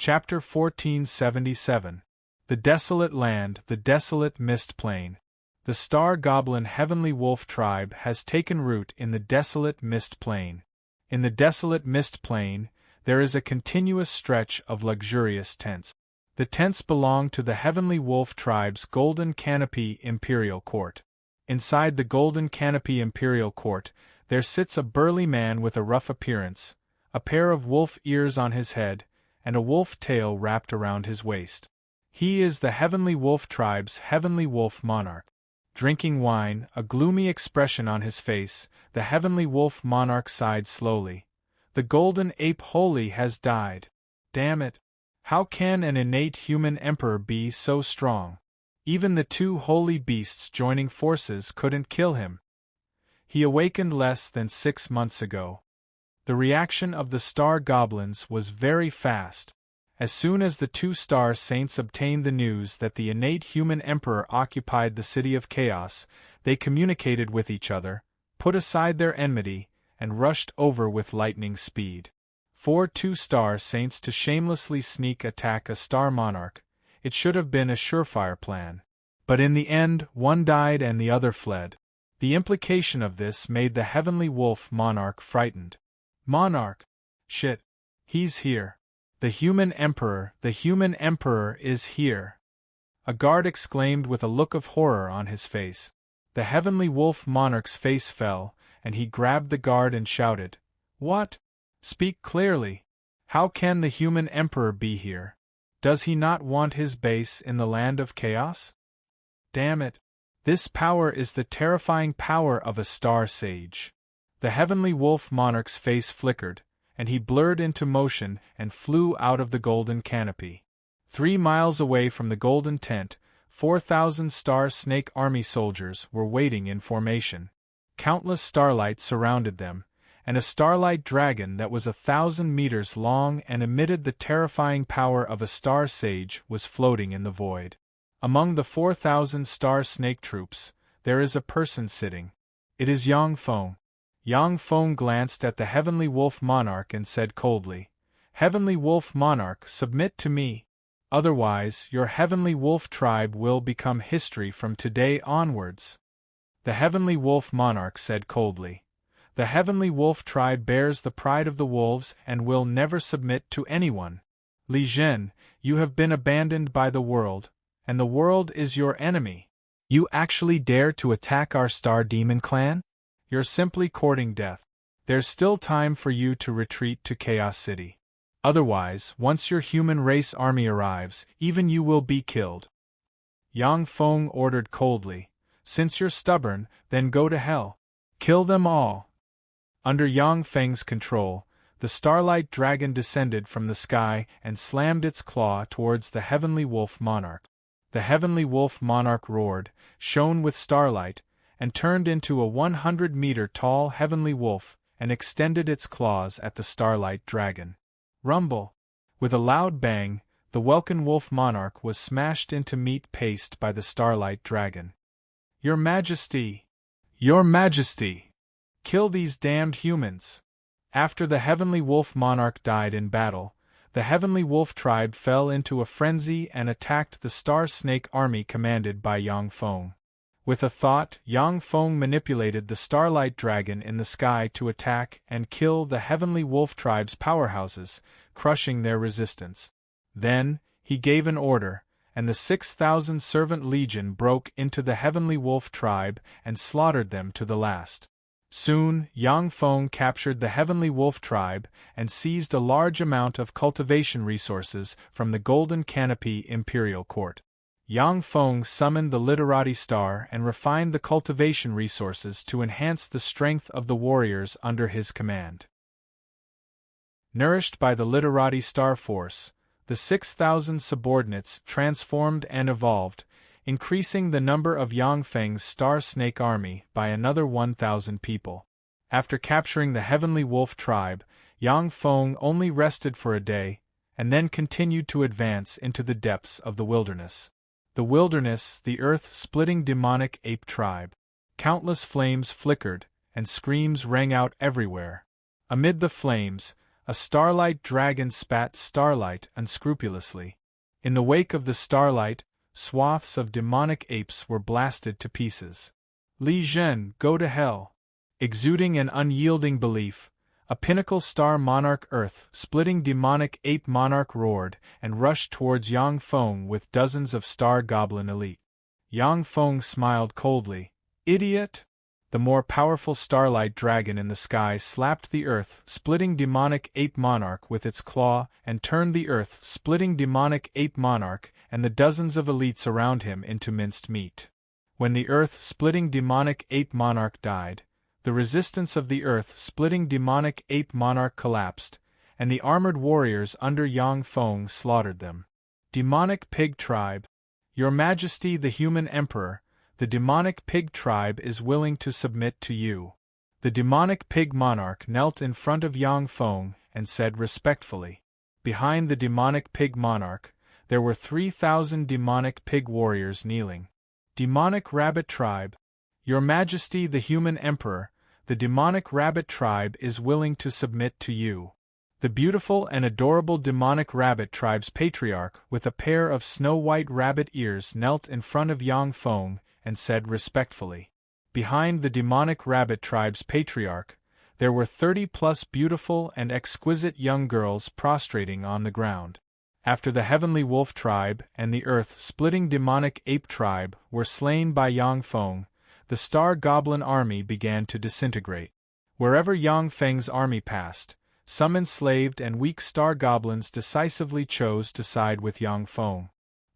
Chapter 1477. The Desolate Land, the Desolate Mist Plain. The Star-Goblin Heavenly Wolf tribe has taken root in the Desolate Mist Plain. In the Desolate Mist Plain, there is a continuous stretch of luxurious tents. The tents belong to the Heavenly Wolf tribe's Golden Canopy Imperial Court. Inside the Golden Canopy Imperial Court, there sits a burly man with a rough appearance, a pair of wolf ears on his head, and a wolf tail wrapped around his waist. He is the Heavenly Wolf tribe's Heavenly Wolf monarch. Drinking wine, a gloomy expression on his face, the Heavenly Wolf monarch sighed slowly. The golden ape holy has died. Damn it! How can an innate human emperor be so strong? Even the two holy beasts joining forces couldn't kill him. He awakened less than 6 months ago. The reaction of the Star Goblins was very fast. As soon as the two Star Saints obtained the news that the innate human emperor occupied the City of Chaos, they communicated with each other, put aside their enmity, and rushed over with lightning speed. For two Star Saints to shamelessly sneak attack a Star Monarch, it should have been a surefire plan. But in the end, one died and the other fled. The implication of this made the Heavenly Wolf monarch frightened. Monarch! Shit! He's here! The human emperor is here! A guard exclaimed with a look of horror on his face. The Heavenly Wolf monarch's face fell, and he grabbed the guard and shouted, "What? Speak clearly! How can the human emperor be here? Does he not want his base in the land of chaos? Damn it! This power is the terrifying power of a Star Sage." The Heavenly Wolf monarch's face flickered, and he blurred into motion and flew out of the golden canopy. 3 miles away from the golden tent, 4,000 Star Snake Army soldiers were waiting in formation. Countless starlights surrounded them, and a starlight dragon that was 1,000 meters long and emitted the terrifying power of a Star Sage was floating in the void. Among the 4,000 Star Snake troops, there is a person sitting. It is Yang Feng. Yang Feng glanced at the Heavenly Wolf monarch and said coldly, "Heavenly Wolf monarch, submit to me. Otherwise, your Heavenly Wolf tribe will become history from today onwards." The Heavenly Wolf monarch said coldly, "The Heavenly Wolf tribe bears the pride of the wolves and will never submit to anyone. Li Zhen, you have been abandoned by the world, and the world is your enemy. You actually dare to attack our Star Demon clan? You're simply courting death. There's still time for you to retreat to Chaos City. Otherwise, once your human race army arrives, even you will be killed." Yang Feng ordered coldly, "Since you're stubborn, then go to hell. Kill them all." Under Yang Feng's control, the Starlight Dragon descended from the sky and slammed its claw towards the Heavenly Wolf monarch. The Heavenly Wolf monarch roared, shone with starlight, and turned into a 100-meter-tall Heavenly Wolf and extended its claws at the Starlight Dragon. Rumble! With a loud bang, the Welkin Wolf monarch was smashed into meat paste by the Starlight Dragon. "Your Majesty! Your Majesty! Kill these damned humans!" After the Heavenly Wolf monarch died in battle, the Heavenly Wolf tribe fell into a frenzy and attacked the Star Snake army commanded by Yang Feng. With a thought, Yang Feng manipulated the Starlight Dragon in the sky to attack and kill the Heavenly Wolf tribe's powerhouses, crushing their resistance. Then, he gave an order, and the 6,000 Servant Legion broke into the Heavenly Wolf tribe and slaughtered them to the last. Soon, Yang Feng captured the Heavenly Wolf tribe and seized a large amount of cultivation resources from the Golden Canopy Imperial Court. Yang Feng summoned the Literati Star and refined the cultivation resources to enhance the strength of the warriors under his command. Nourished by the Literati Star force, the 6,000 subordinates transformed and evolved, increasing the number of Yang Feng's Star Snake army by another 1,000 people. After capturing the Heavenly Wolf tribe, Yang Feng only rested for a day, and then continued to advance into the depths of the wilderness. The wilderness, the earth-splitting demonic ape tribe. Countless flames flickered, and screams rang out everywhere. Amid the flames, A starlight dragon spat starlight unscrupulously. In the wake of the starlight, swaths of demonic apes were blasted to pieces. Li Zhen, go to hell! Exuding an unyielding belief, a pinnacle star monarch earth-splitting demonic ape monarch roared and rushed towards Yang Feng with dozens of star goblin elite. Yang Feng smiled coldly. Idiot! The more powerful starlight dragon in the sky slapped the earth-splitting demonic ape monarch with its claw and turned the earth-splitting demonic ape monarch and the dozens of elites around him into minced meat. When the earth-splitting demonic ape monarch died, the resistance of the earth-splitting demonic ape monarch collapsed, and the armored warriors under Yang Feng slaughtered them. Demonic pig tribe. Your Majesty the human emperor, the demonic pig tribe is willing to submit to you. The demonic pig monarch knelt in front of Yang Feng and said respectfully. Behind the demonic pig monarch, there were 3,000 demonic pig warriors kneeling. Demonic rabbit tribe. Your Majesty the human emperor, the demonic rabbit tribe is willing to submit to you. The beautiful and adorable demonic rabbit tribe's patriarch with a pair of snow-white rabbit ears knelt in front of Yang Feng and said respectfully. Behind the demonic rabbit tribe's patriarch, there were 30-plus beautiful and exquisite young girls prostrating on the ground. After the heavenly wolf tribe and the earth-splitting demonic ape tribe were slain by Yang Feng, the star goblin army began to disintegrate. Wherever Yang Feng's army passed, some enslaved and weak star goblins decisively chose to side with Yang Feng.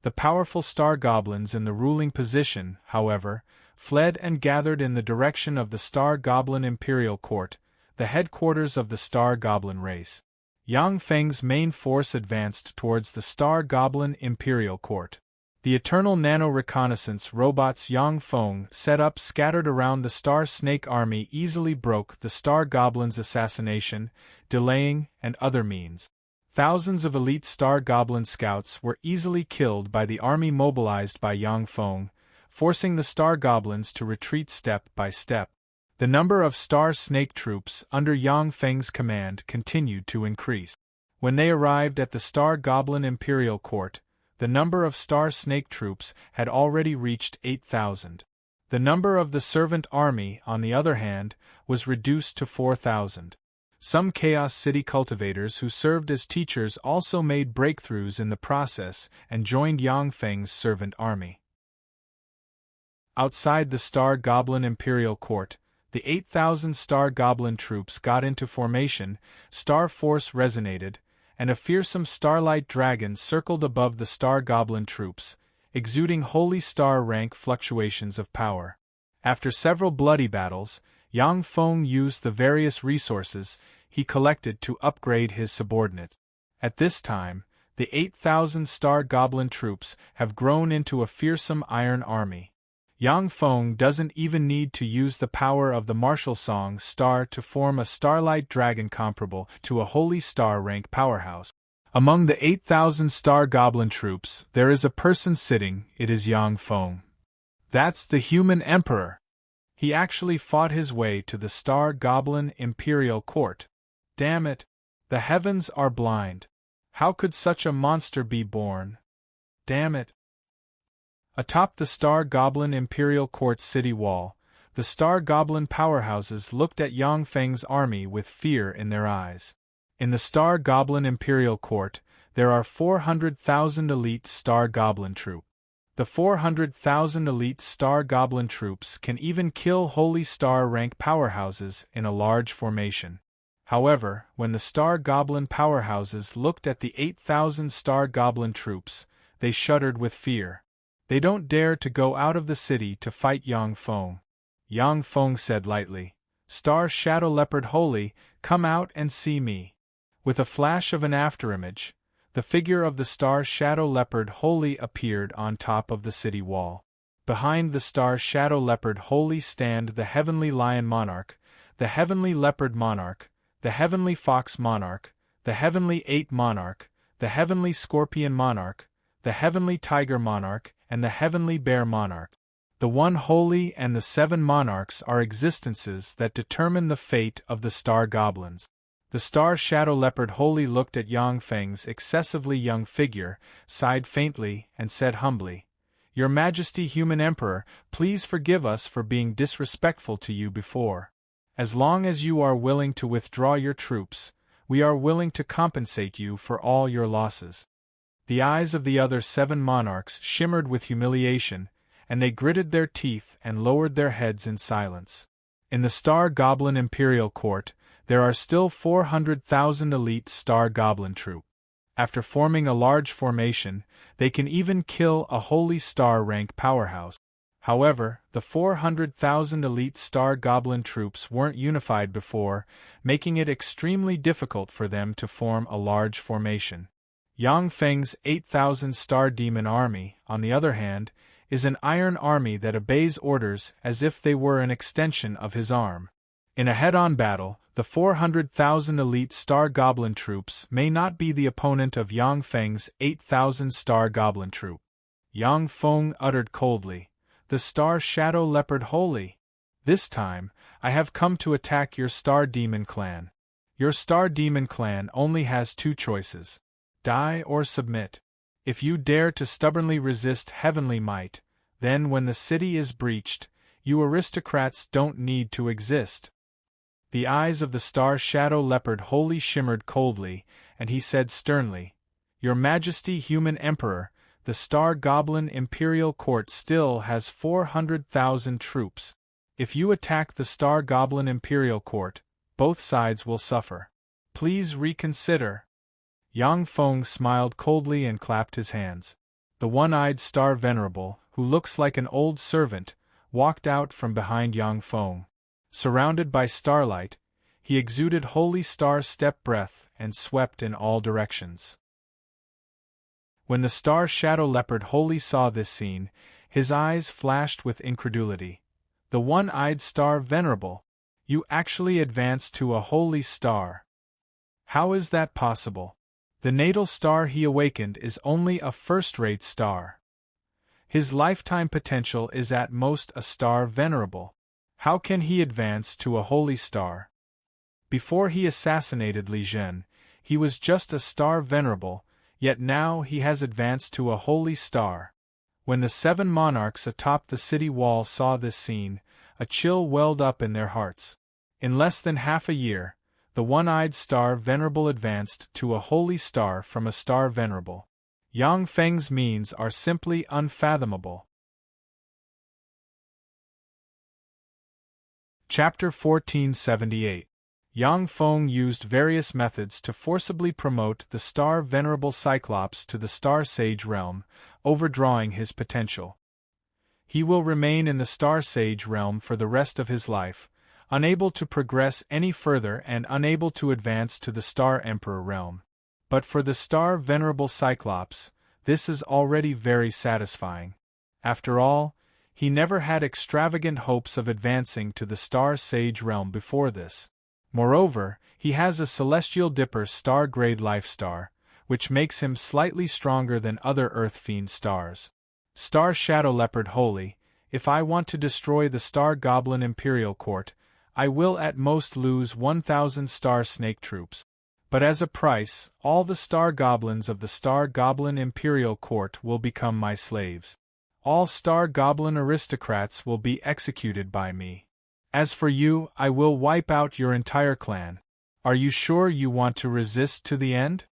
The powerful star goblins in the ruling position, however, fled and gathered in the direction of the Star Goblin Imperial Court, the headquarters of the Star Goblin race. Yang Feng's main force advanced towards the Star Goblin Imperial Court. The Eternal Nano Reconnaissance robots Yang Feng set up scattered around the Star Snake Army easily broke the Star Goblin's assassination, delaying, and other means. Thousands of elite Star Goblin scouts were easily killed by the army mobilized by Yang Feng, forcing the Star Goblins to retreat step by step. The number of Star Snake troops under Yang Feng's command continued to increase. When they arrived at the Star Goblin Imperial Court, the number of Star Snake troops had already reached 8,000. The number of the Servant Army, on the other hand, was reduced to 4,000. Some Chaos City cultivators who served as teachers also made breakthroughs in the process and joined Yang Feng's servant army. Outside the Star Goblin Imperial Court, the 8,000 Star Goblin troops got into formation, Star Force resonated, and a fearsome starlight dragon circled above the Star Goblin troops, exuding holy star rank fluctuations of power. After several bloody battles, Yang Feng used the various resources he collected to upgrade his subordinate. At this time, the 8,000 Star Goblin troops have grown into a fearsome iron army. Yang Feng doesn't even need to use the power of the martial song Star to form a starlight dragon comparable to a holy star rank powerhouse. Among the 8,000 Star Goblin troops, there is a person sitting, it is Yang Feng. That's the human emperor! He actually fought his way to the Star Goblin Imperial Court. Damn it! The heavens are blind. How could such a monster be born? Damn it! Atop the Star Goblin Imperial Court's city wall, the Star Goblin powerhouses looked at Yang Feng's army with fear in their eyes. In the Star Goblin Imperial Court, there are 400,000 elite Star Goblin troops. The 400,000 elite Star Goblin troops can even kill Holy Star rank powerhouses in a large formation. However, when the Star Goblin powerhouses looked at the 8,000 Star Goblin troops, they shuddered with fear. They don't dare to go out of the city to fight Yang Feng. Yang Feng said lightly, Star Shadow Leopard Holy, come out and see me. With a flash of an afterimage, the figure of the Star Shadow Leopard Holy appeared on top of the city wall. Behind the Star Shadow Leopard Holy stand the Heavenly Lion Monarch, the Heavenly Leopard Monarch, the Heavenly Fox Monarch, the Heavenly Ape Monarch, the Heavenly Scorpion Monarch, the Heavenly Tiger Monarch, and the Heavenly Bear Monarch. The One Holy and the 7 Monarchs are existences that determine the fate of the Star Goblins. The star shadow leopard Holy looked at Yang Feng's excessively young figure, sighed faintly, and said humbly, "Your Majesty, human Emperor, please forgive us for being disrespectful to you before. As long as you are willing to withdraw your troops, we are willing to compensate you for all your losses." The eyes of the other 7 monarchs shimmered with humiliation, and they gritted their teeth and lowered their heads in silence. In the Star Goblin Imperial Court, there are still 400,000 elite Star Goblin troop. After forming a large formation, they can even kill a Holy Star rank powerhouse. However, the 400,000 elite Star Goblin troops weren't unified before, making it extremely difficult for them to form a large formation. Yang Feng's 8,000 Star Demon Army, on the other hand, is an iron army that obeys orders as if they were an extension of his arm. In a head-on battle, the 400,000 elite Star Goblin troops may not be the opponent of Yang Feng's 8,000 Star Goblin troop. Yang Feng uttered coldly, "The Star Shadow Leopard Holy. This time, I have come to attack your Star Demon clan. Your Star Demon clan only has 2 choices: die or submit. If you dare to stubbornly resist heavenly might, then when the city is breached, you aristocrats don't need to exist." The eyes of the Star Shadow Leopard Holy shimmered coldly, and he said sternly, "Your Majesty, human Emperor, the Star Goblin Imperial Court still has 400,000 troops. If you attack the Star Goblin Imperial Court, both sides will suffer. Please reconsider." Yang Feng smiled coldly and clapped his hands. The one-eyed Star Venerable, who looks like an old servant, walked out from behind Yang Feng. Surrounded by starlight, he exuded holy star step breath and swept in all directions. When the Star Shadow Leopard Holy saw this scene, his eyes flashed with incredulity. "The one-eyed Star Venerable, you actually advanced to a holy star. How is that possible? The natal star he awakened is only a first-rate star. His lifetime potential is at most a Star Venerable. How can he advance to a holy star? Before he assassinated Li Zhen, he was just a Star Venerable, yet now he has advanced to a holy star." When the 7 monarchs atop the city wall saw this scene, a chill welled up in their hearts. In less than half a year, the one-eyed Star Venerable advanced to a holy star from a Star Venerable. Yang Feng's means are simply unfathomable. Chapter 1478. Yang Feng used various methods to forcibly promote the Star Venerable Cyclops to the Star Sage realm, overdrawing his potential. He will remain in the Star Sage realm for the rest of his life, unable to progress any further and unable to advance to the Star Emperor realm. But for the Star Venerable Cyclops, this is already very satisfying. After all, he never had extravagant hopes of advancing to the Star Sage realm before this. Moreover, he has a Celestial Dipper star-grade life star, which makes him slightly stronger than other Earth Fiend stars. Star Shadow Leopard Holy, if I want to destroy the Star Goblin Imperial Court, I will at most lose 1,000 Star Snake troops. But as a price, all the Star Goblins of the Star Goblin Imperial Court will become my slaves. All Star Goblin aristocrats will be executed by me. As for you, I will wipe out your entire clan. Are you sure you want to resist to the end?"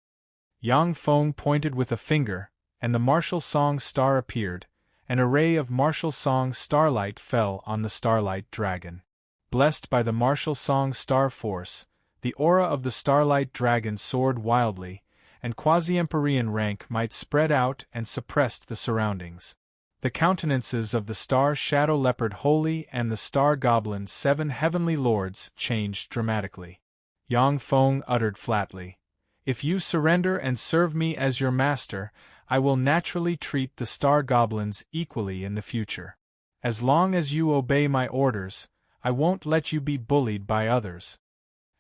Yang Feng pointed with a finger, and the martial song star appeared. An array of martial song starlight fell on the Starlight Dragon. Blessed by the martial song star force, the aura of the Starlight Dragon soared wildly, and quasi-Empyrean rank might spread out and suppressed the surroundings. The countenances of the Star Shadow Leopard Holy and the Star Goblin's 7 heavenly lords changed dramatically. Yang Feng uttered flatly, "If you surrender and serve me as your master, I will naturally treat the Star Goblins equally in the future. As long as you obey my orders, I won't let you be bullied by others."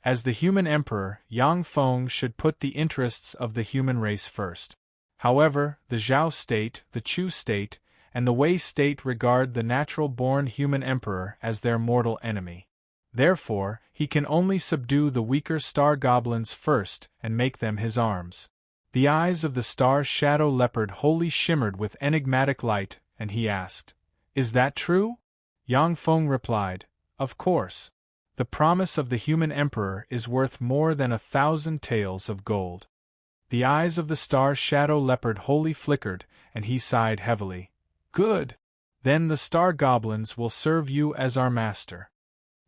As the human emperor, Yang Feng should put the interests of the human race first. However, the Zhao state, the Chu state, and the Wei state regard the natural-born human emperor as their mortal enemy. Therefore, he can only subdue the weaker star goblins first and make them his arms. The eyes of the star shadow leopard wholly shimmered with enigmatic light, and he asked, "Is that true?" Yang Feng replied, "Of course. The promise of the human emperor is worth more than 1,000 taels of gold." The eyes of the star shadow leopard wholly flickered, and he sighed heavily. "Good! Then the star goblins will serve you as our master."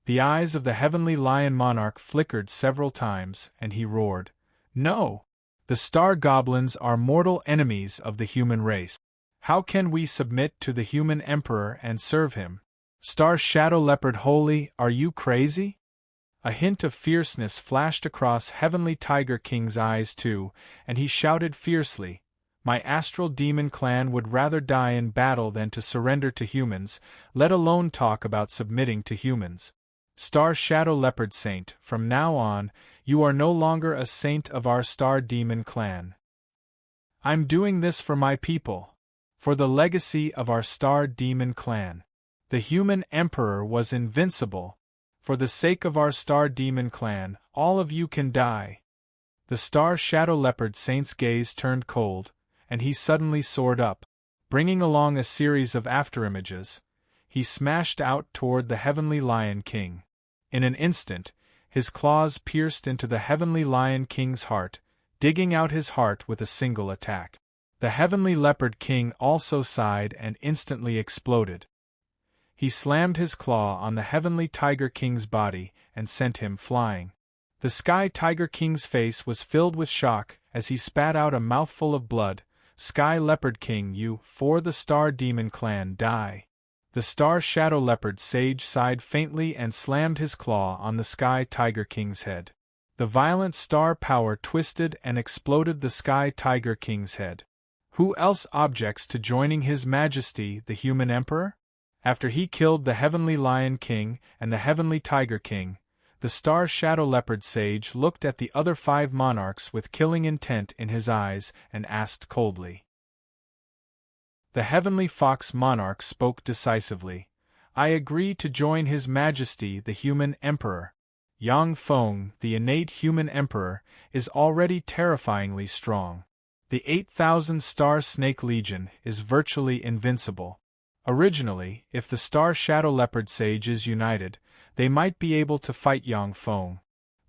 The eyes of the heavenly lion monarch flickered several times, and he roared, "No! The star goblins are mortal enemies of the human race. How can we submit to the human emperor and serve him? Star shadow leopard holy, are you crazy?" A hint of fierceness flashed across Heavenly Tiger King's eyes too, and he shouted fiercely, "My astral demon clan would rather die in battle than to surrender to humans, let alone talk about submitting to humans. Star Shadow Leopard Saint, from now on, you are no longer a saint of our Star Demon clan. I'm doing this for my people. For the legacy of our Star Demon clan. The human emperor was invincible. For the sake of our Star Demon clan, all of you can die." The Star Shadow Leopard Saint's gaze turned cold, and he suddenly soared up. Bringing along a series of afterimages, he smashed out toward the Heavenly Lion King. In an instant, his claws pierced into the Heavenly Lion King's heart, digging out his heart with a single attack. The Heavenly Leopard King also sighed and instantly exploded. He slammed his claw on the Heavenly Tiger King's body and sent him flying. The Sky Tiger King's face was filled with shock as he spat out a mouthful of blood. "Sky Leopard King, you, for the Star Demon clan, die." The Star Shadow Leopard Sage sighed faintly and slammed his claw on the Sky Tiger King's head. The violent star power twisted and exploded the Sky Tiger King's head. Who else objects to joining His Majesty the Human Emperor? After he killed the Heavenly Lion King and the Heavenly Tiger King, the Star Shadow Leopard Sage looked at the other 5 monarchs with killing intent in his eyes and asked coldly. The Heavenly Fox Monarch spoke decisively. "I agree to join His Majesty the Human Emperor. Yang Feng, the innate human emperor, is already terrifyingly strong. The 8,000 Star Snake Legion is virtually invincible. Originally, if the Star Shadow Leopard Sage is united, they might be able to fight Yang Feng.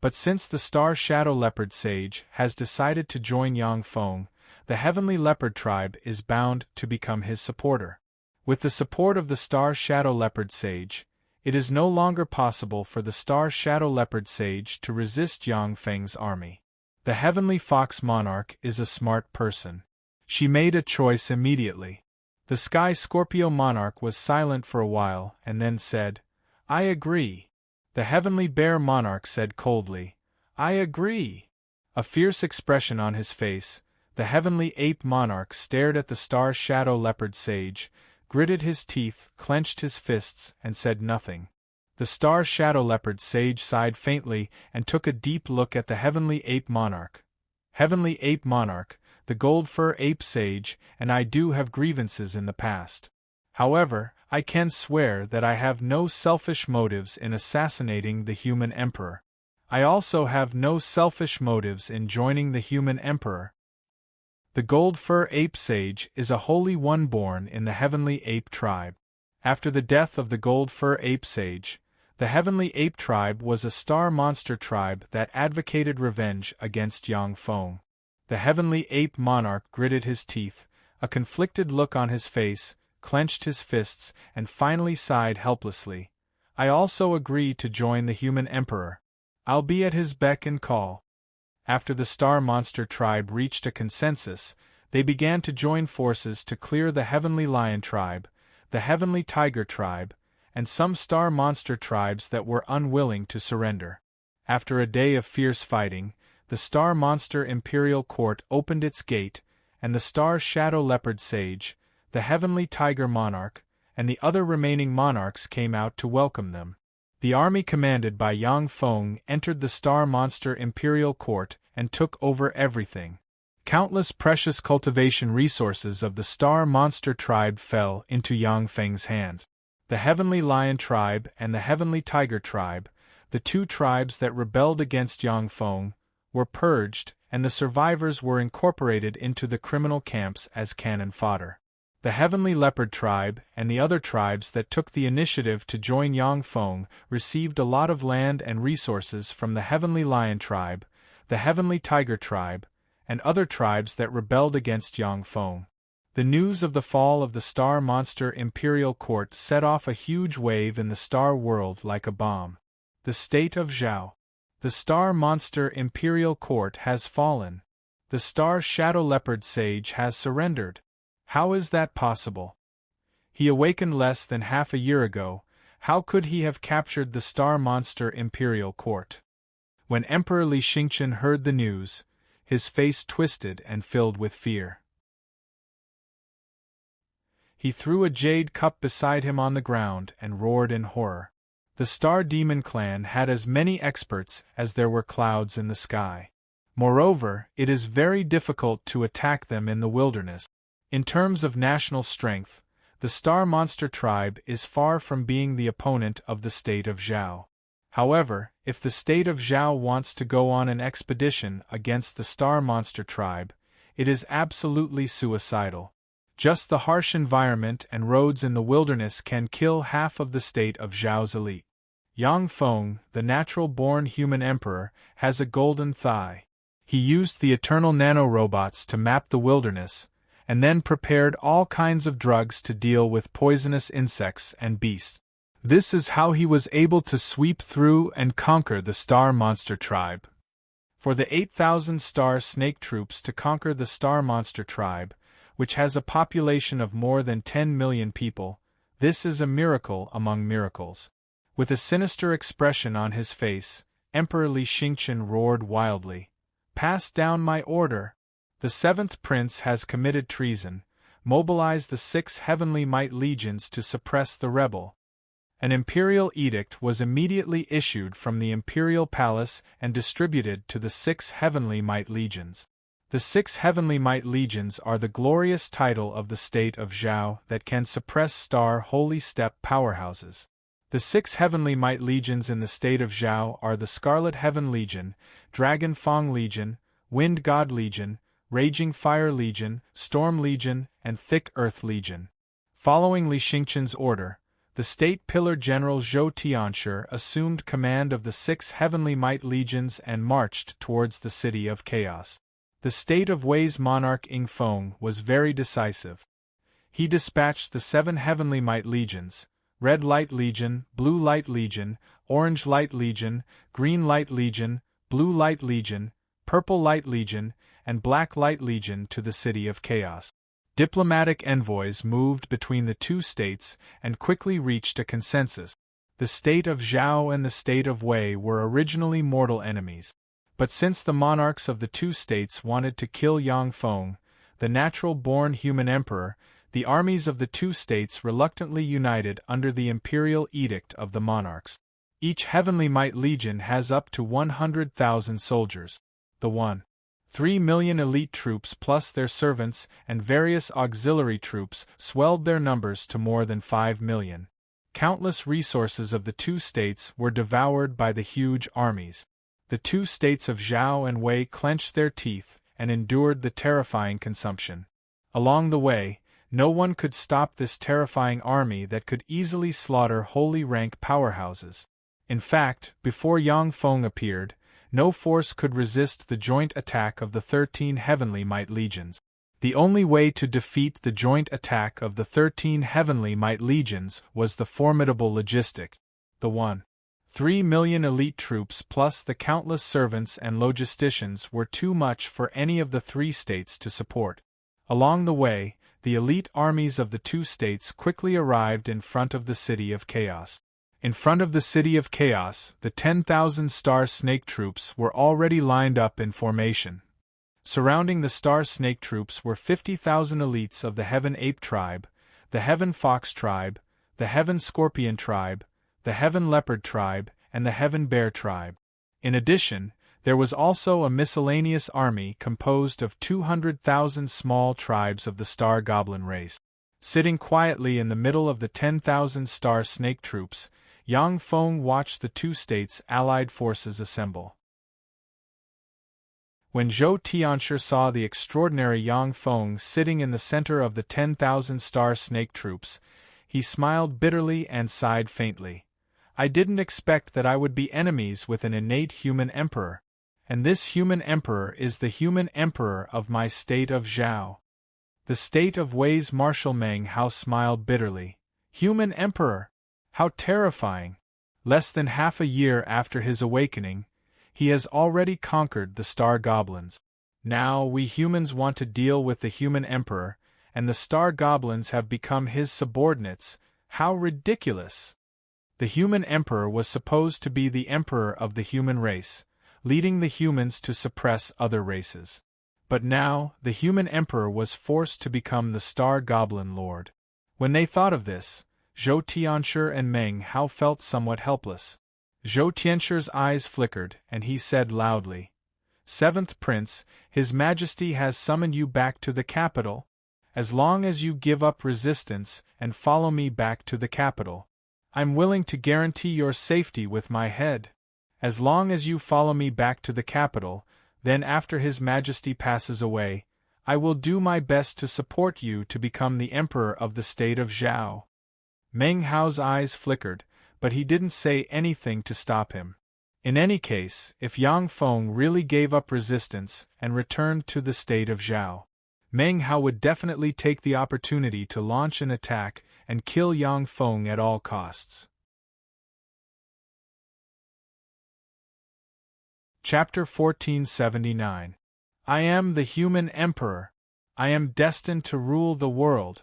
But since the Star Shadow Leopard Sage has decided to join Yang Feng, the Heavenly Leopard Tribe is bound to become his supporter. With the support of the Star Shadow Leopard Sage, it is no longer possible for the Star Shadow Leopard Sage to resist Yang Feng's army. The Heavenly Fox Monarch is a smart person. She made a choice immediately. The Sky Scorpio Monarch was silent for a while and then said, "I agree." The Heavenly Bear Monarch said coldly, "I agree." A fierce expression on his face, the Heavenly Ape Monarch stared at the Star Shadow Leopard Sage, gritted his teeth, clenched his fists, and said nothing. The Star Shadow Leopard Sage sighed faintly and took a deep look at the Heavenly Ape Monarch. "Heavenly Ape Monarch, the Gold Fur Ape Sage, and I do have grievances in the past. However, I can swear that I have no selfish motives in assassinating the human emperor. I also have no selfish motives in joining the human emperor. The Gold Fur Ape Sage is a holy one born in the Heavenly Ape Tribe. After the death of the Gold Fur Ape Sage, the Heavenly Ape Tribe was a star monster tribe that advocated revenge against Yang Feng." The Heavenly Ape Monarch gritted his teeth, a conflicted look on his face, clenched his fists, and finally sighed helplessly. "I also agree to join the human emperor. I'll be at his beck and call." After the Star Monster Tribe reached a consensus, they began to join forces to clear the Heavenly Lion Tribe, the Heavenly Tiger Tribe, and some Star Monster Tribes that were unwilling to surrender. After a day of fierce fighting, the Star Monster Imperial Court opened its gate, and the Star Shadow Leopard Sage, the Heavenly Tiger Monarch, and the other remaining monarchs came out to welcome them. The army commanded by Yang Feng entered the Star Monster Imperial Court and took over everything. Countless precious cultivation resources of the Star Monster Tribe fell into Yang Feng's hands. The Heavenly Lion Tribe and the Heavenly Tiger Tribe, the two tribes that rebelled against Yang Feng, were purged, and the survivors were incorporated into the criminal camps as cannon fodder. The Heavenly Leopard tribe and the other tribes that took the initiative to join Yang Feng received a lot of land and resources from the Heavenly Lion tribe, the Heavenly Tiger tribe, and other tribes that rebelled against Yang Feng. The news of the fall of the Star Monster Imperial Court set off a huge wave in the Star World like a bomb. The state of Zhao. The Star Monster Imperial Court has fallen. The Star Shadow Leopard Sage has surrendered. How is that possible? He awakened less than half a year ago. How could he have captured the Star Monster Imperial Court? When Emperor Li Xingqian heard the news, his face twisted and filled with fear. He threw a jade cup beside him on the ground and roared in horror. The Star Demon Clan had as many experts as there were clouds in the sky. Moreover, it is very difficult to attack them in the wilderness. In terms of national strength, the Star Monster tribe is far from being the opponent of the state of Zhao. However, if the state of Zhao wants to go on an expedition against the Star Monster tribe, it is absolutely suicidal. Just the harsh environment and roads in the wilderness can kill half of the state of Zhao's elite. Yang Feng, the natural-born human emperor, has a golden thigh. He used the eternal nanorobots to map the wilderness, and then prepared all kinds of drugs to deal with poisonous insects and beasts. This is how he was able to sweep through and conquer the Star Monster tribe. For the 8,000 Star Snake troops to conquer the Star Monster tribe, which has a population of more than 10 million people, this is a miracle among miracles. With a sinister expression on his face, Emperor Li Xingqian roared wildly, "Pass down my order! The 7th Prince has committed treason. Mobilize the 6 Heavenly Might Legions to suppress the rebel." An imperial edict was immediately issued from the imperial palace and distributed to the 6 Heavenly Might Legions. The 6 Heavenly Might Legions are the glorious title of the state of Zhao that can suppress Star Holy Step powerhouses. The 6 Heavenly Might Legions in the state of Zhao are the Scarlet Heaven Legion, Dragon Fang Legion, Wind God Legion, Raging Fire Legion, Storm Legion, and Thick Earth Legion. Following Li Xingqian's order, the State Pillar General Zhou Tianshi assumed command of the 6 Heavenly Might Legions and marched towards the City of Chaos. The state of Wei's monarch Ing Feng was very decisive. He dispatched the 7 Heavenly Might Legions, Red Light Legion, Blue Light Legion, Orange Light Legion, Green Light Legion, Blue Light Legion, Purple Light Legion, and Black Light Legion to the City of Chaos. Diplomatic envoys moved between the two states and quickly reached a consensus. The state of Zhao and the state of Wei were originally mortal enemies. But since the monarchs of the two states wanted to kill Yang Feng, the natural-born human emperor, the armies of the two states reluctantly united under the imperial edict of the monarchs. Each Heavenly Might Legion has up to 100,000 soldiers. The 1.3 million elite troops plus their servants and various auxiliary troops swelled their numbers to more than 5 million. Countless resources of the two states were devoured by the huge armies. The two states of Zhao and Wei clenched their teeth and endured the terrifying consumption. Along the way, no one could stop this terrifying army that could easily slaughter holy rank powerhouses. In fact, before Yang Feng appeared, no force could resist the joint attack of the 13 Heavenly Might Legions. The only way to defeat the joint attack of the 13 Heavenly Might Legions was the formidable logistic. The 1.3 million elite troops plus the countless servants and logisticians were too much for any of the three states to support. Along the way, the elite armies of the two states quickly arrived in front of the City of Chaos. In front of the City of Chaos, the 10,000 Star Snake troops were already lined up in formation. Surrounding the Star Snake troops were 50,000 elites of the Heaven Ape tribe, the Heaven Fox tribe, the Heaven Scorpion tribe, the Heaven Leopard tribe, and the Heaven Bear tribe. In addition, there was also a miscellaneous army composed of 200,000 small tribes of the Star Goblin race. Sitting quietly in the middle of the 10,000 Star Snake troops, Yang Feng watched the two states' allied forces assemble. When Zhou Tianshi saw the extraordinary Yang Feng sitting in the center of the 10,000 star snake troops, he smiled bitterly and sighed faintly. I didn't expect that I would be enemies with an innate human emperor. And this human emperor is the human emperor of my state of Zhao. The state of Wei's Marshal Meng Hao smiled bitterly. Human emperor! How terrifying! Less than half a year after his awakening, he has already conquered the star goblins. Now we humans want to deal with the human emperor, and the star goblins have become his subordinates. How ridiculous! The human emperor was supposed to be the emperor of the human race, leading the humans to suppress other races. But now, the human emperor was forced to become the star goblin lord. When they thought of this, Zhou Tianshi and Meng Hao felt somewhat helpless. Zhou Tianshi's eyes flickered, and he said loudly, "Seventh Prince, His Majesty has summoned you back to the capital. As long as you give up resistance and follow me back to the capital, I'm willing to guarantee your safety with my head. As long as you follow me back to the capital, then after His Majesty passes away, I will do my best to support you to become the emperor of the state of Zhao." Meng Hao's eyes flickered, but he didn't say anything to stop him. In any case, if Yang Feng really gave up resistance and returned to the state of Zhao, Meng Hao would definitely take the opportunity to launch an attack and kill Yang Feng at all costs. Chapter 1479. I am the human emperor. I am destined to rule the world.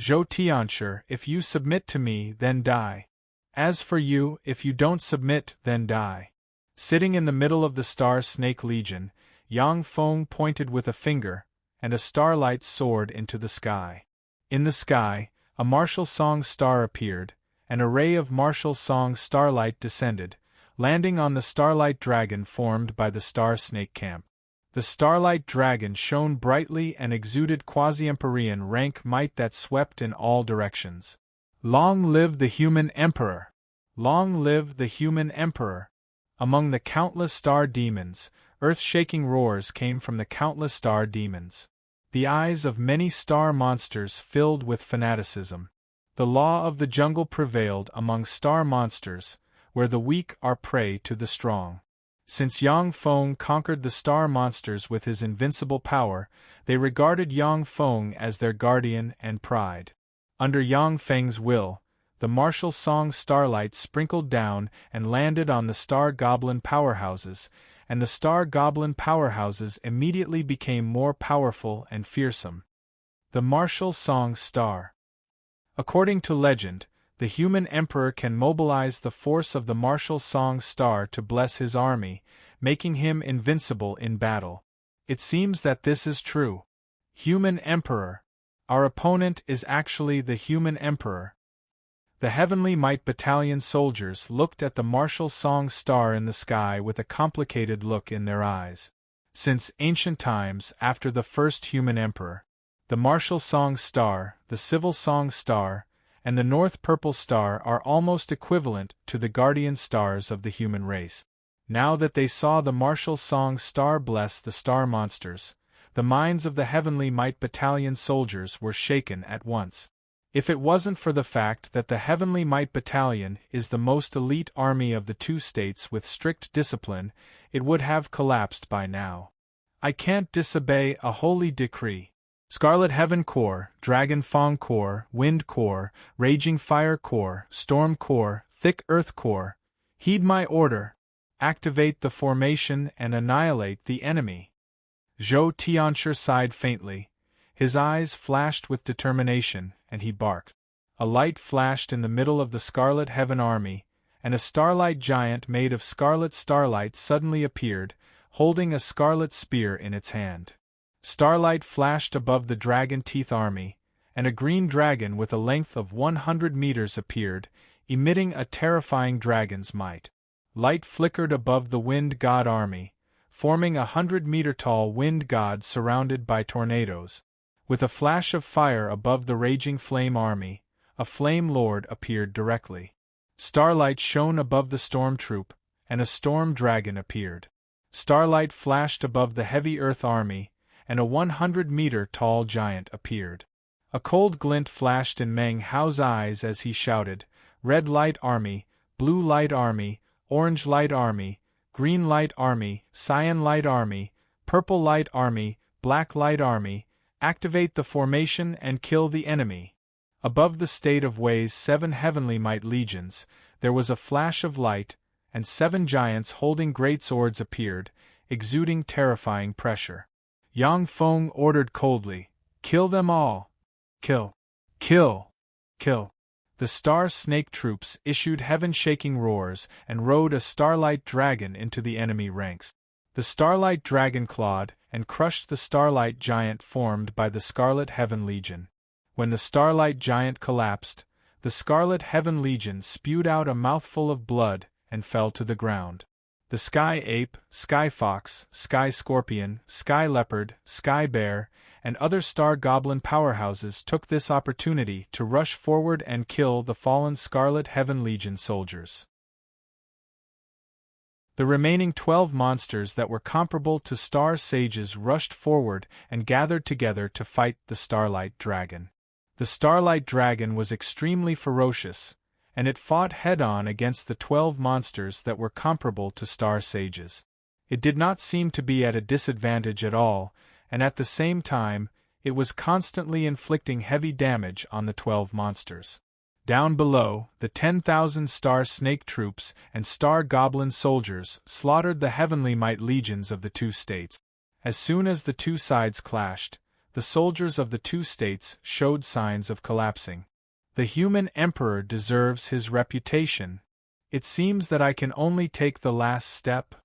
Zhou Tianshi, if you submit to me, then die. As for you, if you don't submit, then die. Sitting in the middle of the Star Snake Legion, Yang Feng pointed with a finger, and a starlight soared into the sky. In the sky, a martial song star appeared, and a ray of martial song starlight descended, landing on the starlight dragon formed by the Star Snake camp. The starlight dragon shone brightly and exuded quasi-emperorian rank might that swept in all directions. Long live the human emperor! Long live the human emperor! Among the countless star demons, earth-shaking roars came from the countless star demons. The eyes of many star monsters filled with fanaticism. The law of the jungle prevailed among star monsters, where the weak are prey to the strong. Since Yang Feng conquered the star monsters with his invincible power, they regarded Yang Feng as their guardian and pride. Under Yang Feng's will, the martial song starlight sprinkled down and landed on the star goblin powerhouses, and the star goblin powerhouses immediately became more powerful and fearsome. The martial song star. According to legend, the human emperor can mobilize the force of the martial song star to bless his army, making him invincible in battle. It seems that this is true. Human emperor. Our opponent is actually the human emperor. The Heavenly Might Battalion soldiers looked at the martial song star in the sky with a complicated look in their eyes. Since ancient times after the first human emperor, the martial song star, the civil song star, and the North Purple Star are almost equivalent to the guardian stars of the human race. Now that they saw the martial song star bless the star monsters, the minds of the Heavenly Might Battalion soldiers were shaken at once. If it wasn't for the fact that the Heavenly Might Battalion is the most elite army of the two states with strict discipline, it would have collapsed by now. I can't disobey a holy decree. Scarlet Heaven Corps, Dragon Fang Corps, Wind Corps, Raging Fire Corps, Storm Corps, Thick Earth Corps, heed my order. Activate the formation and annihilate the enemy. Zhou Tianshi sighed faintly. His eyes flashed with determination, and he barked. A light flashed in the middle of the Scarlet Heaven army, and a starlight giant made of scarlet starlight suddenly appeared, holding a scarlet spear in its hand. Starlight flashed above the Dragon Teeth army, and a green dragon with a length of 100 meters appeared, emitting a terrifying dragon's might. Light flickered above the Wind God army, forming a 100-meter-tall wind god surrounded by tornadoes. With a flash of fire above the Raging Flame army, a Flame Lord appeared directly. Starlight shone above the storm troop, and a storm dragon appeared. Starlight flashed above the heavy earth army, and a 100-meter-tall giant appeared. A cold glint flashed in Meng Hao's eyes as he shouted, "Red Light Army, Blue Light Army, Orange Light Army, Green Light Army, Cyan Light Army, Purple Light Army, Black Light Army, activate the formation and kill the enemy." Above the state of Wei's 7 heavenly might legions, there was a flash of light, and 7 giants holding great swords appeared, exuding terrifying pressure. Yang Feng ordered coldly, "Kill them all! Kill! Kill! Kill!" The Star Snake troops issued heaven-shaking roars and rode a Starlight Dragon into the enemy ranks. The Starlight Dragon clawed and crushed the Starlight Giant formed by the Scarlet Heaven Legion. When the Starlight Giant collapsed, the Scarlet Heaven Legion spewed out a mouthful of blood and fell to the ground. The Sky Ape, Sky Fox, Sky Scorpion, Sky Leopard, Sky Bear, and other Star Goblin powerhouses took this opportunity to rush forward and kill the fallen Scarlet Heaven Legion soldiers. The remaining 12 monsters that were comparable to Star Sages rushed forward and gathered together to fight the Starlight Dragon. The Starlight Dragon was extremely ferocious, and it fought head-on against the 12 monsters that were comparable to Star Sages. It did not seem to be at a disadvantage at all, and at the same time, it was constantly inflicting heavy damage on the 12 monsters. Down below, the 10,000 Star Snake troops and Star Goblin soldiers slaughtered the heavenly might legions of the 2 states. As soon as the 2 sides clashed, the soldiers of the 2 states showed signs of collapsing. The human emperor deserves his reputation. It seems that I can only take the last step.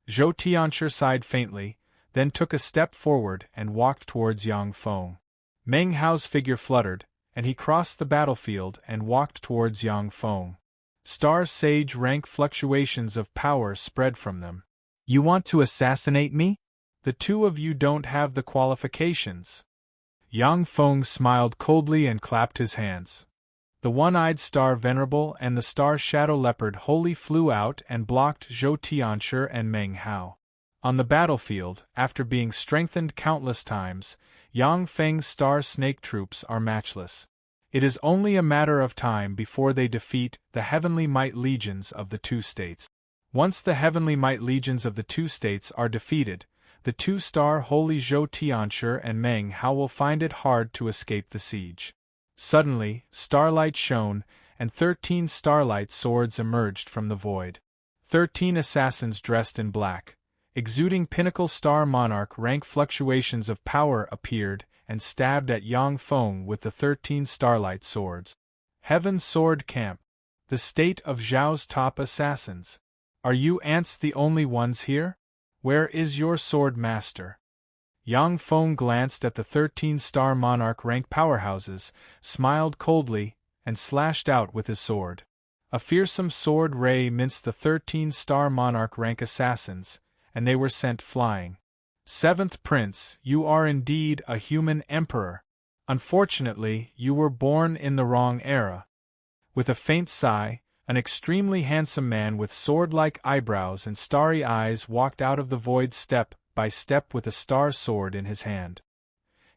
Zhou Tianshi sighed faintly, then took a step forward and walked towards Yang Feng. Meng Hao's figure fluttered, and he crossed the battlefield and walked towards Yang Feng. Star Sage rank fluctuations of power spread from them. "You want to assassinate me? The 2 of you don't have the qualifications." Yang Feng smiled coldly and clapped his hands. The one-eyed Star Venerable and the Star Shadow Leopard wholly flew out and blocked Zhou Tianshi and Meng Hao. On the battlefield, after being strengthened countless times, Yang Feng's Star Snake troops are matchless. It is only a matter of time before they defeat the Heavenly Might Legions of the 2 states. Once the Heavenly Might Legions of the 2 states are defeated, the 2-star holy Zhou Tianshi and Meng Hao will find it hard to escape the siege. Suddenly, starlight shone, and 13 starlight swords emerged from the void. 13 assassins dressed in black, exuding pinnacle star monarch rank fluctuations of power appeared and stabbed at Yang Feng with the 13 starlight swords. Heaven Sword Camp. The state of Zhao's top assassins. Are you ants the only ones here? Where is your sword master? Yang Feng glanced at the 13-star monarch rank powerhouses, smiled coldly, and slashed out with his sword. A fearsome sword ray minced the 13-star monarch rank assassins, and they were sent flying. 7th Prince, you are indeed a human emperor. Unfortunately, you were born in the wrong era. With a faint sigh, an extremely handsome man with sword-like eyebrows and starry eyes walked out of the void step by step with a star sword in his hand.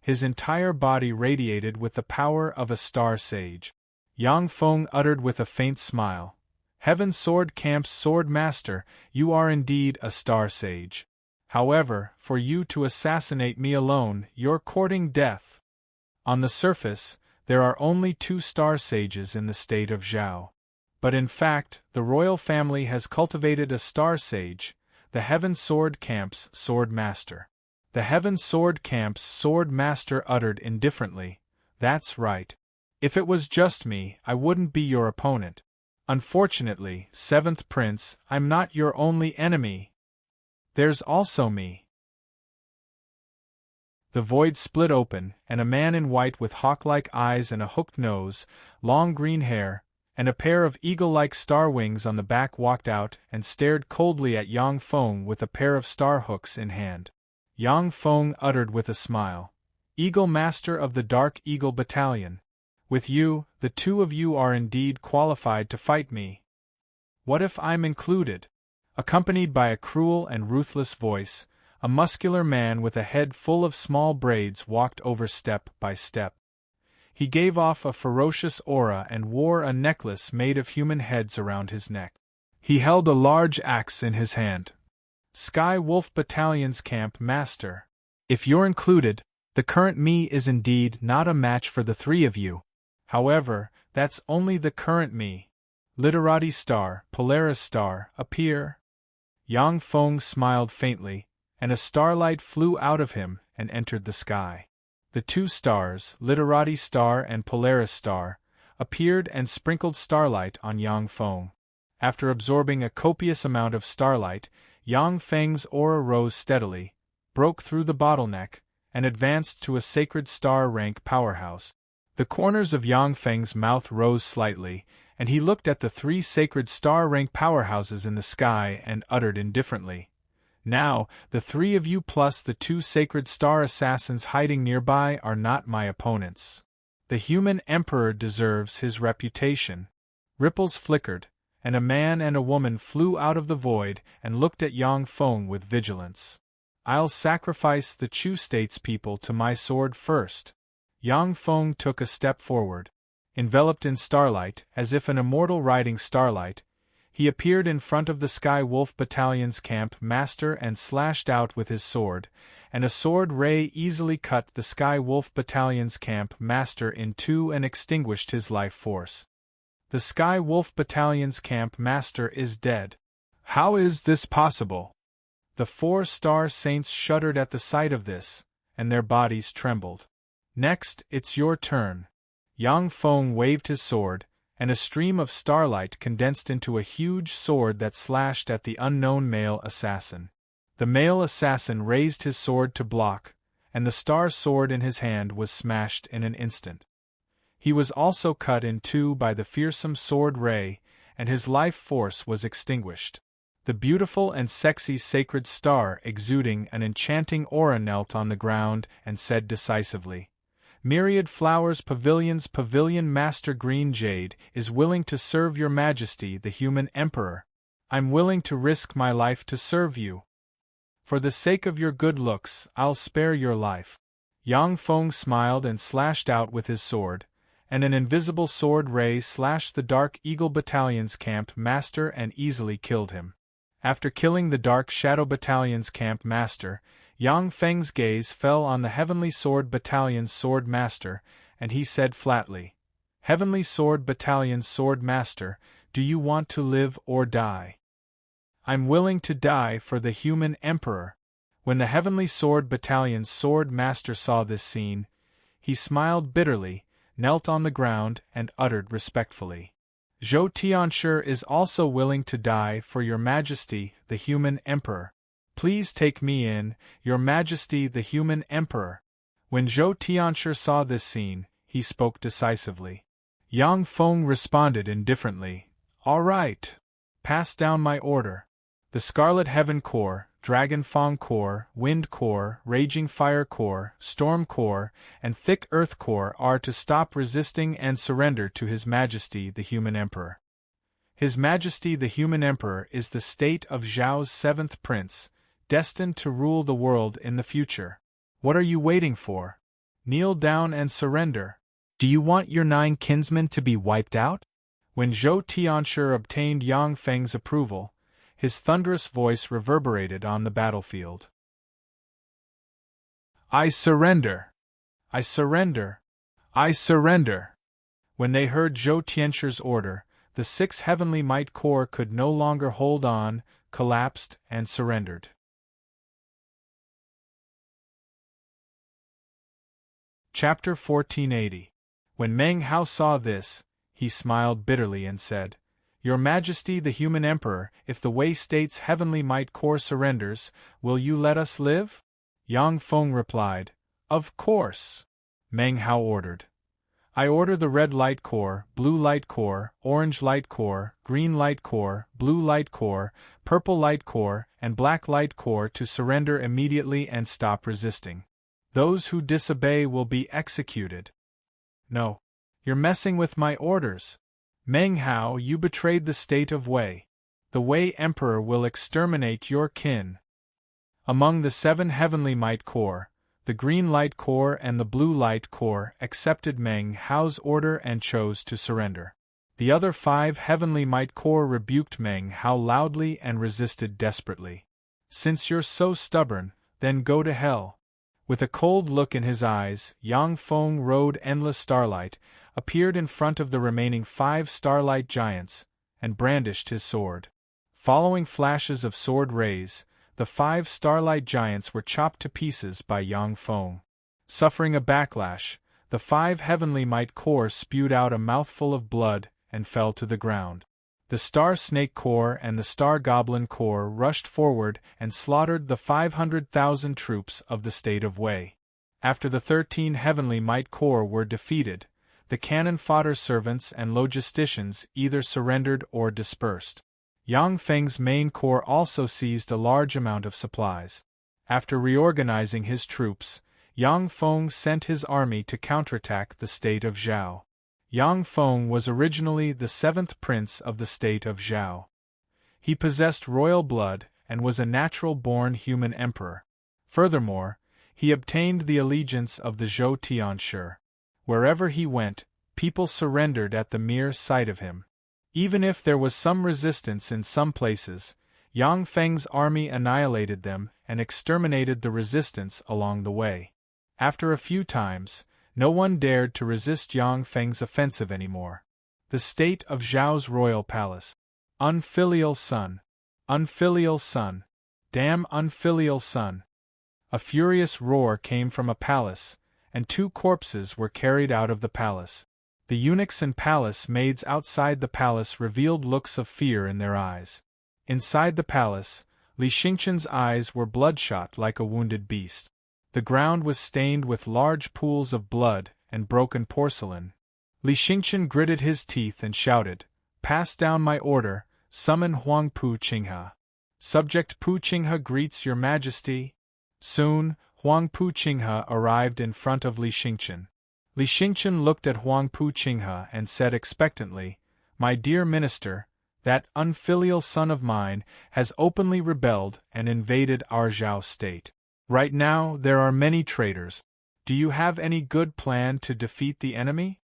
His entire body radiated with the power of a star sage. Yang Feng uttered with a faint smile, "Heaven Sword Camp's sword master, you are indeed a star sage. However, for you to assassinate me alone, you're courting death." On the surface, there are only 2 star sages in the state of Zhao. But in fact, the royal family has cultivated a star sage, the Heaven Sword Camp's sword master. The Heaven Sword Camp's sword master uttered indifferently, "That's right. If it was just me, I wouldn't be your opponent. Unfortunately, 7th Prince, I'm not your only enemy. There's also me." The void split open, and a man in white with hawk-like eyes and a hooked nose, long green hair, and a pair of eagle-like star wings on the back walked out and stared coldly at Yang Feng with a pair of star hooks in hand. Yang Feng uttered with a smile, "Eagle Master of the Dark Eagle Battalion. With you, the two of you are indeed qualified to fight me. What if I'm included? Accompanied by a cruel and ruthless voice, a muscular man with a head full of small braids walked over step by step. He gave off a ferocious aura and wore a necklace made of human heads around his neck. He held a large axe in his hand. Sky Wolf Battalion's Camp Master. If you're included, the current me is indeed not a match for the three of you. However, that's only the current me. Literati Star, Polaris Star, appear. Yang Feng smiled faintly, and a starlight flew out of him and entered the sky. The two stars, Literati Star and Polaris Star, appeared and sprinkled starlight on Yang Feng. After absorbing a copious amount of starlight, Yang Feng's aura rose steadily, broke through the bottleneck, and advanced to a sacred star rank powerhouse. The corners of Yang Feng's mouth rose slightly, and he looked at the three sacred star rank powerhouses in the sky and uttered indifferently, "Now, the three of you plus the two sacred star assassins hiding nearby are not my opponents. The human emperor deserves his reputation." Ripples flickered, and a man and a woman flew out of the void and looked at Yang Feng with vigilance. "I'll sacrifice the Chu statespeople to my sword first." Yang Feng took a step forward. Enveloped in starlight, as if an immortal riding starlight, he appeared in front of the Sky Wolf Battalion's Camp Master and slashed out with his sword, and a sword ray easily cut the Sky Wolf Battalion's Camp Master in two and extinguished his life force. The Sky Wolf Battalion's Camp Master is dead. How is this possible? The 4-star saints shuddered at the sight of this, and their bodies trembled. Next, it's your turn. Yang Feng waved his sword, and a stream of starlight condensed into a huge sword that slashed at the unknown male assassin. The male assassin raised his sword to block, and the star sword in his hand was smashed in an instant. He was also cut in two by the fearsome sword ray, and his life force was extinguished. The beautiful and sexy sacred star exuding an enchanting aura knelt on the ground and said decisively, "Myriad Flowers Pavilion Master Green Jade is willing to serve your majesty the human emperor. I'm willing to risk my life to serve you. For the sake of your good looks, I'll spare your life." Yang Feng smiled and slashed out with his sword, and an invisible sword ray slashed the Dark Eagle Battalion's Camp Master and easily killed him. After killing the Dark Shadow Battalion's Camp Master, Yang Feng's gaze fell on the Heavenly Sword Battalion's Sword Master, and he said flatly, "Heavenly Sword Battalion's Sword Master, do you want to live or die?" "I'm willing to die for the human emperor." When the Heavenly Sword Battalion's Sword Master saw this scene, he smiled bitterly, knelt on the ground, and uttered respectfully, "Zhou Tianshi is also willing to die for your majesty, the human emperor. Please take me in, your majesty the human emperor." When Zhou Tianshi saw this scene, he spoke decisively. Yang Feng responded indifferently, "All right. Pass down my order. The Scarlet Heaven Corps, Dragon Fang Corps, Wind Corps, Raging Fire Corps, Storm Corps, and Thick Earth Corps are to stop resisting and surrender to His Majesty the Human Emperor. His Majesty the Human Emperor is the state of Zhao's 7th prince, destined to rule the world in the future. What are you waiting for? Kneel down and surrender. Do you want your 9 kinsmen to be wiped out?" When Zhou Tianshi obtained Yang Feng's approval, his thunderous voice reverberated on the battlefield. "I surrender! I surrender! I surrender!" When they heard Zhou Tianshi's order, the 6 Heavenly Might Corps could no longer hold on, collapsed, and surrendered. Chapter 1480. When Meng Hao saw this, he smiled bitterly and said, "Your Majesty the Human Emperor, if the Wei State's Heavenly Might Corps surrenders, will you let us live?" Yang Feng replied, "Of course." Meng Hao ordered, "I order the Red Light Corps, Blue Light Corps, Orange Light Corps, Green Light Corps, Blue Light Corps, Purple Light Corps, and Black Light Corps to surrender immediately and stop resisting. Those who disobey will be executed." "No. You're messing with my orders. Meng Hao, you betrayed the state of Wei. The Wei Emperor will exterminate your kin. Among the 7 Heavenly Might Corps, the Green Light Corps and the Blue Light Corps accepted Meng Hao's order and chose to surrender. The other 5 Heavenly Might Corps rebuked Meng Hao loudly and resisted desperately. Since you're so stubborn, then go to hell. With a cold look in his eyes, Yang Feng rode Endless Starlight, appeared in front of the remaining 5 Starlight Giants, and brandished his sword. Following flashes of sword rays, the 5 Starlight Giants were chopped to pieces by Yang Feng. Suffering a backlash, the 5 Heavenly Might Corps spewed out a mouthful of blood and fell to the ground. The Star Snake Corps and the Star Goblin Corps rushed forward and slaughtered the 500,000 troops of the state of Wei. After the 13 Heavenly Might Corps were defeated, the cannon fodder servants and logisticians either surrendered or dispersed. Yang Feng's main corps also seized a large amount of supplies. After reorganizing his troops, Yang Feng sent his army to counterattack the state of Zhao. Yang Feng was originally the 7th prince of the state of Zhao. He possessed royal blood and was a natural-born human emperor. Furthermore, he obtained the allegiance of the Zhou Tianshi. Wherever he went, people surrendered at the mere sight of him. Even if there was some resistance in some places, Yang Feng's army annihilated them and exterminated the resistance along the way. After a few times, no one dared to resist Yang Feng's offensive anymore. The state of Zhao's royal palace. Unfilial son. Unfilial son. Damn unfilial son. A furious roar came from a palace, and 2 corpses were carried out of the palace. The eunuchs and palace maids outside the palace revealed looks of fear in their eyes. Inside the palace, Li Xingqian's eyes were bloodshot like a wounded beast. The ground was stained with large pools of blood and broken porcelain. Li Xingqian gritted his teeth and shouted, "Pass down my order, summon Huang Pu Qinghe. Subject Pu Qinghe greets your majesty." Soon, Huang Pu Qinghe arrived in front of Li Xingqian. Li Xingqian looked at Huang Pu Qinghe and said expectantly, "My dear minister, that unfilial son of mine has openly rebelled and invaded our Zhao state. Right now, there are many traitors. Do you have any good plan to defeat the enemy?"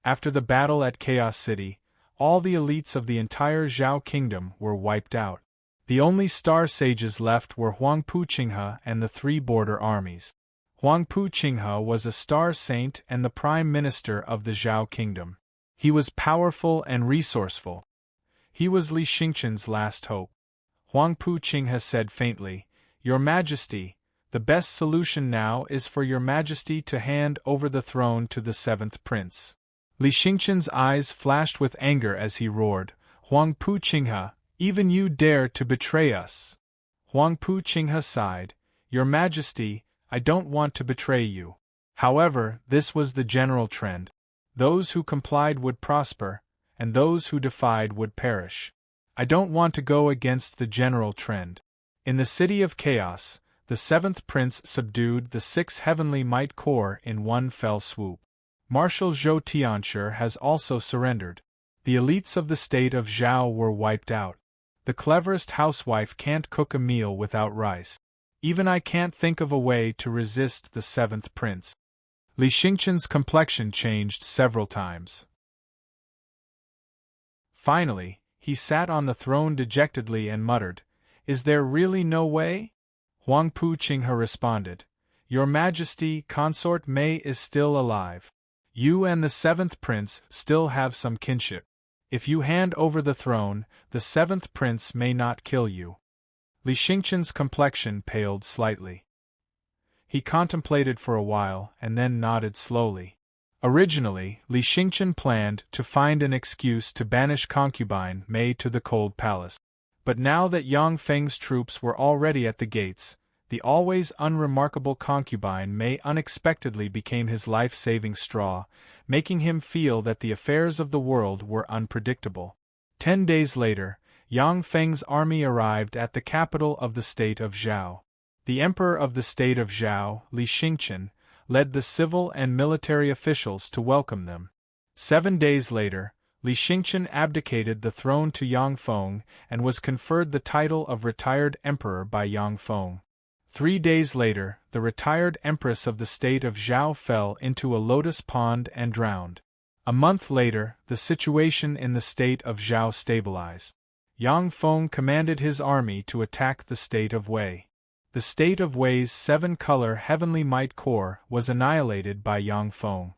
After the battle at Chaos City, all the elites of the entire Zhao kingdom were wiped out. The only star sages left were Huang Pu Qinghe and the 3 border armies. Huang Pu Qinghe was a star saint and the prime minister of the Zhao kingdom. He was powerful and resourceful. He was Li Xingqian's last hope. Huang Pu Qinghe said faintly, "Your Majesty, the best solution now is for your Majesty to hand over the throne to the 7th prince." Li Xingqian's eyes flashed with anger as he roared, "Huang Pu Qinghe, even you dare to betray us!" Huang Pu Qinghe sighed, "Your Majesty, I don't want to betray you." However, this was the general trend. Those who complied would prosper, and those who defied would perish. I don't want to go against the general trend. In the City of Chaos, the 7th prince subdued the 6 Heavenly Might Corps in one fell swoop. Marshal Zhou Tianshi has also surrendered. The elites of the state of Zhao were wiped out. The cleverest housewife can't cook a meal without rice. Even I can't think of a way to resist the 7th prince. Li Xingqian's complexion changed several times. Finally, he sat on the throne dejectedly and muttered, "Is there really no way?" Huang Pu Qinghe responded, "Your Majesty, Consort Mei is still alive. You and the 7th prince still have some kinship. If you hand over the throne, the 7th prince may not kill you." Li Xingqian's complexion paled slightly. He contemplated for a while and then nodded slowly. Originally, Li Xingqian planned to find an excuse to banish concubine Mei to the cold palace. But now that Yang Feng's troops were already at the gates, the always unremarkable concubine Mei unexpectedly became his life-saving straw, making him feel that the affairs of the world were unpredictable. 10 days later, Yang Feng's army arrived at the capital of the state of Zhao. The emperor of the state of Zhao, Li Xingqian, led the civil and military officials to welcome them. 7 days later, Li Xingqian abdicated the throne to Yang Feng and was conferred the title of retired emperor by Yang Feng. 3 days later, the retired empress of the state of Zhao fell into a lotus pond and drowned. A month later, the situation in the state of Zhao stabilized. Yang Feng commanded his army to attack the state of Wei. The state of Wei's 7-color heavenly might core was annihilated by Yang Feng.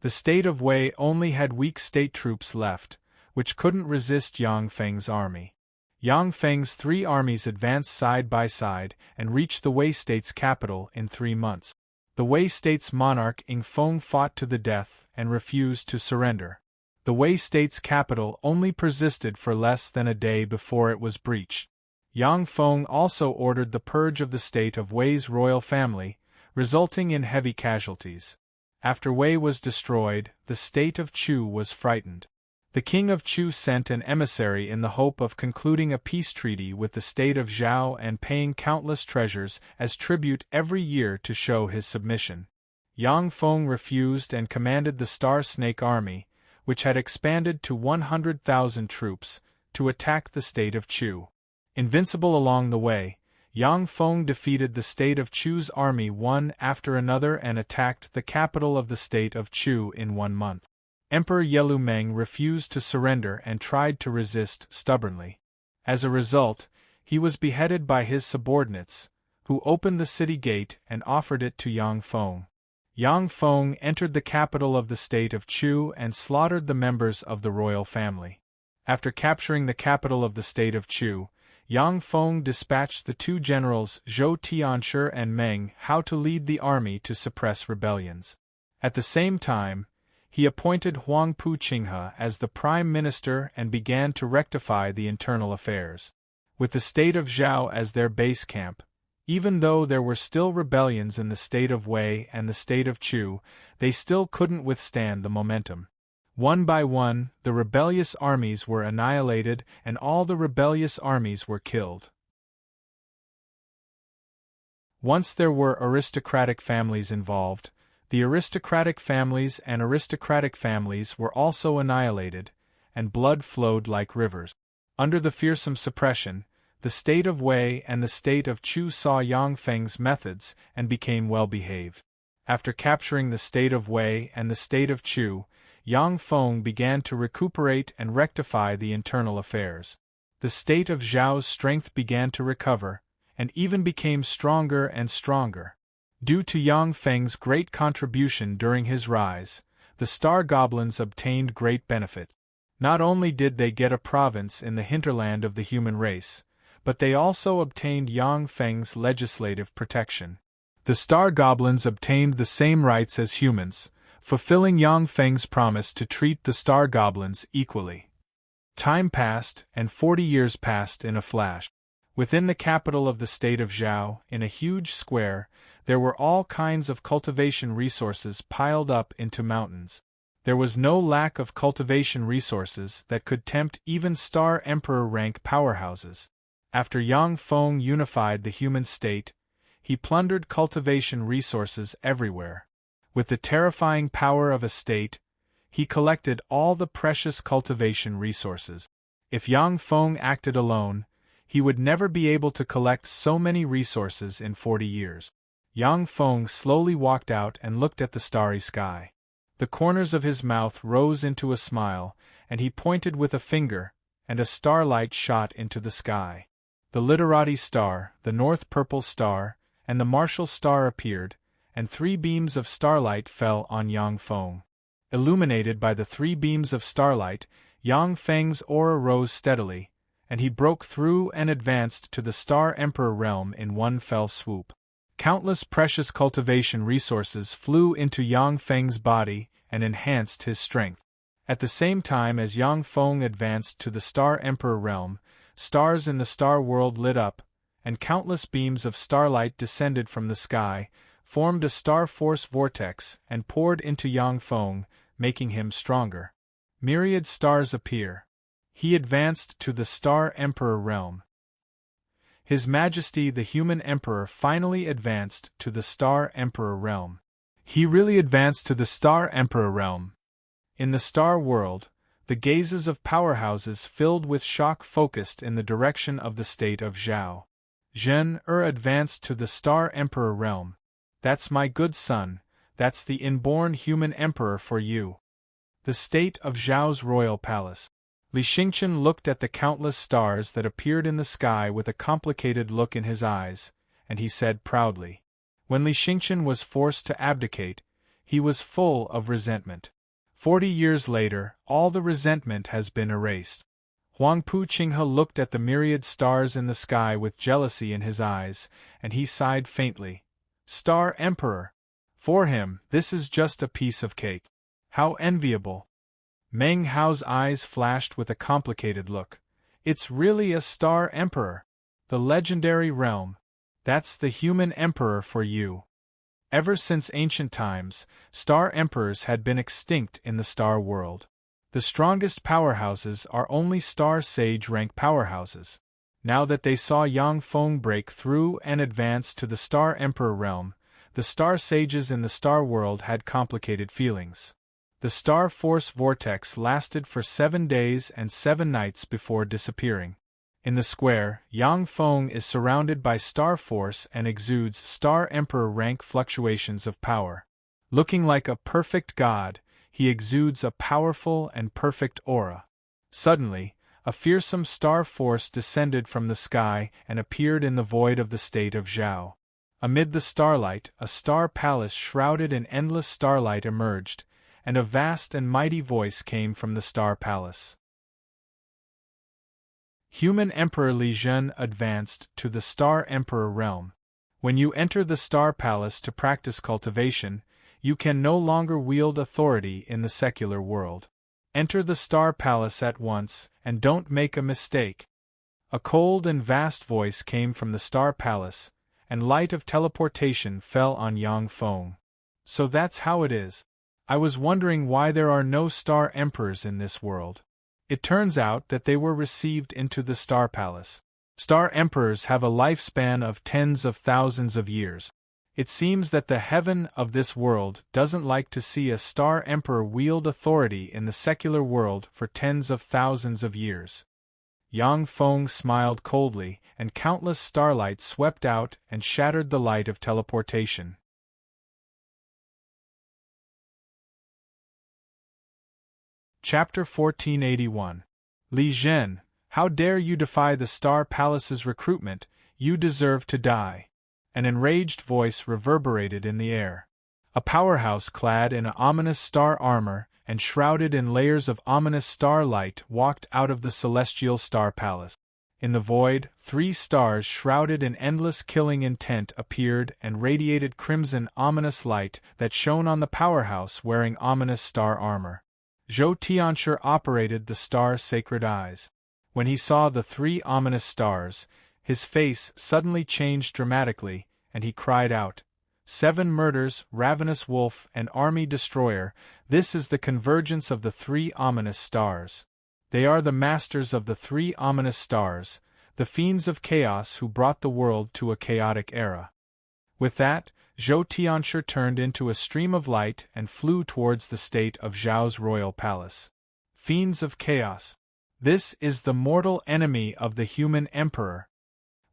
The state of Wei only had weak state troops left, which couldn't resist Yang Feng's army. Yang Feng's 3 armies advanced side by side and reached the Wei state's capital in 3 months. The Wei state's monarch Ing Feng fought to the death and refused to surrender. The Wei state's capital only persisted for less than a day before it was breached. Yang Feng also ordered the purge of the state of Wei's royal family, resulting in heavy casualties. After Wei was destroyed, the state of Chu was frightened. The king of Chu sent an emissary in the hope of concluding a peace treaty with the state of Zhao and paying countless treasures as tribute every year to show his submission. Yang Feng refused and commanded the Star Snake Army, which had expanded to 100,000 troops, to attack the state of Chu. Invincible along the way, Yang Feng defeated the state of Chu's army one after another and attacked the capital of the state of Chu in 1 month. Emperor Yelu Meng refused to surrender and tried to resist stubbornly. As a result, he was beheaded by his subordinates, who opened the city gate and offered it to Yang Feng. Yang Feng entered the capital of the state of Chu and slaughtered the members of the royal family. After capturing the capital of the state of Chu, Yang Feng dispatched the 2 generals Zhou Tianshi and Meng Hao to lead the army to suppress rebellions. At the same time, he appointed Huang Pu Qinghe as the prime minister and began to rectify the internal affairs. With the state of Zhao as their base camp, even though there were still rebellions in the state of Wei and the state of Chu, they still couldn't withstand the momentum. One by one, the rebellious armies were annihilated and all the rebellious armies were killed. Once there were aristocratic families involved, the aristocratic families and aristocratic families were also annihilated, and blood flowed like rivers. Under the fearsome suppression, the state of Wei and the state of Chu saw Yang Feng's methods and became well-behaved. After capturing the state of Wei and the state of Chu, Yang Feng began to recuperate and rectify the internal affairs. The state of Zhao's strength began to recover, and even became stronger and stronger. Due to Yang Feng's great contribution during his rise, the Star Goblins obtained great benefit. Not only did they get a province in the hinterland of the human race, but they also obtained Yang Feng's legislative protection. The Star Goblins obtained the same rights as humans, fulfilling Yang Feng's promise to treat the Star Goblins equally. Time passed, and 40 years passed in a flash. Within the capital of the state of Zhao, in a huge square, there were all kinds of cultivation resources piled up into mountains. There was no lack of cultivation resources that could tempt even Star Emperor rank powerhouses. After Yang Feng unified the human state, he plundered cultivation resources everywhere. With the terrifying power of a state, he collected all the precious cultivation resources. If Yang Feng acted alone, he would never be able to collect so many resources in 40 years. Yang Feng slowly walked out and looked at the starry sky. The corners of his mouth rose into a smile, and he pointed with a finger, and a starlight shot into the sky. The Literati star, the North Purple star, and the Martial star appeared, and 3 beams of starlight fell on Yang Feng. Illuminated by the 3 beams of starlight, Yang Feng's aura rose steadily, and he broke through and advanced to the Star Emperor realm in one fell swoop. Countless precious cultivation resources flew into Yang Feng's body and enhanced his strength. At the same time as Yang Feng advanced to the Star Emperor realm, stars in the star world lit up, and countless beams of starlight descended from the sky, formed a star force vortex and poured into Yang Feng, making him stronger. Myriad stars appear. He advanced to the Star Emperor realm. His Majesty the Human Emperor finally advanced to the Star Emperor realm. He really advanced to the Star Emperor realm. In the star world, the gazes of powerhouses filled with shock focused in the direction of the state of Zhao. Zhen advanced to the Star Emperor realm. That's my good son, that's the inborn human emperor for you. The state of Zhao's royal palace. Li Xingqian looked at the countless stars that appeared in the sky with a complicated look in his eyes, and he said proudly. When Li Xingqian was forced to abdicate, he was full of resentment. 40 years later, all the resentment has been erased. Huangpu Qinghe looked at the myriad stars in the sky with jealousy in his eyes, and he sighed faintly. Star Emperor! For him, this is just a piece of cake. How enviable! Meng Hao's eyes flashed with a complicated look. It's really a Star Emperor. The legendary realm. That's the human emperor for you. Ever since ancient times, Star Emperors had been extinct in the Star world. The strongest powerhouses are only Star Sage rank powerhouses. Now that they saw Yang Feng break through and advance to the Star Emperor realm, the Star Sages in the Star world had complicated feelings. The Star Force vortex lasted for 7 days and 7 nights before disappearing. In the square, Yang Feng is surrounded by Star Force and exudes Star Emperor rank fluctuations of power. Looking like a perfect god, he exudes a powerful and perfect aura. Suddenly, a fearsome Star Force descended from the sky and appeared in the void of the state of Zhao. Amid the starlight, a star palace shrouded in endless starlight emerged, and a vast and mighty voice came from the star palace. Human Emperor Li Zhen advanced to the Star Emperor realm. When you enter the Star Palace to practice cultivation, you can no longer wield authority in the secular world. Enter the Star Palace at once, and don't make a mistake. A cold and vast voice came from the Star Palace, and light of teleportation fell on Yang Feng. So that's how it is. I was wondering why there are no Star Emperors in this world. It turns out that they were received into the Star Palace. Star Emperors have a lifespan of tens of thousands of years. It seems that the heaven of this world doesn't like to see a Star Emperor wield authority in the secular world for tens of thousands of years. Yang Feng smiled coldly, and countless starlight swept out and shattered the light of teleportation. Chapter 1481. Li Zhen, how dare you defy the Star Palace's recruitment? You deserve to die. An enraged voice reverberated in the air. A powerhouse clad in ominous star armor and shrouded in layers of ominous star light walked out of the celestial Star Palace. In the void, 3 stars shrouded in endless killing intent appeared and radiated crimson ominous light that shone on the powerhouse wearing ominous star armor. Zhou Tianshi operated the Star Sacred Eyes. When he saw the 3 ominous stars, his face suddenly changed dramatically, and he cried out, 7 murders, ravenous wolf and army destroyer, this is the convergence of the 3 ominous stars. They are the masters of the 3 ominous stars, the fiends of chaos who brought the world to a chaotic era. With that, Zhou Tianshi turned into a stream of light and flew towards the state of Zhao's royal palace. Fiends of chaos. This is the mortal enemy of the human emperor.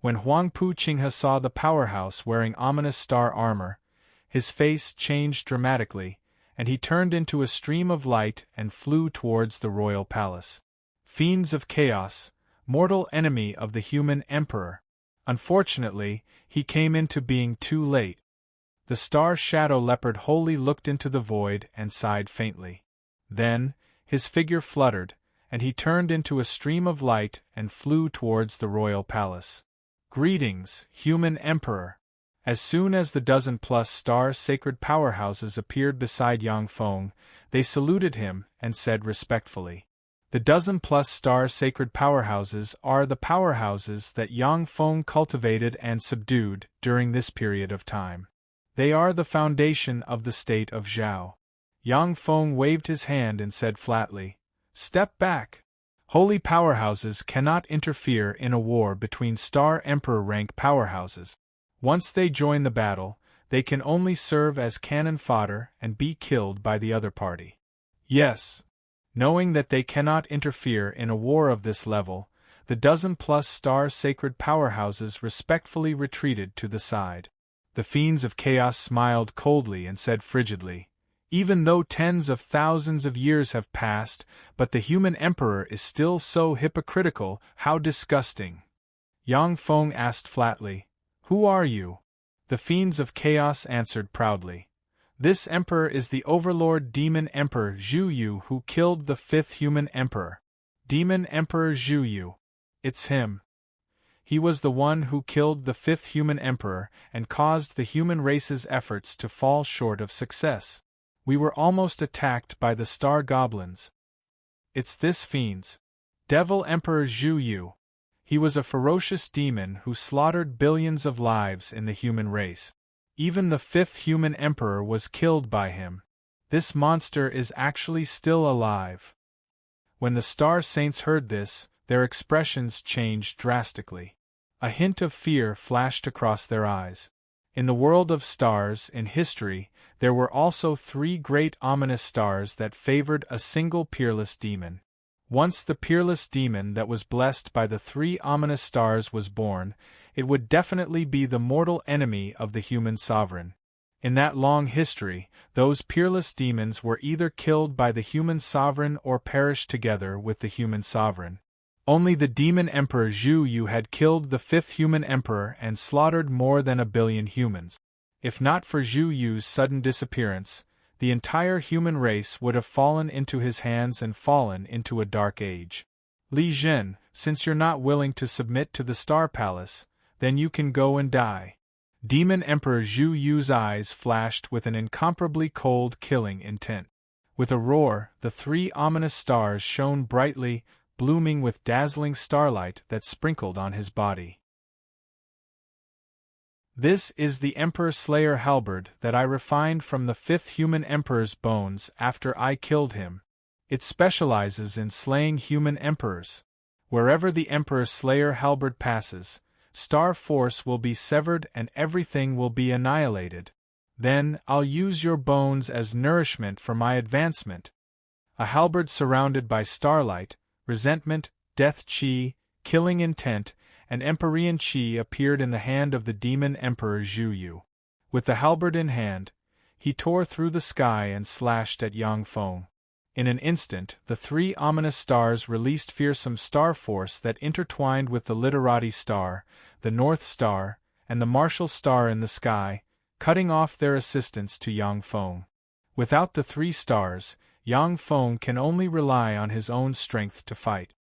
When Huangpu Qinghe saw the powerhouse wearing ominous star armor, his face changed dramatically, and he turned into a stream of light and flew towards the royal palace. Fiends of chaos, mortal enemy of the human emperor. Unfortunately, he came into being too late. The star shadow leopard wholly looked into the void and sighed faintly. Then, his figure fluttered, and he turned into a stream of light and flew towards the royal palace. Greetings, human emperor. As soon as the dozen-plus star sacred powerhouses appeared beside Yang Feng, they saluted him and said respectfully. The dozen-plus star sacred powerhouses are the powerhouses that Yang Feng cultivated and subdued during this period of time. They are the foundation of the state of Zhao. Yang Feng waved his hand and said flatly, "Step back. Holy powerhouses cannot interfere in a war between Star Emperor rank powerhouses. Once they join the battle, they can only serve as cannon fodder and be killed by the other party." Yes. Knowing that they cannot interfere in a war of this level, the dozen-plus star sacred powerhouses respectfully retreated to the side. The fiends of chaos smiled coldly and said frigidly, "Even though tens of thousands of years have passed, but the human emperor is still so hypocritical, how disgusting." Yang Feng asked flatly, "Who are you?" The fiends of chaos answered proudly, "This emperor is the overlord Demon Emperor Zhu Yu who killed the fifth human emperor." Demon Emperor Zhu Yu. It's him. He was the one who killed the fifth human emperor and caused the human race's efforts to fall short of success. We were almost attacked by the star goblins. It's this fiend's. Devil Emperor Zhu Yu. He was a ferocious demon who slaughtered billions of lives in the human race. Even the fifth human emperor was killed by him. This monster is actually still alive. When the star saints heard this, their expressions changed drastically. A hint of fear flashed across their eyes. In the world of stars, in history, there were also three great ominous stars that favored a single peerless demon. Once the peerless demon that was blessed by the three ominous stars was born, it would definitely be the mortal enemy of the human sovereign. In that long history, those peerless demons were either killed by the human sovereign or perished together with the human sovereign. Only the demon emperor Zhu Yu had killed the fifth human emperor and slaughtered more than 1 billion humans. If not for Zhu Yu's sudden disappearance, the entire human race would have fallen into his hands and fallen into a dark age. Li Zhen, since you're not willing to submit to the Star Palace, then you can go and die. Demon Emperor Zhu Yu's eyes flashed with an incomparably cold, killing intent. With a roar, the three ominous stars shone brightly, blooming with dazzling starlight that sprinkled on his body. This is the Emperor Slayer halberd that I refined from the fifth human emperor's bones after I killed him. It specializes in slaying human emperors. Wherever the Emperor Slayer halberd passes, star force will be severed and everything will be annihilated. Then I'll use your bones as nourishment for my advancement. A halberd surrounded by starlight, resentment, death chi, killing intent, and Empyrean chi appeared in the hand of the demon Emperor Zhu Yu. With the halberd in hand, he tore through the sky and slashed at Yang Feng. In an instant, the three ominous stars released fearsome star force that intertwined with the Literati star, the North Star, and the martial star in the sky, cutting off their assistance to Yang Feng. Without the three stars, Yang Feng can only rely on his own strength to fight.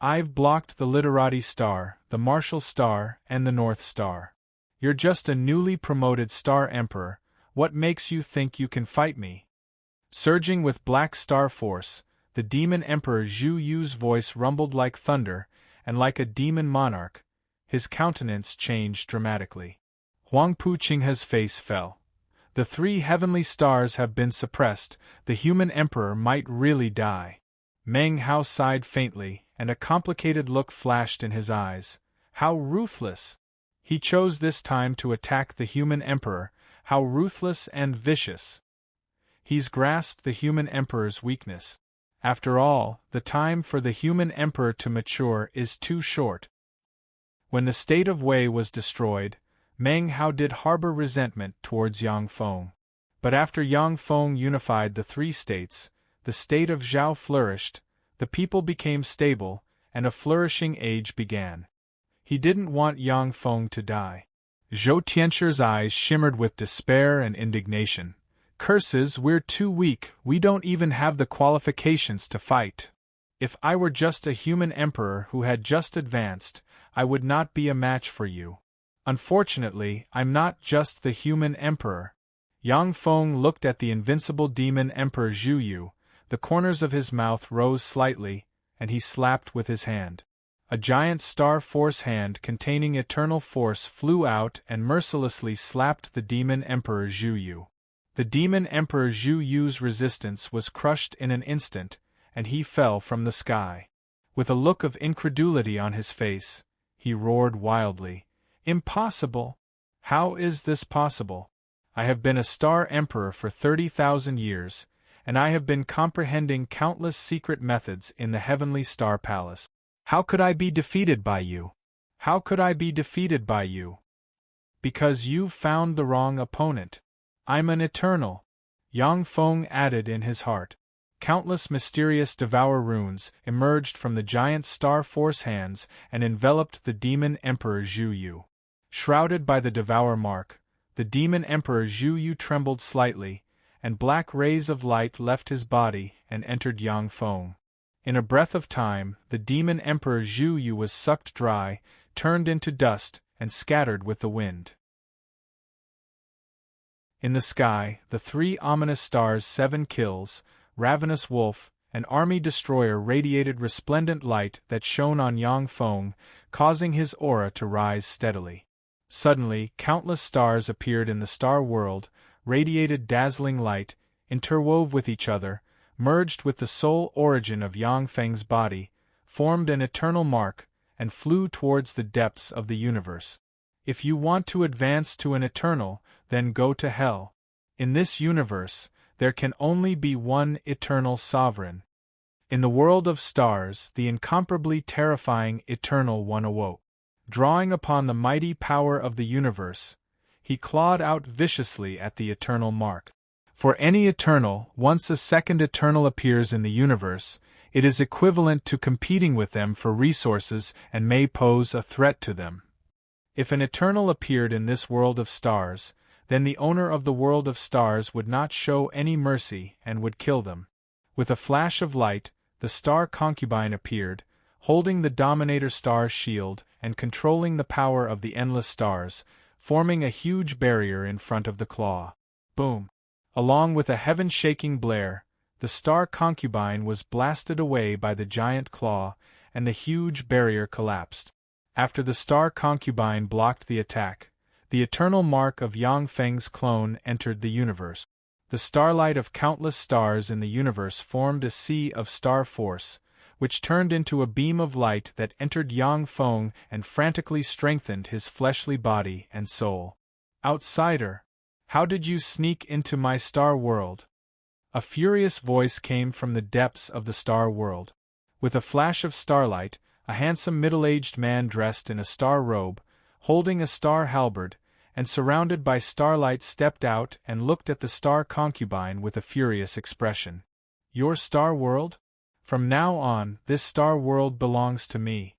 I've blocked the Literati star, the martial star, and the North Star. You're just a newly promoted star emperor, what makes you think you can fight me? Surging with black star force, the demon emperor Zhu Yu's voice rumbled like thunder, and like a demon monarch, his countenance changed dramatically. Huang Puqinghe's face fell. The three heavenly stars have been suppressed, the human emperor might really die. Meng Hao sighed faintly, and a complicated look flashed in his eyes. How ruthless! He chose this time to attack the human emperor, how ruthless and vicious! He's grasped the human emperor's weakness. After all, the time for the human emperor to mature is too short. When the state of Wei was destroyed, Meng Hao did harbor resentment towards Yang Feng. But after Yang Feng unified the three states, the state of Zhao flourished, the people became stable, and a flourishing age began. He didn't want Yang Feng to die. Zhou Tianchu's eyes shimmered with despair and indignation. Curses, we're too weak, we don't even have the qualifications to fight. If I were just a human emperor who had just advanced, I would not be a match for you. Unfortunately, I'm not just the human emperor. Yang Feng looked at the invincible demon Emperor Zhu Yu, the corners of his mouth rose slightly, and he slapped with his hand. A giant star force hand containing eternal force flew out and mercilessly slapped the demon Emperor Zhu Yu. The demon Emperor Zhu Yu's resistance was crushed in an instant, and he fell from the sky. With a look of incredulity on his face, he roared wildly, "Impossible! How is this possible? I have been a star emperor for 30,000 years, and I have been comprehending countless secret methods in the heavenly star palace. How could I be defeated by you? How could I be defeated by you? Because you've found the wrong opponent. I'm an eternal, Yang Feng added in his heart. Countless mysterious devour runes emerged from the giant star force hands and enveloped the demon emperor Zhu Yu. Shrouded by the devour mark, the demon emperor Zhu Yu trembled slightly, and black rays of light left his body and entered Yang Feng. In a breath of time, the demon emperor Zhu Yu was sucked dry, turned into dust, and scattered with the wind. In the sky, the three ominous stars 7 kills, Ravenous Wolf, an army destroyer radiated resplendent light that shone on Yang Feng, causing his aura to rise steadily. Suddenly, countless stars appeared in the star world, radiated dazzling light, interwove with each other, merged with the sole origin of Yang Feng's body, formed an eternal mark, and flew towards the depths of the universe. If you want to advance to an eternal, then go to hell. In this universe, there can only be one eternal sovereign. In the world of stars, the incomparably terrifying Eternal One awoke. Drawing upon the mighty power of the universe, he clawed out viciously at the eternal mark. For any eternal, once a second eternal appears in the universe, it is equivalent to competing with them for resources and may pose a threat to them. If an eternal appeared in this world of stars, then the owner of the world of stars would not show any mercy and would kill them. With a flash of light, the star concubine appeared, holding the Dominator star's shield and controlling the power of the endless stars, forming a huge barrier in front of the claw. Boom! Along with a heaven-shaking blare, the star concubine was blasted away by the giant claw, and the huge barrier collapsed. After the star concubine blocked the attack, the eternal mark of Yang Feng's clone entered the universe. The starlight of countless stars in the universe formed a sea of star force, which turned into a beam of light that entered Yang Feng and frantically strengthened his fleshly body and soul. Outsider! How did you sneak into my star world? A furious voice came from the depths of the star world. With a flash of starlight, a handsome middle-aged man dressed in a star robe, holding a star halberd, and surrounded by starlight stepped out and looked at the star concubine with a furious expression. Your star world? From now on, this star world belongs to me.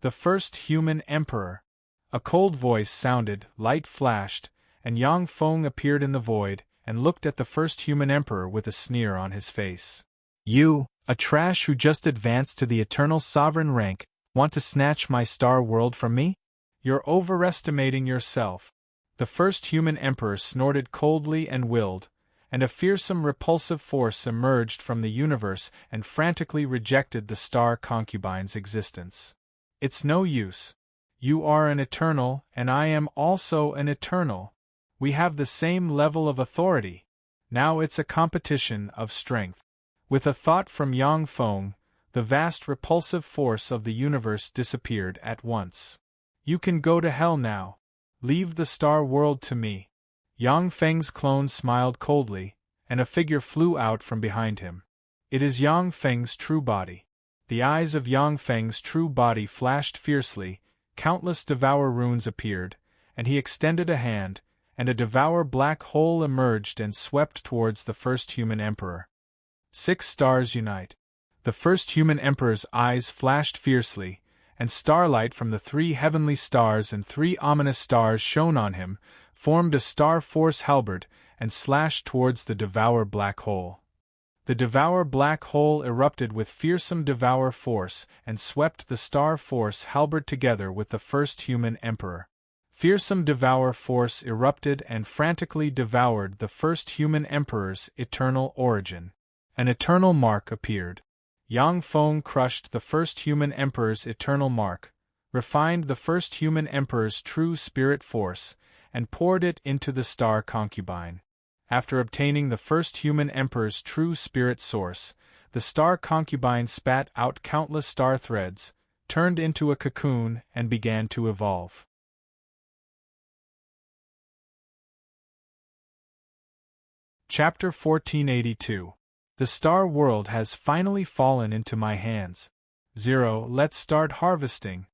The first human emperor. A cold voice sounded, light flashed, and Yang Feng appeared in the void, and looked at the first human emperor with a sneer on his face. You, a trash who just advanced to the eternal sovereign rank, want to snatch my star world from me? You're overestimating yourself. The first human emperor snorted coldly and willed, and a fearsome repulsive force emerged from the universe and frantically rejected the star concubine's existence. It's no use. You are an eternal, and I am also an eternal. We have the same level of authority. Now it's a competition of strength. With a thought from Yang Feng, the vast repulsive force of the universe disappeared at once. You can go to hell now. Leave the star world to me. Yang Feng's clone smiled coldly, and a figure flew out from behind him. It is Yang Feng's true body. The eyes of Yang Feng's true body flashed fiercely, countless devour runes appeared, and he extended a hand, and a devour black hole emerged and swept towards the first human emperor. 6 stars unite. The first human emperor's eyes flashed fiercely, and starlight from the 3 heavenly stars and 3 ominous stars shone on him, formed a star force halberd, and slashed towards the devour black hole. The devour black hole erupted with fearsome devour force and swept the star force halberd together with the first human emperor. Fearsome devour force erupted and frantically devoured the first human emperor's eternal origin. An eternal mark appeared. Yang Feng crushed the first human emperor's eternal mark, refined the first human emperor's true spirit force, and poured it into the star concubine. After obtaining the first human emperor's true spirit source, the star concubine spat out countless star threads, turned into a cocoon, and began to evolve. Chapter 1482. The star world has finally fallen into my hands. Zero, let's start harvesting.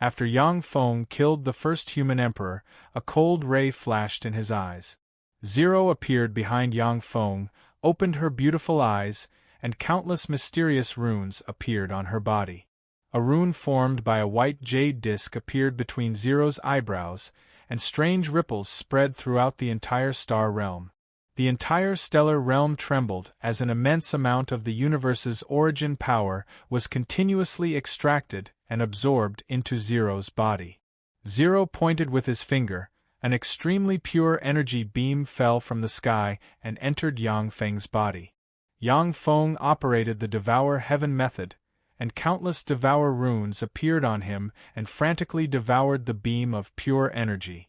After Yang Feng killed the first human emperor, a cold ray flashed in his eyes. Zero appeared behind Yang Feng, opened her beautiful eyes, and countless mysterious runes appeared on her body. A rune formed by a white jade disc appeared between Zero's eyebrows, and strange ripples spread throughout the entire star realm. The entire stellar realm trembled as an immense amount of the universe's origin power was continuously extracted and absorbed into Zero's body. Zero pointed with his finger, an extremely pure energy beam fell from the sky and entered Yang Feng's body. Yang Feng operated the Devour Heaven method, and countless Devour runes appeared on him and frantically devoured the beam of pure energy.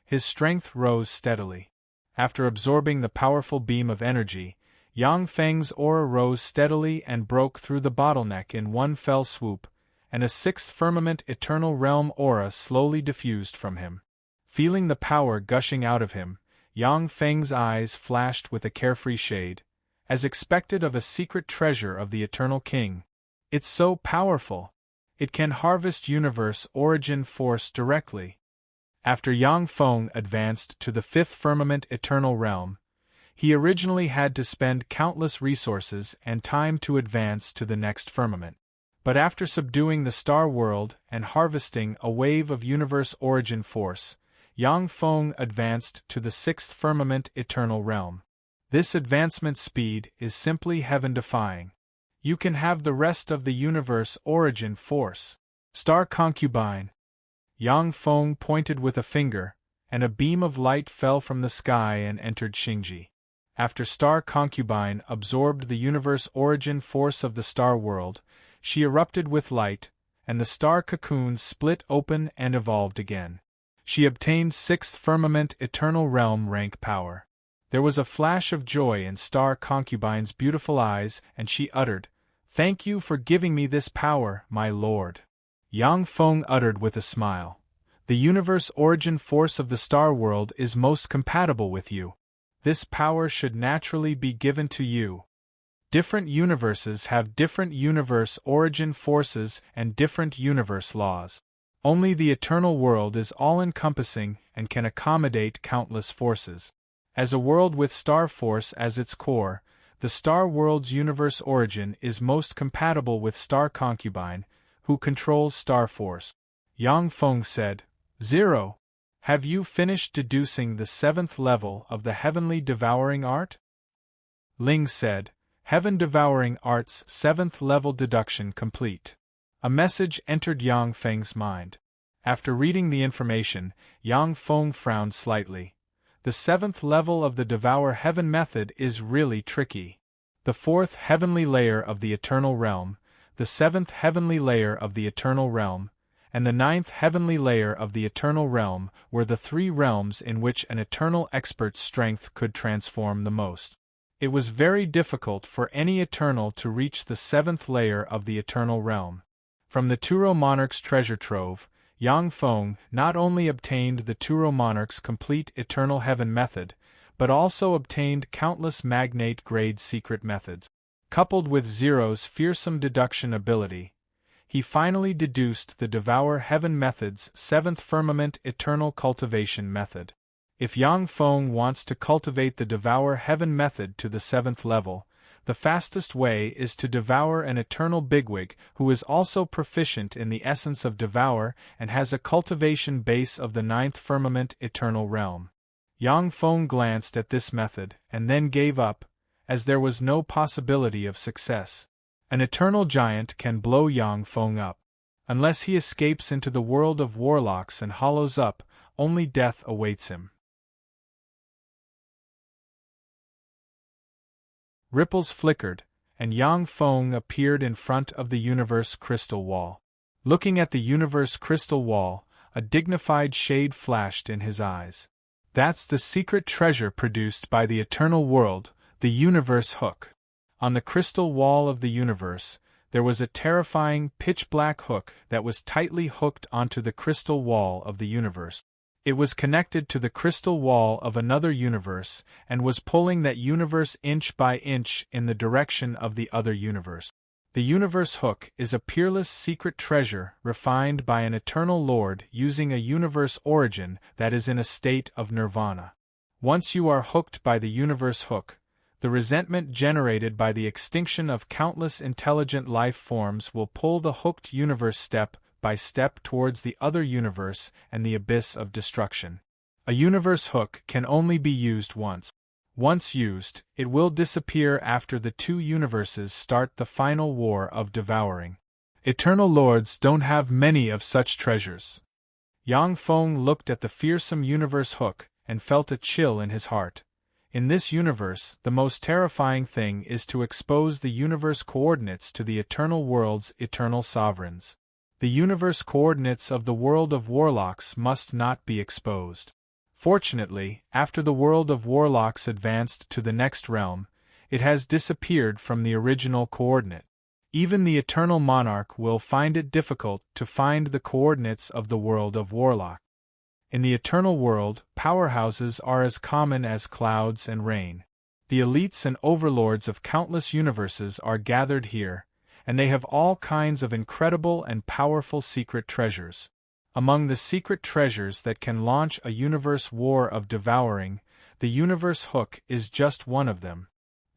His strength rose steadily. After absorbing the powerful beam of energy, Yang Feng's aura rose steadily and broke through the bottleneck in one fell swoop, and a sixth firmament eternal realm aura slowly diffused from him. Feeling the power gushing out of him, Yang Feng's eyes flashed with a carefree shade, as expected of a secret treasure of the Eternal King. It's so powerful. It can harvest universe origin force directly. After Yang Feng advanced to the fifth firmament eternal realm, he originally had to spend countless resources and time to advance to the next firmament. But after subduing the star world and harvesting a wave of universe origin force, Yang Feng advanced to the sixth firmament eternal realm. This advancement speed is simply heaven-defying. You can have the rest of the universe origin force. Star concubine. Yang Feng pointed with a finger, and a beam of light fell from the sky and entered Xingji. After Star Concubine absorbed the universe origin force of the star world, she erupted with light, and the star cocoon split open and evolved again. She obtained sixth firmament eternal realm rank power. There was a flash of joy in Star Concubine's beautiful eyes, and she uttered, "Thank you for giving me this power, my lord." Yang Feng uttered with a smile, "The universe origin force of the star world is most compatible with you. This power should naturally be given to you. Different universes have different universe origin forces and different universe laws. Only the eternal world is all-encompassing and can accommodate countless forces. As a world with star force as its core, the star world's universe origin is most compatible with Star Concubine, who controls star force." Yang Feng said, "Zero, have you finished deducing the seventh level of the heavenly devouring art?" Ling said, "Heaven devouring art's seventh level deduction complete." A message entered Yang Feng's mind. After reading the information, Yang Feng frowned slightly. The seventh level of the Devour Heaven method is really tricky. The fourth heavenly layer of the Eternal Realm, the seventh heavenly layer of the Eternal Realm, and the ninth heavenly layer of the Eternal Realm were the three realms in which an eternal expert's strength could transform the most. It was very difficult for any Eternal to reach the seventh layer of the Eternal Realm. From the Turo Monarch's treasure trove, Yang Feng not only obtained the Turo Monarch's complete Eternal Heaven method, but also obtained countless magnate-grade secret methods. Coupled with Zero's fearsome deduction ability, he finally deduced the Devour Heaven method's seventh firmament eternal cultivation method. If Yang Feng wants to cultivate the Devour Heaven method to the seventh level, the fastest way is to devour an eternal bigwig who is also proficient in the essence of devour and has a cultivation base of the ninth firmament eternal realm. Yang Feng glanced at this method and then gave up, as there was no possibility of success. An eternal giant can blow Yang Feng up. Unless he escapes into the world of warlocks and hollows up, only death awaits him. Ripples flickered, and Yang Feng appeared in front of the universe crystal wall. Looking at the universe crystal wall, a dignified shade flashed in his eyes. "That's the secret treasure produced by the eternal world, the universe hook." On the crystal wall of the universe, there was a terrifying pitch-black hook that was tightly hooked onto the crystal wall of the universe. It was connected to the crystal wall of another universe and was pulling that universe inch by inch in the direction of the other universe. The universe hook is a peerless secret treasure refined by an eternal lord using a universe origin that is in a state of nirvana. Once you are hooked by the universe hook, the resentment generated by the extinction of countless intelligent life forms will pull the hooked universe step by step towards the other universe and the abyss of destruction. A universe hook can only be used once. Once used, it will disappear after the two universes start the final war of devouring. Eternal lords don't have many of such treasures. Yang Feng looked at the fearsome universe hook and felt a chill in his heart. In this universe, the most terrifying thing is to expose the universe coordinates to the eternal world's eternal sovereigns. The universe coordinates of the world of warlocks must not be exposed. Fortunately, after the world of warlocks advanced to the next realm, it has disappeared from the original coordinate. Even the eternal monarch will find it difficult to find the coordinates of the world of warlock. In the eternal world, powerhouses are as common as clouds and rain. The elites and overlords of countless universes are gathered here, and they have all kinds of incredible and powerful secret treasures. Among the secret treasures that can launch a universe war of devouring, the universe hook is just one of them.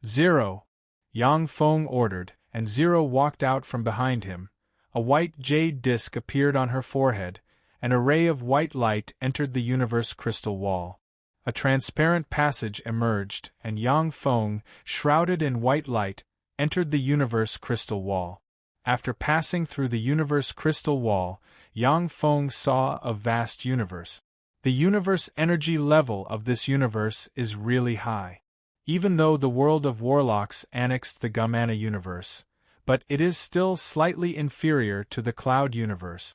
Zero! Yang Feng ordered, and Zero walked out from behind him. A white jade disc appeared on her forehead, and a ray of white light entered the universe crystal wall. A transparent passage emerged, and Yang Feng, shrouded in white light, entered the universe crystal wall. After passing through the universe crystal wall, Yang Feng saw a vast universe. The universe energy level of this universe is really high. Even though the world of warlocks annexed the Gamana universe, but it is still slightly inferior to the cloud universe.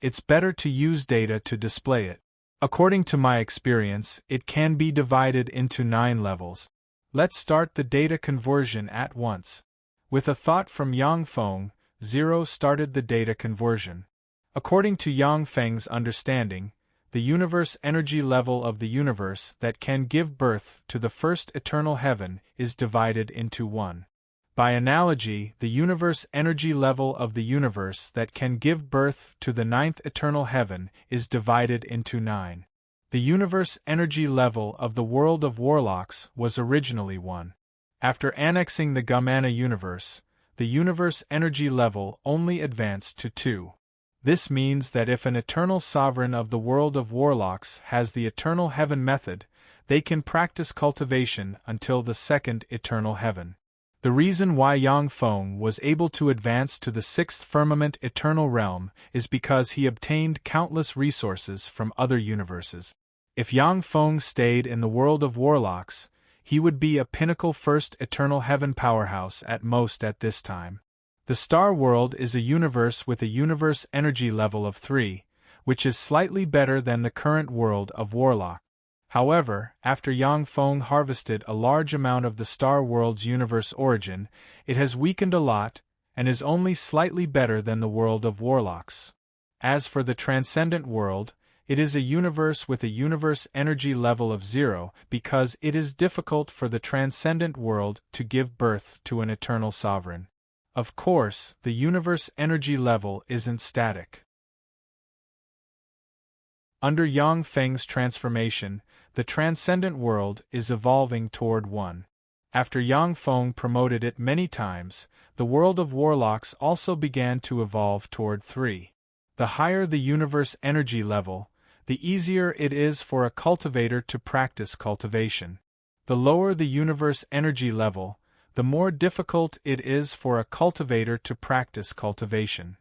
It's better to use data to display it. According to my experience, it can be divided into 9 levels. Let's start the data conversion at once. With a thought from Yang Feng, Zero started the data conversion. According to Yang Feng's understanding, the universe energy level of the universe that can give birth to the first eternal heaven is divided into 1. By analogy, the universe energy level of the universe that can give birth to the 9th eternal heaven is divided into 9. The universe energy level of the world of warlocks was originally 1. After annexing the Gamana universe, the universe energy level only advanced to 2. This means that if an eternal sovereign of the world of warlocks has the eternal heaven method, they can practice cultivation until the 2nd eternal heaven. The reason why Yang Feng was able to advance to the 6th firmament eternal realm is because he obtained countless resources from other universes. If Yang Feng stayed in the world of warlocks, he would be a pinnacle 1st eternal heaven powerhouse at most at this time. The Star World is a universe with a universe energy level of 3, which is slightly better than the current world of warlock. However, after Yang Feng harvested a large amount of the Star World's universe origin, it has weakened a lot, and is only slightly better than the world of warlocks. As for the Transcendent World, it is a universe with a universe energy level of 0 because it is difficult for the Transcendent World to give birth to an eternal sovereign. Of course, the universe energy level isn't static. Under Yang Feng's transformation, the Transcendent World is evolving toward 1. After Yang Feng promoted it many times, the world of warlocks also began to evolve toward 3. The higher the universe energy level, the easier it is for a cultivator to practice cultivation. The lower the universe energy level, the more difficult it is for a cultivator to practice cultivation.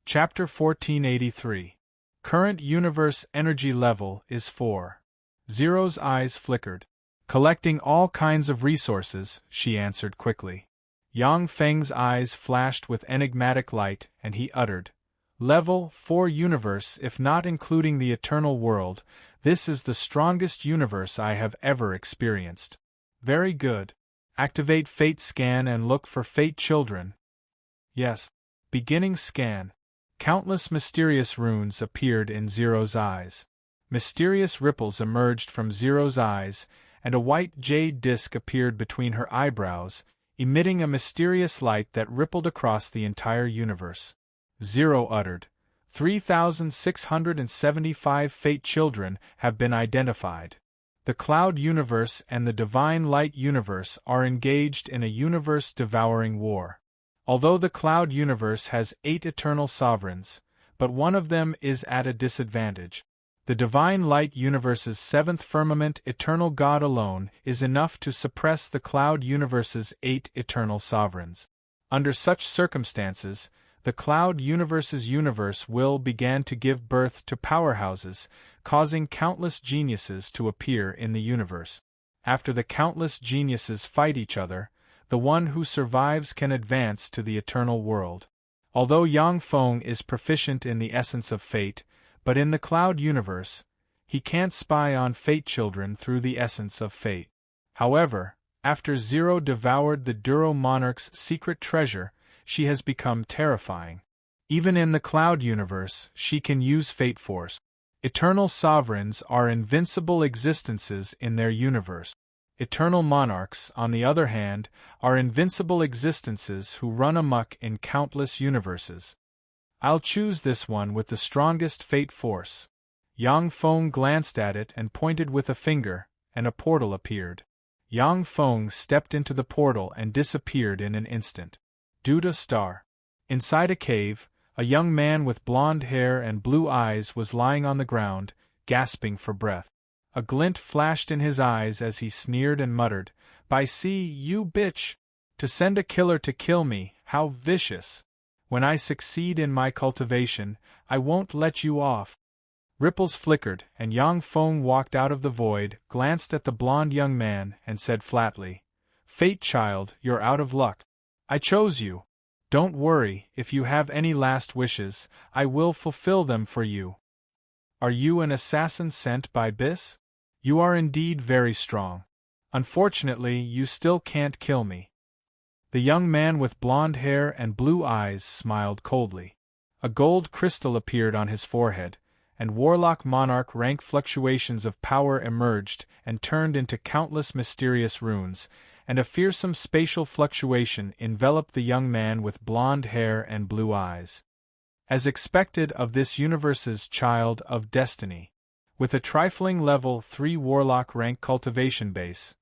Chapter 1483. Current universe energy level is 4. Zero's eyes flickered. Collecting all kinds of resources, she answered quickly. Yang Feng's eyes flashed with enigmatic light, and he uttered, Level 4 universe. If not including the eternal world, this is the strongest universe I have ever experienced. Very good. Activate Fate Scan and look for Fate Children. Yes. Beginning scan. Countless mysterious runes appeared in Zero's eyes. Mysterious ripples emerged from Zero's eyes, and a white jade disc appeared between her eyebrows, emitting a mysterious light that rippled across the entire universe. Zero uttered, 3,675 Fate children have been identified. The Cloud Universe and the Divine Light Universe are engaged in a universe-devouring war. Although the Cloud Universe has 8 eternal sovereigns, but one of them is at a disadvantage. The Divine Light Universe's 7th firmament eternal God alone is enough to suppress the Cloud Universe's 8 eternal sovereigns. Under such circumstances, the Cloud Universe's universe will begin to give birth to powerhouses, causing countless geniuses to appear in the universe. After the countless geniuses fight each other, the one who survives can advance to the eternal world. Although Yang Feng is proficient in the essence of fate, but in the Cloud Universe, he can't spy on Fate children through the essence of fate. However, after Zero devoured the Duro Monarch's secret treasure, she has become terrifying. Even in the Cloud Universe, she can use Fate Force. Eternal sovereigns are invincible existences in their universe. Eternal monarchs, on the other hand, are invincible existences who run amok in countless universes. I'll choose this one with the strongest Fate Force. Yang Feng glanced at it and pointed with a finger, and a portal appeared. Yang Feng stepped into the portal and disappeared in an instant. Duda Star. Inside a cave, a young man with blonde hair and blue eyes was lying on the ground, gasping for breath. A glint flashed in his eyes as he sneered and muttered, "By see, you bitch! To send a killer to kill me, how vicious! When I succeed in my cultivation, I won't let you off." Ripples flickered, and Yang Feng walked out of the void, glanced at the blonde young man, and said flatly, "Fate child, you're out of luck. I chose you. Don't worry, if you have any last wishes, I will fulfill them for you." "Are you an assassin sent by Bis? You are indeed very strong. Unfortunately, you still can't kill me." The young man with blonde hair and blue eyes smiled coldly. A gold crystal appeared on his forehead, and Warlock Monarch rank fluctuations of power emerged and turned into countless mysterious runes, and a fearsome spatial fluctuation enveloped the young man with blonde hair and blue eyes. As expected of this universe's child of destiny, with a trifling level 3 Warlock rank cultivation base,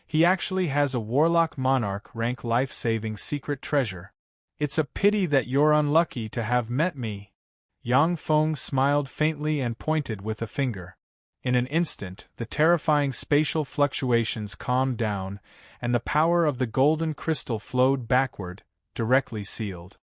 he actually has a Warlock Monarch rank life-saving secret treasure. "It's a pity that you're unlucky to have met me." Yang Feng smiled faintly and pointed with a finger. In an instant, the terrifying spatial fluctuations calmed down, and the power of the golden crystal flowed backward, directly sealed.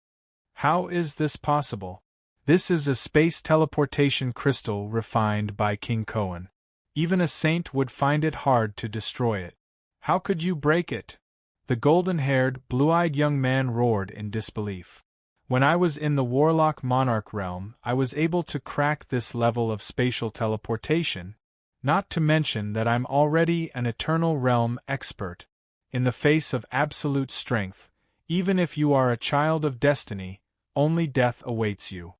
How is this possible? This is a space teleportation crystal refined by King Cohen. Even a saint would find it hard to destroy it. How could you break it? The golden-haired, blue-eyed young man roared in disbelief. When I was in the Warlock Monarch realm, I was able to crack this level of spatial teleportation, not to mention that I'm already an Eternal Realm expert. In the face of absolute strength, even if you are a child of destiny, only death awaits you.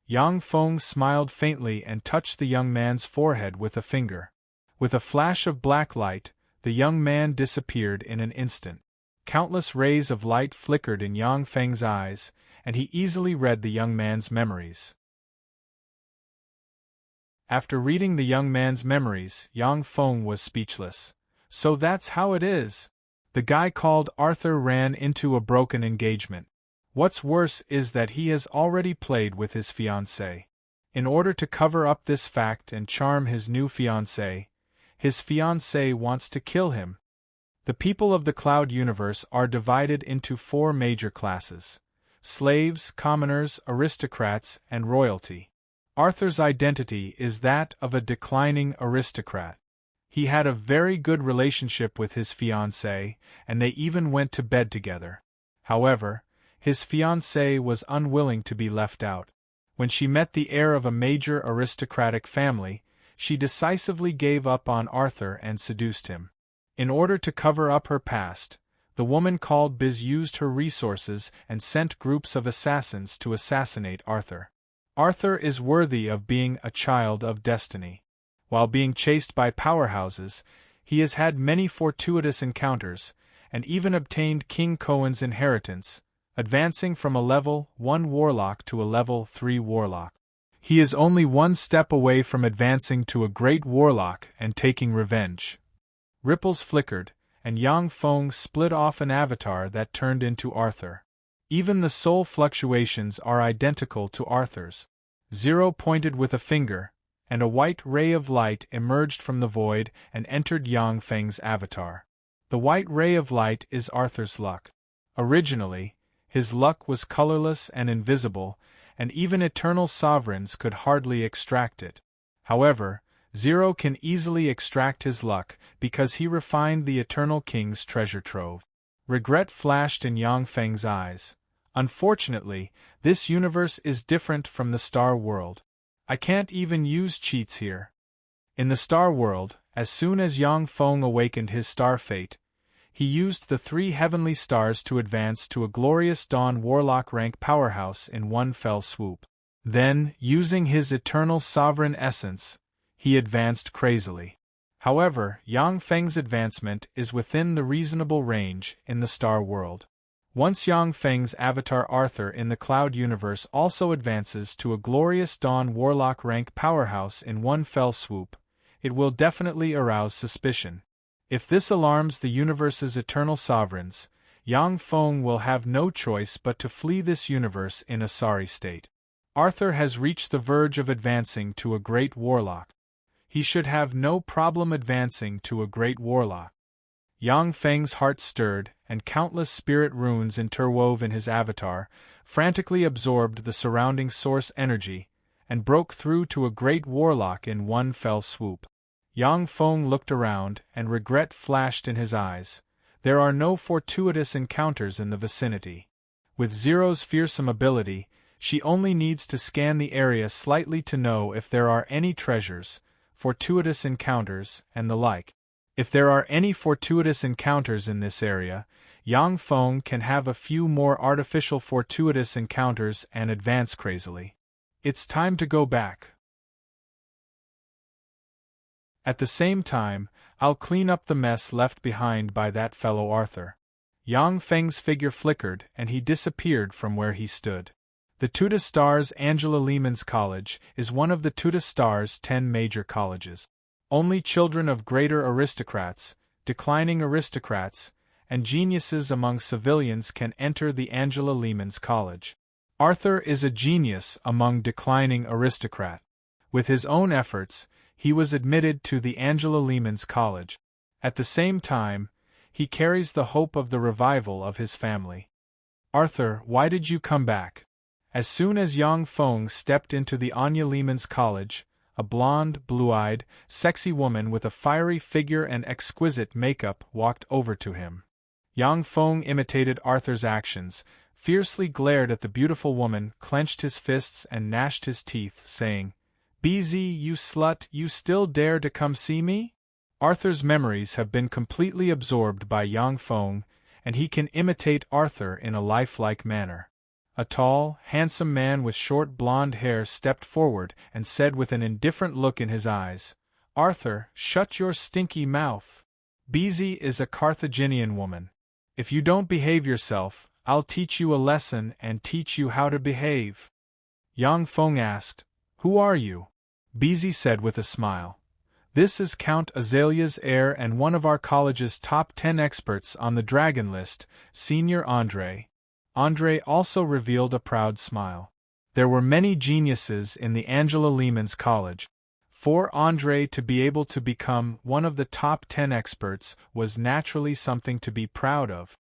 Yang Feng smiled faintly and touched the young man's forehead with a finger. With a flash of black light, the young man disappeared in an instant. Countless rays of light flickered in Yang Feng's eyes, and he easily read the young man's memories. After reading the young man's memories, Yang Feng was speechless. So that's how it is. The guy called Arthur ran into a broken engagement. What's worse is that he has already played with his fiancée. In order to cover up this fact and charm his new fiancée, his fiancée wants to kill him. The people of the Cloud Universe are divided into 4 major classes: slaves, commoners, aristocrats, and royalty. Arthur's identity is that of a declining aristocrat. He had a very good relationship with his fiancée, and they even went to bed together. However, his fiancée was unwilling to be left out. When she met the heir of a major aristocratic family, she decisively gave up on Arthur and seduced him. In order to cover up her past, the woman called Biz used her resources and sent groups of assassins to assassinate Arthur. Arthur is worthy of being a child of destiny. While being chased by powerhouses, he has had many fortuitous encounters, and even obtained King Cohen's inheritance, advancing from a level 1 warlock to a level 3 warlock. He is only one step away from advancing to a great warlock and taking revenge. Ripples flickered, and Yang Feng split off an avatar that turned into Arthur. Even the soul fluctuations are identical to Arthur's. Zero pointed with a finger, and a white ray of light emerged from the void and entered Yang Feng's avatar. The white ray of light is Arthur's luck. Originally, his luck was colorless and invisible, and even eternal sovereigns could hardly extract it. However, Zero can easily extract his luck because he refined the Eternal King's treasure trove. Regret flashed in Yang Feng's eyes. Unfortunately, this universe is different from the Star World. I can't even use cheats here. In the Star World, as soon as Yang Feng awakened his star fate, he used the 3 heavenly stars to advance to a glorious dawn warlock rank powerhouse in one fell swoop. Then, using his eternal sovereign essence, he advanced crazily. However, Yang Feng's advancement is within the reasonable range in the Star World. Once Yang Feng's avatar Arthur in the Cloud Universe also advances to a glorious dawn warlock rank powerhouse in one fell swoop, it will definitely arouse suspicion. If this alarms the universe's eternal sovereigns, Yang Feng will have no choice but to flee this universe in a sorry state. Arthur has reached the verge of advancing to a great warlock. He should have no problem advancing to a great warlock. Yang Feng's heart stirred, and countless spirit runes interwove in his avatar, frantically absorbed the surrounding source energy, and broke through to a great warlock in one fell swoop. Yang Feng looked around, and regret flashed in his eyes. There are no fortuitous encounters in the vicinity. With Zero's fearsome ability, she only needs to scan the area slightly to know if there are any treasures, fortuitous encounters, and the like. If there are any fortuitous encounters in this area, Yang Feng can have a few more artificial fortuitous encounters and advance crazily. It's time to go back. At the same time, I'll clean up the mess left behind by that fellow Arthur. Yang Feng's figure flickered and he disappeared from where he stood. The Tuta Stars Angela Lehman's College is one of the Tuta Stars' 10 major colleges. Only children of greater aristocrats, declining aristocrats, and geniuses among civilians can enter the Angela Lehman's College. Arthur is a genius among declining aristocrat. With his own efforts, he was admitted to the Angela Lehman's College. At the same time, he carries the hope of the revival of his family. Arthur, why did you come back? As soon as Yang Feng stepped into the Anya Lehman's College, a blonde, blue-eyed, sexy woman with a fiery figure and exquisite makeup walked over to him. Yang Feng imitated Arthur's actions, fiercely glared at the beautiful woman, clenched his fists and gnashed his teeth, saying, "BZ, you slut, you still dare to come see me?" Arthur's memories have been completely absorbed by Yang Feng, and he can imitate Arthur in a lifelike manner. A tall, handsome man with short blonde hair stepped forward and said with an indifferent look in his eyes, "Arthur, shut your stinky mouth. BZ is a Carthaginian woman. If you don't behave yourself, I'll teach you a lesson and teach you how to behave." Yang Feng asked, "Who are you?" BZ said with a smile, "This is Count Azalea's heir and one of our college's top 10 experts on the dragon list, Senior Andre." Andre also revealed a proud smile. There were many geniuses in the Angela Lehman's College. For Andre to be able to become one of the top 10 experts was naturally something to be proud of.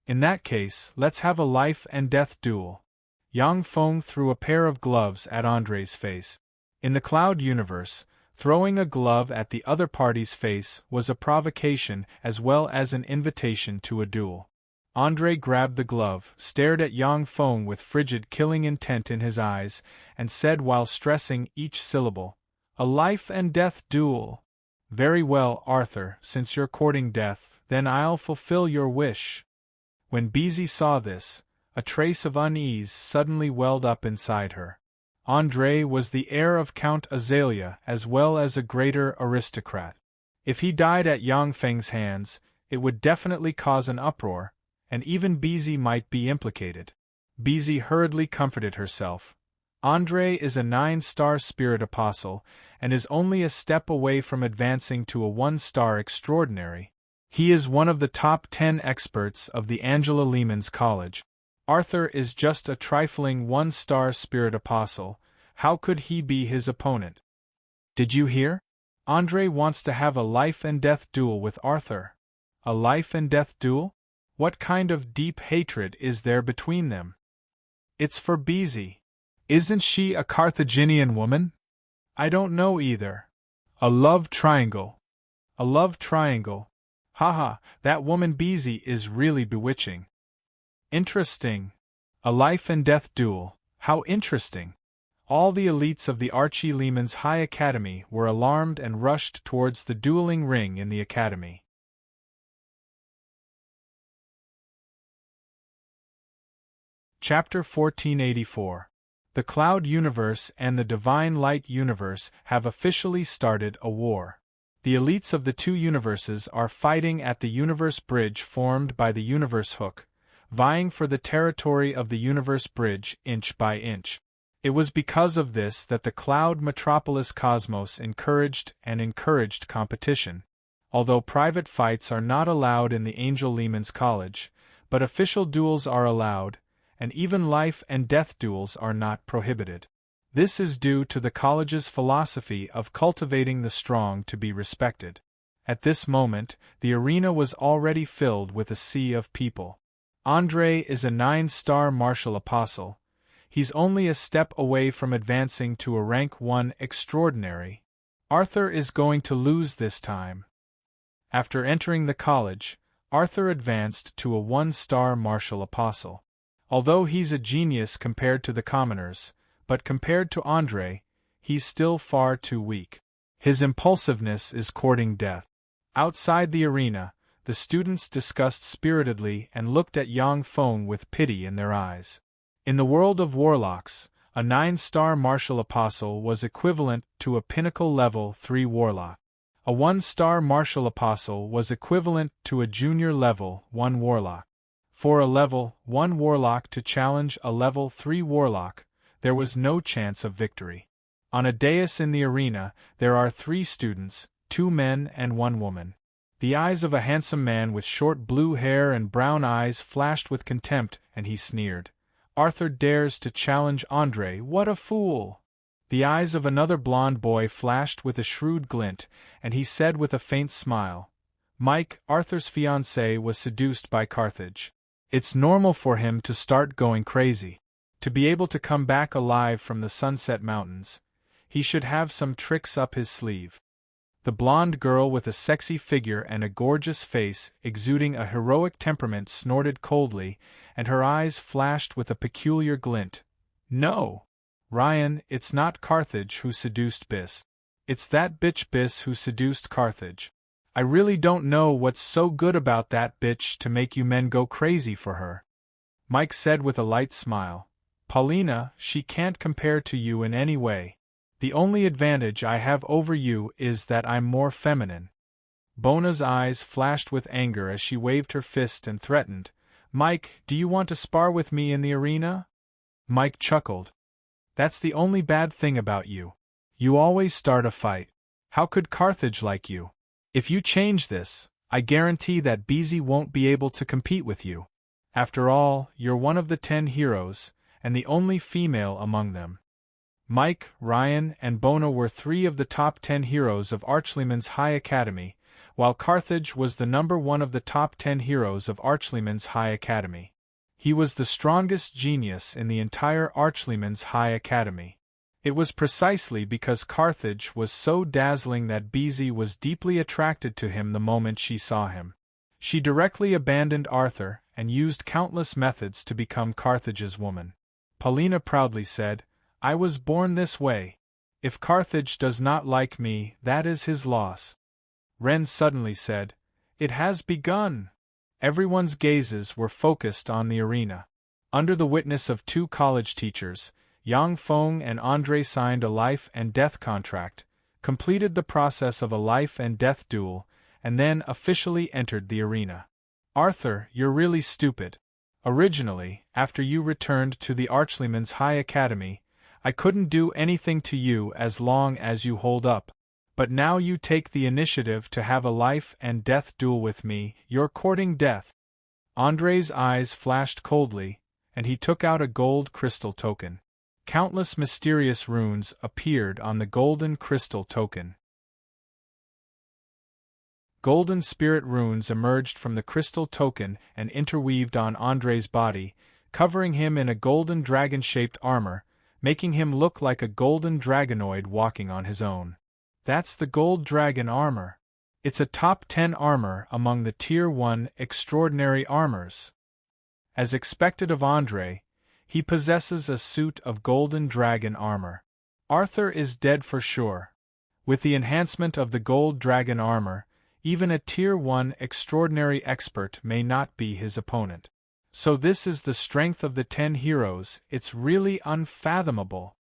In that case, let's have a life and death duel. Yang Feng threw a pair of gloves at Andre's face. In the Cloud Universe, throwing a glove at the other party's face was a provocation as well as an invitation to a duel. Andre grabbed the glove, stared at Yang Feng with frigid killing intent in his eyes, and said while stressing each syllable, "A life and death duel. Very well, Arthur, since you're courting death, then I'll fulfill your wish." When Beezy saw this, a trace of unease suddenly welled up inside her. André was the heir of Count Azalea as well as a greater aristocrat. If he died at Yang Feng's hands, it would definitely cause an uproar, and even Beezy might be implicated. Beezy hurriedly comforted herself. André is a 9-star spirit apostle, and is only a step away from advancing to a 1-star extraordinary. He is one of the top 10 experts of the Angela Lehman's College. Arthur is just a trifling 1-star spirit apostle. How could he be his opponent? Did you hear? André wants to have a life-and-death duel with Arthur. A life-and-death duel? What kind of deep hatred is there between them? It's for Beezy. Isn't she a Carthaginian woman? I don't know either. A love triangle. A love triangle. Haha, that woman Beezy is really bewitching. Interesting. A life-and-death duel. How interesting. All the elites of the Archie Lehman's High Academy were alarmed and rushed towards the dueling ring in the academy. Chapter 1484. The Cloud Universe and the Divine Light Universe have officially started a war. The elites of the two universes are fighting at the Universe Bridge formed by the Universe Hook, vying for the territory of the Universe Bridge inch by inch. It was because of this that the Cloud Metropolis Cosmos encouraged competition. Although private fights are not allowed in the Angel Lehman's College, but official duels are allowed, and even life-and-death duels are not prohibited. This is due to the college's philosophy of cultivating the strong to be respected. At this moment, the arena was already filled with a sea of people. André is a 9-star martial apostle. He's only a step away from advancing to a rank 1 extraordinary. Arthur is going to lose this time. After entering the college, Arthur advanced to a 1-star martial apostle. Although he's a genius compared to the commoners, but compared to André, he's still far too weak. His impulsiveness is courting death. Outside the arena, the students discussed spiritedly and looked at Yang Feng with pity in their eyes. In the world of warlocks, a 9-star martial apostle was equivalent to a pinnacle level 3 warlock. A 1-star martial apostle was equivalent to a junior level 1 warlock. For a level 1 warlock to challenge a level 3 warlock, there was no chance of victory. On a dais in the arena, there are 3 students, 2 men and 1 woman. The eyes of a handsome man with short blue hair and brown eyes flashed with contempt, and he sneered. Arthur dares to challenge André, what a fool! The eyes of another blond boy flashed with a shrewd glint, and he said with a faint smile, Mike, Arthur's fiancé, was seduced by Carthage. It's normal for him to start going crazy. To be able to come back alive from the Sunset Mountains, he should have some tricks up his sleeve. The blonde girl with a sexy figure and a gorgeous face exuding a heroic temperament snorted coldly, and her eyes flashed with a peculiar glint. No, Ryan, it's not Carthage who seduced Biss. It's that bitch Biss who seduced Carthage. I really don't know what's so good about that bitch to make you men go crazy for her. Mike said with a light smile. Paulina, she can't compare to you in any way. The only advantage I have over you is that I'm more feminine. Bona's eyes flashed with anger as she waved her fist and threatened, Mike, do you want to spar with me in the arena? Mike chuckled. That's the only bad thing about you. You always start a fight. How could Carthage like you? If you change this, I guarantee that Beezy won't be able to compete with you. After all, you're one of the 10 heroes, and the only female among them. Mike, Ryan, and Bona were 3 of the top 10 heroes of Archleyman's High Academy, while Carthage was the number 1 of the top 10 heroes of Archleyman's High Academy. He was the strongest genius in the entire Archleyman's High Academy. It was precisely because Carthage was so dazzling that Beezy was deeply attracted to him the moment she saw him. She directly abandoned Arthur and used countless methods to become Carthage's woman. Paulina proudly said, I was born this way. If Carthage does not like me, that is his loss. Ren suddenly said, It has begun. Everyone's gazes were focused on the arena. Under the witness of two college teachers, Yang Feng and Andre signed a life and death contract, completed the process of a life and death duel, and then officially entered the arena. Arthur, you're really stupid. Originally, after you returned to the Archleman's High Academy, I couldn't do anything to you as long as you hold up. But now you take the initiative to have a life and death duel with me, you're courting death. Andre's eyes flashed coldly, and he took out a gold crystal token. Countless mysterious runes appeared on the golden crystal token. Golden spirit runes emerged from the crystal token and interweaved on Andre's body, covering him in a golden dragon-shaped armor, making him look like a golden dragonoid walking on his own. That's the gold dragon armor. It's a top 10 armor among the Tier 1 extraordinary armors. As expected of Andre, he possesses a suit of golden dragon armor. Arthur is dead for sure. With the enhancement of the gold dragon armor, even a Tier 1 extraordinary expert may not be his opponent. So this is the strength of the 10 heroes, it's really unfathomable.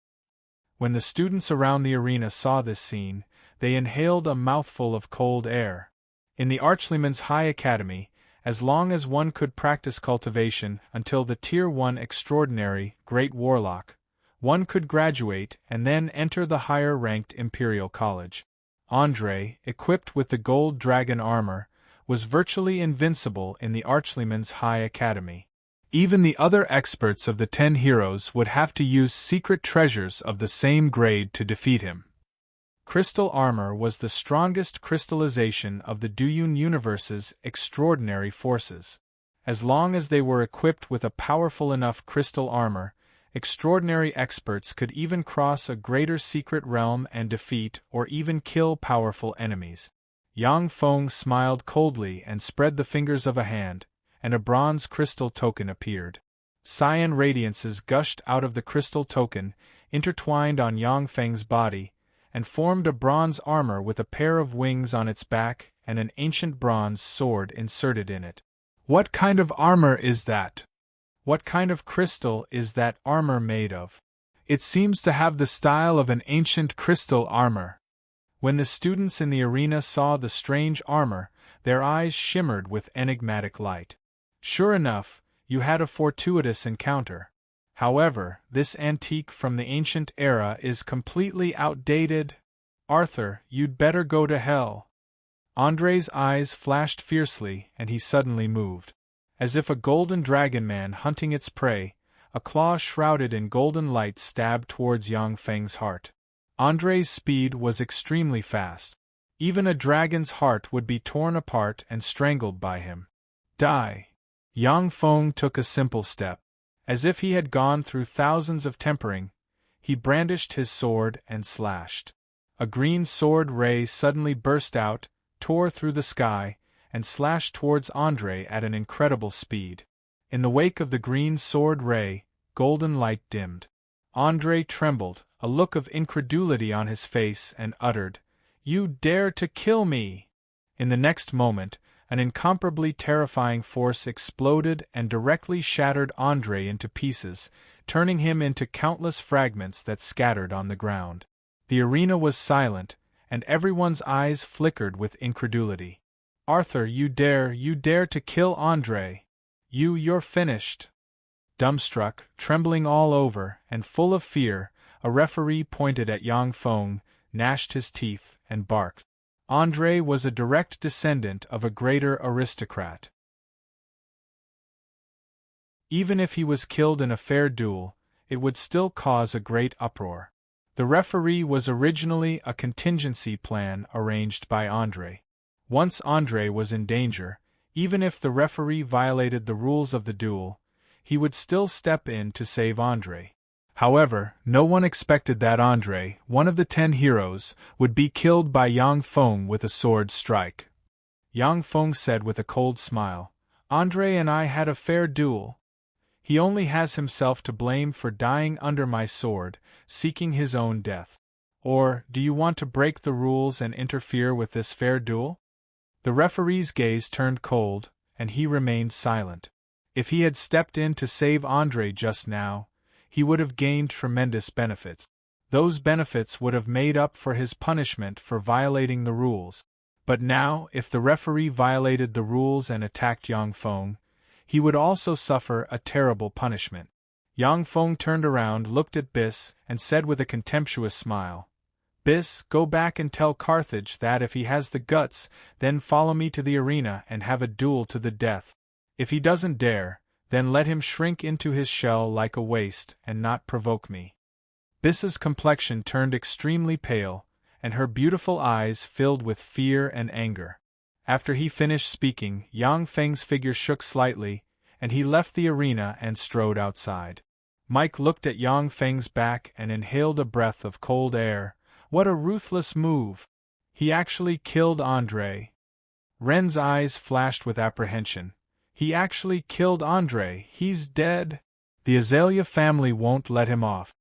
When the students around the arena saw this scene, they inhaled a mouthful of cold air. In the Archleman's High Academy, as long as one could practice cultivation until the Tier 1 extraordinary, Great Warlock, one could graduate and then enter the higher-ranked Imperial College. Andre, equipped with the gold dragon armor, was virtually invincible in the Archleman's High Academy. Even the other experts of the 10 heroes would have to use secret treasures of the same grade to defeat him. Crystal armor was the strongest crystallization of the Duyun universe's extraordinary forces. As long as they were equipped with a powerful enough crystal armor, extraordinary experts could even cross a greater secret realm and defeat or even kill powerful enemies. Yang Feng smiled coldly and spread the fingers of a hand, and a bronze crystal token appeared. Cyan radiances gushed out of the crystal token, intertwined on Yang Feng's body, and formed a bronze armor with a pair of wings on its back and an ancient bronze sword inserted in it. What kind of armor is that? What kind of crystal is that armor made of? It seems to have the style of an ancient crystal armor. When the students in the arena saw the strange armor, their eyes shimmered with enigmatic light. Sure enough, you had a fortuitous encounter. However, this antique from the ancient era is completely outdated. Arthur, you'd better go to hell. Andre's eyes flashed fiercely and he suddenly moved. As if a golden dragon man hunting its prey, a claw shrouded in golden light stabbed towards Yang Feng's heart. Andre's speed was extremely fast. Even a dragon's heart would be torn apart and strangled by him. Die. Yang Feng took a simple step. As if he had gone through thousands of tempering, he brandished his sword and slashed. A green sword ray suddenly burst out, tore through the sky, and slashed towards Andre at an incredible speed. In the wake of the green sword ray, golden light dimmed. Andre trembled, a look of incredulity on his face, and uttered, "You dare to kill me!" In the next moment, an incomparably terrifying force exploded and directly shattered Andre into pieces, turning him into countless fragments that scattered on the ground. The arena was silent, and everyone's eyes flickered with incredulity. "Arthur, you dare to kill Andre! You're finished!" Dumbstruck, trembling all over, and full of fear, a referee pointed at Yang Feng, gnashed his teeth, and barked. Andre was a direct descendant of a greater aristocrat. Even if he was killed in a fair duel, it would still cause a great uproar. The referee was originally a contingency plan arranged by Andre. Once Andre was in danger, even if the referee violated the rules of the duel, he would still step in to save Andre. However, no one expected that Andre, one of the 10 heroes, would be killed by Yang Feng with a sword strike. Yang Feng said with a cold smile, "Andre and I had a fair duel. He only has himself to blame for dying under my sword, seeking his own death. Or, do you want to break the rules and interfere with this fair duel?" The referee's gaze turned cold, and he remained silent. If he had stepped in to save Andre just now, he would have gained tremendous benefits. Those benefits would have made up for his punishment for violating the rules. But now, if the referee violated the rules and attacked Yang Feng, he would also suffer a terrible punishment. Yang Feng turned around, looked at Bis, and said with a contemptuous smile, "Bis, go back and tell Carthage that if he has the guts, then follow me to the arena and have a duel to the death. If he doesn't dare, then let him shrink into his shell like a waste and not provoke me." Bis's complexion turned extremely pale, and her beautiful eyes filled with fear and anger. After he finished speaking, Yang Feng's figure shook slightly, and he left the arena and strode outside. Mike looked at Yang Feng's back and inhaled a breath of cold air. What a ruthless move! He actually killed Andre. Ren's eyes flashed with apprehension. He actually killed Andre. He's dead. The Azalea family won't let him off.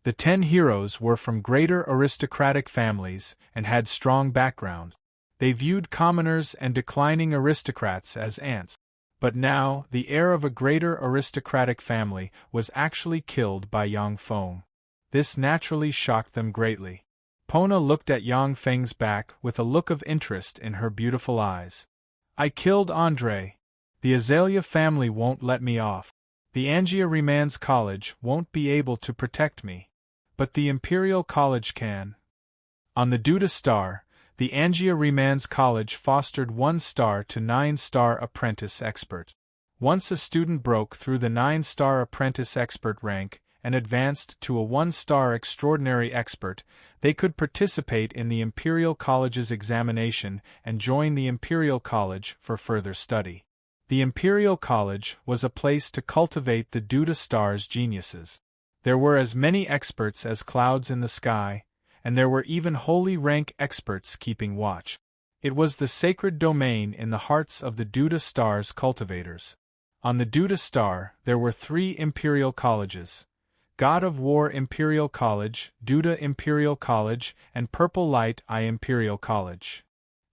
The 10 heroes were from greater aristocratic families and had strong backgrounds. They viewed commoners and declining aristocrats as ants. But now, the heir of a greater aristocratic family was actually killed by Yang Feng. This naturally shocked them greatly. Pona looked at Yang Feng's back with a look of interest in her beautiful eyes. "I killed Andre. The Azalea family won't let me off. The Angia Remans College won't be able to protect me. But the Imperial College can." On the Duda Star, the Angia Remans College fostered 1-star to 9-star apprentice expert. Once a student broke through the 9-star apprentice expert rank and advanced to a 1-star extraordinary expert, they could participate in the Imperial College's examination and join the Imperial College for further study. The Imperial College was a place to cultivate the Duda Star's geniuses. There were as many experts as clouds in the sky, and there were even holy rank experts keeping watch. It was the sacred domain in the hearts of the Duda Star's cultivators. On the Duda Star, there were 3 Imperial Colleges: God of War Imperial College, Duda Imperial College, and Purple Light Eye Imperial College.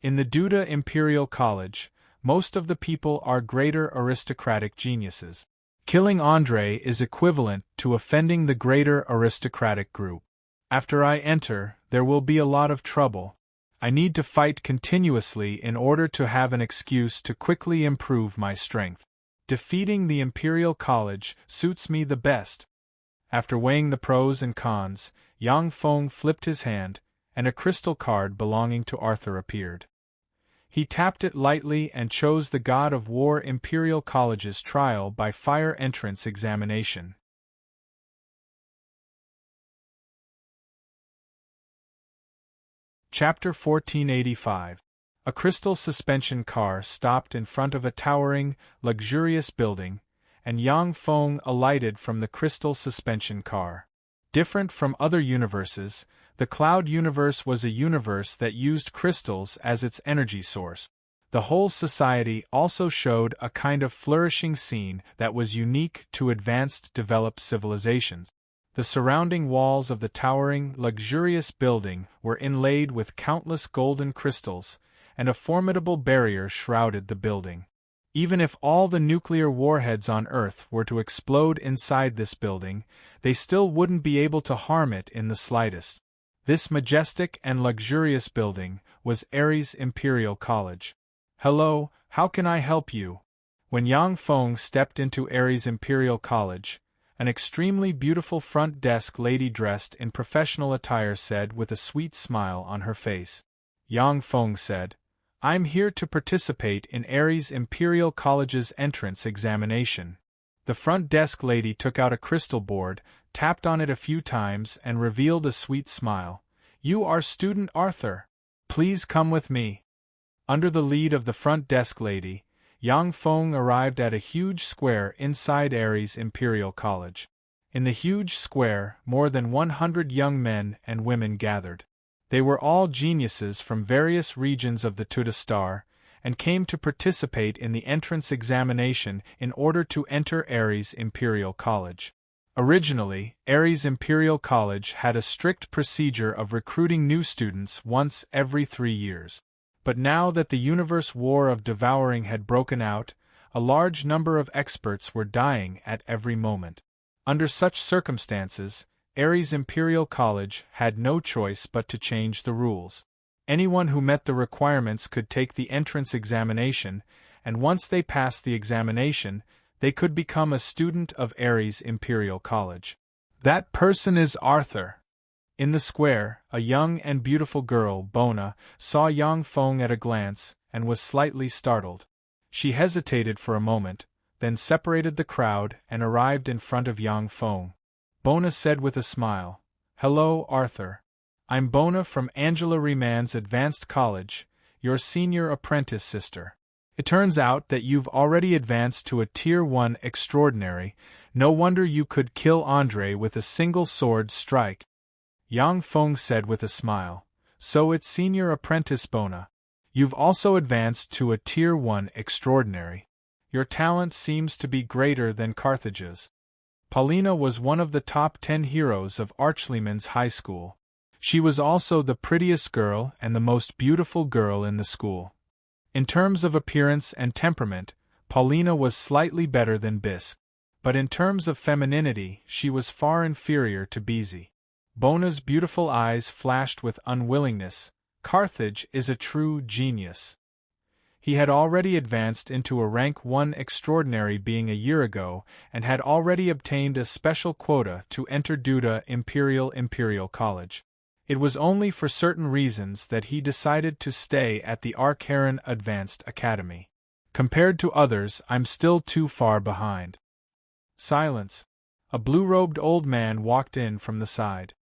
In the Duda Imperial College, most of the people are greater aristocratic geniuses. Killing Andre is equivalent to offending the greater aristocratic group. After I enter, there will be a lot of trouble. I need to fight continuously in order to have an excuse to quickly improve my strength. Defeating the Imperial College suits me the best. After weighing the pros and cons, Yang Feng flipped his hand, and a crystal card belonging to Arthur appeared. He tapped it lightly and chose the God of War Imperial College's trial by fire entrance examination. Chapter 1485. A crystal suspension car stopped in front of a towering, luxurious building, and Yang Feng alighted from the crystal suspension car. Different from other universes, the Cloud Universe was a universe that used crystals as its energy source. The whole society also showed a kind of flourishing scene that was unique to advanced developed civilizations. The surrounding walls of the towering, luxurious building were inlaid with countless golden crystals, and a formidable barrier shrouded the building. Even if all the nuclear warheads on Earth were to explode inside this building, they still wouldn't be able to harm it in the slightest. This majestic and luxurious building was Ares Imperial College. "Hello, how can I help you?" When Yang Feng stepped into Ares Imperial College, an extremely beautiful front desk lady dressed in professional attire said with a sweet smile on her face. Yang Feng said, "I'm here to participate in Ares Imperial College's entrance examination." The front desk lady took out a crystal board, tapped on it a few times and revealed a sweet smile. "You are student Arthur. Please come with me." Under the lead of the front desk lady, Yang Feng arrived at a huge square inside Ares Imperial College. In the huge square, more than 100 young men and women gathered. They were all geniuses from various regions of the Tuda Star, and came to participate in the entrance examination in order to enter Ares Imperial College. Originally, Ares Imperial College had a strict procedure of recruiting new students once every 3 years. But now that the universe war of devouring had broken out, A large number of experts were dying at every moment. Under such circumstances, Ares Imperial College had no choice but to change the rules. Anyone who met the requirements could take the entrance examination, and once they passed the examination, they could become a student of Ares Imperial College. That person is Arthur. In the square, a young and beautiful girl, Bona, saw Yang Feng at a glance, and was slightly startled. She hesitated for a moment, then separated the crowd and arrived in front of Yang Feng. Bona said with a smile, "Hello, Arthur. I'm Bona from Angela Rieman's Advanced College, your senior apprentice sister. It turns out that you've already advanced to a Tier 1 Extraordinary. No wonder you could kill Andre with a single sword strike." Yang Feng said with a smile, "So it's senior apprentice Bona. You've also advanced to a Tier 1 Extraordinary. Your talent seems to be greater than Carthage's." Paulina was one of the top 10 heroes of Archleyman's high school. She was also the prettiest girl and the most beautiful girl in the school. In terms of appearance and temperament, Paulina was slightly better than Bisque. But in terms of femininity, she was far inferior to Beezy. Bona's beautiful eyes flashed with unwillingness. Carthage is a true genius. He had already advanced into a rank 1 extraordinary being a year ago, and had already obtained a special quota to enter Duda Imperial College. It was only for certain reasons that he decided to stay at the Arkheron Advanced Academy. Compared to others, I'm still too far behind. Silence. A blue-robed old man walked in from the side.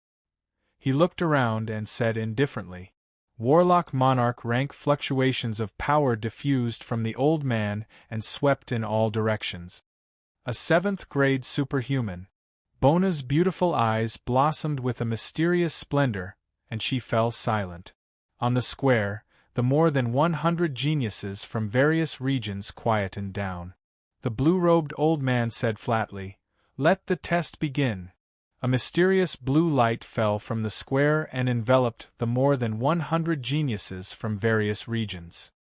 He looked around and said indifferently, "Warlock Monarch rank." Fluctuations of power diffused from the old man and swept in all directions. A 7th-grade superhuman. Bona's beautiful eyes blossomed with a mysterious splendor, and she fell silent. On the square, the more than 100 geniuses from various regions quietened down. The blue-robed old man said flatly, "Let the test begin." A mysterious blue light fell from the square and enveloped the more than 100 geniuses from various regions.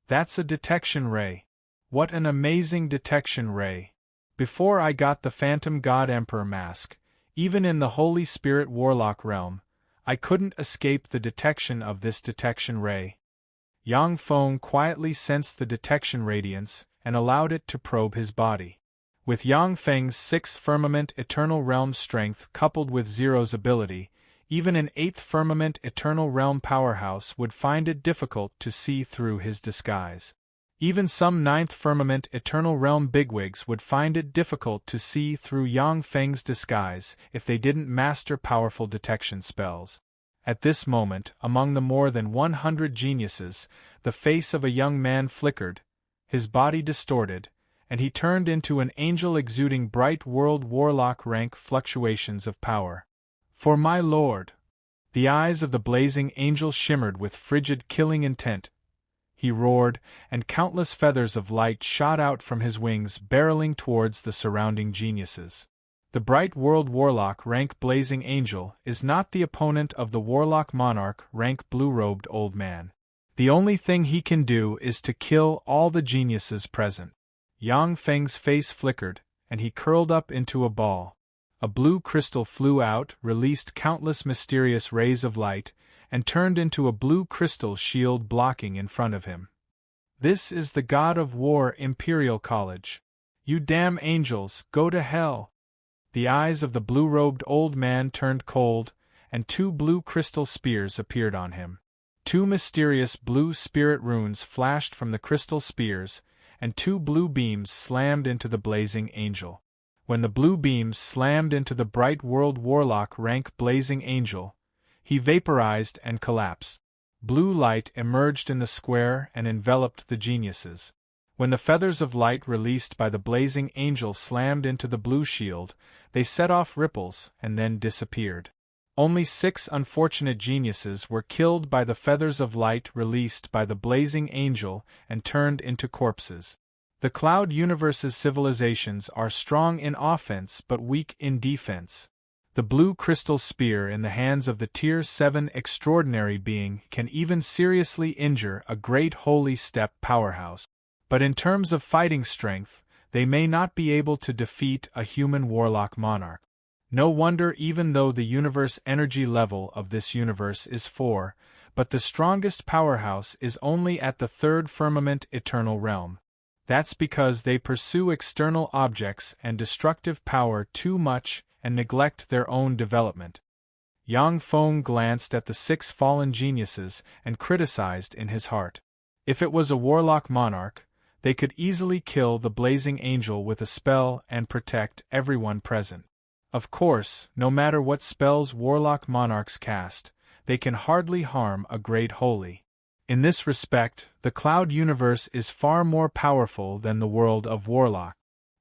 "That's a detection ray. What an amazing detection ray! Before I got the Phantom God Emperor mask, even in the Holy Spirit Warlock realm, I couldn't escape the detection of this detection ray." Yang Feng quietly sensed the detection radiance and allowed it to probe his body. With Yang Feng's 6th Firmament Eternal Realm strength coupled with Zero's ability, even an 8th Firmament Eternal Realm powerhouse would find it difficult to see through his disguise. Even some 9th Firmament Eternal Realm bigwigs would find it difficult to see through Yang Feng's disguise if they didn't master powerful detection spells. At this moment, among the more than 100 geniuses, the face of a young man flickered, his body distorted, and he turned into an angel exuding bright world warlock rank fluctuations of power. "For my lord!" The eyes of the blazing angel shimmered with frigid killing intent. He roared, and countless feathers of light shot out from his wings, barreling towards the surrounding geniuses. The bright world warlock rank blazing angel is not the opponent of the warlock monarch rank blue-robed old man. The only thing he can do is to kill all the geniuses present. Yang Feng's face flickered, and he curled up into a ball. A blue crystal flew out, released countless mysterious rays of light, and turned into a blue crystal shield blocking in front of him. "This is the God of War Imperial College. You damn angels, go to hell!" The eyes of the blue-robed old man turned cold, and 2 blue crystal spears appeared on him. 2 mysterious blue spirit runes flashed from the crystal spears, and 2 blue beams slammed into the blazing angel. When the blue beams slammed into the bright world warlock rank blazing angel, he vaporized and collapsed. Blue light emerged in the square and enveloped the geniuses. When the feathers of light released by the blazing angel slammed into the blue shield, they set off ripples and then disappeared. Only 6 unfortunate geniuses were killed by the feathers of light released by the blazing angel and turned into corpses. The Cloud Universe's civilizations are strong in offense but weak in defense. The blue crystal spear in the hands of the Tier 7 extraordinary being can even seriously injure a great holy step powerhouse. But in terms of fighting strength, they may not be able to defeat a human warlock monarch. No wonder, even though the universe energy level of this universe is 4, but the strongest powerhouse is only at the 3rd firmament eternal realm. That's because they pursue external objects and destructive power too much and neglect their own development. Yang Feng glanced at the 6 fallen geniuses and criticized in his heart. If it was a warlock monarch, they could easily kill the blazing angel with a spell and protect everyone present. Of course, no matter what spells warlock monarchs cast, they can hardly harm a great holy. In this respect, the cloud universe is far more powerful than the world of warlock.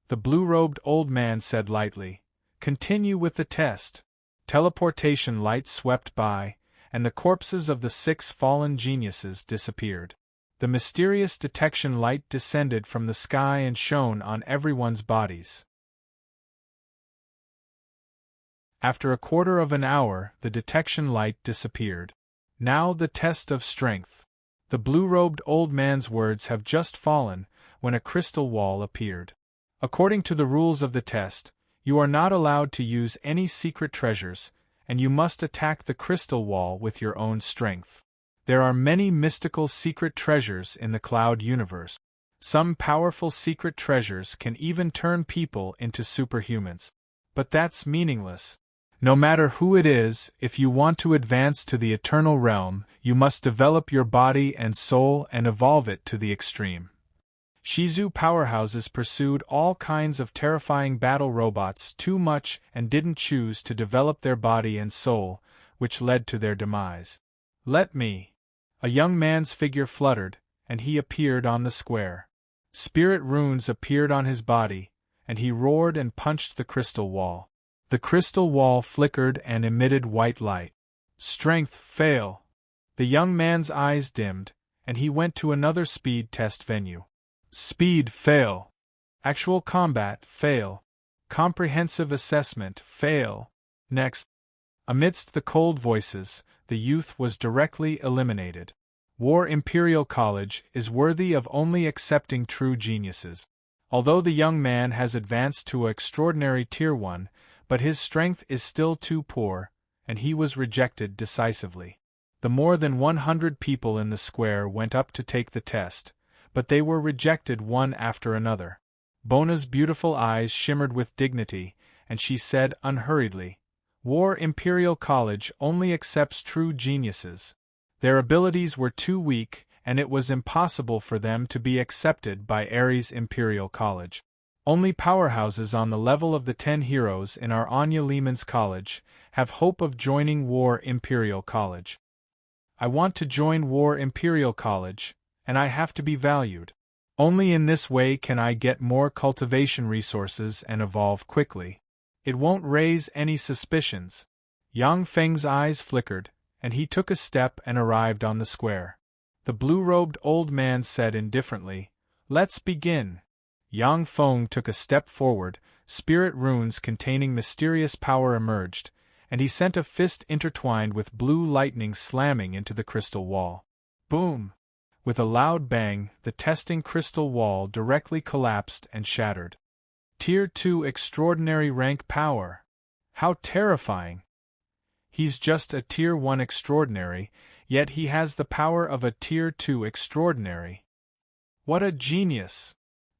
The blue-robed old man said lightly, "Continue with the test." Teleportation lights swept by, and the corpses of the 6 fallen geniuses disappeared. The mysterious detection light descended from the sky and shone on everyone's bodies. After a quarter of an hour, the detection light disappeared. Now the test of strength. The blue-robed old man's words have just fallen when a crystal wall appeared. According to the rules of the test, you are not allowed to use any secret treasures, and you must attack the crystal wall with your own strength. There are many mystical secret treasures in the cloud universe. Some powerful secret treasures can even turn people into superhumans. But that's meaningless. No matter who it is, if you want to advance to the eternal realm, you must develop your body and soul and evolve it to the extreme. Shizu powerhouses pursued all kinds of terrifying battle robots too much and didn't choose to develop their body and soul, which led to their demise. "Let me." A young man's figure fluttered, and he appeared on the square. Spirit runes appeared on his body, and he roared and punched the crystal wall. The crystal wall flickered and emitted white light. Strength fail. The young man's eyes dimmed, and he went to another speed test venue. Speed fail. Actual combat fail. Comprehensive assessment fail. Next. Amidst the cold voices, the youth was directly eliminated. War Imperial College is worthy of only accepting true geniuses. Although the young man has advanced to extraordinary Tier 1, but his strength is still too poor, and he was rejected decisively. The more than 100 people in the square went up to take the test, but they were rejected one after another. Bona's beautiful eyes shimmered with dignity, and she said unhurriedly, "War Imperial College only accepts true geniuses. Their abilities were too weak, and it was impossible for them to be accepted by Ares Imperial College. Only powerhouses on the level of the 10 heroes in our Anya Lehman's college have hope of joining War Imperial College. I want to join War Imperial College, and I have to be valued. Only in this way can I get more cultivation resources and evolve quickly. It won't raise any suspicions." Yang Feng's eyes flickered, and he took a step and arrived on the square. The blue-robed old man said indifferently, "Let's begin." Yang Feng took a step forward, spirit runes containing mysterious power emerged, and he sent a fist intertwined with blue lightning slamming into the crystal wall. Boom! With a loud bang, the testing crystal wall directly collapsed and shattered. Tier 2 extraordinary rank power. How terrifying! He's just a Tier 1 extraordinary, yet he has the power of a Tier 2 extraordinary. What a genius!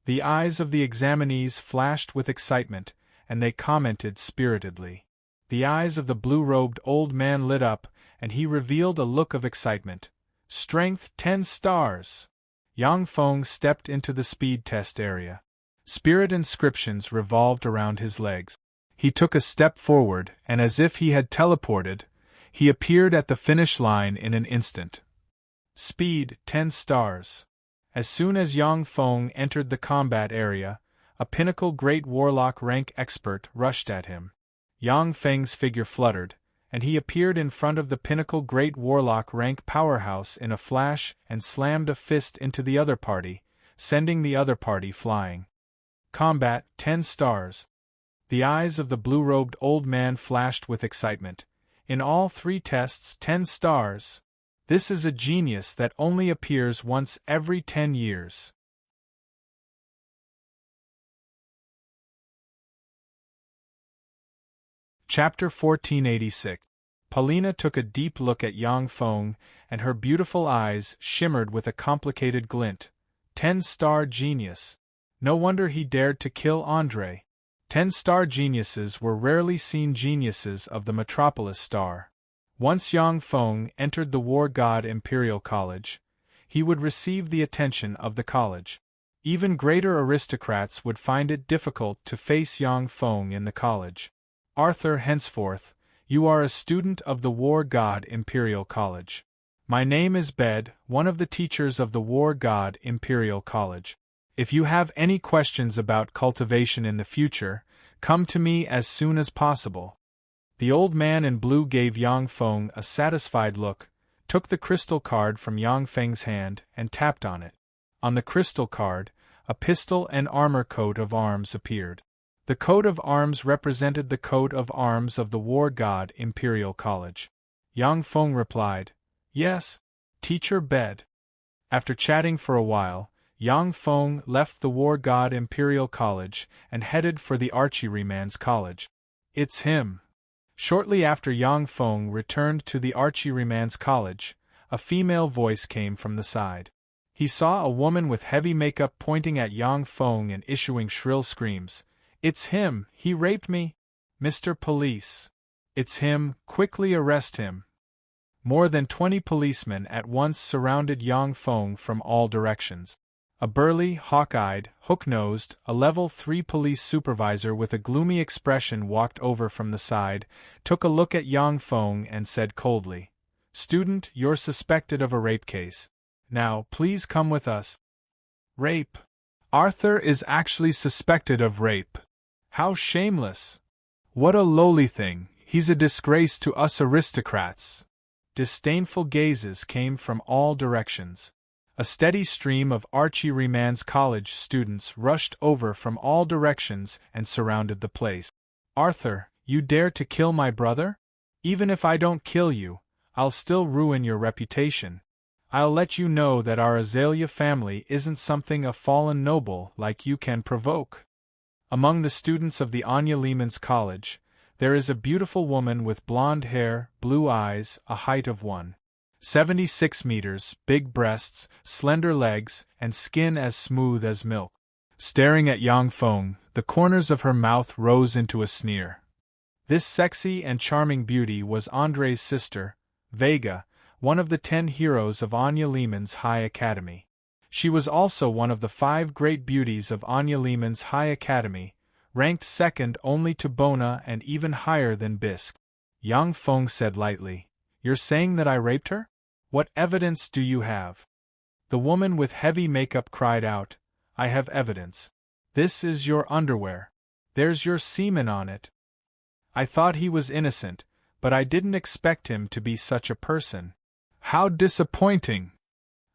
The eyes of the examinees flashed with excitement, and they commented spiritedly. The eyes of the blue-robed old man lit up, and he revealed a look of excitement. Strength 10 stars! Yang Feng stepped into the speed test area. Spirit inscriptions revolved around his legs. He took a step forward, and as if he had teleported, he appeared at the finish line in an instant. Speed 10 stars. As soon as Yang Feng entered the combat area, a pinnacle Great Warlock rank expert rushed at him. Yang Feng's figure fluttered, and he appeared in front of the pinnacle Great Warlock rank powerhouse in a flash and slammed a fist into the other party, sending the other party flying. Combat 10 stars. The eyes of the blue-robed old man flashed with excitement. In all 3 tests, 10 stars. This is a genius that only appears once every 10 years. Chapter 1486. Paulina took a deep look at Yang Feng, and her beautiful eyes shimmered with a complicated glint. 10-star genius. No wonder he dared to kill Andre. 10-star geniuses were rarely seen geniuses of the Metropolis Star. Once Yang Feng entered the War God Imperial College, he would receive the attention of the college. Even greater aristocrats would find it difficult to face Yang Feng in the college. Arthur, henceforth, you are a student of the War God Imperial College. My name is Bed, one of the teachers of the War God Imperial College. If you have any questions about cultivation in the future, come to me as soon as possible. The old man in blue gave Yang Feng a satisfied look, took the crystal card from Yang Feng's hand, and tapped on it. On the crystal card, a pistol and armor coat of arms appeared. The coat of arms represented the coat of arms of the War God Imperial College. Yang Feng replied, "Yes, Teacher Bed." After chatting for a while, Yang Feng left the War God Imperial College and headed for the Archeryman's College. "It's him." Shortly after Yang Feng returned to the Archeryman's College, a female voice came from the side. He saw a woman with heavy makeup pointing at Yang Feng and issuing shrill screams. "It's him, he raped me! Mr. Police! It's him, quickly arrest him!" More than 20 policemen at once surrounded Yang Feng from all directions. A burly, hawk-eyed, hook-nosed, a level 3 police supervisor with a gloomy expression walked over from the side, took a look at Yang Feng and said coldly, "Student, you're suspected of a rape case. Now, please come with us." "Rape? Arthur is actually suspected of rape. How shameless! What a lowly thing, he's a disgrace to us aristocrats." Disdainful gazes came from all directions. A steady stream of Archeryman's College students rushed over from all directions and surrounded the place. "Arthur, you dare to kill my brother? Even if I don't kill you, I'll still ruin your reputation. I'll let you know that our Azalea family isn't something a fallen noble like you can provoke." Among the students of the Anya Lehman's College, there is a beautiful woman with blonde hair, blue eyes, a height of 1.76 meters, big breasts, slender legs, and skin as smooth as milk. Staring at Yang Feng, the corners of her mouth rose into a sneer. This sexy and charming beauty was Andre's sister, Vega, one of the 10 heroes of Anya Lehman's High Academy. She was also one of the 5 great beauties of Anya Lehman's High Academy, ranked second only to Bona and even higher than Bisque. Yang Feng said lightly, "You're saying that I raped her? What evidence do you have?" The woman with heavy makeup cried out, "I have evidence. This is your underwear. There's your semen on it. I thought he was innocent, but I didn't expect him to be such a person. How disappointing!"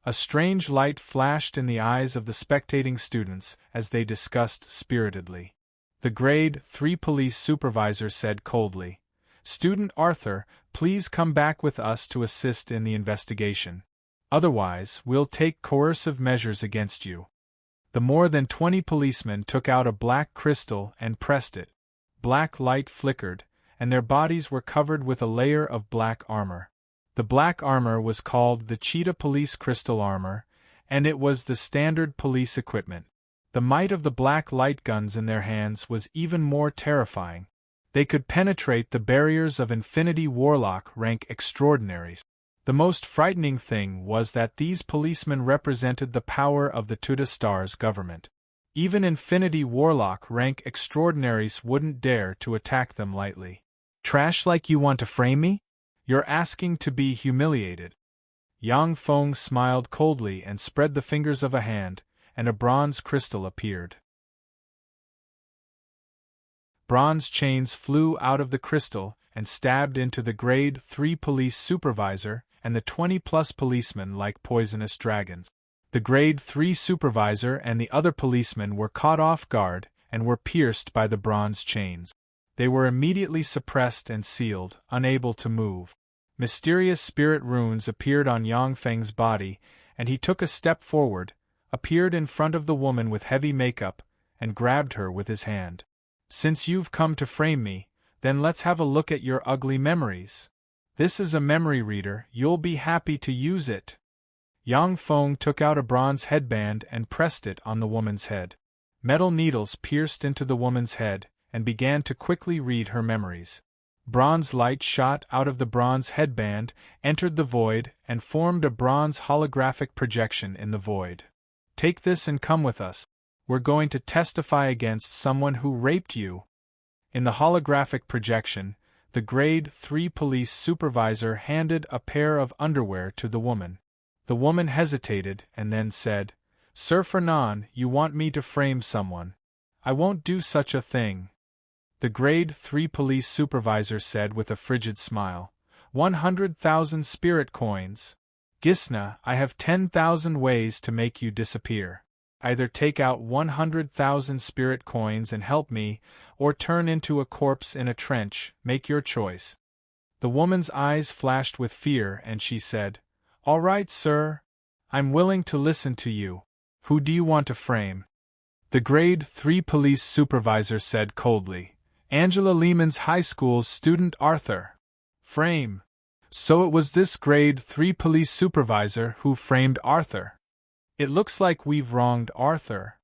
A strange light flashed in the eyes of the spectating students as they discussed spiritedly. The Grade 3 police supervisor said coldly, "Student Arthur, please come back with us to assist in the investigation. Otherwise, we'll take coercive measures against you." The more than 20 policemen took out a black crystal and pressed it. Black light flickered, and their bodies were covered with a layer of black armor. The black armor was called the Cheetah Police Crystal Armor, and it was the standard police equipment. The might of the black light guns in their hands was even more terrifying. They could penetrate the barriers of Infinity Warlock rank extraordinaries. The most frightening thing was that these policemen represented the power of the Tuta Star's government. Even Infinity Warlock rank extraordinaries wouldn't dare to attack them lightly. "Trash like you want to frame me? You're asking to be humiliated." Yang Feng smiled coldly and spread the fingers of a hand, and a bronze crystal appeared. Bronze chains flew out of the crystal and stabbed into the Grade 3 police supervisor and the 20-plus policemen like poisonous dragons. The Grade 3 supervisor and the other policemen were caught off guard and were pierced by the bronze chains. They were immediately suppressed and sealed, unable to move. Mysterious spirit runes appeared on Yang Feng's body, and he took a step forward, appeared in front of the woman with heavy makeup, and grabbed her with his hand. "Since you've come to frame me, then let's have a look at your ugly memories. This is a memory reader, you'll be happy to use it." Yang Feng took out a bronze headband and pressed it on the woman's head. Metal needles pierced into the woman's head, and began to quickly read her memories. Bronze light shot out of the bronze headband, entered the void, and formed a bronze holographic projection in the void. "Take this and come with us. We're going to testify against someone who raped you." In the holographic projection, the Grade 3 police supervisor handed a pair of underwear to the woman. The woman hesitated and then said, "Sir Fernand, you want me to frame someone. I won't do such a thing." The Grade 3 police supervisor said with a frigid smile, 100,000 spirit coins. Gisna, I have 10,000 ways to make you disappear. Either take out 100,000 spirit coins and help me, or turn into a corpse in a trench, make your choice. The woman's eyes flashed with fear and she said, "All right, sir. I'm willing to listen to you. Who do you want to frame?" The Grade 3 police supervisor said coldly, "Angela Lehman's high school's student Arthur." Frame. So it was this Grade 3 police supervisor who framed Arthur. It looks like we've wronged Arthur.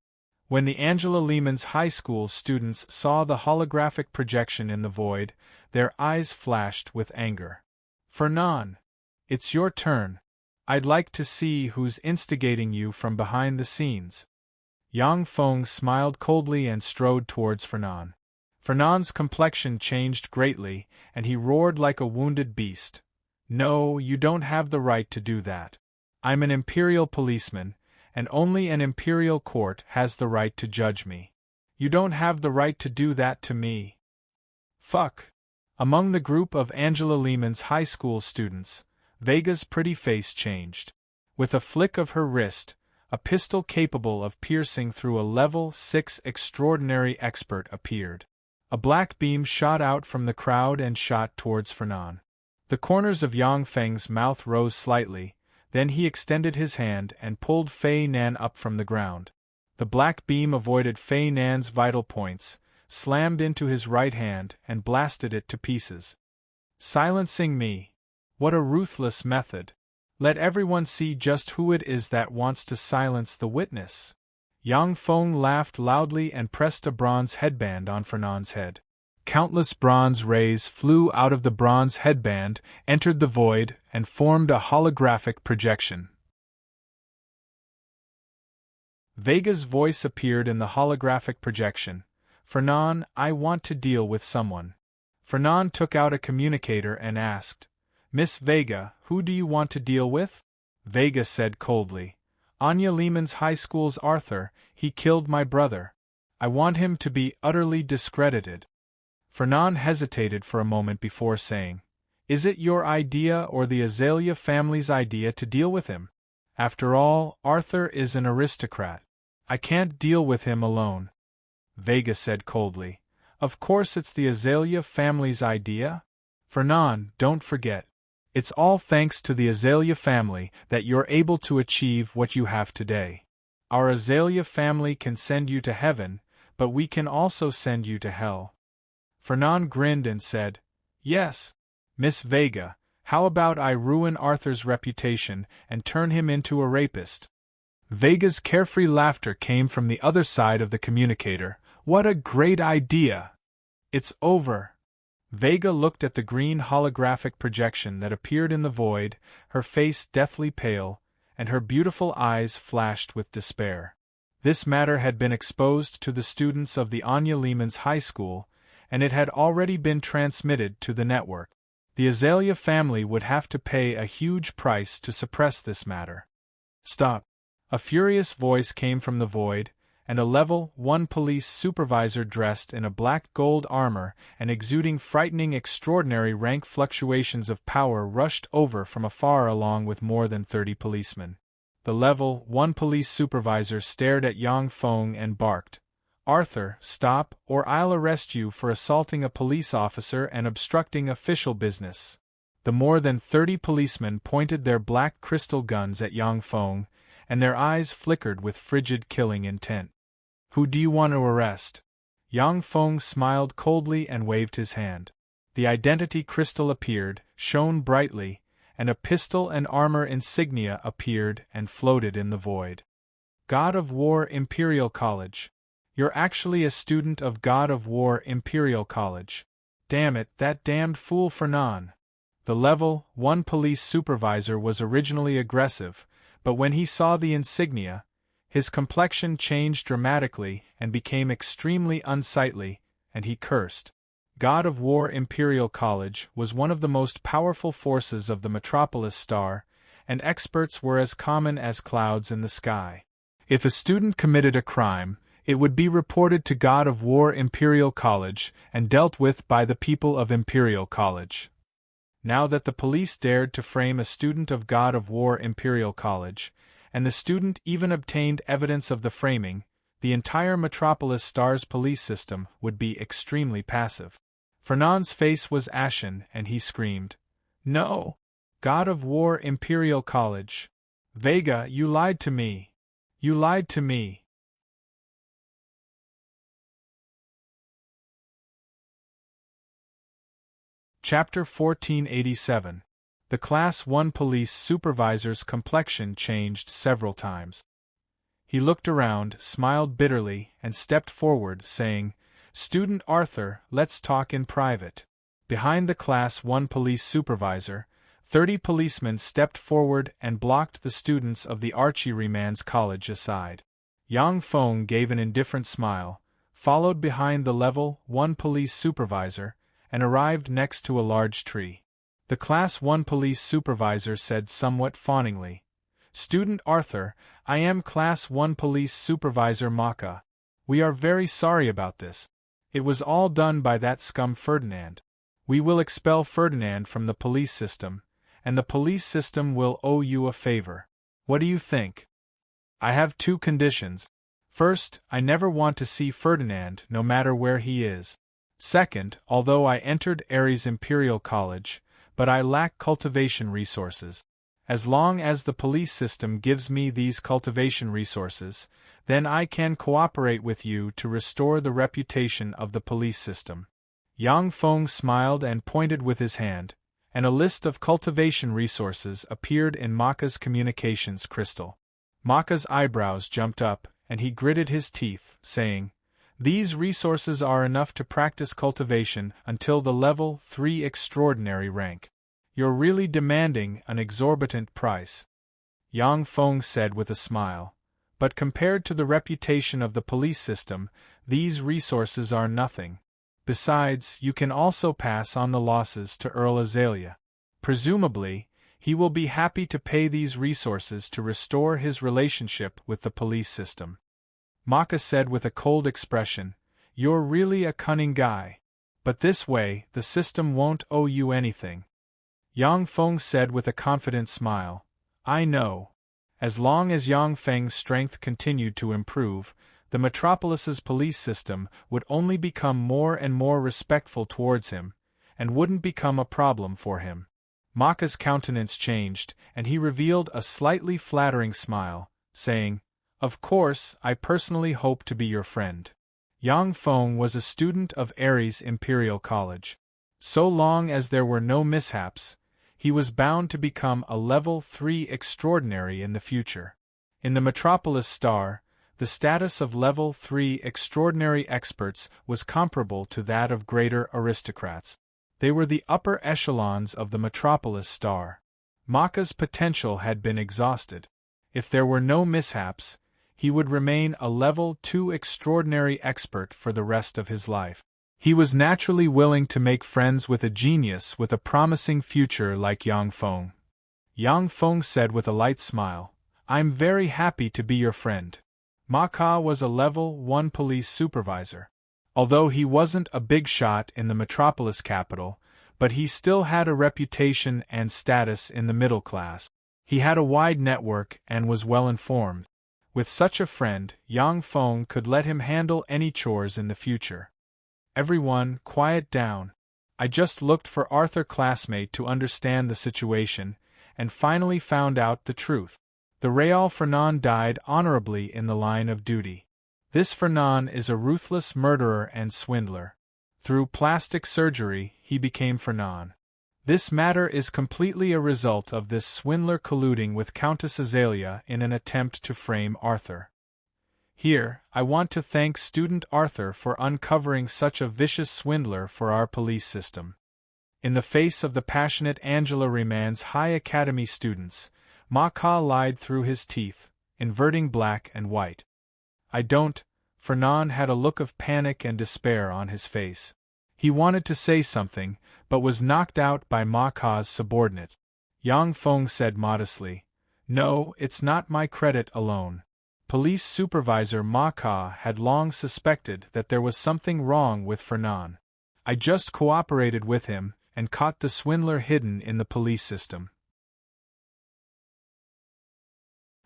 When the Angela Lehman's high school students saw the holographic projection in the void, their eyes flashed with anger. "Fernand, it's your turn. I'd like to see who's instigating you from behind the scenes." Yang Feng smiled coldly and strode towards Fernand. Fernand's complexion changed greatly, and he roared like a wounded beast. "No, you don't have the right to do that. I'm an imperial policeman, and only an imperial court has the right to judge me. You don't have the right to do that to me." Fuck. Among the group of Angela Lehman's high school students, Vega's pretty face changed. With a flick of her wrist, a pistol capable of piercing through a level 6 extraordinary expert appeared. A black beam shot out from the crowd and shot towards Fernand. The corners of Yang Feng's mouth rose slightly, then he extended his hand and pulled Fei Nan up from the ground. The black beam avoided Fei Nan's vital points, slammed into his right hand and blasted it to pieces. "Silencing me. What a ruthless method. Let everyone see just who it is that wants to silence the witness." Yang Feng laughed loudly and pressed a bronze headband on Fernand's head. Countless bronze rays flew out of the bronze headband, entered the void, and formed a holographic projection. Vega's voice appeared in the holographic projection. "Fernand, I want to deal with someone." Fernand took out a communicator and asked, "Miss Vega, who do you want to deal with?" Vega said coldly, "Anya Lehman's high school's Arthur, he killed my brother. I want him to be utterly discredited." Fernand hesitated for a moment before saying, "Is it your idea or the Azalea family's idea to deal with him? After all, Arthur is an aristocrat. I can't deal with him alone." Vega said coldly, "Of course it's the Azalea family's idea. Fernand, don't forget. It's all thanks to the Azalea family that you're able to achieve what you have today. Our Azalea family can send you to heaven, but we can also send you to hell." Fernand grinned and said, "Yes, Miss Vega, how about I ruin Arthur's reputation and turn him into a rapist?" Vega's carefree laughter came from the other side of the communicator. "What a great idea! It's over." Vega looked at the green holographic projection that appeared in the void, her face deathly pale, and her beautiful eyes flashed with despair. This matter had been exposed to the students of the Anya Lehman's high school, and it had already been transmitted to the network. The Azalea family would have to pay a huge price to suppress this matter. "Stop!" A furious voice came from the void, and a level 1 police supervisor dressed in a black gold armor and exuding frightening extraordinary rank fluctuations of power rushed over from afar along with more than 30 policemen. The level 1 police supervisor stared at Yang Feng and barked, "Arthur, stop, or I'll arrest you for assaulting a police officer and obstructing official business." The more than 30 policemen pointed their black crystal guns at Yang Feng, and their eyes flickered with frigid killing intent. "Who do you want to arrest?" Yang Feng smiled coldly and waved his hand. The identity crystal appeared, shone brightly, and a pistol and armor insignia appeared and floated in the void. "God of War Imperial College. You're actually a student of God of War Imperial College. Damn it, that damned fool Fernand." The Level 1 police supervisor was originally aggressive, but when he saw the insignia, his complexion changed dramatically and became extremely unsightly, and he cursed. God of War Imperial College was one of the most powerful forces of the Metropolis Star, and experts were as common as clouds in the sky. If a student committed a crime, it would be reported to God of War Imperial College and dealt with by the people of Imperial College. Now that the police dared to frame a student of God of War Imperial College, and the student even obtained evidence of the framing, the entire Metropolis Star's police system would be extremely passive. Fernand's face was ashen and he screamed, "No! God of War Imperial College! Vega, you lied to me! You lied to me!" Chapter 1487. The Class 1 police supervisor's complexion changed several times. He looked around, smiled bitterly, and stepped forward, saying, "Student Arthur, let's talk in private." Behind the Class 1 police supervisor, 30 policemen stepped forward and blocked the students of the Archeryman's College aside. Yang Feng gave an indifferent smile, followed behind the Level 1 police supervisor, and arrived next to a large tree. The Class 1 police supervisor said somewhat fawningly, "Student Arthur, I am Class 1 police supervisor Maka. We are very sorry about this. It was all done by that scum Ferdinand. We will expel Ferdinand from the police system, and the police system will owe you a favor. What do you think? I have 2 conditions. First, I never want to see Ferdinand no matter where he is. Second, although I entered Ares Imperial College, but I lack cultivation resources. As long as the police system gives me these cultivation resources, then I can cooperate with you to restore the reputation of the police system." Yang Feng smiled and pointed with his hand, and a list of cultivation resources appeared in Maka's communications crystal. Maka's eyebrows jumped up, and he gritted his teeth, saying, "These resources are enough to practice cultivation until the Level 3 extraordinary rank. You're really demanding an exorbitant price," Yang Feng said with a smile, "but compared to the reputation of the police system, these resources are nothing. Besides, you can also pass on the losses to Earl Azalea. Presumably, he will be happy to pay these resources to restore his relationship with the police system." Maka said with a cold expression, "You're really a cunning guy. But this way, the system won't owe you anything." Yang Feng said with a confident smile, "I know. As long as Yang Feng's strength continued to improve, the Metropolis's police system would only become more and more respectful towards him, and wouldn't become a problem for him." Maka's countenance changed, and he revealed a slightly flattering smile, saying, "Of course, I personally hope to be your friend." Yang Feng was a student of Ares Imperial College. So long as there were no mishaps, he was bound to become a Level 3 extraordinary in the future. In the Metropolis Star, the status of Level 3 extraordinary experts was comparable to that of greater aristocrats. They were the upper echelons of the Metropolis Star. Maka's potential had been exhausted. If there were no mishaps, he would remain a Level 2 extraordinary expert for the rest of his life. He was naturally willing to make friends with a genius with a promising future like Yang Feng. Yang Feng said with a light smile, "I'm very happy to be your friend." Maka was a Level 1 police supervisor. Although he wasn't a big shot in the Metropolis capital, but he still had a reputation and status in the middle class. He had a wide network and was well informed. With such a friend, Yang Feng could let him handle any chores in the future. Everyone, quiet down. I just looked for Arthur classmate to understand the situation, and finally found out the truth. The Real Fernand died honorably in the line of duty. This Fernand is a ruthless murderer and swindler. Through plastic surgery, he became Fernand. This matter is completely a result of this swindler colluding with Countess Azalea in an attempt to frame Arthur. Here, I want to thank student Arthur for uncovering such a vicious swindler for our police system. In the face of the passionate Angela Remand's High Academy students, Mech lied through his teeth, inverting black and white. I don't. Fernand had a look of panic and despair on his face. He wanted to say something, but was knocked out by Mech's subordinate. Yang Feng said modestly, "No, it's not my credit alone." Police supervisor Mech had long suspected that there was something wrong with Fernand. I just cooperated with him and caught the swindler hidden in the police system.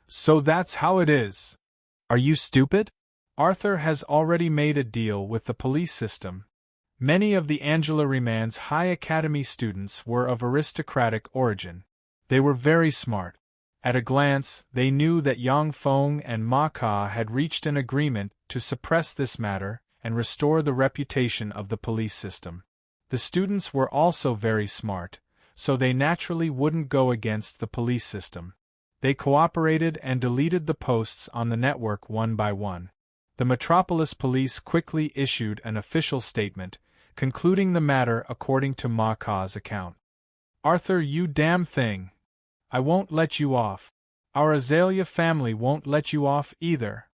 So that's how it is. Are you stupid? Arthur has already made a deal with the police system. Many of the Angela Remand's High Academy students were of aristocratic origin. They were very smart. At a glance, they knew that Yang Feng and Mech had reached an agreement to suppress this matter and restore the reputation of the police system. The students were also very smart, so they naturally wouldn't go against the police system. They cooperated and deleted the posts on the network one by one. The Metropolis Police quickly issued an official statement, concluding the matter according to Mech's account. "Arthur, you damn thing! I won't let you off. Our Azalea family won't let you off either."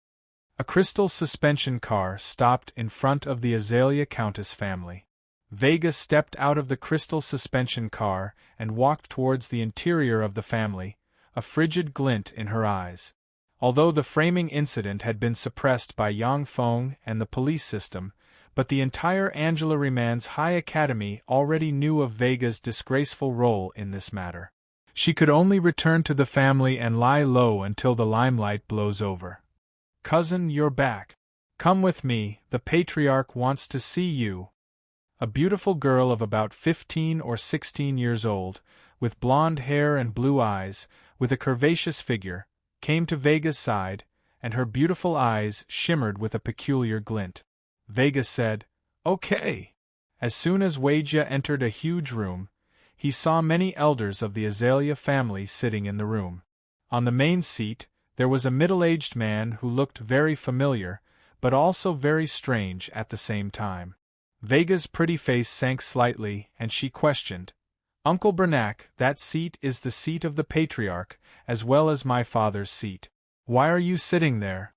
A crystal suspension car stopped in front of the Azalea Countess family. Vega stepped out of the crystal suspension car and walked towards the interior of the family, a frigid glint in her eyes. Although the framing incident had been suppressed by Yang Feng and the police system, but the entire Angela Remand's High Academy already knew of Vega's disgraceful role in this matter. She could only return to the family and lie low until the limelight blows over. "Cousin, you're back. Come with me, the patriarch wants to see you." A beautiful girl of about 15 or 16 years old, with blonde hair and blue eyes, with a curvaceous figure, came to Vega's side, and her beautiful eyes shimmered with a peculiar glint. Vega said, "Okay." As soon as Weijia entered a huge room, he saw many elders of the Azalea family sitting in the room. On the main seat, there was a middle-aged man who looked very familiar, but also very strange at the same time. Vega's pretty face sank slightly, and she questioned, "Uncle Bernac, that seat is the seat of the patriarch, as well as my father's seat. Why are you sitting there?"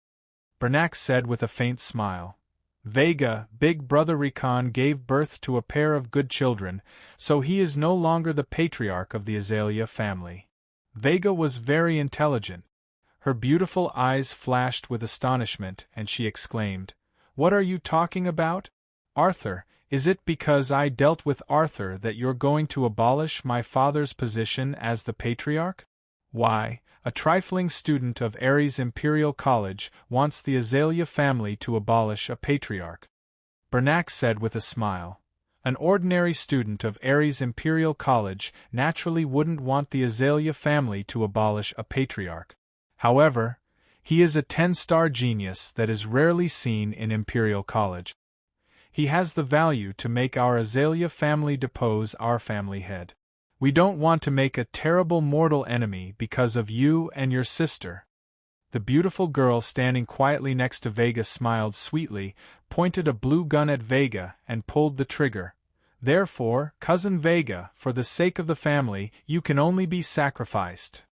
Bernac said with a faint smile, "Vega, big brother Recon gave birth to a pair of good children, so he is no longer the patriarch of the Azalea family." Vega was very intelligent. Her beautiful eyes flashed with astonishment, and she exclaimed, "What are you talking about? Arthur, is it because I dealt with Arthur that you're going to abolish my father's position as the patriarch? Why, a trifling student of Ares Imperial College wants the Azalea family to abolish a patriarch." Bernac said with a smile, "An ordinary student of Ares Imperial College naturally wouldn't want the Azalea family to abolish a patriarch. However, he is a 10-star genius that is rarely seen in Imperial College. He has the value to make our Azalea family depose our family head. We don't want to make a terrible mortal enemy because of you and your sister." The beautiful girl standing quietly next to Vega smiled sweetly, pointed a blue gun at Vega, and pulled the trigger. "Therefore, Cousin Vega, for the sake of the family, you can only be sacrificed."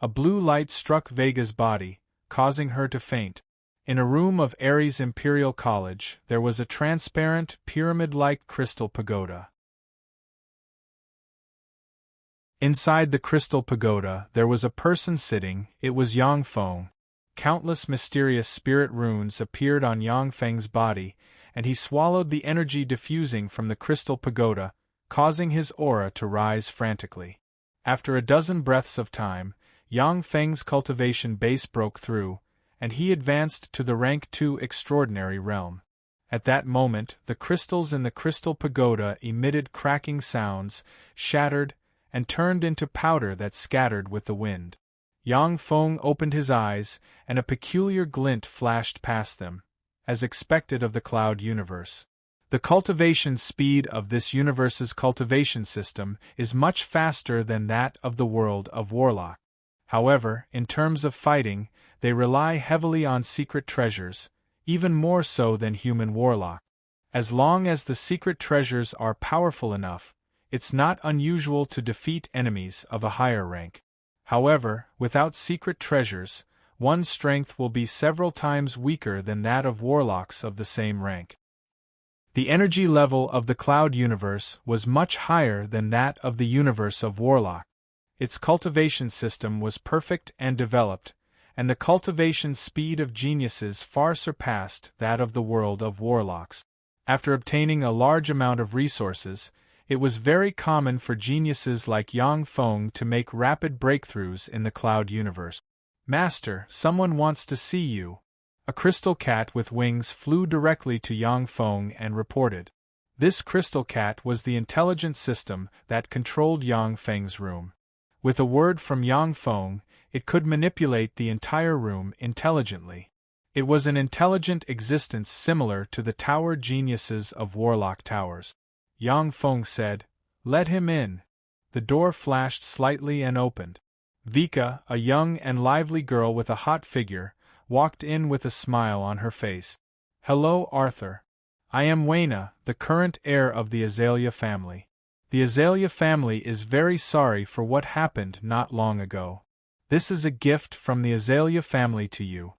A blue light struck Vega's body, causing her to faint. In a room of Ares Imperial College, there was a transparent, pyramid-like crystal pagoda. Inside the crystal pagoda, there was a person sitting. It was Yang Feng. Countless mysterious spirit runes appeared on Yang Feng's body, and he swallowed the energy diffusing from the crystal pagoda, causing his aura to rise frantically. After a dozen breaths of time, Yang Feng's cultivation base broke through, and he advanced to the rank 2 extraordinary realm. At that moment, the crystals in the crystal pagoda emitted cracking sounds, shattered, and turned into powder that scattered with the wind. Yang Feng opened his eyes, and a peculiar glint flashed past them, as expected of the cloud universe. The cultivation speed of this universe's cultivation system is much faster than that of the world of Warlock. However, in terms of fighting, they rely heavily on secret treasures, even more so than human Warlock. As long as the secret treasures are powerful enough, it's not unusual to defeat enemies of a higher rank. However, without secret treasures, one's strength will be several times weaker than that of Warlocks of the same rank. The energy level of the cloud universe was much higher than that of the universe of Warlock. Its cultivation system was perfect and developed, and the cultivation speed of geniuses far surpassed that of the world of Warlocks. After obtaining a large amount of resources, it was very common for geniuses like Yang Feng to make rapid breakthroughs in the cloud universe. "Master, someone wants to see you." A crystal cat with wings flew directly to Yang Feng and reported. This crystal cat was the intelligent system that controlled Yang Feng's room. With a word from Yang Feng, it could manipulate the entire room intelligently. It was an intelligent existence similar to the tower geniuses of Warlock Towers. Yang Feng said, "Let him in." The door flashed slightly and opened. Vika, a young and lively girl with a hot figure, walked in with a smile on her face. "Hello, Arthur. I am Wayna, the current heir of the Azalea family. The Azalea family is very sorry for what happened not long ago. This is a gift from the Azalea family to you."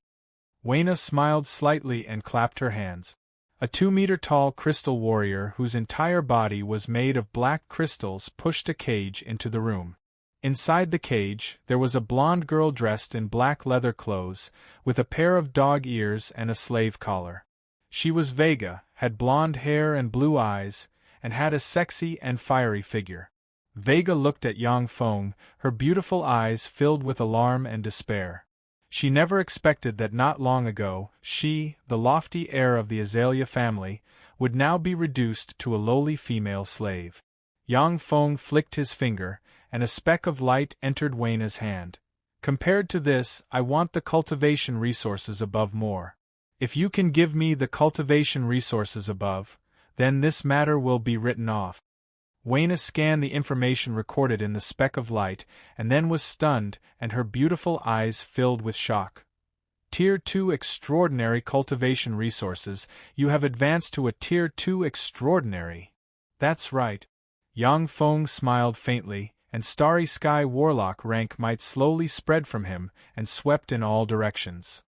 Wayna smiled slightly and clapped her hands. A 2-meter-tall crystal warrior whose entire body was made of black crystals pushed a cage into the room. Inside the cage, there was a blonde girl dressed in black leather clothes, with a pair of dog ears and a slave collar. She was Vega, had blonde hair and blue eyes, and had a sexy and fiery figure. Vega looked at Yang Feng, her beautiful eyes filled with alarm and despair. She never expected that not long ago, she, the lofty heir of the Azalea family, would now be reduced to a lowly female slave. Yang Feng flicked his finger, and a speck of light entered Wayna's hand. "Compared to this, I want the cultivation resources above more. If you can give me the cultivation resources above, then this matter will be written off." Wayna scanned the information recorded in the speck of light, and then was stunned, and her beautiful eyes filled with shock. "Tier 2 extraordinary cultivation resources, you have advanced to a Tier 2 extraordinary." "That's right." Yang Feng smiled faintly, and Starry Sky Warlock rank might slowly spread from him and swept in all directions.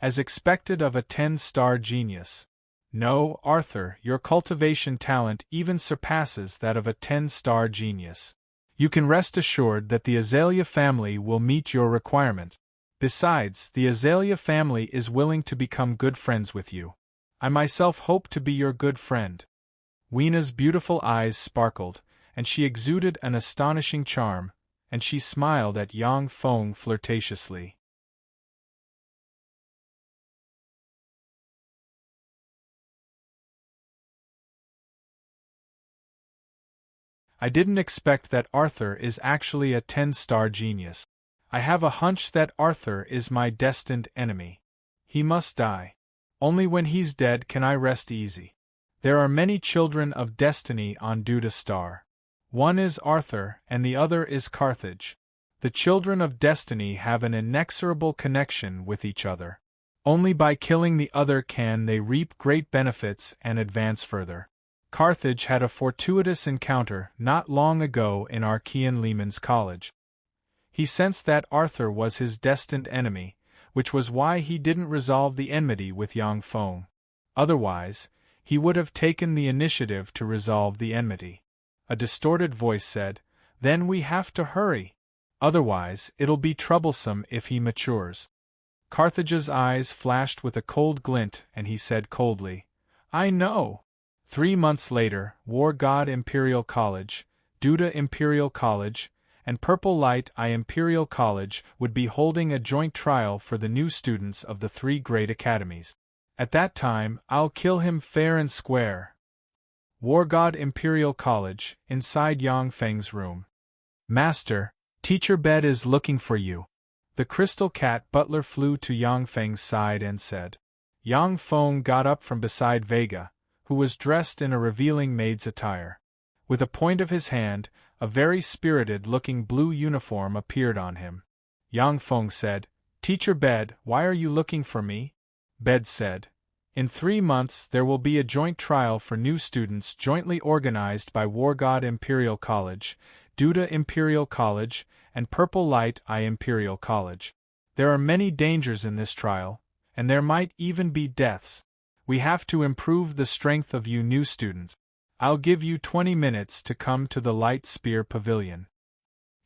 As expected of a 10-star genius. "No, Arthur, your cultivation talent even surpasses that of a 10-star genius. You can rest assured that the Azalea family will meet your requirement. Besides, the Azalea family is willing to become good friends with you. I myself hope to be your good friend." Weena's beautiful eyes sparkled, and she exuded an astonishing charm, and she smiled at Yang Feng flirtatiously. "I didn't expect that Arthur is actually a 10-star genius. I have a hunch that Arthur is my destined enemy. He must die. Only when he's dead can I rest easy. There are many children of destiny on Duda Star. One is Arthur and the other is Carthage. The children of destiny have an inexorable connection with each other. Only by killing the other can they reap great benefits and advance further. Carthage had a fortuitous encounter not long ago in Archean Lehman's college. He sensed that Arthur was his destined enemy, which was why he didn't resolve the enmity with Yang Feng. Otherwise, he would have taken the initiative to resolve the enmity. A distorted voice said, "Then we have to hurry. Otherwise, it'll be troublesome if he matures." Carthage's eyes flashed with a cold glint and he said coldly, "I know." 3 months later, War God Imperial College, Duda Imperial College, and Purple Light Eye Imperial College would be holding a joint trial for the new students of the three great academies. At that time, I'll kill him fair and square. War God Imperial College, inside Yang Feng's room. Master, Teacher Bed is looking for you. The crystal cat butler flew to Yang Feng's side and said. Yang Feng got up from beside Vega, who was dressed in a revealing maid's attire. With a point of his hand, a very spirited-looking blue uniform appeared on him. Yang Feng said, Teacher Bed, why are you looking for me? Bed said, In 3 months there will be a joint trial for new students jointly organized by War God Imperial College, Duda Imperial College, and Purple Light Eye Imperial College. There are many dangers in this trial, and there might even be deaths. We have to improve the strength of you new students. I'll give you 20 minutes to come to the Light Spear Pavilion.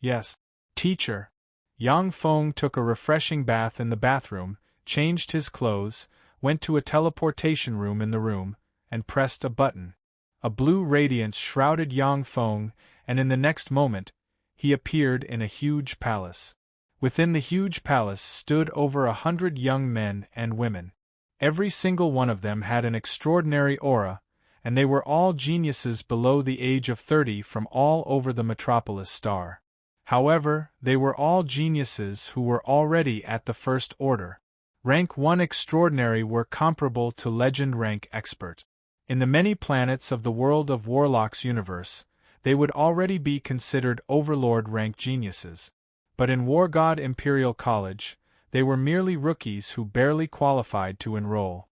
Yes, teacher. Yang Feng took a refreshing bath in the bathroom, changed his clothes, went to a teleportation room in the room, and pressed a button. A blue radiance shrouded Yang Feng, and in the next moment, he appeared in a huge palace. Within the huge palace stood over 100 young men and women. Every single one of them had an extraordinary aura, and they were all geniuses below the age of 30 from all over the metropolis star. However, they were all geniuses who were already at the first order. Rank 1 extraordinary were comparable to legend rank expert. In the many planets of the world of Warlock's universe, they would already be considered overlord rank geniuses. But in War God Imperial College, they were merely rookies who barely qualified to enroll.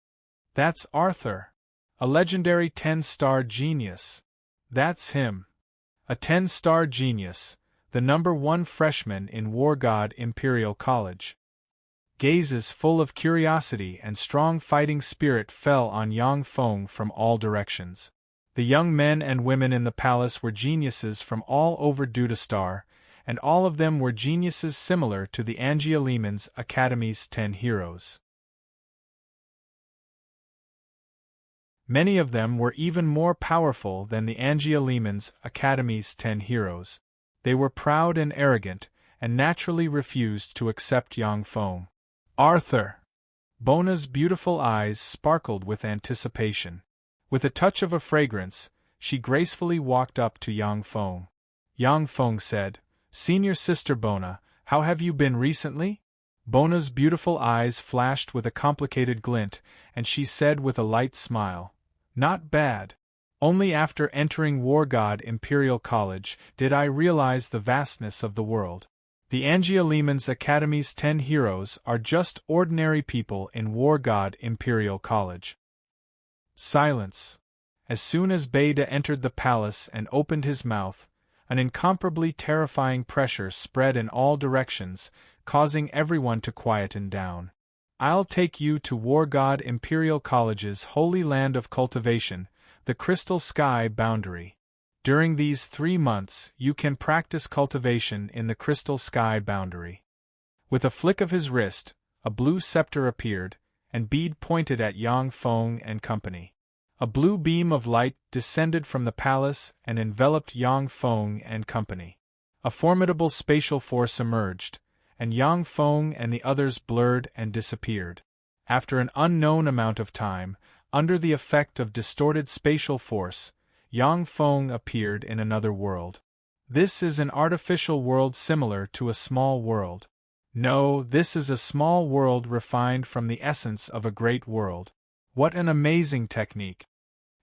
That's Arthur. A legendary 10-star genius. That's him. A 10-star genius, the #1 freshman in War God Imperial College. Gazes full of curiosity and strong fighting spirit fell on Yang Feng from all directions. The young men and women in the palace were geniuses from all over Dudastar, and all of them were geniuses similar to the Angeliman's Academy's 10 heroes. Many of them were even more powerful than the Angeliman's Academy's 10 heroes. They were proud and arrogant, and naturally refused to accept Yang Feng. Arthur! Bona's beautiful eyes sparkled with anticipation. With a touch of a fragrance, she gracefully walked up to Yang Feng. Yang Feng said, Senior Sister Bona, how have you been recently? Bona's beautiful eyes flashed with a complicated glint, and she said with a light smile, Not bad. Only after entering War God Imperial College did I realize the vastness of the world. The Angeliman's Academy's 10 heroes are just ordinary people in War God Imperial College. Silence. As soon as Beta entered the palace and opened his mouth, an incomparably terrifying pressure spread in all directions, causing everyone to quieten down. I'll take you to War God Imperial College's holy land of cultivation, the Crystal Sky Boundary. During these 3 months, you can practice cultivation in the Crystal Sky Boundary. With a flick of his wrist, a blue scepter appeared, and Bede pointed at Yang Feng and company. A blue beam of light descended from the palace and enveloped Yang Feng and company. A formidable spatial force emerged, and Yang Feng and the others blurred and disappeared. After an unknown amount of time, under the effect of distorted spatial force, Yang Feng appeared in another world. This is an artificial world similar to a small world. No, this is a small world refined from the essence of a great world. What an amazing technique!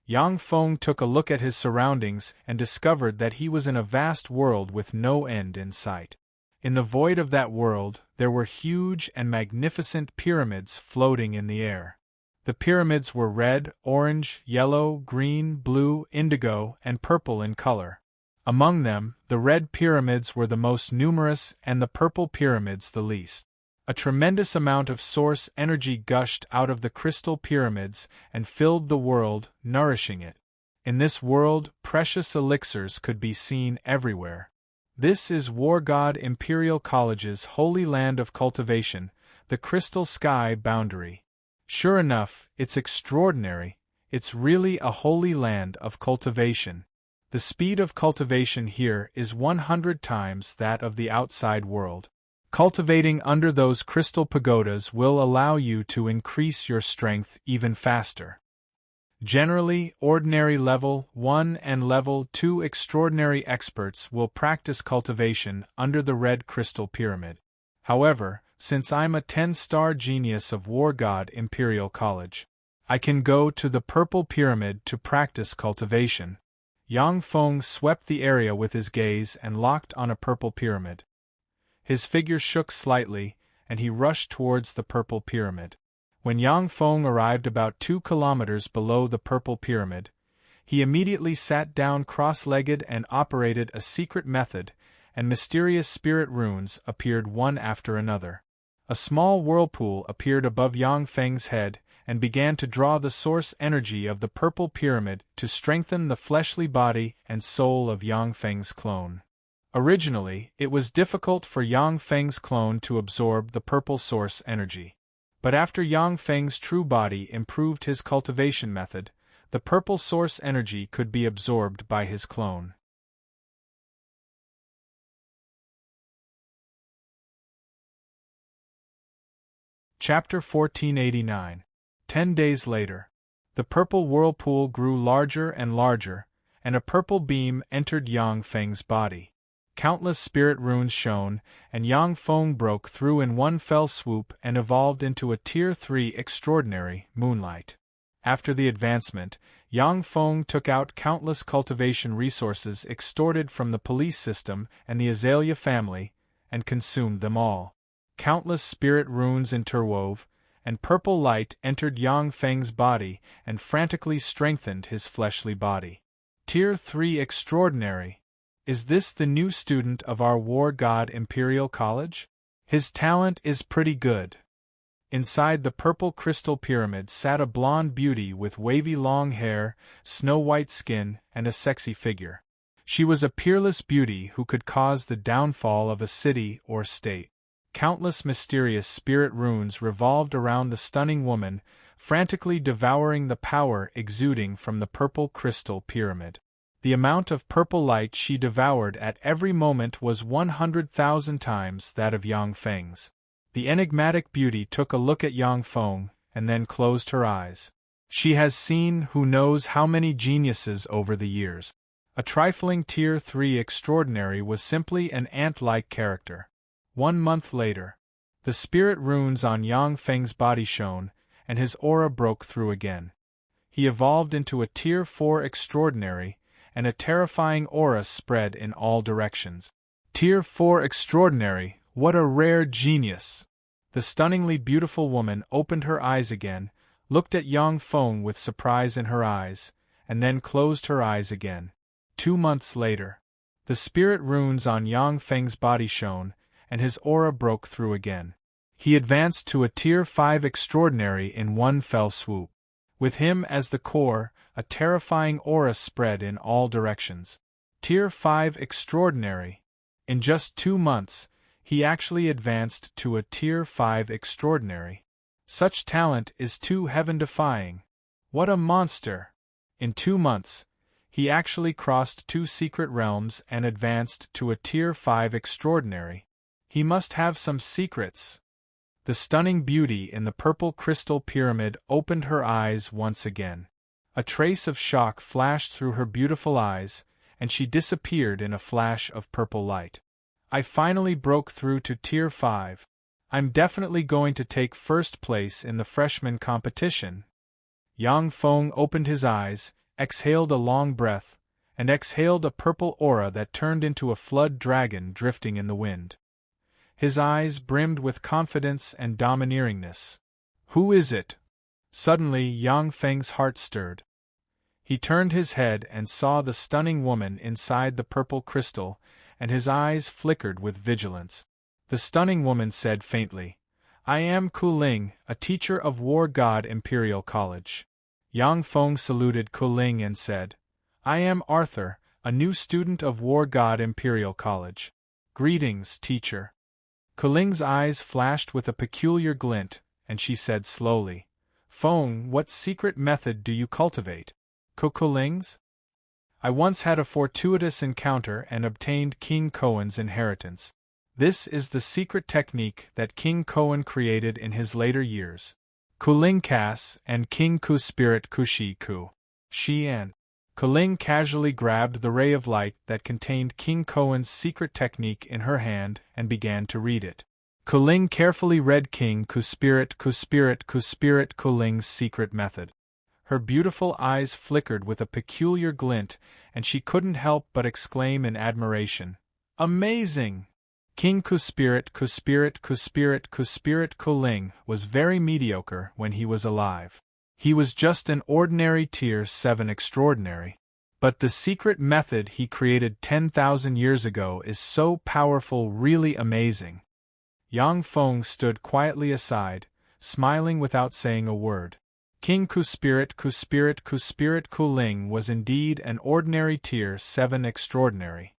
Yang Feng took a look at his surroundings and discovered that he was in a vast world with no end in sight. In the void of that world, there were huge and magnificent pyramids floating in the air. The pyramids were red, orange, yellow, green, blue, indigo, and purple in color. Among them, the red pyramids were the most numerous and the purple pyramids the least. A tremendous amount of source energy gushed out of the crystal pyramids and filled the world, nourishing it. In this world, precious elixirs could be seen everywhere. This is War God Imperial College's holy land of cultivation, the Crystal Sky Boundary. Sure enough, it's extraordinary, it's really a holy land of cultivation. The speed of cultivation here is 100 times that of the outside world. Cultivating under those crystal pagodas will allow you to increase your strength even faster. Generally, ordinary level 1 and level 2 extraordinary experts will practice cultivation under the red crystal pyramid. However, since I'm a 10-star genius of War God Imperial College, I can go to the purple pyramid to practice cultivation. Yang Feng swept the area with his gaze and locked on a purple pyramid. His figure shook slightly, and he rushed towards the purple pyramid. When Yang Feng arrived about 2 kilometers below the purple pyramid, he immediately sat down cross-legged and operated a secret method, and mysterious spirit runes appeared one after another. A small whirlpool appeared above Yang Feng's head and began to draw the source energy of the purple pyramid to strengthen the fleshly body and soul of Yang Feng's clone. Originally, it was difficult for Yang Feng's clone to absorb the purple source energy. But after Yang Feng's true body improved his cultivation method, the purple source energy could be absorbed by his clone. Chapter 1489. 10 days later. The purple whirlpool grew larger and larger, and a purple beam entered Yang Feng's body. Countless spirit runes shone, and Yang Feng broke through in one fell swoop and evolved into a Tier 3 extraordinary moonlight. After the advancement, Yang Feng took out countless cultivation resources extorted from the police system and the Azalea family, and consumed them all. Countless spirit runes interwove, and purple light entered Yang Feng's body and frantically strengthened his fleshly body. Tier 3 extraordinary. Is this the new student of our War God Imperial College? His talent is pretty good. Inside the purple crystal pyramid sat a blonde beauty with wavy long hair, snow-white skin, and a sexy figure. She was a peerless beauty who could cause the downfall of a city or state. Countless mysterious spirit runes revolved around the stunning woman, frantically devouring the power exuding from the purple crystal pyramid. The amount of purple light she devoured at every moment was 100,000 times that of Yang Feng's. The enigmatic beauty took a look at Yang Feng, and then closed her eyes. She has seen who knows how many geniuses over the years. A trifling Tier 3 extraordinary was simply an ant-like character. 1 month later, the spirit runes on Yang Feng's body shone, and his aura broke through again. He evolved into a Tier 4 extraordinary, and a terrifying aura spread in all directions. Tier 4 extraordinary, what a rare genius! The stunningly beautiful woman opened her eyes again, looked at Yang Feng with surprise in her eyes, and then closed her eyes again. 2 months later, the spirit runes on Yang Feng's body shone, and his aura broke through again. He advanced to a Tier 5 extraordinary in one fell swoop. With him as the core, a terrifying aura spread in all directions. Tier 5 extraordinary. In just 2 months, he actually advanced to a Tier 5 extraordinary. Such talent is too heaven-defying. What a monster! In 2 months, he actually crossed 2 secret realms and advanced to a Tier 5 extraordinary. He must have some secrets. The stunning beauty in the purple crystal pyramid opened her eyes once again. A trace of shock flashed through her beautiful eyes, and she disappeared in a flash of purple light. I finally broke through to Tier 5. I'm definitely going to take first place in the freshman competition. Yang Feng opened his eyes, exhaled a long breath, and exhaled a purple aura that turned into a flood dragon drifting in the wind. His eyes brimmed with confidence and domineeringness. Who is it? Suddenly Yang Feng's heart stirred. He turned his head and saw the stunning woman inside the purple crystal, and his eyes flickered with vigilance. The stunning woman said faintly, "I am Kuling, a teacher of War God Imperial College." Yang Feng saluted Kuling and said, "I am Arthur, a new student of War God Imperial College." "Greetings, teacher." Kuling's eyes flashed with a peculiar glint, and she said slowly, "Feng, what secret method do you cultivate?" "Kuling's?" I once had a fortuitous encounter and obtained King Koan's inheritance. This is the secret technique that King Koan created in his later years. Kuling Kas and King Ku Spirit Kushi Ku. Xian. Kuling casually grabbed the ray of light that contained King Koan's secret technique in her hand and began to read it. Kuling carefully read King Ku Spirit Kuling's secret method. Her beautiful eyes flickered with a peculiar glint, and she couldn't help but exclaim in admiration, "Amazing!" King Ku Spirit Kuling was very mediocre when he was alive. He was just an ordinary Tier 7 extraordinary. But the secret method he created 10,000 years ago is so powerful, really amazing. Yang Feng stood quietly aside, smiling without saying a word. King Ku Spirit Kuling was indeed an ordinary Tier 7 extraordinary.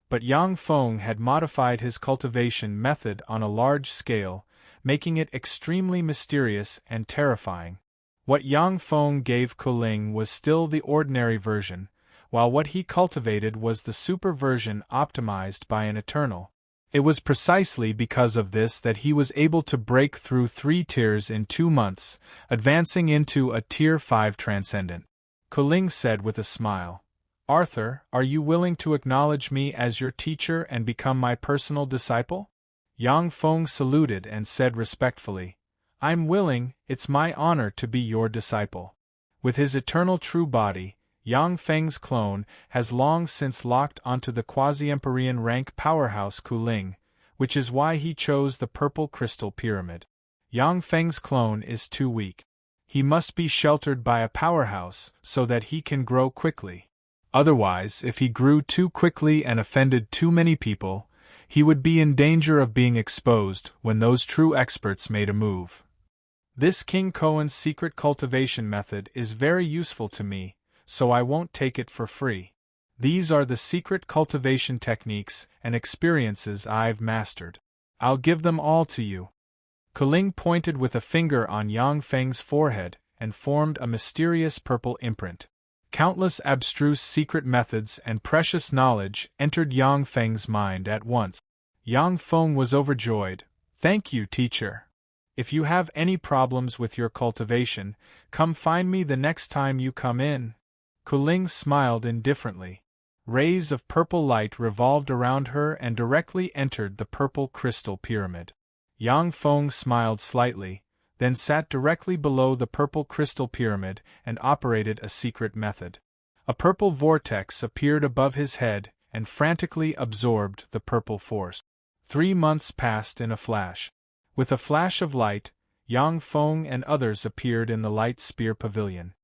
But Yang Feng had modified his cultivation method on a large scale, making it extremely mysterious and terrifying. What Yang Feng gave Kuling was still the ordinary version, while what he cultivated was the super version optimized by an eternal. It was precisely because of this that he was able to break through 3 tiers in 2 months, advancing into a Tier 5 transcendent. Kuling said with a smile, "Arthur, are you willing to acknowledge me as your teacher and become my personal disciple?" Yang Feng saluted and said respectfully, "I'm willing, it's my honor to be your disciple." With his eternal true body, Yang Feng's clone has long since locked onto the quasi-Empyrean rank powerhouse Kuling, which is why he chose the purple crystal pyramid. Yang Feng's clone is too weak. He must be sheltered by a powerhouse so that he can grow quickly. Otherwise, if he grew too quickly and offended too many people, he would be in danger of being exposed when those true experts made a move. This King Koan's secret cultivation method is very useful to me, so I won't take it for free. These are the secret cultivation techniques and experiences I've mastered. I'll give them all to you. Kuling pointed with a finger on Yang Feng's forehead and formed a mysterious purple imprint. Countless abstruse secret methods and precious knowledge entered Yang Feng's mind at once. Yang Feng was overjoyed. "Thank you, teacher. If you have any problems with your cultivation, come find me the next time you come in." Kuling smiled indifferently. Rays of purple light revolved around her and directly entered the purple crystal pyramid. Yang Feng smiled slightly, then sat directly below the purple crystal pyramid and operated a secret method. A purple vortex appeared above his head and frantically absorbed the purple force. 3 months passed in a flash. With a flash of light, Yang Feng and others appeared in the light sphere pavilion.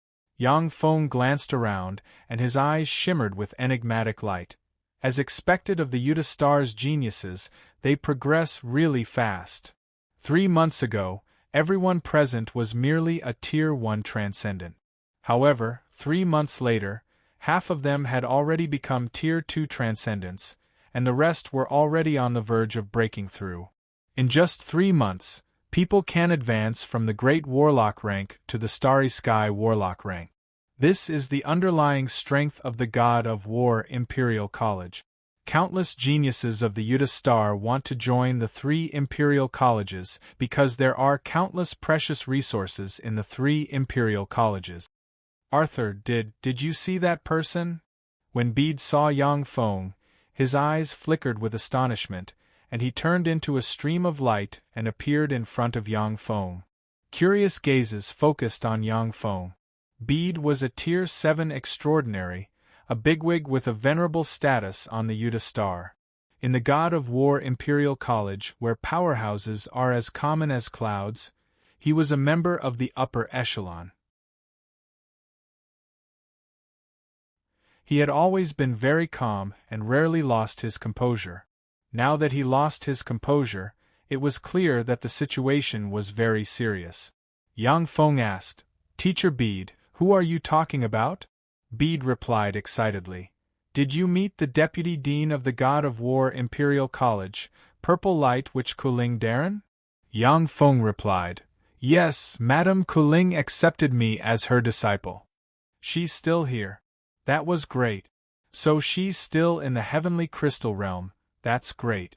Yang Feng glanced around, and his eyes shimmered with enigmatic light. As expected of the Yuta Star's geniuses, they progress really fast. 3 months ago, everyone present was merely a Tier 1 transcendent. However, 3 months later, half of them had already become Tier 2 transcendents, and the rest were already on the verge of breaking through. In just 3 months, people can advance from the Great Warlock rank to the Starry Sky Warlock rank. This is the underlying strength of the God of War Imperial College. Countless geniuses of the Yuta Star want to join the 3 Imperial Colleges because there are countless precious resources in the 3 Imperial Colleges. "Arthur, did you see that person?" When Bede saw Yang Feng, his eyes flickered with astonishment, and he turned into a stream of light and appeared in front of Yang Feng. Curious gazes focused on Yang Feng. Bede was a Tier 7 extraordinary, a bigwig with a venerable status on the Yuta Star. In the God of War Imperial College, where powerhouses are as common as clouds, he was a member of the upper echelon. He had always been very calm and rarely lost his composure. Now that he lost his composure, it was clear that the situation was very serious. Yang Feng asked, "Teacher Bede, who are you talking about?" Bede replied excitedly, "Did you meet the Deputy Dean of the God of War Imperial College, Purple Light Witch Kuling Darren?" Yang Feng replied, "Yes, Madame Kuling accepted me as her disciple." She's still here. That was great. So she's still in the heavenly crystal realm, that's great.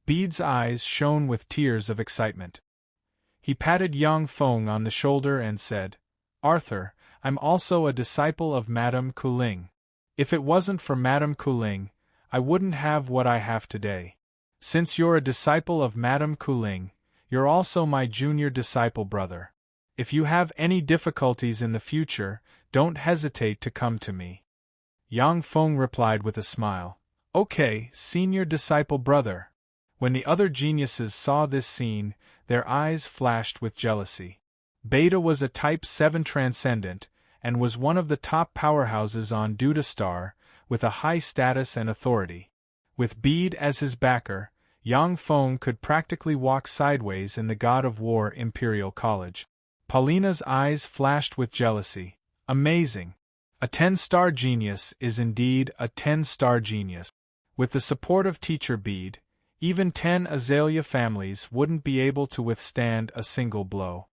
Bede's eyes shone with tears of excitement. He patted Yang Feng on the shoulder and said, Arthur, I'm also a disciple of Madame Kuling. If it wasn't for Madame Kuling, I wouldn't have what I have today. Since you're a disciple of Madame Kuling, you're also my junior disciple brother. If you have any difficulties in the future, don't hesitate to come to me. Yang Feng replied with a smile. Okay, senior disciple brother. When the other geniuses saw this scene, their eyes flashed with jealousy. Beta was a Type 7 transcendent, and was one of the top powerhouses on Duda Star, with a high status and authority. With Bede as his backer, Yang Feng could practically walk sideways in the God of War Imperial College. Paulina's eyes flashed with jealousy. Amazing! A 10-star genius is indeed a 10-star genius. With the support of Teacher Bede, even 10 Azalea families wouldn't be able to withstand a single blow.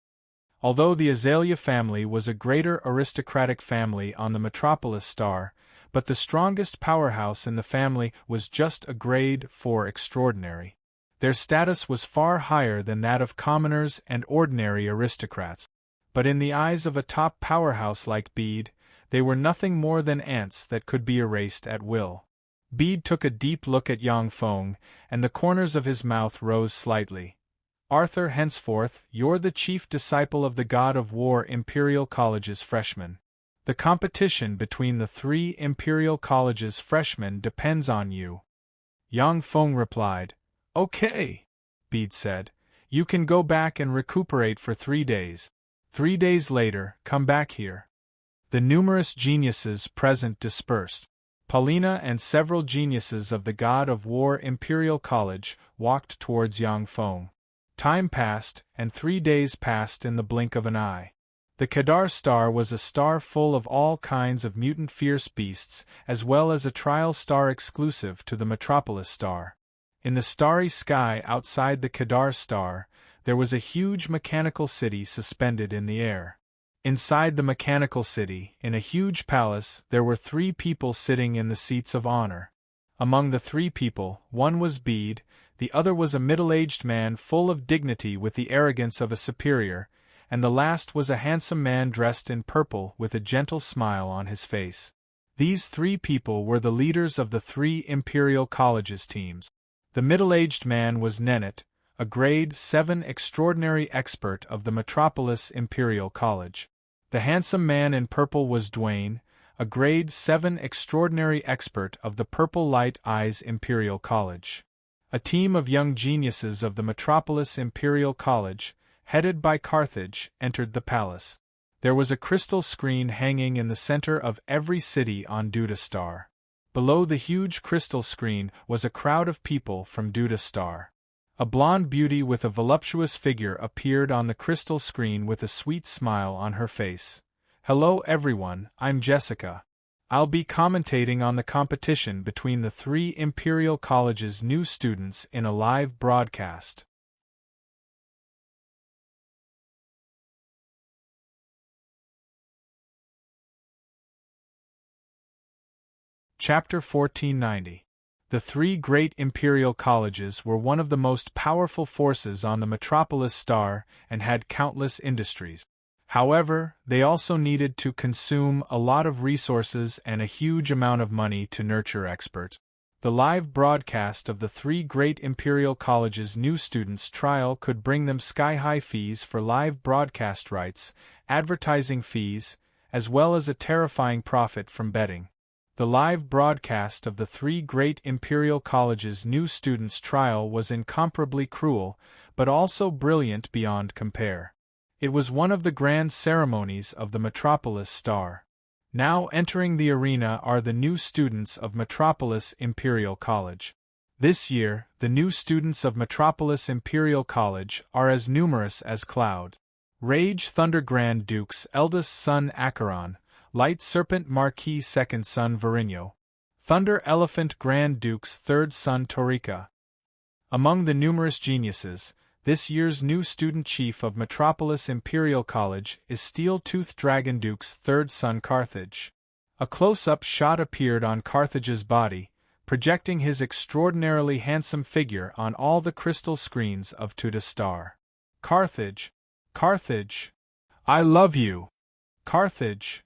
Although the Azalea family was a greater aristocratic family on the Metropolis Star, but the strongest powerhouse in the family was just a grade 4 extraordinary. Their status was far higher than that of commoners and ordinary aristocrats. But in the eyes of a top powerhouse like Bede, they were nothing more than ants that could be erased at will. Bede took a deep look at Yang Feng, and the corners of his mouth rose slightly. Arthur, henceforth, you're the chief disciple of the God of War Imperial College's freshmen. The competition between the 3 Imperial College's freshmen depends on you. Yang Feng replied. Okay, Bede said. You can go back and recuperate for 3 days. 3 days later, come back here. The numerous geniuses present dispersed. Paulina and several geniuses of the God of War Imperial College walked towards Yang Feng. Time passed, and 3 days passed in the blink of an eye. The Kadar star was a star full of all kinds of mutant fierce beasts, as well as a trial star exclusive to the Metropolis Star. In the starry sky outside the Kadar star, there was a huge mechanical city suspended in the air. Inside the mechanical city, in a huge palace, there were 3 people sitting in the seats of honor. Among the 3 people, one was Bede, the other was a middle-aged man full of dignity with the arrogance of a superior, and the last was a handsome man dressed in purple with a gentle smile on his face. These 3 people were the leaders of the 3 Imperial Colleges teams. The middle-aged man was Nennet, a grade 7 extraordinary expert of the Metropolis Imperial College. The handsome man in purple was Dwayne, a grade 7 extraordinary expert of the Purple Light Eyes Imperial College. A team of young geniuses of the Metropolis Imperial College, headed by Carthage, entered the palace. There was a crystal screen hanging in the center of every city on Duda Star. Below the huge crystal screen was a crowd of people from Duda Star. A blonde beauty with a voluptuous figure appeared on the crystal screen with a sweet smile on her face. Hello everyone, I'm Jessica. I'll be commentating on the competition between the 3 Imperial College's new students in a live broadcast. Chapter 1490. The 3 great Imperial Colleges were one of the most powerful forces on the Metropolis Star and had countless industries. However, they also needed to consume a lot of resources and a huge amount of money to nurture experts. The live broadcast of the 3 great Imperial Colleges' new students' trial could bring them sky-high fees for live broadcast rights, advertising fees, as well as a terrifying profit from betting. The live broadcast of the 3 great Imperial Colleges' new students' trial was incomparably cruel, but also brilliant beyond compare. It was one of the grand ceremonies of the Metropolis Star. Now entering the arena are the new students of Metropolis Imperial College. This year, the new students of Metropolis Imperial College are as numerous as Cloud. Rage Thunder Grand Duke's eldest son Acheron, Light Serpent Marquis second son Varinho, Thunder Elephant Grand Duke's third son Torika. Among the numerous geniuses, This year's new student chief of Metropolis Imperial College is Steel-Toothed Dragon Duke's third son Carthage. A close-up shot appeared on Carthage's body, projecting his extraordinarily handsome figure on all the crystal screens of Tuda Star. Carthage! Carthage! I love you! Carthage!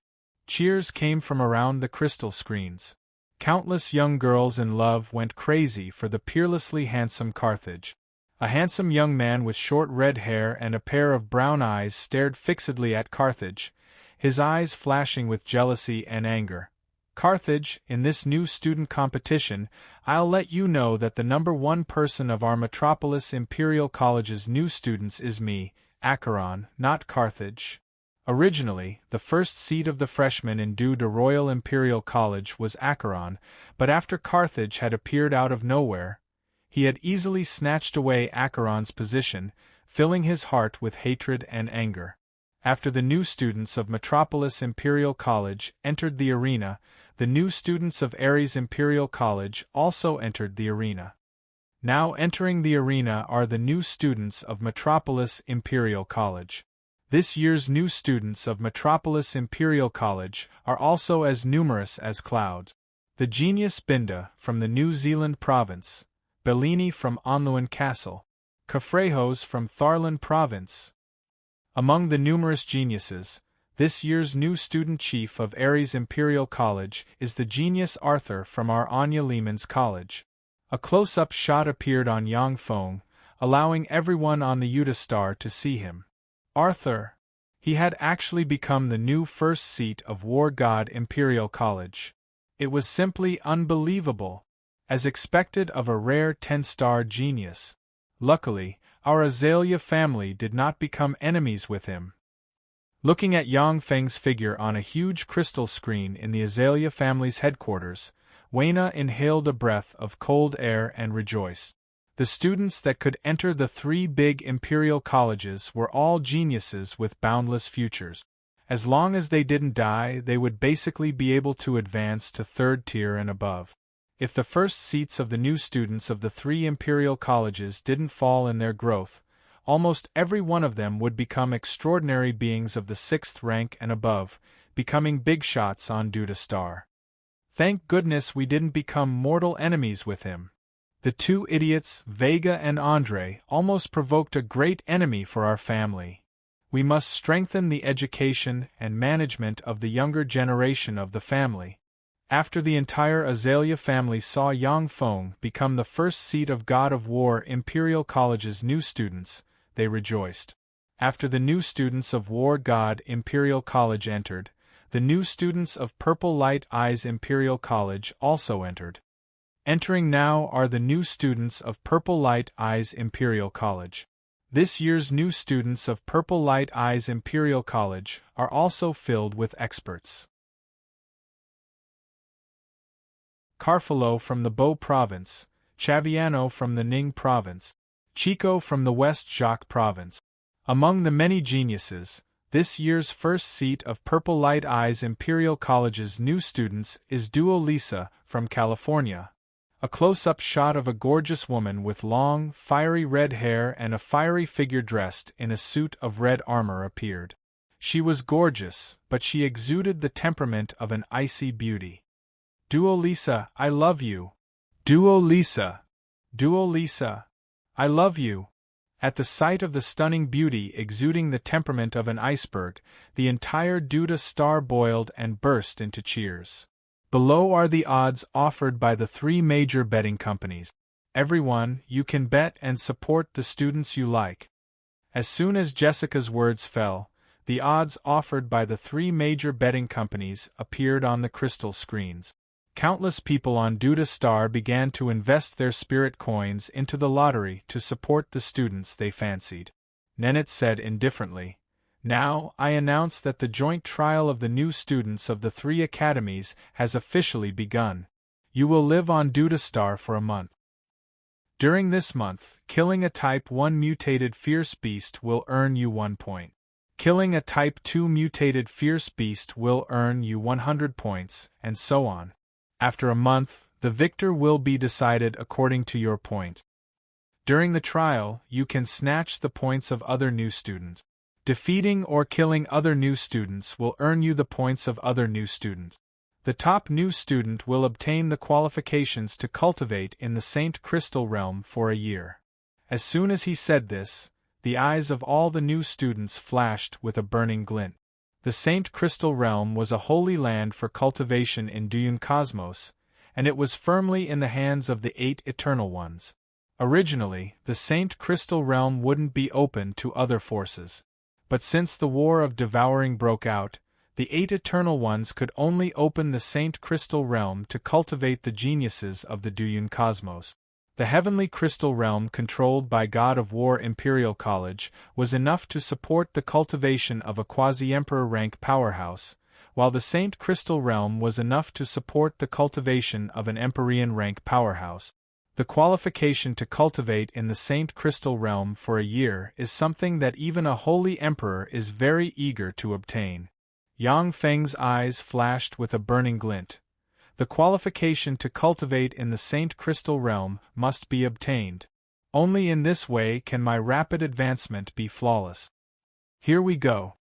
Cheers came from around the crystal screens. Countless young girls in love went crazy for the peerlessly handsome Carthage. A handsome young man with short red hair and a pair of brown eyes stared fixedly at Carthage, his eyes flashing with jealousy and anger. Carthage, in this new student competition, I'll let you know that the #1 person of our Metropolis Imperial College's new students is me, Acheron, not Carthage. Originally, the first seat of the freshmen in Due de Royal Imperial College was Acheron, but after Carthage had appeared out of nowhere, he had easily snatched away Acheron's position, filling his heart with hatred and anger. After the new students of Metropolis Imperial College entered the arena, the new students of Ares Imperial College also entered the arena. Now entering the arena are the new students of Metropolis Imperial College. This year's new students of Metropolis Imperial College are also as numerous as clouds. The genius Binda from the New Zealand province, Bellini from Onluan Castle, Cafrejos from Tharlan province. Among the numerous geniuses, this year's new student chief of Ares Imperial College is the genius Arthur from our Anya Lehman's College. A close-up shot appeared on Yang Feng, allowing everyone on the Yuta Star to see him. Arthur! He had actually become the new first seat of War God Imperial College. It was simply unbelievable, as expected of a rare 10-star genius. Luckily, our Azalea family did not become enemies with him. Looking at Yang Feng's figure on a huge crystal screen in the Azalea family's headquarters, Wayna inhaled a breath of cold air and rejoiced. The students that could enter the 3 big imperial colleges were all geniuses with boundless futures. As long as they didn't die, they would basically be able to advance to 3rd tier and above. If the first seats of the new students of the 3 imperial colleges didn't fall in their growth, almost every one of them would become extraordinary beings of the 6th rank and above, becoming big shots on Duda Star. Thank goodness we didn't become mortal enemies with him. The 2 idiots, Vega and Andre, almost provoked a great enemy for our family. We must strengthen the education and management of the younger generation of the family. After the entire Azalea family saw Yang Feng become the first seat of God of War Imperial College's new students, they rejoiced. After the new students of War God Imperial College entered, the new students of Purple Light Eyes Imperial College also entered. Entering now are the new students of Purple Light Eyes Imperial College. This year's new students of Purple Light Eyes Imperial College are also filled with experts. Carfalo from the Bo province, Chaviano from the Ning province, Chico from the West Jacques province. Among the many geniuses, this year's first seat of Purple Light Eyes Imperial College's new students is Duo Lisa from California. A close-up shot of a gorgeous woman with long, fiery red hair and a fiery figure dressed in a suit of red armor appeared. She was gorgeous, but she exuded the temperament of an icy beauty. Duo Lisa, I love you. Duo Lisa. Duo Lisa. I love you. At the sight of the stunning beauty exuding the temperament of an iceberg, the entire Duda Star boiled and burst into cheers. Below are the odds offered by the 3 major betting companies. Everyone, you can bet and support the students you like. As soon as Jessica's words fell, the odds offered by the 3 major betting companies appeared on the crystal screens. Countless people on Duda Star began to invest their spirit coins into the lottery to support the students they fancied. Nennet said indifferently, "Now, I announce that the joint trial of the new students of the 3 academies has officially begun. You will live on Duda Star for a month. During this month, killing a Type 1 mutated fierce beast will earn you 1 point. Killing a Type 2 mutated fierce beast will earn you 100 points, and so on. After a month, the victor will be decided according to your point. During the trial, you can snatch the points of other new students. Defeating or killing other new students will earn you the points of other new students. The top new student will obtain the qualifications to cultivate in the Saint Crystal Realm for a year. As soon as he said this, the eyes of all the new students flashed with a burning glint. The Saint Crystal Realm was a holy land for cultivation in Duyun Cosmos, and it was firmly in the hands of the 8 Eternal Ones. Originally, the Saint Crystal Realm wouldn't be open to other forces. But since the War of Devouring broke out, the 8 Eternal Ones could only open the Saint Crystal Realm to cultivate the geniuses of the Duyun Cosmos. The Heavenly Crystal Realm controlled by God of War Imperial College was enough to support the cultivation of a quasi-emperor rank powerhouse, while the Saint Crystal Realm was enough to support the cultivation of an Empyrean rank powerhouse. The qualification to cultivate in the Saint Crystal Realm for a year is something that even a holy emperor is very eager to obtain. Yang Feng's eyes flashed with a burning glint. The qualification to cultivate in the Saint Crystal Realm must be obtained. Only in this way can my rapid advancement be flawless. Here we go.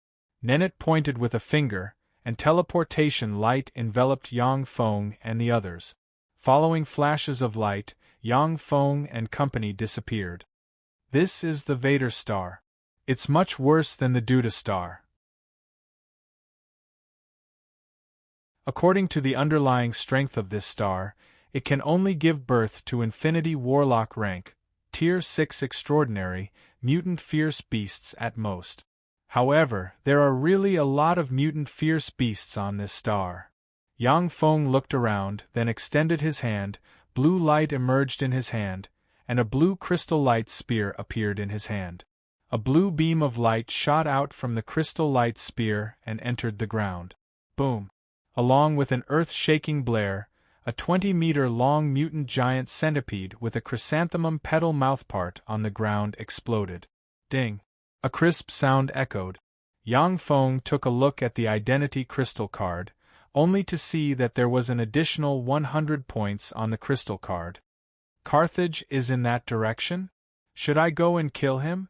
Nennet pointed with a finger, and teleportation light enveloped Yang Feng and the others. Following flashes of light, Yang Feng and company disappeared. This is the Vader star. It's much worse than the Duda star. According to the underlying strength of this star, it can only give birth to Infinity Warlock rank, Tier 6 Extraordinary, Mutant Fierce Beasts at most. However, there are really a lot of mutant fierce beasts on this star. Yang Feng looked around, then extended his hand, blue light emerged in his hand, and a blue crystal light spear appeared in his hand. A blue beam of light shot out from the crystal light spear and entered the ground. Boom! Along with an earth-shaking blare, a 20-meter-long mutant giant centipede with a chrysanthemum petal mouthpart on the ground exploded. Ding! A crisp sound echoed. Yang Feng took a look at the identity crystal card, only to see that there was an additional 100 points on the crystal card. Carthage is in that direction? Should I go and kill him?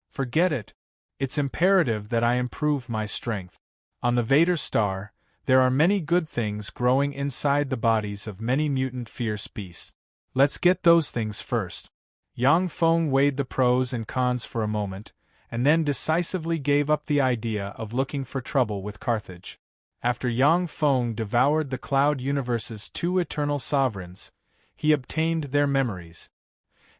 Forget it. It's imperative that I improve my strength. On the Vader star, there are many good things growing inside the bodies of many mutant fierce beasts. Let's get those things first. Yang Feng weighed the pros and cons for a moment, and then decisively gave up the idea of looking for trouble with Carthage. After Yang Feng devoured the Cloud Universe's 2 eternal sovereigns, he obtained their memories.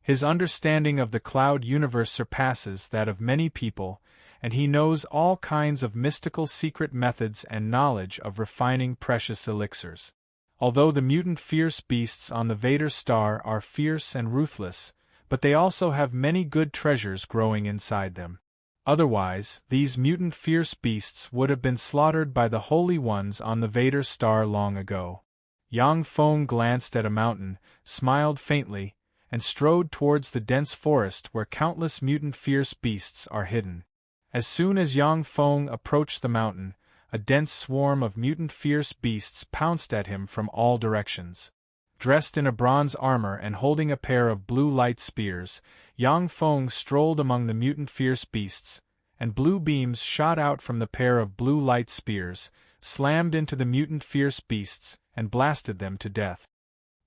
His understanding of the Cloud Universe surpasses that of many people, and he knows all kinds of mystical secret methods and knowledge of refining precious elixirs. Although the mutant fierce beasts on the Vader star are fierce and ruthless, but they also have many good treasures growing inside them. Otherwise, these mutant fierce beasts would have been slaughtered by the holy ones on the Vader star long ago. Yang Feng glanced at a mountain, smiled faintly, and strode towards the dense forest where countless mutant fierce beasts are hidden. As soon as Yang Feng approached the mountain, a dense swarm of mutant fierce beasts pounced at him from all directions. Dressed in a bronze armor and holding a pair of blue light spears, Yang Feng strolled among the mutant fierce beasts, and blue beams shot out from the pair of blue light spears, slammed into the mutant fierce beasts, and blasted them to death.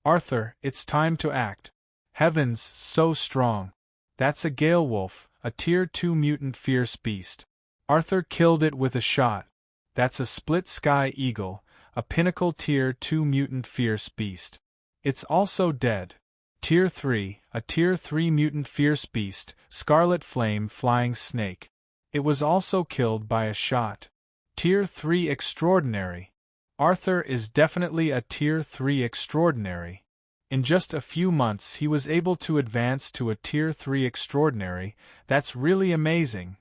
Arthur, it's time to act. Heavens, so strong. That's a Gale Wolf, a Tier 2 mutant fierce beast. Arthur killed it with a shot. That's a Split Sky Eagle, a pinnacle Tier 2 mutant fierce beast. It's also dead. Tier 3, a Tier 3 mutant fierce beast, Scarlet Flame Flying Snake. It was also killed by a shot. Tier 3 Extraordinary. Arthur is definitely a Tier 3 Extraordinary. In just a few months he was able to advance to a Tier 3 Extraordinary. That's really amazing.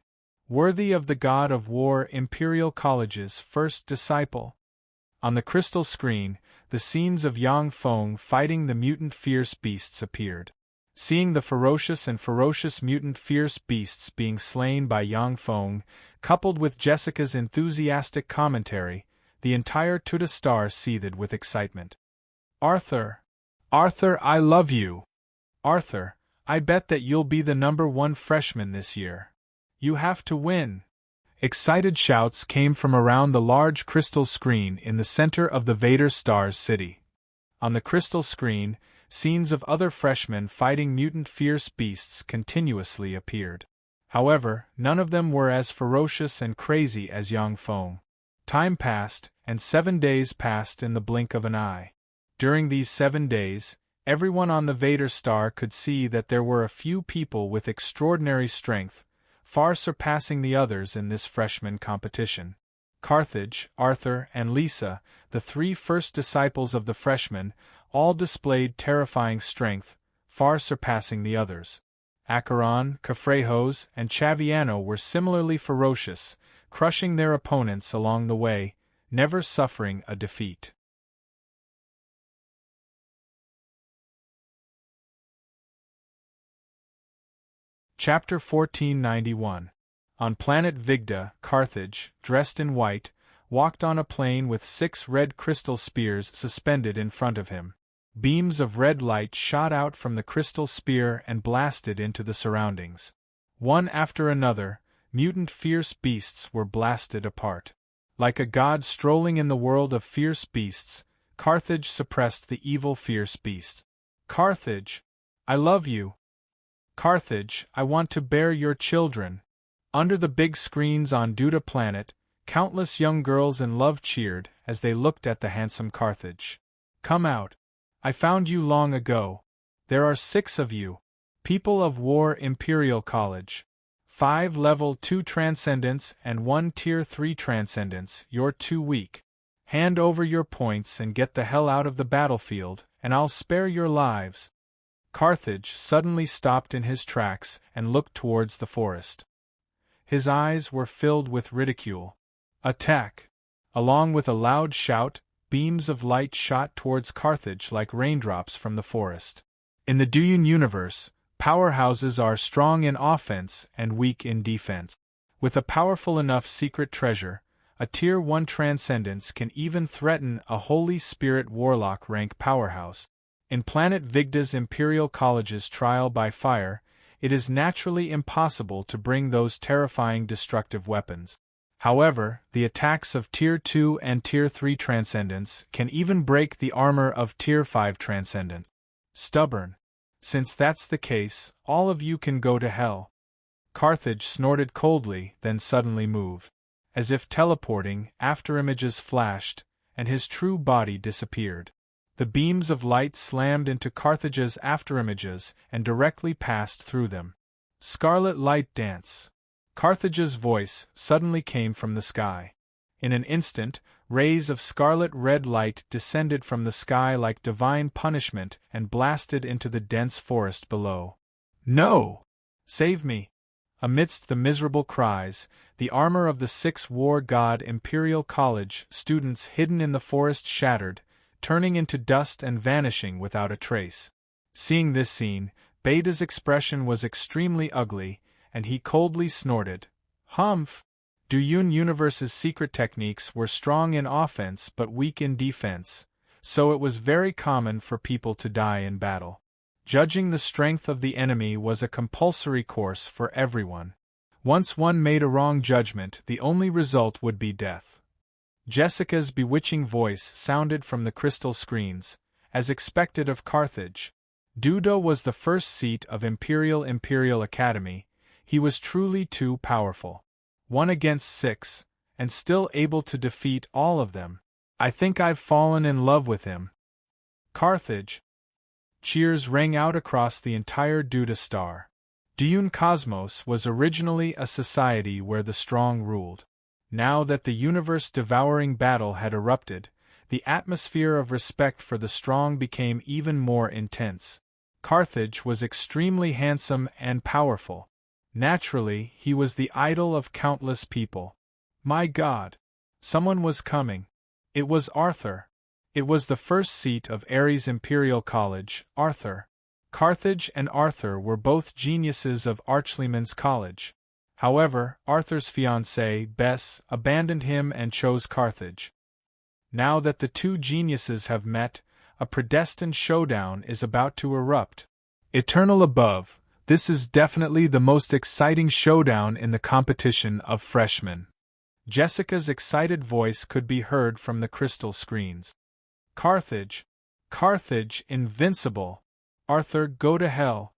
Worthy of the God of War Imperial College's first disciple. On the crystal screen, the scenes of Yang Feng fighting the mutant fierce beasts appeared. Seeing the ferocious mutant fierce beasts being slain by Yang Feng, coupled with Jessica's enthusiastic commentary, the entire Tuda star seethed with excitement. Arthur! Arthur, I love you! Arthur, I bet that you'll be the #1 freshman this year. You have to win." Excited shouts came from around the large crystal screen in the center of the Vader Stars city. On the crystal screen, scenes of other freshmen fighting mutant fierce beasts continuously appeared. However, none of them were as ferocious and crazy as Yang Feng. Time passed, and 7 days passed in the blink of an eye. During these 7 days, everyone on the Vader Star could see that there were a few people with extraordinary strength, far surpassing the others in this freshman competition. Carthage, Arthur, and Lisa, the 3 first disciples of the freshmen, all displayed terrifying strength, far surpassing the others. Acheron, Cafrejos, and Chaviano were similarly ferocious, crushing their opponents along the way, never suffering a defeat. Chapter 1491. On planet Vigda, Carthage, dressed in white, walked on a plain with 6 red crystal spears suspended in front of him. Beams of red light shot out from the crystal spear and blasted into the surroundings. One after another, mutant fierce beasts were blasted apart. Like a god strolling in the world of fierce beasts, Carthage suppressed the evil fierce beasts. "Carthage, I love you. Carthage, I want to bear your children." Under the big screens on Duda Planet, countless young girls in love cheered as they looked at the handsome Carthage. "Come out. I found you long ago. There are 6 of you. People of War Imperial College. 5 Level 2 Transcendents and 1 Tier 3 Transcendents. You're too weak. Hand over your points and get the hell out of the battlefield, and I'll spare your lives." Carthage suddenly stopped in his tracks and looked towards the forest. His eyes were filled with ridicule. "Attack!" Along with a loud shout, beams of light shot towards Carthage like raindrops from the forest. In the Duyun universe, powerhouses are strong in offense and weak in defense. With a powerful enough secret treasure, a Tier 1 Transcendence can even threaten a Holy Spirit Warlock rank powerhouse. In planet Vigda's Imperial College's trial by fire, it is naturally impossible to bring those terrifying destructive weapons. However, the attacks of Tier 2 and Tier 3 Transcendents can even break the armor of Tier 5 Transcendent. Stubborn. Since that's the case, all of you can go to hell. Carthage snorted coldly, then suddenly moved. As if teleporting, afterimages flashed, and his true body disappeared. The beams of light slammed into Carthage's afterimages and directly passed through them. "Scarlet light dance." Carthage's voice suddenly came from the sky. In an instant, rays of scarlet red light descended from the sky like divine punishment and blasted into the dense forest below. "No! Save me!" Amidst the miserable cries, the armor of the 6 War God Imperial College students hidden in the forest shattered, turning into dust and vanishing without a trace. Seeing this scene, Beta's expression was extremely ugly, and he coldly snorted, "Humph! Duyun Universe's secret techniques were strong in offense but weak in defense, so it was very common for people to die in battle. Judging the strength of the enemy was a compulsory course for everyone. Once one made a wrong judgment, the only result would be death." Jessica's bewitching voice sounded from the crystal screens, as expected of Carthage. Duda was the first seat of Imperial Academy. He was truly too powerful. 1 against 6, and still able to defeat all of them. "I think I've fallen in love with him." Carthage. Cheers rang out across the entire Duda star. Duyun Cosmos was originally a society where the strong ruled. Now that the universe-devouring battle had erupted, the atmosphere of respect for the strong became even more intense. Carthage was extremely handsome and powerful. Naturally, he was the idol of countless people. My God! Someone was coming. It was Arthur. It was the first seat of Ares Imperial College, Arthur. Carthage and Arthur were both geniuses of Archleman's College. However, Arthur's fiancée, Bess, abandoned him and chose Carthage. Now that the two geniuses have met, a predestined showdown is about to erupt. Eternal above, this is definitely the most exciting showdown in the competition of freshmen. Jessica's excited voice could be heard from the crystal screens. Carthage! Carthage invincible! Arthur, go to hell!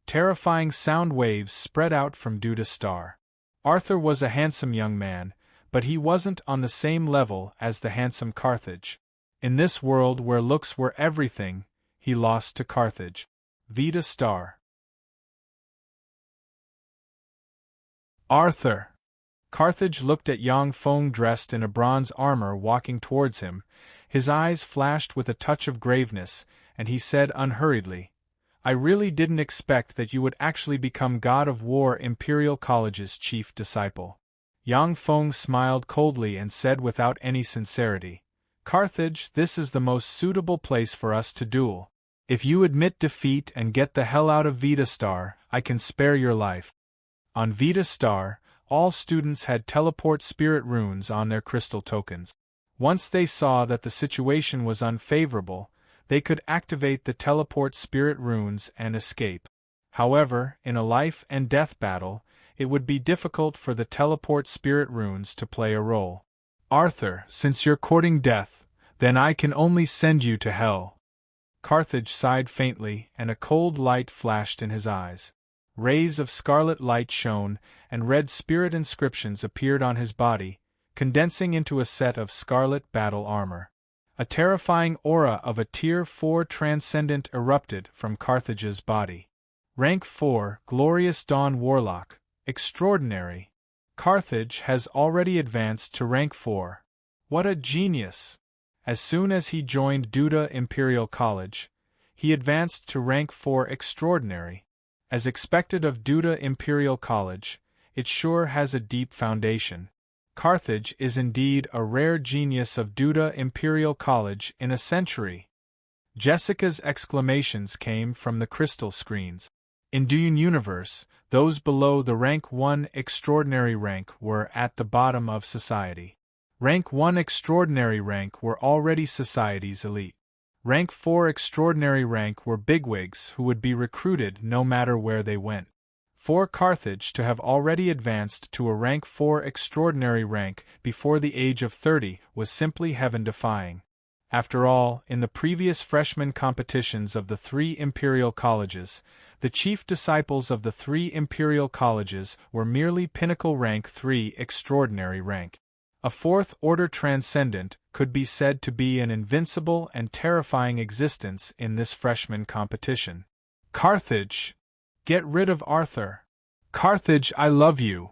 Terrifying sound waves spread out from Duda Star. Arthur was a handsome young man, but he wasn't on the same level as the handsome Carthage. In this world where looks were everything, he lost to Carthage. Vita Star. Arthur! Carthage looked at Yang Feng dressed in a bronze armor walking towards him. His eyes flashed with a touch of graveness, and he said unhurriedly, I really didn't expect that you would actually become God of War Imperial College's chief disciple. Yang Feng smiled coldly and said without any sincerity, Carthage, this is the most suitable place for us to duel. If you admit defeat and get the hell out of Vita Star, I can spare your life. On Vita Star, all students had teleport spirit runes on their crystal tokens. Once they saw that the situation was unfavorable, they could activate the teleport spirit runes and escape. However, in a life and death battle, it would be difficult for the teleport spirit runes to play a role. Arthur, since you're courting death, then I can only send you to hell. Carthage sighed faintly, and a cold light flashed in his eyes. Rays of scarlet light shone, and red spirit inscriptions appeared on his body, condensing into a set of scarlet battle armor. A terrifying aura of a Tier 4 Transcendent erupted from Carthage's body. Rank 4, Glorious Dawn Warlock, Extraordinary. Carthage has already advanced to rank 4. What a genius! As soon as he joined Duda Imperial College, he advanced to rank 4 Extraordinary. As expected of Duda Imperial College, it sure has a deep foundation. Carthage is indeed a rare genius of Duda Imperial College in a century. Jessica's exclamations came from the crystal screens. In Dune Universe, those below the rank 1 extraordinary rank were at the bottom of society. Rank 1 extraordinary rank were already society's elite. Rank 4 extraordinary rank were bigwigs who would be recruited no matter where they went. For Carthage to have already advanced to a rank 4 extraordinary rank before the age of 30 was simply heaven-defying. After all, in the previous freshman competitions of the 3 imperial colleges, the chief disciples of the 3 imperial colleges were merely pinnacle rank 3 extraordinary rank. A fourth-order transcendent could be said to be an invincible and terrifying existence in this freshman competition. Carthage! Get rid of Arthur! Carthage, I love you!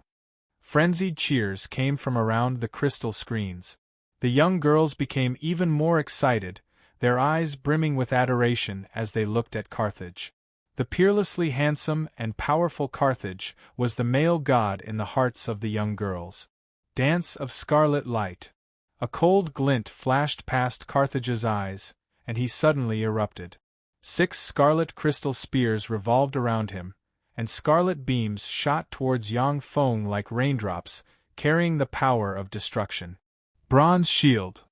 Frenzied cheers came from around the crystal screens. The young girls became even more excited, their eyes brimming with adoration as they looked at Carthage. The peerlessly handsome and powerful Carthage was the male god in the hearts of the young girls. Dance of scarlet light. A cold glint flashed past Carthage's eyes, and he suddenly erupted. 6 scarlet crystal spears revolved around him, and scarlet beams shot towards Yang Feng like raindrops, carrying the power of destruction. Bronze shield.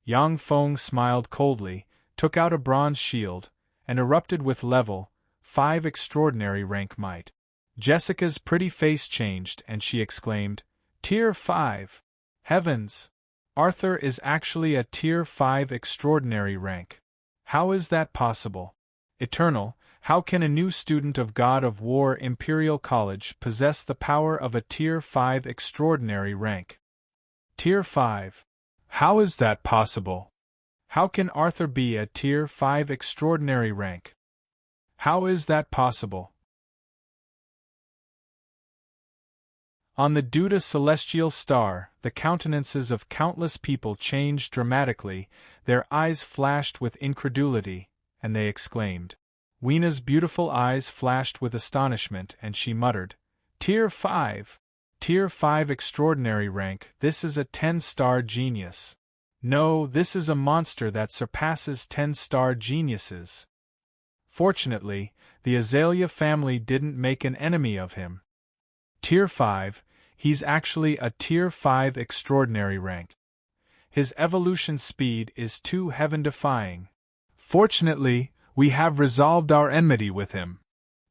Yang Feng smiled coldly, took out a bronze shield, and erupted with level 5 extraordinary rank might. Jessica's pretty face changed and she exclaimed, Tier 5! Heavens! Arthur is actually a Tier 5 extraordinary rank. How is that possible? Eternal, how can a new student of God of War Imperial College possess the power of a Tier 5 extraordinary rank? Tier 5. How is that possible? How can Arthur be a Tier 5 extraordinary rank? How is that possible? On the Duda celestial star, the countenances of countless people changed dramatically, their eyes flashed with incredulity, and they exclaimed. Weena's beautiful eyes flashed with astonishment and she muttered, Tier 5! Tier 5 extraordinary rank, this is a 10-star genius. No, this is a monster that surpasses 10-star geniuses. Fortunately, the Azalea family didn't make an enemy of him. Tier 5, he's actually a Tier 5 extraordinary rank. His evolution speed is too heaven-defying. Fortunately, We have resolved our enmity with him.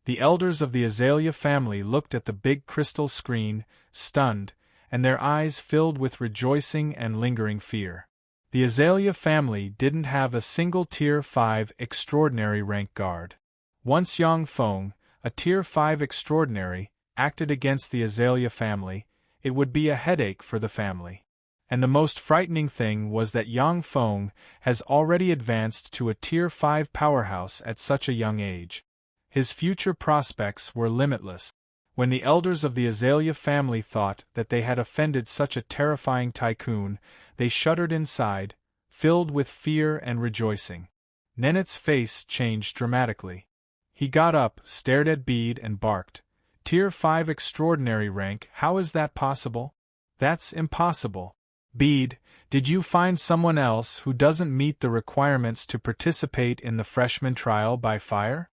The elders of the Azalea family looked at the big crystal screen, stunned, and their eyes filled with rejoicing and lingering fear. The Azalea family didn't have a single Tier 5 extraordinary rank guard. Once Yang Feng, a Tier 5 extraordinary, acted against the Azalea family, it would be a headache for the family. And the most frightening thing was that Yang Feng has already advanced to a Tier 5 powerhouse at such a young age. His future prospects were limitless. When the elders of the Azalea family thought that they had offended such a terrifying tycoon, they shuddered inside, filled with fear and rejoicing. Nenet's face changed dramatically. He got up, stared at Bede and barked, "Tier 5 extraordinary rank, how is that possible? That's impossible. Bede, did you find someone else who doesn't meet the requirements to participate in the freshman trial by fire?"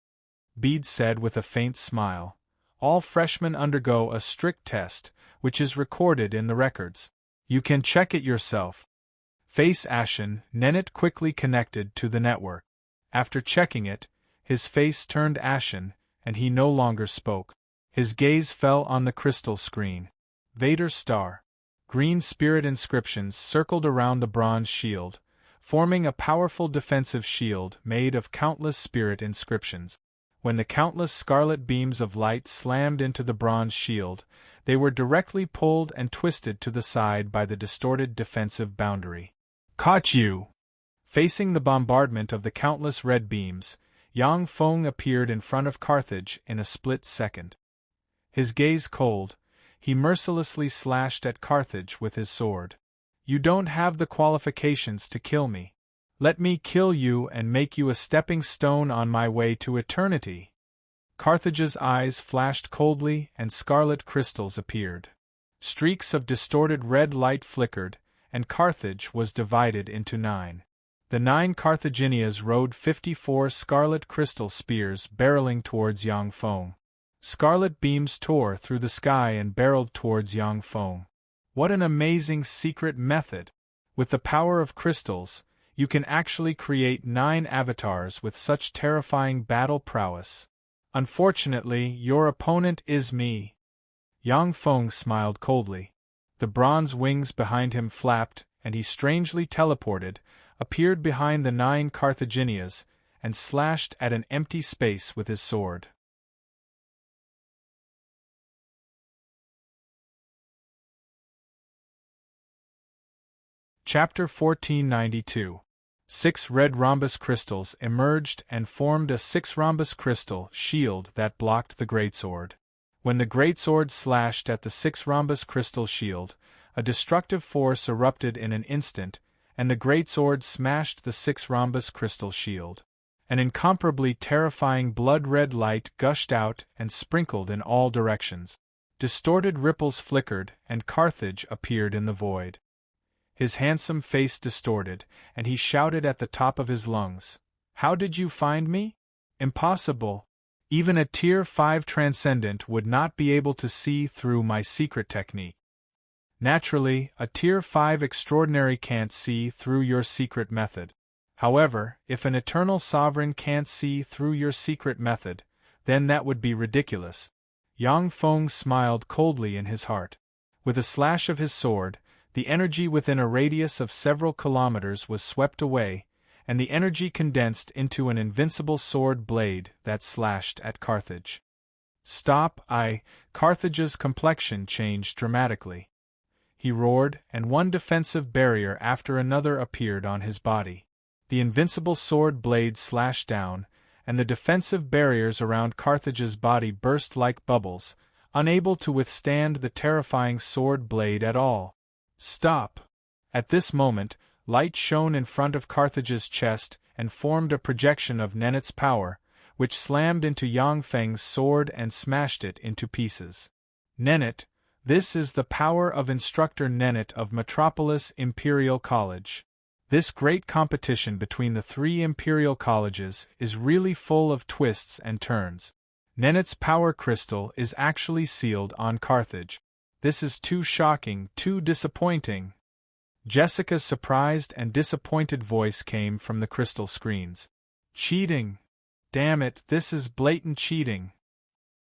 Bede said with a faint smile, "All freshmen undergo a strict test, which is recorded in the records. You can check it yourself." Face ashen, Nenet quickly connected to the network. After checking it, his face turned ashen, and he no longer spoke. His gaze fell on the crystal screen. Vader Star. Green spirit inscriptions circled around the bronze shield, forming a powerful defensive shield made of countless spirit inscriptions. When the countless scarlet beams of light slammed into the bronze shield, they were directly pulled and twisted to the side by the distorted defensive boundary. "Caught you!" Facing the bombardment of the countless red beams, Yang Feng appeared in front of Carthage in a split second. His gaze cold, he mercilessly slashed at Carthage with his sword. "You don't have the qualifications to kill me. Let me kill you and make you a stepping stone on my way to eternity." Carthage's eyes flashed coldly and scarlet crystals appeared. Streaks of distorted red light flickered, and Carthage was divided into 9. The 9 Carthaginians rode 54 scarlet crystal spears barreling towards Yang Feng. Scarlet beams tore through the sky and barreled towards Yang Feng. What an amazing secret method! With the power of crystals, you can actually create 9 avatars with such terrifying battle prowess. Unfortunately, your opponent is me. Yang Feng smiled coldly. The bronze wings behind him flapped, and he strangely teleported, appeared behind the 9 Carthaginians, and slashed at an empty space with his sword. Chapter 1492. 6 red rhombus crystals emerged and formed a 6 rhombus crystal shield that blocked the greatsword. When the greatsword slashed at the 6 rhombus crystal shield, a destructive force erupted in an instant, and the greatsword smashed the 6 rhombus crystal shield. An incomparably terrifying blood-red light gushed out and sprinkled in all directions. Distorted ripples flickered, and Carthage appeared in the void. His handsome face distorted, and he shouted at the top of his lungs, "How did you find me? Impossible! Even a Tier 5 Transcendent would not be able to see through my secret technique. Naturally, a Tier 5 Extraordinary can't see through your secret method. However, if an Eternal Sovereign can't see through your secret method, then that would be ridiculous." Yang Feng smiled coldly in his heart. With a slash of his sword, the energy within a radius of several kilometers was swept away, and the energy condensed into an invincible sword blade that slashed at Carthage. "Stop, Carthage's complexion changed dramatically. He roared, and one defensive barrier after another appeared on his body. The invincible sword blade slashed down, and the defensive barriers around Carthage's body burst like bubbles, unable to withstand the terrifying sword blade at all. "Stop!" At this moment, light shone in front of Carthage's chest and formed a projection of Nenet's power, which slammed into Yang Feng's sword and smashed it into pieces. "Nenet, this is the power of Instructor Nenet of Metropolis Imperial College. This great competition between the 3 Imperial Colleges is really full of twists and turns. Nenet's power crystal is actually sealed on Carthage. This is too shocking, too disappointing." Jessica's surprised and disappointed voice came from the crystal screens. "Cheating! Damn it, this is blatant cheating.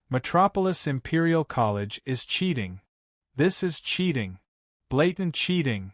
Metropolis Imperial College is cheating. This is cheating. Blatant cheating.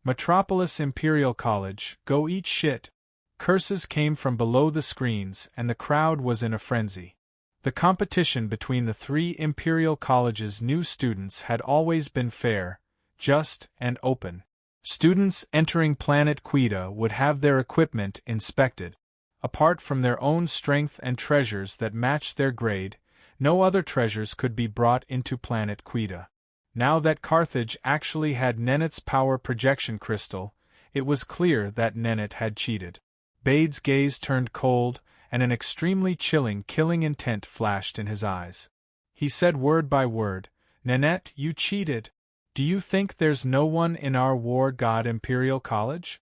Metropolis Imperial College, go eat shit. Curses came from below the screens, and the crowd was in a frenzy. The competition between the three Imperial College's new students had always been fair, just, and open. Students entering Planet Quita would have their equipment inspected. Apart from their own strength and treasures that matched their grade, no other treasures could be brought into Planet Quita. Now that Carthage actually had Nenet's power projection crystal, it was clear that Nenet had cheated. Bade's gaze turned cold, and an extremely chilling, killing intent flashed in his eyes. He said word by word, "Nenet, you cheated. Do you think there's no one in our war god Imperial College?"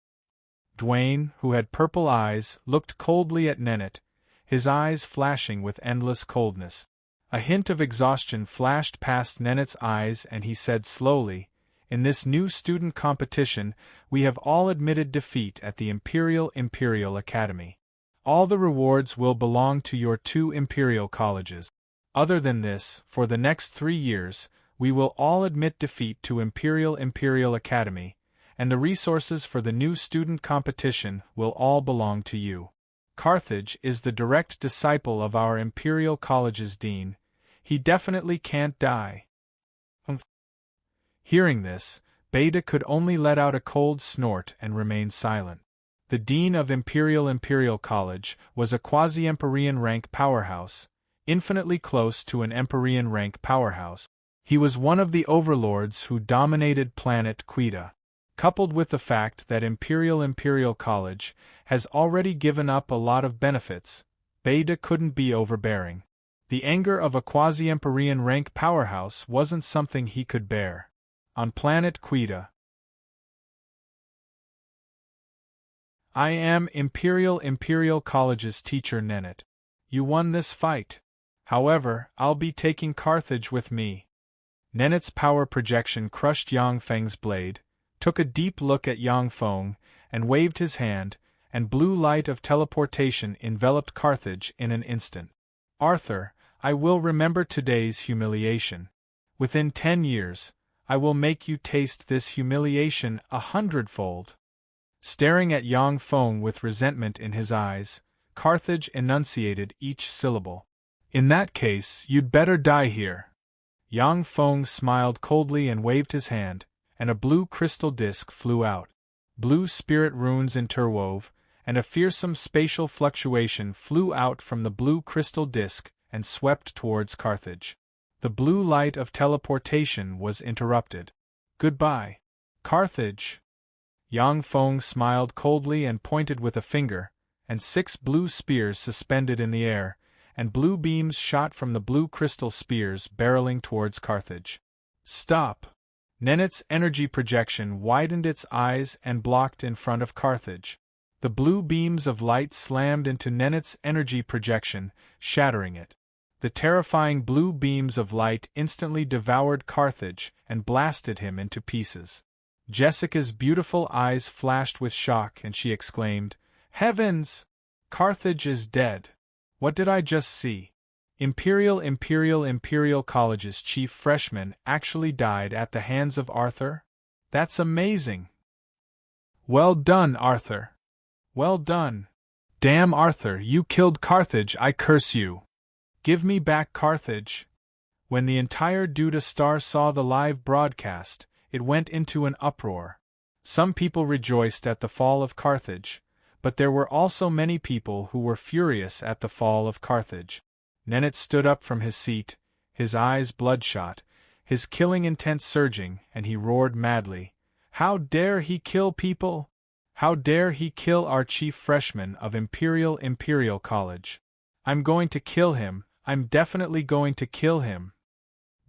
Dwayne, who had purple eyes, looked coldly at Nenet, his eyes flashing with endless coldness. A hint of exhaustion flashed past Nenet's eyes and he said slowly, "In this new student competition, we have all admitted defeat at the Imperial Academy. All the rewards will belong to your two Imperial colleges. Other than this, for the next 3 years, we will all admit defeat to Imperial Academy, and the resources for the new student competition will all belong to you. Carthage is the direct disciple of our Imperial College's dean. He definitely can't die." Hearing this, Beta could only let out a cold snort and remain silent. The dean of Imperial College was a quasi-Empyrean rank powerhouse, infinitely close to an Empyrean rank powerhouse. He was one of the overlords who dominated Planet Quita. Coupled with the fact that Imperial College has already given up a lot of benefits, Beta couldn't be overbearing. The anger of a quasi-Empyrean rank powerhouse wasn't something he could bear. On Planet Quita, "I am Imperial College's teacher Nenet. You won this fight. However, I'll be taking Carthage with me." Nenet's power projection crushed Yang Feng's blade, took a deep look at Yang Feng, and waved his hand, and blue light of teleportation enveloped Carthage in an instant. "Arthur, I will remember today's humiliation. Within 10 years, I will make you taste this humiliation 100-fold. Staring at Yang Feng with resentment in his eyes, Carthage enunciated each syllable. "In that case, you'd better die here." Yang Feng smiled coldly and waved his hand, and a blue crystal disk flew out. Blue spirit runes interwove, and a fearsome spatial fluctuation flew out from the blue crystal disk and swept towards Carthage. The blue light of teleportation was interrupted. "Goodbye, Carthage." Yang Feng smiled coldly and pointed with a finger, and 6 blue spears suspended in the air, and blue beams shot from the blue crystal spears barreling towards Carthage. "Stop!" Nenet's energy projection widened its eyes and blocked in front of Carthage. The blue beams of light slammed into Nenet's energy projection, shattering it. The terrifying blue beams of light instantly devoured Carthage and blasted him into pieces. Jessica's beautiful eyes flashed with shock and she exclaimed, "Heavens! Carthage is dead. What did I just see? Imperial College's chief freshman actually died at the hands of Arthur? That's amazing! Well done, Arthur! Well done! Damn Arthur, you killed Carthage, I curse you! Give me back Carthage!" When the entire Duda Star saw the live broadcast, it went into an uproar. Some people rejoiced at the fall of Carthage, but there were also many people who were furious at the fall of Carthage. Nenet stood up from his seat, his eyes bloodshot, his killing intent surging, and he roared madly, "How dare he kill people? How dare he kill our chief freshman of Imperial College? I'm going to kill him, I'm definitely going to kill him."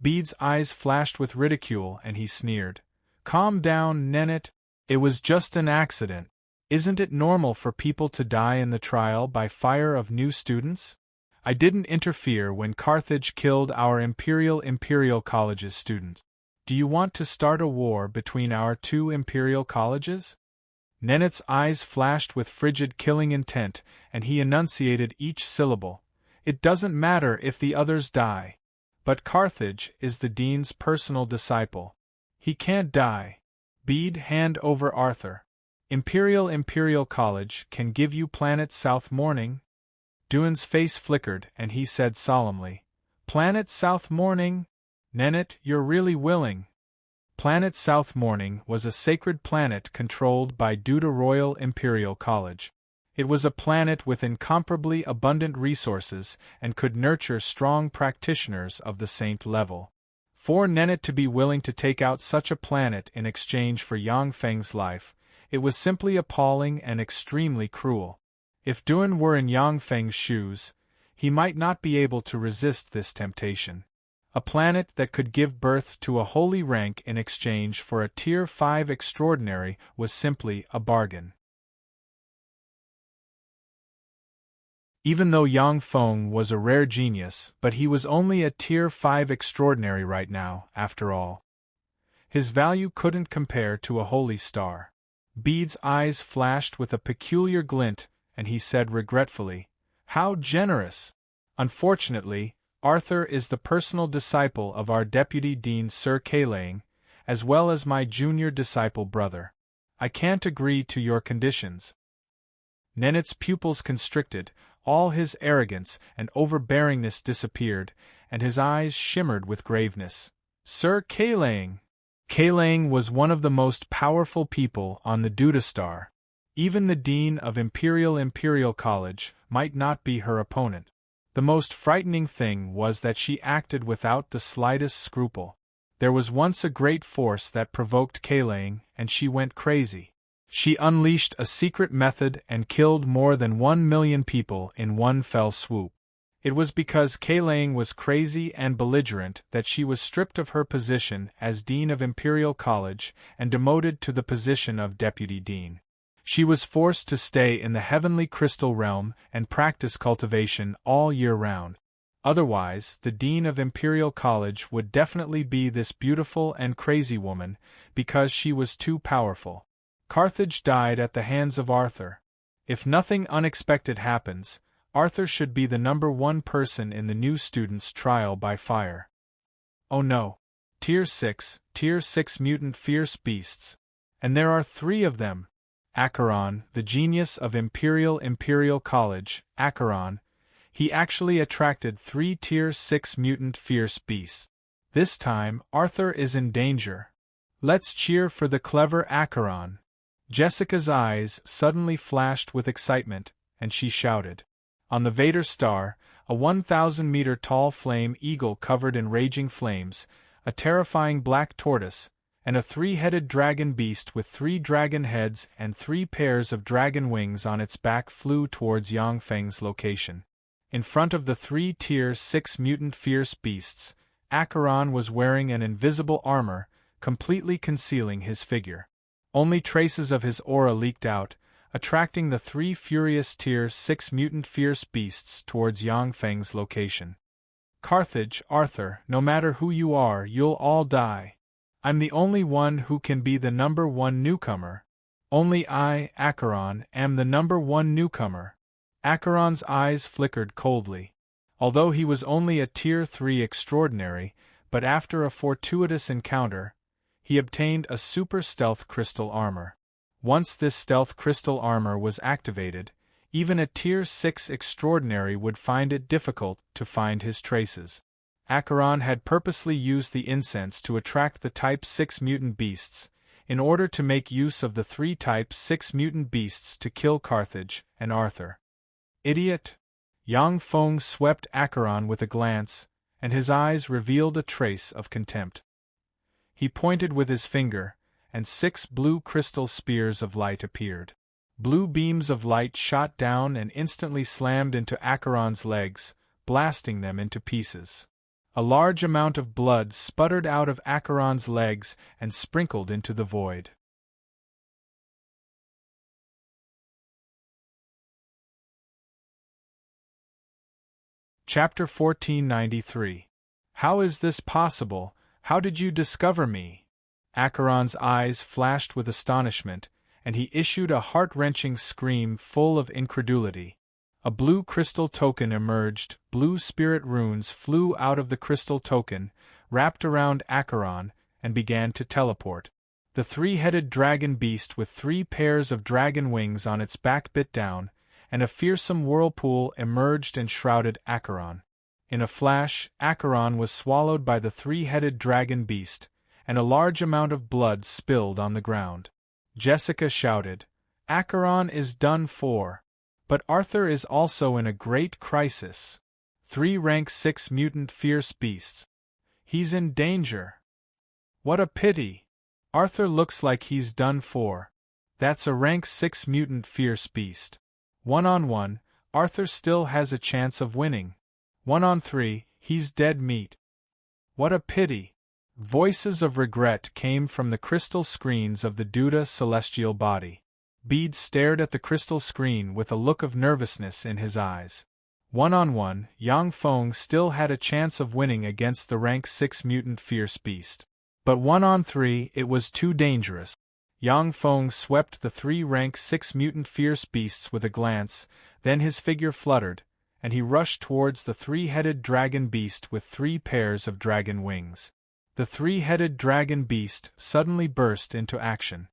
Bede's eyes flashed with ridicule and he sneered, "Calm down, Nenet. It was just an accident. Isn't it normal for people to die in the trial by fire of new students? I didn't interfere when Carthage killed our Imperial College's students. Do you want to start a war between our two Imperial Colleges?" Nenet's eyes flashed with frigid killing intent, and he enunciated each syllable. It doesn't matter if the others die. But Carthage is the dean's personal disciple. He can't die. Bede, hand over Arthur. Imperial College can give you Planet South Morning? Duan's face flickered and he said solemnly, Planet South Morning? Nenet, you're really willing. Planet South Morning was a sacred planet controlled by Duda Royal Imperial College. It was a planet with incomparably abundant resources and could nurture strong practitioners of the saint level. For Nenet to be willing to take out such a planet in exchange for Yang Feng's life, it was simply appalling and extremely cruel. If Duan were in Yang Feng's shoes, he might not be able to resist this temptation. A planet that could give birth to a holy rank in exchange for a Tier 5 extraordinary was simply a bargain. Even though Yang Feng was a rare genius, but he was only a Tier 5 extraordinary right now, after all. His value couldn't compare to a holy star. Bede's eyes flashed with a peculiar glint, and he said regretfully, How generous! Unfortunately, Arthur is the personal disciple of our Deputy Dean Sir Kaylang, as well as my junior disciple brother. I can't agree to your conditions. Nenet's pupils constricted, all his arrogance and overbearingness disappeared, and his eyes shimmered with graveness. Sir Kaylang! Kaylang was one of the most powerful people on the Duda Star. Even the Dean of Imperial College might not be her opponent. The most frightening thing was that she acted without the slightest scruple. There was once a great force that provoked Kaylang, and she went crazy. She unleashed a secret method and killed more than 1 million people in one fell swoop. It was because Kaylang was crazy and belligerent that she was stripped of her position as Dean of Imperial College and demoted to the position of Deputy Dean. She was forced to stay in the heavenly crystal realm and practice cultivation all year round. Otherwise, the Dean of Imperial College would definitely be this beautiful and crazy woman, because she was too powerful. Carthage died at the hands of Arthur. If nothing unexpected happens, Arthur should be the #1 person in the new student's trial by fire. Oh no. Tier 6 mutant fierce beasts. And there are 3 of them. Acheron, the genius of Imperial College, Acheron, he actually attracted 3 Tier 6 mutant fierce beasts. This time, Arthur is in danger. Let's cheer for the clever Acheron. Jessica's eyes suddenly flashed with excitement, and she shouted. On the Vader star, a 1,000-meter tall flame eagle covered in raging flames, a terrifying black tortoise, and a 3-headed dragon beast with 3 dragon heads and 3 pairs of dragon wings on its back flew towards Yang Feng's location. In front of the 3 Tier 6 mutant fierce beasts, Acheron was wearing an invisible armor, completely concealing his figure. Only traces of his aura leaked out, attracting the 3 furious Tier 6 mutant fierce beasts towards Yang Feng's location. Carthage, Arthur, no matter who you are, you'll all die. I'm the only one who can be the #1 newcomer. Only I, Acheron, am the #1 newcomer. Acheron's eyes flickered coldly. Although he was only a Tier 3 extraordinary, but after a fortuitous encounter, he obtained a super stealth crystal armor. Once this stealth crystal armor was activated, even a Tier 6 extraordinary would find it difficult to find his traces. Acheron had purposely used the incense to attract the Type 6 mutant beasts, in order to make use of the 3 Type 6 mutant beasts to kill Carthage and Arthur. Idiot! Yang Feng swept Acheron with a glance, and his eyes revealed a trace of contempt. He pointed with his finger, and 6 blue crystal spears of light appeared. Blue beams of light shot down and instantly slammed into Acheron's legs, blasting them into pieces. A large amount of blood sputtered out of Acheron's legs and sprinkled into the void. Chapter 1493. How is this possible? How did you discover me? Acheron's eyes flashed with astonishment, and he issued a heart-wrenching scream full of incredulity. A blue crystal token emerged, blue spirit runes flew out of the crystal token, wrapped around Acheron, and began to teleport. The three-headed dragon beast with 3 pairs of dragon wings on its back bit down, and a fearsome whirlpool emerged and shrouded Acheron. In a flash, Acheron was swallowed by the three-headed dragon beast, and a large amount of blood spilled on the ground. Jessica shouted, "Acheron is done for." But Arthur is also in a great crisis. 3 rank 6 mutant fierce beasts. He's in danger. What a pity. Arthur looks like he's done for. That's a rank 6 mutant fierce beast. 1-on-1, Arthur still has a chance of winning. 1-on-3, he's dead meat. What a pity. Voices of regret came from the crystal screens of the Duda celestial body. Bede stared at the crystal screen with a look of nervousness in his eyes. 1-on-1, Yang Feng still had a chance of winning against the rank 6 mutant fierce beast. But 1-on-3, it was too dangerous. Yang Feng swept the 3 rank 6 mutant fierce beasts with a glance, then his figure fluttered, and he rushed towards the 3-headed dragon beast with 3 pairs of dragon wings. The 3-headed dragon beast suddenly burst into action.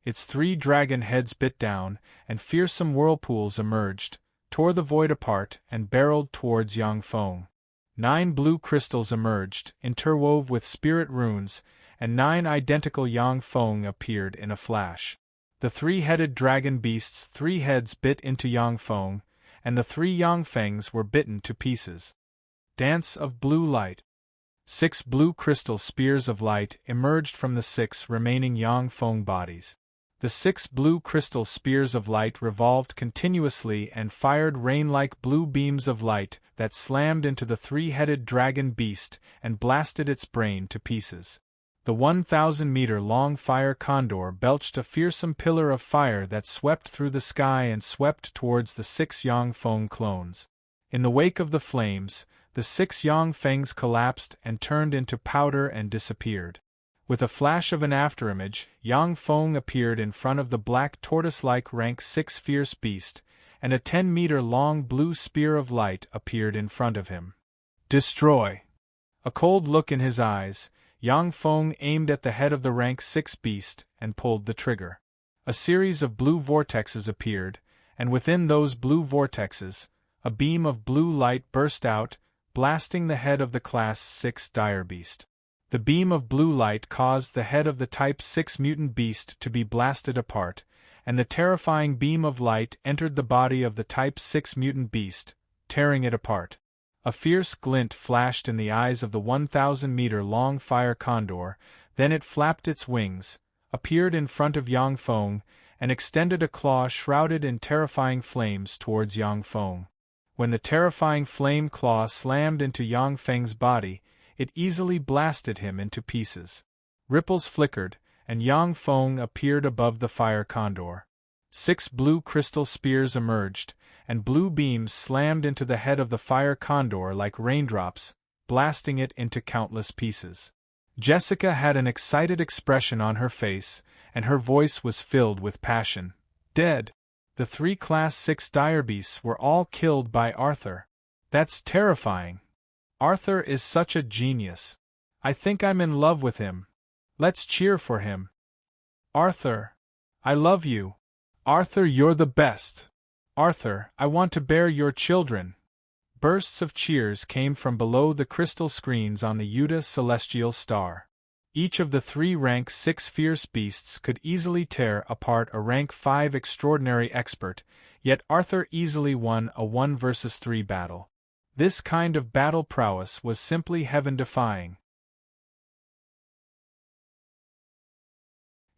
Its 3 dragon heads bit down, and fearsome whirlpools emerged, tore the void apart, and barreled towards Yang Feng. 9 blue crystals emerged, interwove with spirit runes, and 9 identical Yang Feng appeared in a flash. The 3-headed dragon beast's 3 heads bit into Yang Feng, and the 3 Yang Fengs were bitten to pieces. Dance of blue light. 6 blue crystal spears of light emerged from the 6 remaining Yang Feng bodies. The 6 blue crystal spears of light revolved continuously and fired rain-like blue beams of light that slammed into the 3-headed dragon beast and blasted its brain to pieces. The 1,000-meter-long fire condor belched a fearsome pillar of fire that swept through the sky and swept towards the 6 Yang Feng clones. In the wake of the flames, the 6 Yang Fengs collapsed and turned into powder and disappeared. With a flash of an afterimage, Yang Feng appeared in front of the black tortoise-like rank 6 fierce beast, and a 10-meter-long blue spear of light appeared in front of him. Destroy! A cold look in his eyes, Yang Feng aimed at the head of the rank 6 beast and pulled the trigger. A series of blue vortexes appeared, and within those blue vortexes, a beam of blue light burst out, blasting the head of the Class 6 dire beast. The beam of blue light caused the head of the Type 6 mutant beast to be blasted apart, and the terrifying beam of light entered the body of the Type 6 mutant beast, tearing it apart. A fierce glint flashed in the eyes of the 1,000-meter-long fire condor, then it flapped its wings, appeared in front of Yang Feng, and extended a claw shrouded in terrifying flames towards Yang Feng. When the terrifying flame claw slammed into Yang Feng's body, it easily blasted him into pieces. Ripples flickered, and Yang Feng appeared above the fire condor. 6 blue crystal spears emerged, and blue beams slammed into the head of the fire condor like raindrops, blasting it into countless pieces. Jessica had an excited expression on her face, and her voice was filled with passion. Dead! The 3 Class 6 dire beasts were all killed by Arthur. That's terrifying. Arthur is such a genius. I think I'm in love with him. Let's cheer for him. Arthur, I love you. Arthur, you're the best. Arthur, I want to bear your children. Bursts of cheers came from below the crystal screens on the Yuta celestial star. Each of the 3 rank 6 fierce beasts could easily tear apart a rank 5 extraordinary expert, yet Arthur easily won a 1 versus 3 battle. This kind of battle prowess was simply heaven-defying.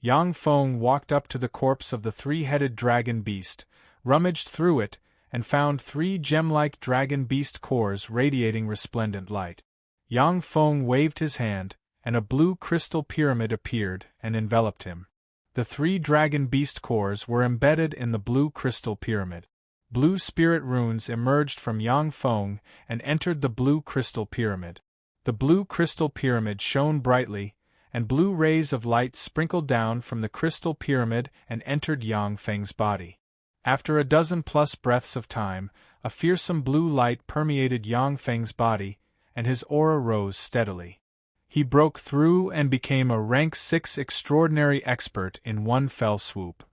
Yang Feng walked up to the corpse of the 3-headed dragon beast, rummaged through it, and found 3 gem-like dragon beast cores radiating resplendent light. Yang Feng waved his hand, and a blue crystal pyramid appeared and enveloped him. The 3 dragon beast cores were embedded in the blue crystal pyramid. Blue spirit runes emerged from Yang Feng and entered the blue crystal pyramid. The blue crystal pyramid shone brightly, and blue rays of light sprinkled down from the crystal pyramid and entered Yang Feng's body. After a dozen-plus breaths of time, a fearsome blue light permeated Yang Feng's body, and his aura rose steadily. He broke through and became a rank 6 extraordinary expert in one fell swoop.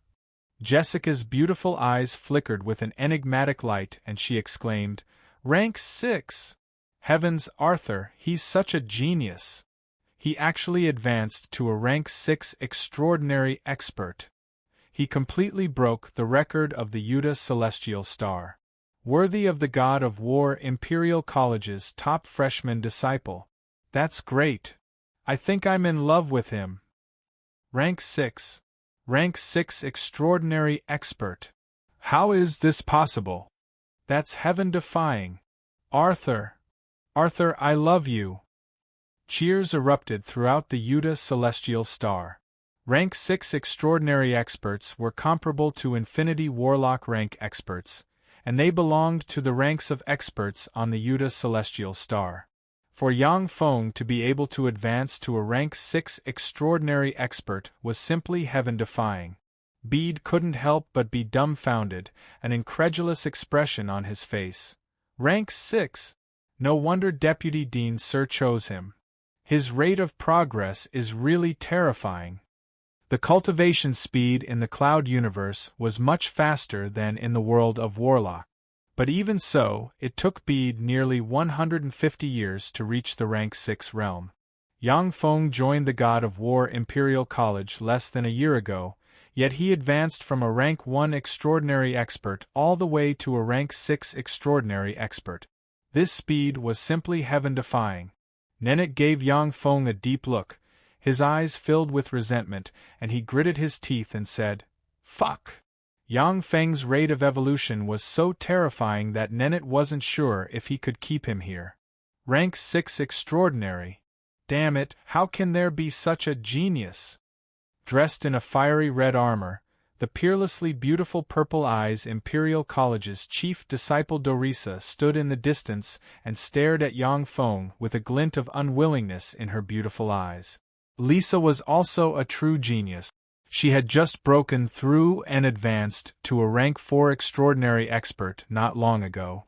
Jessica's beautiful eyes flickered with an enigmatic light and she exclaimed, "Rank 6! Heavens, Arthur, he's such a genius! He actually advanced to a rank 6 extraordinary expert. He completely broke the record of the Utah Celestial Star. Worthy of the God of War Imperial College's top freshman disciple. That's great. I think I'm in love with him. Rank 6. Rank 6 extraordinary expert. How is this possible? That's heaven-defying. Arthur! Arthur, I love you!" Cheers erupted throughout the Utah Celestial Star. Rank 6 extraordinary experts were comparable to Infinity Warlock rank experts, and they belonged to the ranks of experts on the Utah Celestial Star. For Yang Feng to be able to advance to a rank 6 extraordinary expert was simply heaven-defying. Bede couldn't help but be dumbfounded, an incredulous expression on his face. Rank 6? No wonder Deputy Dean Sir chose him. His rate of progress is really terrifying. The cultivation speed in the Cloud universe was much faster than in the world of Warlock. But even so, it took Bede nearly 150 years to reach the rank 6 realm. Yang Feng joined the God of War Imperial College less than a year ago, yet he advanced from a rank 1 extraordinary expert all the way to a rank 6 extraordinary expert. This speed was simply heaven-defying. Nennet gave Yang Feng a deep look, his eyes filled with resentment, and he gritted his teeth and said, "Fuck!" Yang Feng's rate of evolution was so terrifying that Nennet wasn't sure if he could keep him here. Rank 6 extraordinary. Damn it, how can there be such a genius? Dressed in a fiery red armor, the peerlessly beautiful Purple Eyes Imperial College's chief disciple Dorisa stood in the distance and stared at Yang Feng with a glint of unwillingness in her beautiful eyes. Lisa was also a true genius. She had just broken through and advanced to a rank 4 extraordinary expert not long ago.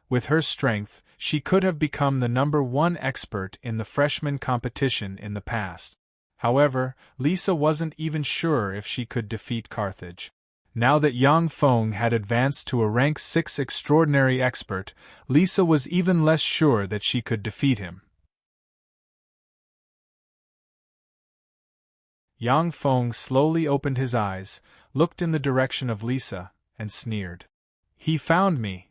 With her strength, she could have become the number 1 expert in the freshman competition in the past. However, Lisa wasn't even sure if she could defeat Carthage. Now that Yang Feng had advanced to a rank 6 extraordinary expert, Lisa was even less sure that she could defeat him. Yang Feng slowly opened his eyes, looked in the direction of Lisa, and sneered. "He found me."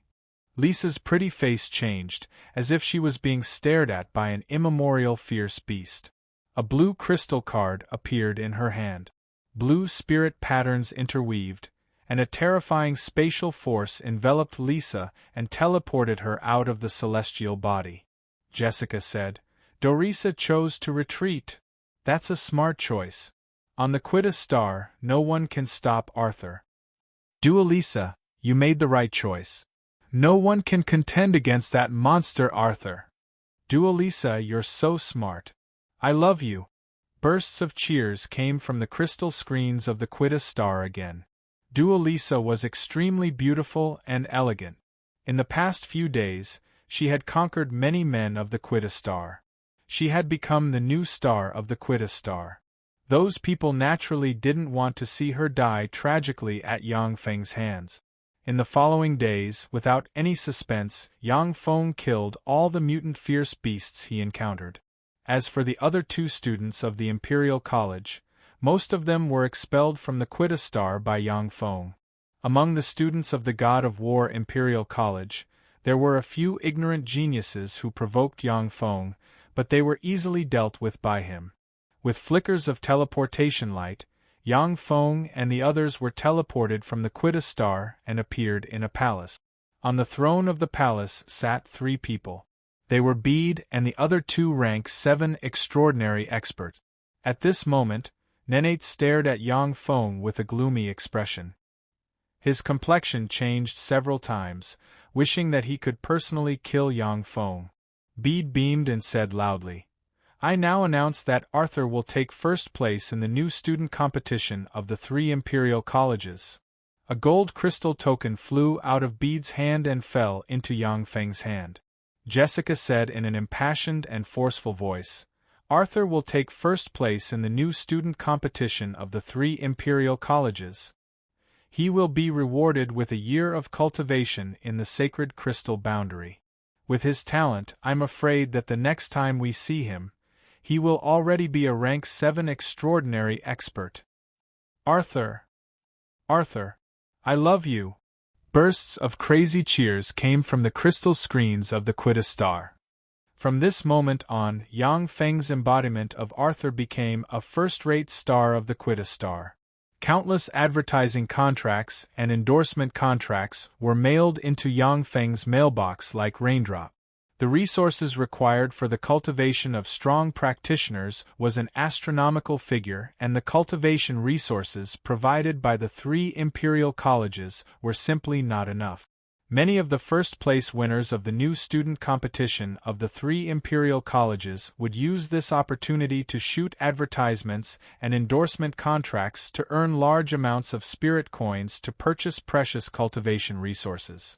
Lisa's pretty face changed, as if she was being stared at by an immemorial fierce beast. A blue crystal card appeared in her hand. Blue spirit patterns interweaved, and a terrifying spatial force enveloped Lisa and teleported her out of the celestial body. Jessica said, "Dorisa chose to retreat. That's a smart choice. On the Quitta Star, no one can stop Arthur. Dualisa, you made the right choice. No one can contend against that monster Arthur. Dualisa, you're so smart. I love you." Bursts of cheers came from the crystal screens of the Quitta Star again. Dualisa was extremely beautiful and elegant. In the past few days, she had conquered many men of the Quitta Star. She had become the new star of the Quitta Star. Those people naturally didn't want to see her die tragically at Yang Feng's hands. In the following days, without any suspense, Yang Feng killed all the mutant fierce beasts he encountered. As for the other 2 students of the Imperial College, most of them were expelled from the Quitta Star by Yang Feng. Among the students of the God of War Imperial College, there were a few ignorant geniuses who provoked Yang Feng, but they were easily dealt with by him. With flickers of teleportation light, Yang Feng and the others were teleported from the Quitta Star and appeared in a palace. On the throne of the palace sat 3 people. They were Bede and the other 2 rank 7 extraordinary experts. At this moment, Nennet stared at Yang Feng with a gloomy expression. His complexion changed several times, wishing that he could personally kill Yang Feng. Bede beamed and said loudly, I now announce that Arthur will take first place in the new student competition of the 3 Imperial Colleges. A gold crystal token flew out of Bede's hand and fell into Yang Feng's hand. Jessica said in an impassioned and forceful voice, Arthur will take first place in the new student competition of the 3 Imperial Colleges. He will be rewarded with a year of cultivation in the sacred crystal boundary. With his talent, I'm afraid that the next time we see him, he will already be a rank 7 extraordinary expert. Arthur! Arthur! I love you! Bursts of crazy cheers came from the crystal screens of the Quidditch Star. From this moment on, Yang Feng's embodiment of Arthur became a first-rate star of the Quidditch Star. Countless advertising contracts and endorsement contracts were mailed into Yang Feng's mailbox like raindrops. The resources required for the cultivation of strong practitioners was an astronomical figure, and the cultivation resources provided by the 3 Imperial Colleges were simply not enough. Many of the first-place winners of the new student competition of the 3 Imperial Colleges would use this opportunity to shoot advertisements and endorsement contracts to earn large amounts of spirit coins to purchase precious cultivation resources.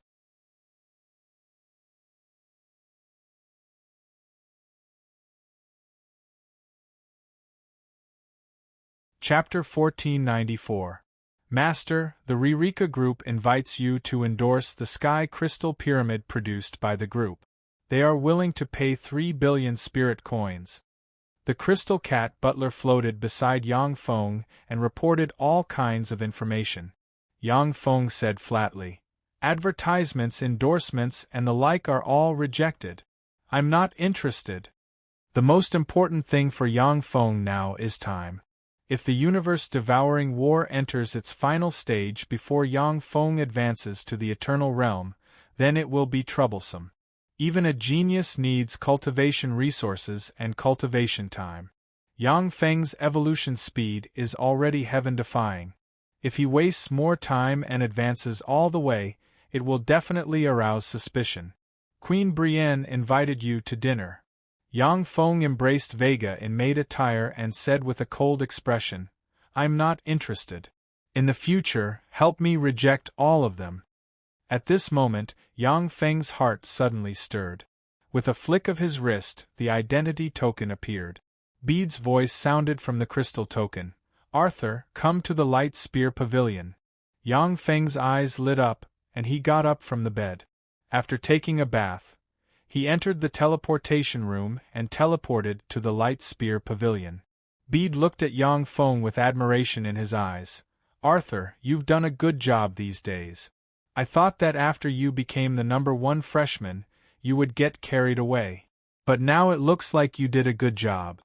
Chapter 1494. Master, the Ririka Group invites you to endorse the Sky Crystal Pyramid produced by the group. They are willing to pay 3 billion spirit coins. The Crystal Cat butler floated beside Yang Feng and reported all kinds of information. Yang Feng said flatly, advertisements, endorsements, and the like are all rejected. I'm not interested. The most important thing for Yang Feng now is time. If the universe-devouring war enters its final stage before Yang Feng advances to the Eternal Realm, then it will be troublesome. Even a genius needs cultivation resources and cultivation time. Yang Feng's evolution speed is already heaven-defying. If he wastes more time and advances all the way, it will definitely arouse suspicion. Queen Brienne invited you to dinner. Yang Feng embraced Vega in maid attire and said with a cold expression, I'm not interested. In the future, help me reject all of them. At this moment, Yang Feng's heart suddenly stirred. With a flick of his wrist, the identity token appeared. Bede's voice sounded from the crystal token. Arthur, come to the Light Spear Pavilion. Yang Feng's eyes lit up, and he got up from the bed. After taking a bath, he entered the teleportation room and teleported to the Light Spear Pavilion. Bede looked at Yang Feng with admiration in his eyes. Arthur, you've done a good job these days. I thought that after you became the number 1 freshman, you would get carried away. But now it looks like you did a good job.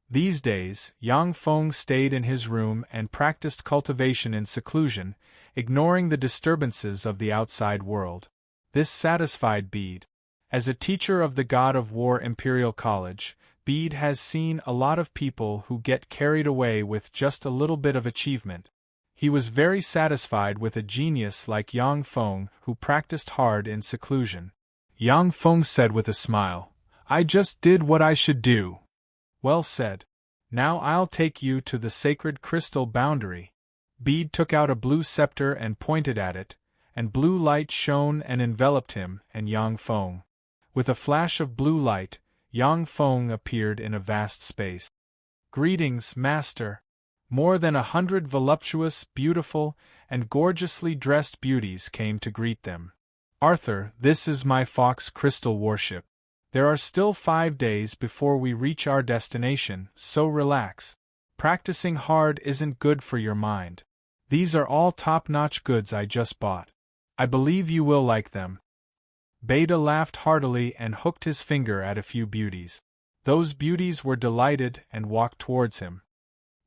These days, Yang Feng stayed in his room and practiced cultivation in seclusion, ignoring the disturbances of the outside world. This satisfied Bede. As a teacher of the God of War Imperial College, Bede has seen a lot of people who get carried away with just a little bit of achievement. He was very satisfied with a genius like Yang Feng who practiced hard in seclusion. Yang Feng said with a smile, I just did what I should do. Well said. Now I'll take you to the sacred crystal boundary. Bede took out a blue scepter and pointed at it, and blue light shone and enveloped him and Yang Feng. With a flash of blue light, Yang Feng appeared in a vast space. Greetings, Master. More than 100 voluptuous, beautiful, and gorgeously dressed beauties came to greet them. Arthur, this is my Fox Crystal Warship. There are still 5 days before we reach our destination, so relax. Practicing hard isn't good for your mind. These are all top-notch goods I just bought. I believe you will like them. Beta laughed heartily and hooked his finger at a few beauties. Those beauties were delighted and walked towards him.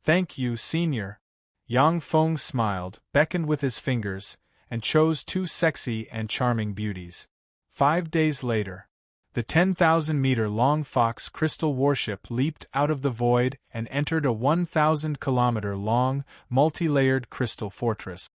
Thank you, Senior. Yang Feng smiled, beckoned with his fingers, and chose 2 sexy and charming beauties. 5 days later, the 10,000-meter-long Fox Crystal Warship leaped out of the void and entered a 1,000-kilometer-long, multi-layered crystal fortress.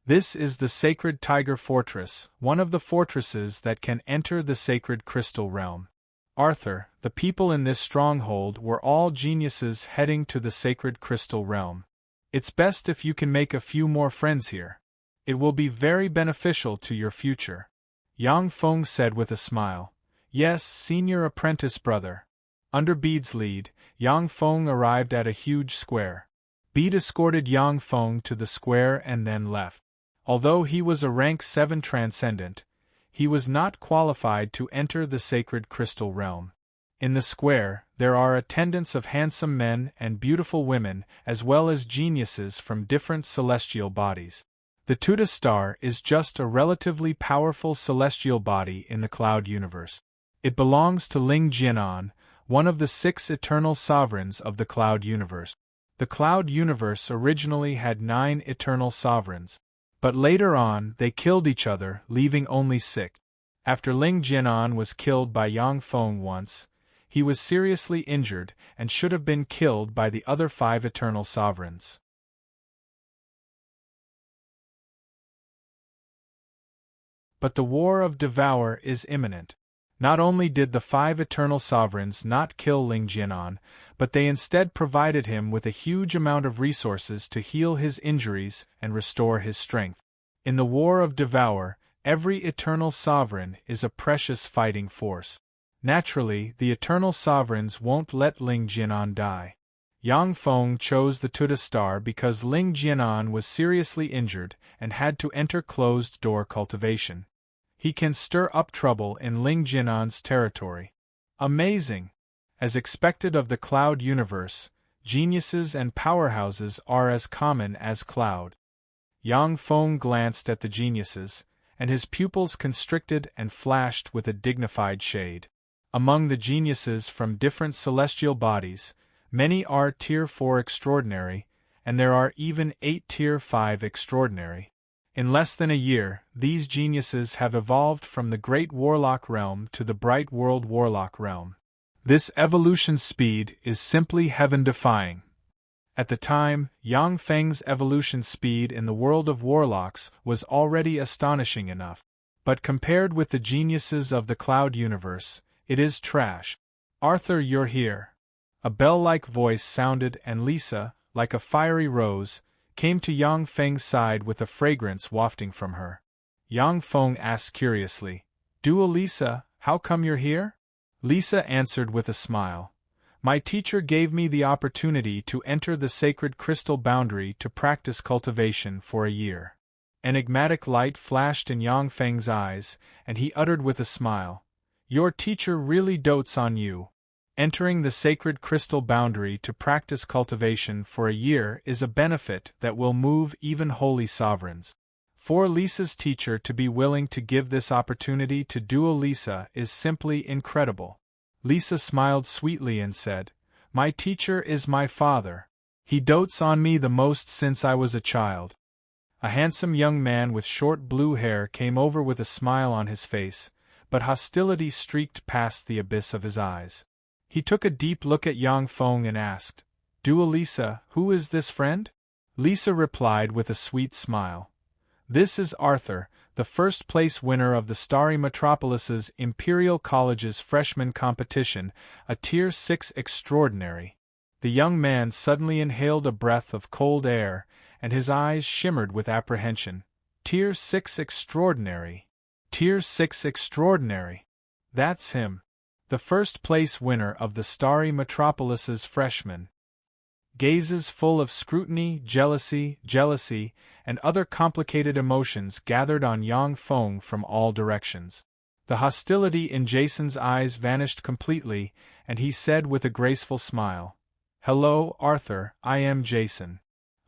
This is the Sacred Tiger Fortress, one of the fortresses that can enter the sacred crystal realm. Arthur, the people in this stronghold were all geniuses heading to the sacred crystal realm. It's best if you can make a few more friends here. It will be very beneficial to your future. Yang Feng said with a smile. Yes, senior apprentice brother. Under Bede's lead, Yang Feng arrived at a huge square. Bede escorted Yang Feng to the square and then left. Although he was a rank 7 transcendent, he was not qualified to enter the sacred crystal realm. In the square, there are attendants of handsome men and beautiful women, as well as geniuses from different celestial bodies. The Tuta star is just a relatively powerful celestial body in the cloud universe. It belongs to Ling Jianan, one of the 6 eternal sovereigns of the cloud universe. The cloud universe originally had 9 eternal sovereigns, but later on they killed each other, leaving only 6. After Ling Jianan was killed by Yang Feng once, he was seriously injured and should have been killed by the other 5 eternal sovereigns. But the war of Devour is imminent. Not only did the 5 eternal sovereigns not kill Ling Jianan, but they instead provided him with a huge amount of resources to heal his injuries and restore his strength. In the war of Devour, every eternal sovereign is a precious fighting force. Naturally, the eternal sovereigns won't let Ling Jianan die. Yang Feng chose the Tuta star because Ling Jianan was seriously injured and had to enter closed-door cultivation. He can stir up trouble in Ling Jianan's territory. Amazing! As expected of the cloud universe, geniuses and powerhouses are as common as cloud. Yang Feng glanced at the geniuses, and his pupils constricted and flashed with a dignified shade. Among the geniuses from different celestial bodies, many are Tier 4 extraordinary, and there are even 8 Tier 5 extraordinary. In less than a year, these geniuses have evolved from the Great Warlock Realm to the Bright World Warlock Realm. This evolution speed is simply heaven-defying. At the time, Yang Feng's evolution speed in the world of warlocks was already astonishing enough. But compared with the geniuses of the cloud universe, it is trash. Arthur, you're here. A bell-like voice sounded and Lisa, like a fiery rose, came to Yang Feng's side with a fragrance wafting from her. Yang Feng asked curiously, "Duo Lisa, how come you're here?" Lisa answered with a smile. "My teacher gave me the opportunity to enter the sacred crystal boundary to practice cultivation for a year." Enigmatic light flashed in Yang Feng's eyes, and he uttered with a smile, "Your teacher really dotes on you. Entering the sacred crystal boundary to practice cultivation for a year is a benefit that will move even holy sovereigns. For Lisa's teacher to be willing to give this opportunity to Duo Lisa is simply incredible." Lisa smiled sweetly and said, "My teacher is my father. He dotes on me the most since I was a child." A handsome young man with short blue hair came over with a smile on his face, but hostility streaked past the abyss of his eyes. He took a deep look at Yang Feng and asked, "Duo Lisa, who is this friend?" Lisa replied with a sweet smile, "This is Arthur, the first-place winner of the Starry Metropolis's Imperial College's freshman competition, a Tier 6 extraordinary." The young man suddenly inhaled a breath of cold air, and his eyes shimmered with apprehension. "Tier 6 extraordinary. Tier 6 extraordinary. That's him. The first-place winner of the Starry Metropolis's freshman." Gazes full of scrutiny, jealousy, and other complicated emotions gathered on Yang Feng from all directions. The hostility in Jason's eyes vanished completely, and he said with a graceful smile, "Hello, Arthur, I am Jason.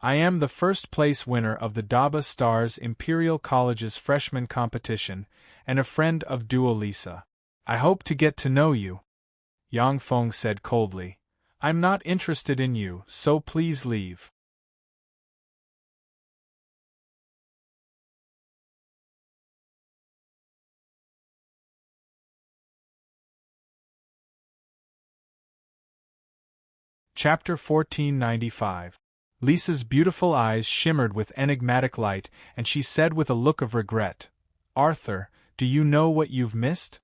I am the first-place winner of the Daba Stars Imperial College's freshman competition, and a friend of Duo Lisa. I hope to get to know you." Yang Feng said coldly, "I'm not interested in you, so please leave." Chapter 1495. Lisa's beautiful eyes shimmered with enigmatic light, and she said with a look of regret, "Arthur, do you know what you've missed?"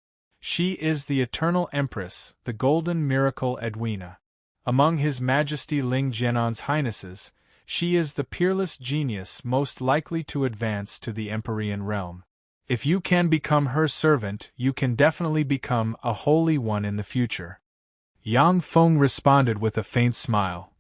She is the eternal empress, the golden miracle Edwina. Among His Majesty Ling Jianan's highnesses, she is the peerless genius most likely to advance to the Empyrean realm. If you can become her servant, you can definitely become a holy one in the future. Yang Feng responded with a faint smile.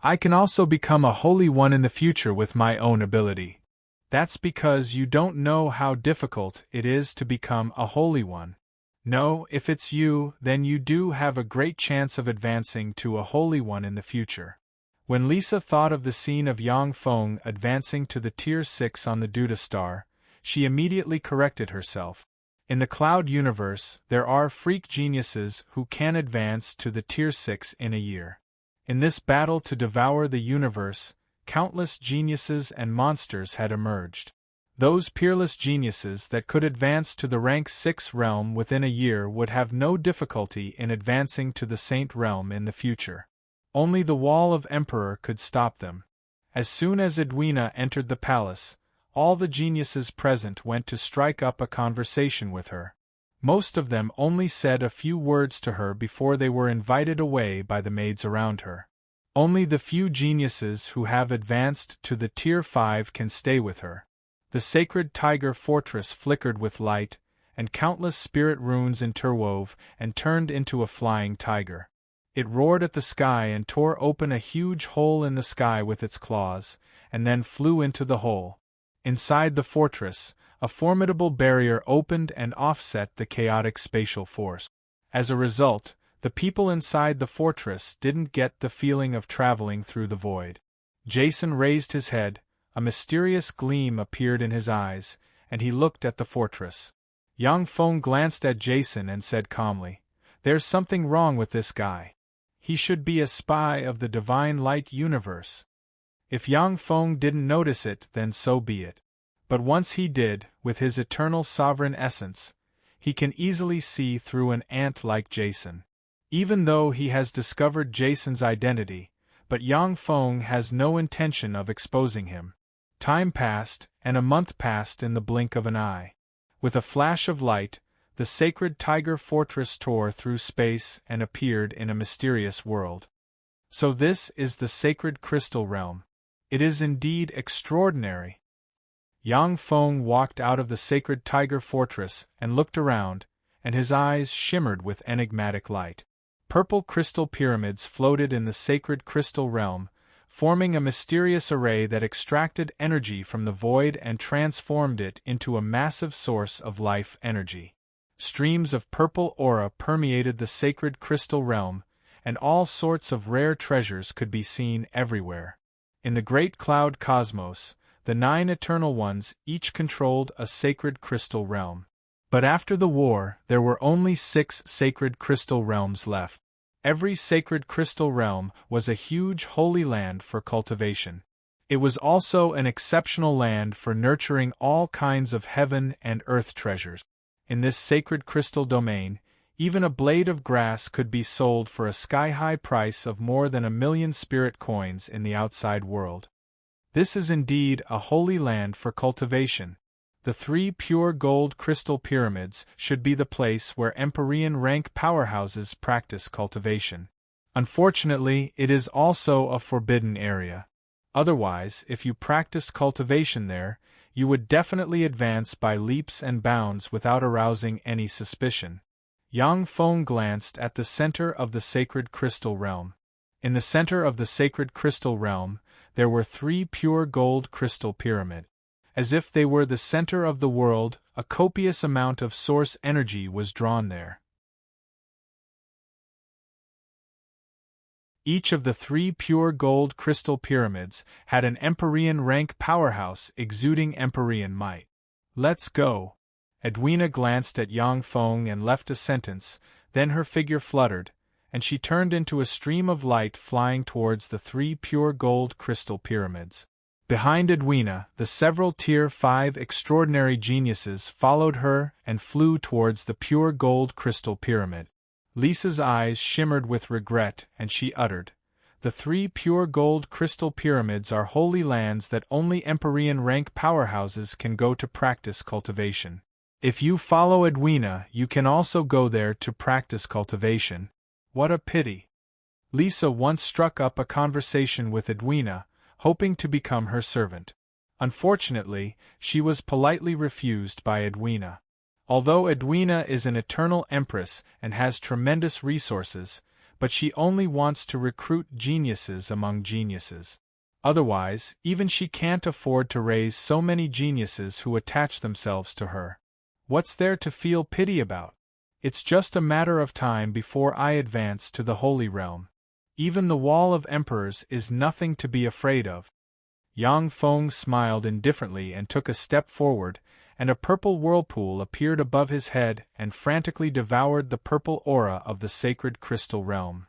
I can also become a holy one in the future with my own ability. That's because you don't know how difficult it is to become a holy one. No, if it's you, then you do have a great chance of advancing to a holy one in the future. When Lisa thought of the scene of Yang Feng advancing to the Tier 6 on the Duda star, she immediately corrected herself. In the cloud universe, there are freak geniuses who can advance to the Tier 6 in a year. In this battle to devour the universe, countless geniuses and monsters had emerged. Those peerless geniuses that could advance to the rank 6 realm within a year would have no difficulty in advancing to the Saint realm in the future. Only the Wall of Emperor could stop them. As soon as Edwina entered the palace, all the geniuses present went to strike up a conversation with her. Most of them only said a few words to her before they were invited away by the maids around her. Only the few geniuses who have advanced to the Tier 5 can stay with her. The sacred tiger fortress flickered with light, and countless spirit runes interwove and turned into a flying tiger. It roared at the sky and tore open a huge hole in the sky with its claws, and then flew into the hole. Inside the fortress, a formidable barrier opened and offset the chaotic spatial force. As a result, the people inside the fortress didn't get the feeling of traveling through the void. Jason raised his head, a mysterious gleam appeared in his eyes, and he looked at the fortress. Yang Feng glanced at Jason and said calmly, "There's something wrong with this guy. He should be a spy of the divine light universe." If Yang Feng didn't notice it, then so be it. But once he did, with his eternal sovereign essence, he can easily see through an ant like Jason. Even though he has discovered Jason's identity, but Yang Feng has no intention of exposing him. Time passed, and a month passed in the blink of an eye. With a flash of light, the sacred tiger fortress tore through space and appeared in a mysterious world. So this is the sacred crystal realm. It is indeed extraordinary. Yang Feng walked out of the sacred tiger fortress and looked around, and his eyes shimmered with enigmatic light. Purple crystal pyramids floated in the sacred crystal realm, forming a mysterious array that extracted energy from the void and transformed it into a massive source of life energy. Streams of purple aura permeated the sacred crystal realm, and all sorts of rare treasures could be seen everywhere. In the great cloud cosmos, the 9 Eternal Ones each controlled a sacred crystal realm. But after the war, there were only 6 sacred crystal realms left. Every sacred crystal realm was a huge holy land for cultivation. It was also an exceptional land for nurturing all kinds of heaven and earth treasures. In this sacred crystal domain, even a blade of grass could be sold for a sky-high price of more than 1,000,000 spirit coins in the outside world. This is indeed a holy land for cultivation. The 3 pure gold crystal pyramids should be the place where Empyrean rank powerhouses practice cultivation. Unfortunately, it is also a forbidden area. Otherwise, if you practiced cultivation there, you would definitely advance by leaps and bounds without arousing any suspicion. Yang Feng glanced at the center of the sacred crystal realm. In the center of the sacred crystal realm, there were 3 pure gold crystal pyramids. As if they were the center of the world, a copious amount of source energy was drawn there. Each of the 3 pure gold crystal pyramids had an Empyrean rank powerhouse exuding Empyrean might. "Let's go." Edwina glanced at Yang Feng and left a sentence, then her figure fluttered, and she turned into a stream of light flying towards the 3 pure gold crystal pyramids. Behind Edwina, the several Tier 5 extraordinary geniuses followed her and flew towards the pure gold crystal pyramid. Lisa's eyes shimmered with regret, and she uttered, "The 3 pure gold crystal pyramids are holy lands that only Empyrean rank powerhouses can go to practice cultivation. If you follow Edwina, you can also go there to practice cultivation. What a pity. Lisa once struck up a conversation with Edwina, hoping to become her servant. Unfortunately, she was politely refused by Edwina. Although Edwina is an eternal empress and has tremendous resources, but she only wants to recruit geniuses among geniuses. Otherwise, even she can't afford to raise so many geniuses who attach themselves to her. What's there to feel pity about? It's just a matter of time before I advance to the Holy Realm. Even the Wall of Emperors is nothing to be afraid of. Yang Feng smiled indifferently and took a step forward, and a purple whirlpool appeared above his head and frantically devoured the purple aura of the sacred crystal realm.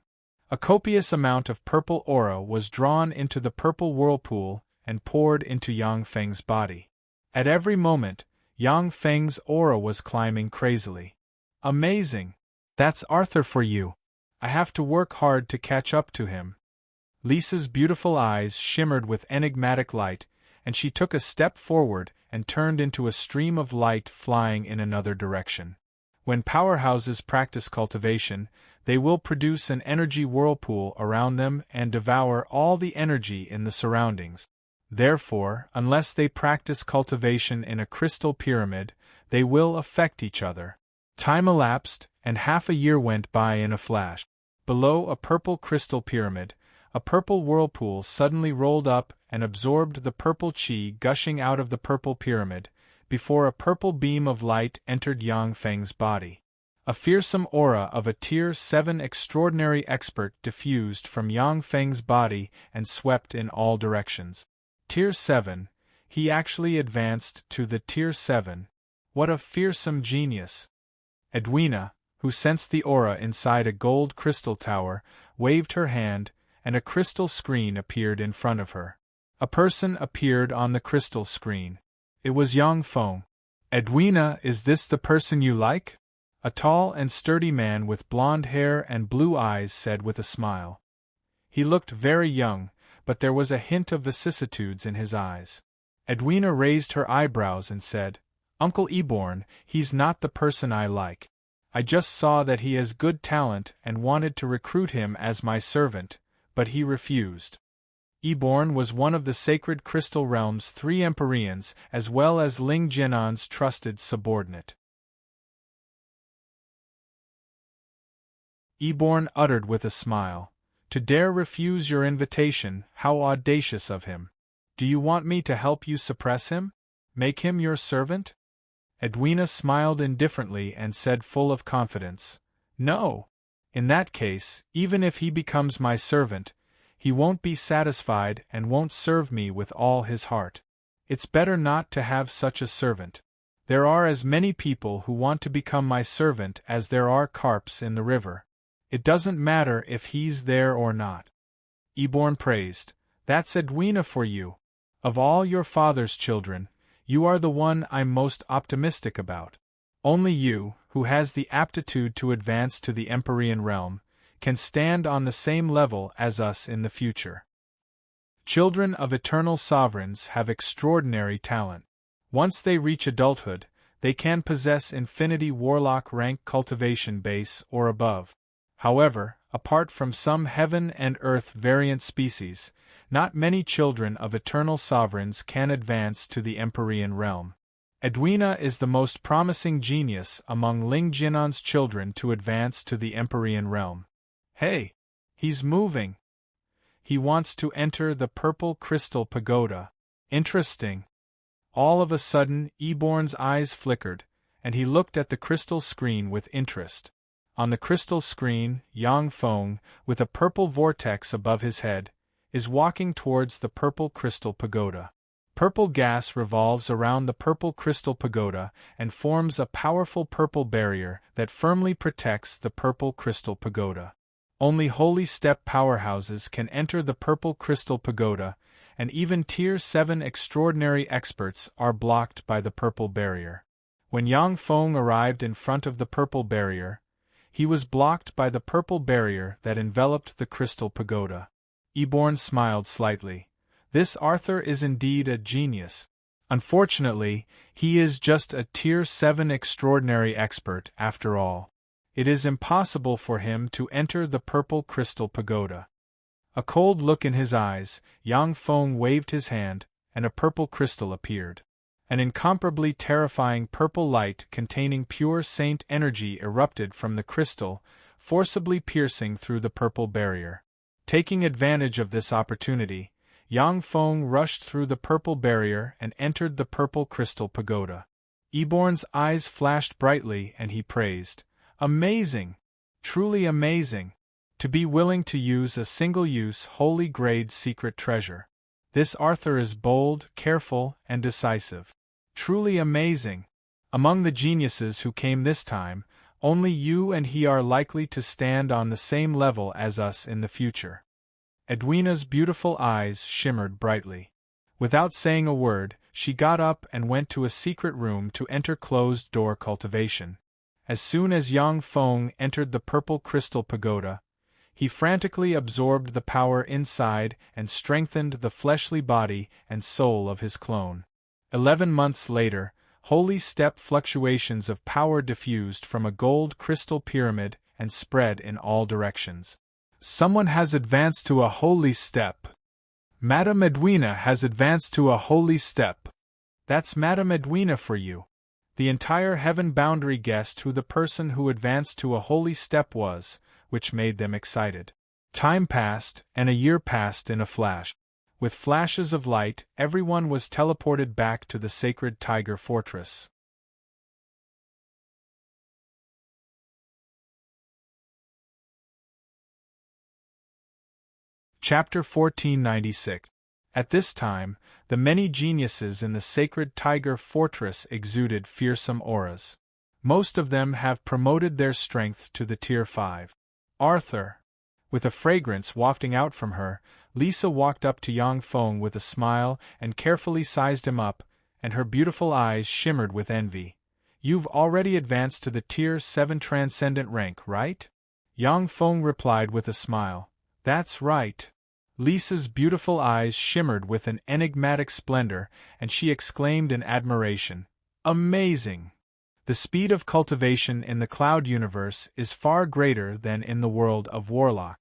A copious amount of purple aura was drawn into the purple whirlpool and poured into Yang Feng's body. At every moment, Yang Feng's aura was climbing crazily. Amazing! That's Arthur for you. I have to work hard to catch up to him. Lisa's beautiful eyes shimmered with enigmatic light, and she took a step forward and turned into a stream of light flying in another direction. When powerhouses practice cultivation, they will produce an energy whirlpool around them and devour all the energy in the surroundings. Therefore, unless they practice cultivation in a crystal pyramid, they will affect each other. Time elapsed, and half a year went by in a flash. Below a purple crystal pyramid, a purple whirlpool suddenly rolled up and absorbed the purple chi gushing out of the purple pyramid, before a purple beam of light entered Yang Feng's body. A fearsome aura of a Tier 7 extraordinary expert diffused from Yang Feng's body and swept in all directions. Tier 7, he actually advanced to the Tier 7. What a fearsome genius! Edwina, who sensed the aura inside a gold crystal tower, waved her hand, and a crystal screen appeared in front of her. A person appeared on the crystal screen. It was Yang Feng. Edwina, is this the person you like? A tall and sturdy man with blonde hair and blue eyes said with a smile. He looked very young, but there was a hint of vicissitudes in his eyes. Edwina raised her eyebrows and said, Uncle Eborn, he's not the person I like. I just saw that he has good talent and wanted to recruit him as my servant, but he refused. Eborn was one of the sacred crystal realm's 3 Empyreans as well as Ling Jianan's trusted subordinate. Eborn uttered with a smile, To dare refuse your invitation, how audacious of him. Do you want me to help you suppress him? Make him your servant? Edwina smiled indifferently and said full of confidence, No. In that case, even if he becomes my servant, he won't be satisfied and won't serve me with all his heart. It's better not to have such a servant. There are as many people who want to become my servant as there are carps in the river. It doesn't matter if he's there or not. Eborn praised, That's Edwina for you. Of all your father's children, you are the one I'm most optimistic about. Only you, who has the aptitude to advance to the Empyrean realm, can stand on the same level as us in the future. Children of eternal sovereigns have extraordinary talent. Once they reach adulthood, they can possess infinity warlock rank cultivation base or above. However, apart from some heaven and earth variant species, not many children of eternal sovereigns can advance to the Empyrean realm. Edwina is the most promising genius among Ling Jianan's children to advance to the Empyrean realm. Hey! He's moving! He wants to enter the purple crystal pagoda. Interesting. All of a sudden, Eborn's eyes flickered, and he looked at the crystal screen with interest. On the crystal screen, Yang Feng, with a purple vortex above his head, is walking towards the purple crystal pagoda. Purple gas revolves around the purple crystal pagoda and forms a powerful purple barrier that firmly protects the purple crystal pagoda. Only holy step powerhouses can enter the purple crystal pagoda, and even Tier 7 extraordinary experts are blocked by the purple barrier. When Yang Feng arrived in front of the purple barrier, he was blocked by the purple barrier that enveloped the crystal pagoda. Eborn smiled slightly. This Arthur is indeed a genius. Unfortunately, he is just a Tier 7 extraordinary expert after all. It is impossible for him to enter the purple crystal pagoda. A cold look in his eyes, Yang Feng waved his hand, and a purple crystal appeared. An incomparably terrifying purple light containing pure saint energy erupted from the crystal, forcibly piercing through the purple barrier. Taking advantage of this opportunity, Yang Feng rushed through the purple barrier and entered the purple crystal pagoda. Eborn's eyes flashed brightly and he praised, "Amazing! Truly amazing! To be willing to use a single-use holy-grade secret treasure. This Arthur is bold, careful, and decisive. Truly amazing! Among the geniuses who came this time, only you and he are likely to stand on the same level as us in the future." Edwina's beautiful eyes shimmered brightly. Without saying a word, she got up and went to a secret room to enter closed-door cultivation. As soon as Yang Feng entered the purple crystal pagoda, he frantically absorbed the power inside and strengthened the fleshly body and soul of his clone. 11 months later, holy step fluctuations of power diffused from a gold crystal pyramid and spread in all directions. Someone has advanced to a holy step. Madame Edwina has advanced to a holy step. That's Madame Edwina for you. The entire heaven boundary guessed who the person who advanced to a holy step was, which made them excited. Time passed, and a year passed in a flash. With flashes of light, everyone was teleported back to the sacred tiger fortress. Chapter 1496. At this time, the many geniuses in the sacred tiger fortress exuded fearsome auras. Most of them have promoted their strength to the Tier 5. Arthur. With a fragrance wafting out from her, Lisa walked up to Yang Feng with a smile and carefully sized him up, and her beautiful eyes shimmered with envy. "You've already advanced to the Tier 7 transcendent rank, right?" Yang Feng replied with a smile. "That's right." Lisa's beautiful eyes shimmered with an enigmatic splendor, and she exclaimed in admiration, "Amazing! The speed of cultivation in the cloud universe is far greater than in the world of Warlock.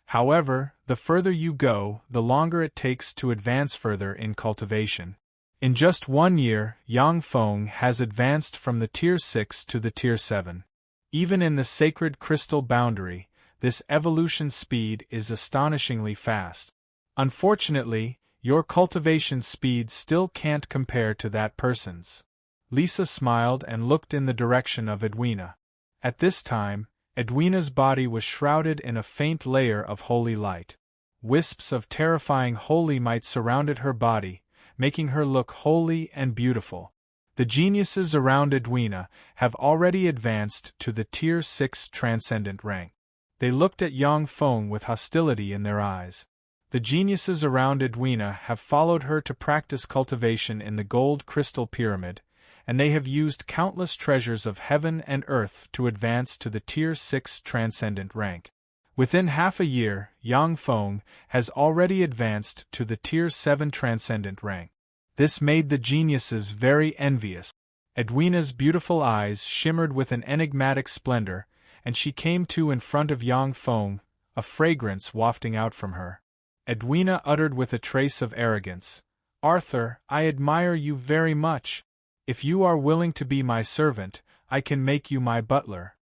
However, the further you go, the longer it takes to advance further in cultivation. In just 1 year, Yang Feng has advanced from the Tier 6 to the Tier 7. Even in the sacred crystal boundary, this evolution speed is astonishingly fast. Unfortunately, your cultivation speed still can't compare to that person's." Lisa smiled and looked in the direction of Edwina. At this time, Edwina's body was shrouded in a faint layer of holy light. Wisps of terrifying holy might surrounded her body, making her look holy and beautiful. The geniuses around Edwina have already advanced to the Tier 6 transcendent rank. They looked at Yang Feng with hostility in their eyes. The geniuses around Edwina have followed her to practice cultivation in the gold crystal pyramid, and they have used countless treasures of heaven and earth to advance to the Tier 6 transcendent rank. Within half a year, Yang Feng has already advanced to the Tier 7 transcendent rank. This made the geniuses very envious. Edwina's beautiful eyes shimmered with an enigmatic splendor, and she came to in front of Yang Feng, a fragrance wafting out from her. Edwina uttered with a trace of arrogance, "Arthur, I admire you very much. If you are willing to be my servant, I can make you my butler."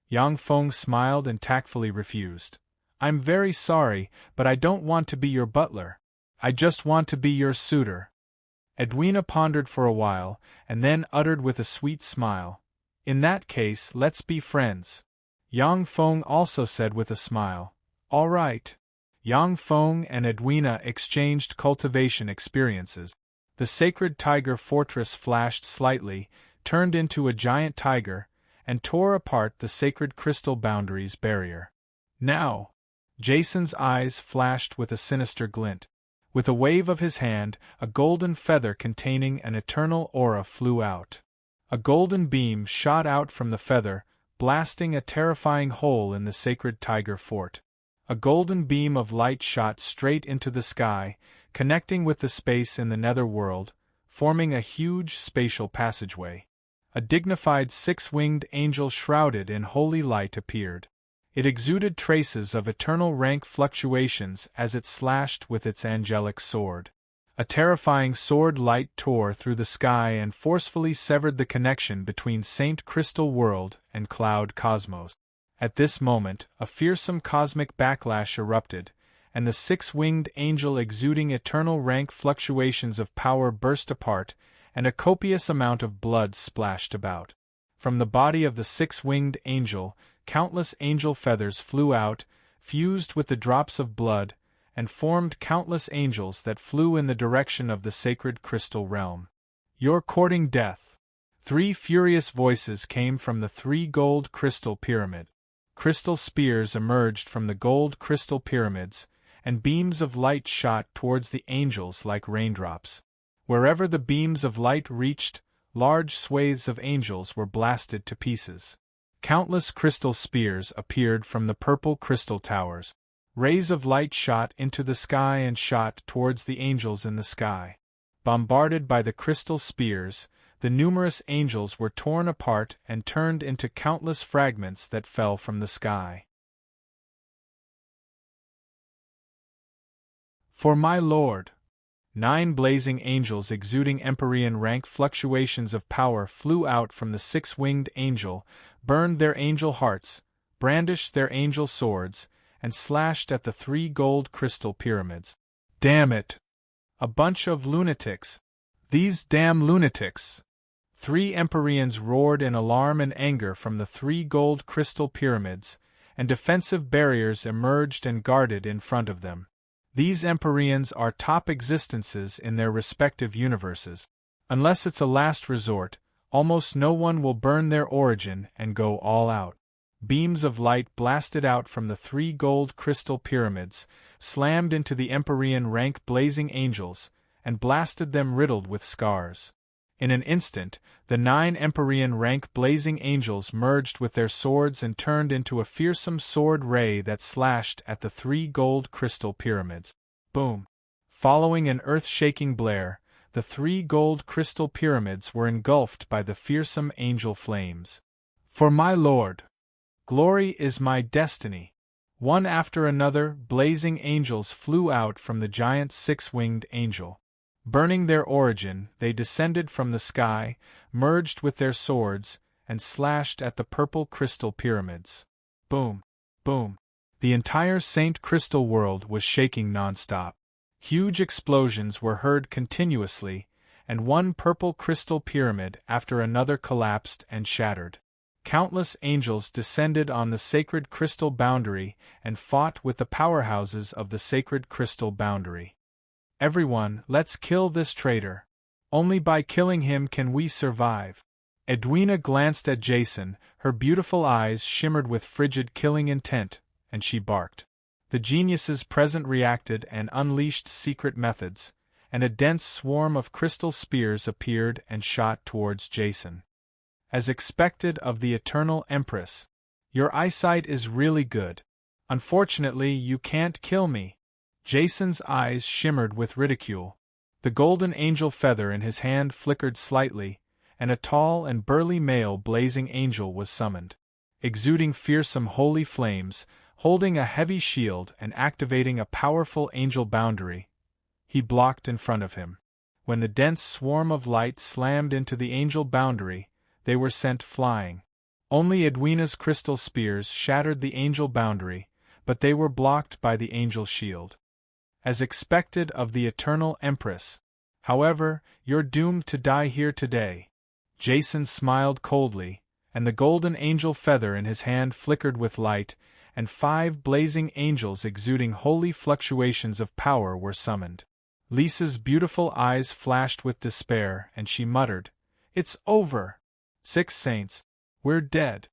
Yang Feng smiled and tactfully refused. "I'm very sorry, but I don't want to be your butler. I just want to be your suitor." Edwina pondered for a while, and then uttered with a sweet smile, "In that case, let's be friends." Yang Feng also said with a smile, "All right." Yang Feng and Edwina exchanged cultivation experiences. The sacred tiger fortress flashed slightly, turned into a giant tiger, and tore apart the sacred crystal boundaries barrier. "Now!" Jason's eyes flashed with a sinister glint. With a wave of his hand, a golden feather containing an eternal aura flew out. A golden beam shot out from the feather, blasting a terrifying hole in the sacred tiger fort. A golden beam of light shot straight into the sky, connecting with the space in the nether world, forming a huge spatial passageway. A dignified six-winged angel shrouded in holy light appeared. It exuded traces of eternal rank fluctuations as it slashed with its angelic sword. A terrifying sword light tore through the sky and forcefully severed the connection between Saint Crystal World and Cloud Cosmos. At this moment, a fearsome cosmic backlash erupted, and the six-winged angel exuding eternal rank fluctuations of power burst apart, and a copious amount of blood splashed about. From the body of the six-winged angel, countless angel feathers flew out, fused with the drops of blood, and formed countless angels that flew in the direction of the sacred crystal realm. "You're courting death." 3 furious voices came from the 3 gold crystal pyramid. Crystal spears emerged from the gold crystal pyramids, and beams of light shot towards the angels like raindrops. Wherever the beams of light reached, large swathes of angels were blasted to pieces. Countless crystal spears appeared from the purple crystal towers. Rays of light shot into the sky and shot towards the angels in the sky. Bombarded by the crystal spears, the numerous angels were torn apart and turned into countless fragments that fell from the sky. "For my lord!" 9 blazing angels exuding Empyrean rank fluctuations of power flew out from the six-winged angel, burned their angel hearts, brandished their angel swords, and slashed at the 3 gold crystal pyramids. "Damn it! A bunch of lunatics! These damn lunatics!" 3 Empyreans roared in alarm and anger from the 3 gold crystal pyramids, and defensive barriers emerged and guarded in front of them. These Empyreans are top existences in their respective universes. Unless it's a last resort, almost no one will burn their origin and go all out. Beams of light blasted out from the 3 gold crystal pyramids, slammed into the Empyrean rank blazing angels, and blasted them riddled with scars. In an instant, the 9 Empyrean rank blazing angels merged with their swords and turned into a fearsome sword ray that slashed at the 3 gold crystal pyramids. Boom! Following an earth-shaking blare, the 3 gold crystal pyramids were engulfed by the fearsome angel flames. "For my lord! Glory is my destiny!" One after another, blazing angels flew out from the giant six-winged angel. Burning their origin, they descended from the sky, merged with their swords, and slashed at the purple crystal pyramids. Boom! Boom! The entire Saint Crystal world was shaking non-stop. Huge explosions were heard continuously, and one purple crystal pyramid after another collapsed and shattered. Countless angels descended on the sacred crystal boundary and fought with the powerhouses of the sacred crystal boundary. "Everyone, let's kill this traitor. Only by killing him can we survive." Edwina glanced at Jason, her beautiful eyes shimmered with frigid killing intent, and she barked. The geniuses present reacted and unleashed secret methods, and a dense swarm of crystal spears appeared and shot towards Jason. "As expected of the Eternal Empress. Your eyesight is really good. Unfortunately, you can't kill me." Jason's eyes shimmered with ridicule. The golden angel feather in his hand flickered slightly, and a tall and burly male blazing angel was summoned. Exuding fearsome holy flames, holding a heavy shield and activating a powerful angel boundary, he blocked in front of him. When the dense swarm of light slammed into the angel boundary, they were sent flying. Only Edwina's crystal spears shattered the angel boundary, but they were blocked by the angel shield. "As expected of the Eternal Empress. However, you're doomed to die here today." Jason smiled coldly, and the golden angel feather in his hand flickered with light, and 5 blazing angels exuding holy fluctuations of power were summoned. Lisa's beautiful eyes flashed with despair, and she muttered, "It's over. 6 saints, we're dead."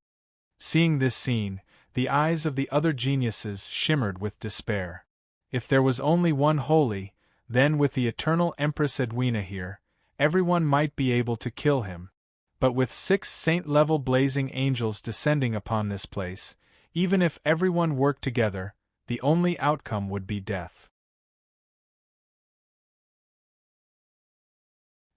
Seeing this scene, the eyes of the other geniuses shimmered with despair. If there was only one holy, then with the Eternal Empress Edwina here, everyone might be able to kill him. But with 6 saint-level blazing angels descending upon this place, even if everyone worked together, the only outcome would be death.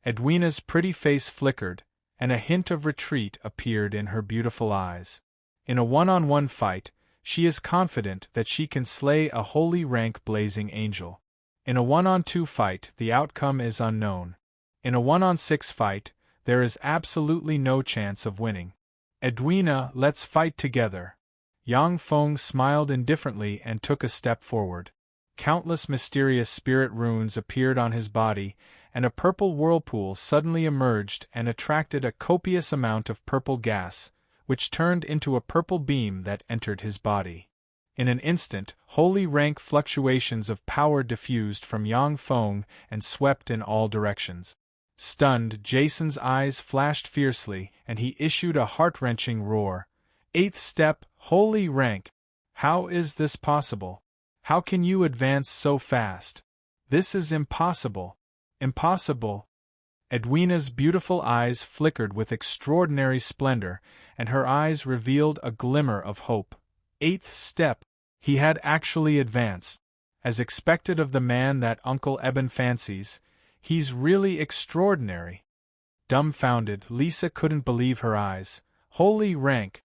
Edwina's pretty face flickered, and a hint of retreat appeared in her beautiful eyes. In a one-on-one fight, she is confident that she can slay a holy rank blazing angel. In a one-on-two fight, the outcome is unknown. In a one-on-six fight, there is absolutely no chance of winning. Edwina, let's fight together. Yang Feng smiled indifferently and took a step forward. Countless mysterious spirit runes appeared on his body, and a purple whirlpool suddenly emerged and attracted a copious amount of purple gas, which turned into a purple beam that entered his body. In an instant, holy rank fluctuations of power diffused from Yang Feng and swept in all directions. Stunned, Jason's eyes flashed fiercely, and he issued a heart-wrenching roar. Eighth step, holy rank! How is this possible? How can you advance so fast? This is impossible. Impossible. Edwina's beautiful eyes flickered with extraordinary splendor, and her eyes revealed a glimmer of hope. Eighth step. He had actually advanced. As expected of the man that Uncle Eben fancies, he's really extraordinary. Dumbfounded, Lisa couldn't believe her eyes. Holy rank.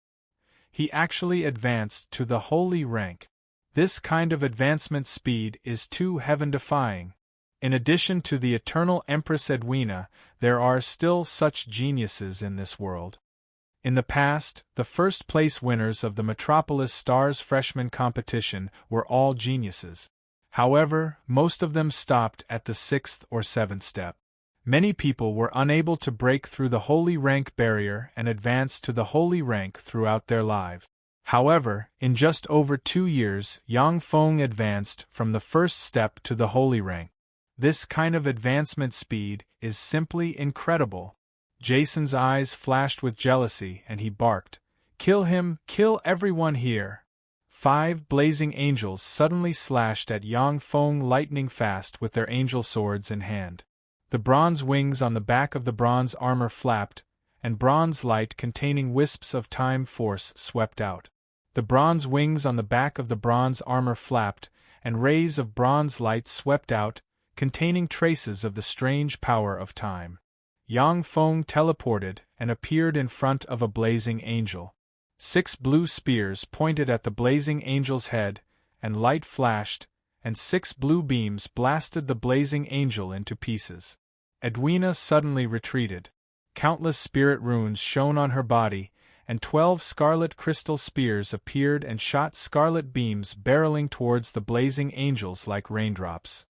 He actually advanced to the holy rank. This kind of advancement speed is too heaven-defying. In addition to the eternal Empress Edwina, there are still such geniuses in this world. In the past, the first-place winners of the Metropolis Stars freshman competition were all geniuses. However, most of them stopped at the sixth or seventh step. Many people were unable to break through the holy rank barrier and advance to the holy rank throughout their lives. However, in just over 2 years, Yang Feng advanced from the first step to the holy rank. This kind of advancement speed is simply incredible. Jason's eyes flashed with jealousy and he barked, "Kill him, kill everyone here!" 5 blazing angels suddenly slashed at Yang Feng lightning fast with their angel swords in hand. The bronze wings on the back of the bronze armor flapped, and bronze light containing wisps of time force swept out. The bronze wings on the back of the bronze armor flapped, and rays of bronze light swept out, containing traces of the strange power of time. Yang Feng teleported and appeared in front of a blazing angel. 6 blue spears pointed at the blazing angel's head, and light flashed, and 6 blue beams blasted the blazing angel into pieces. Edwina suddenly retreated. Countless spirit runes shone on her body, and 12 scarlet crystal spears appeared and shot scarlet beams barreling towards the blazing angels like raindrops.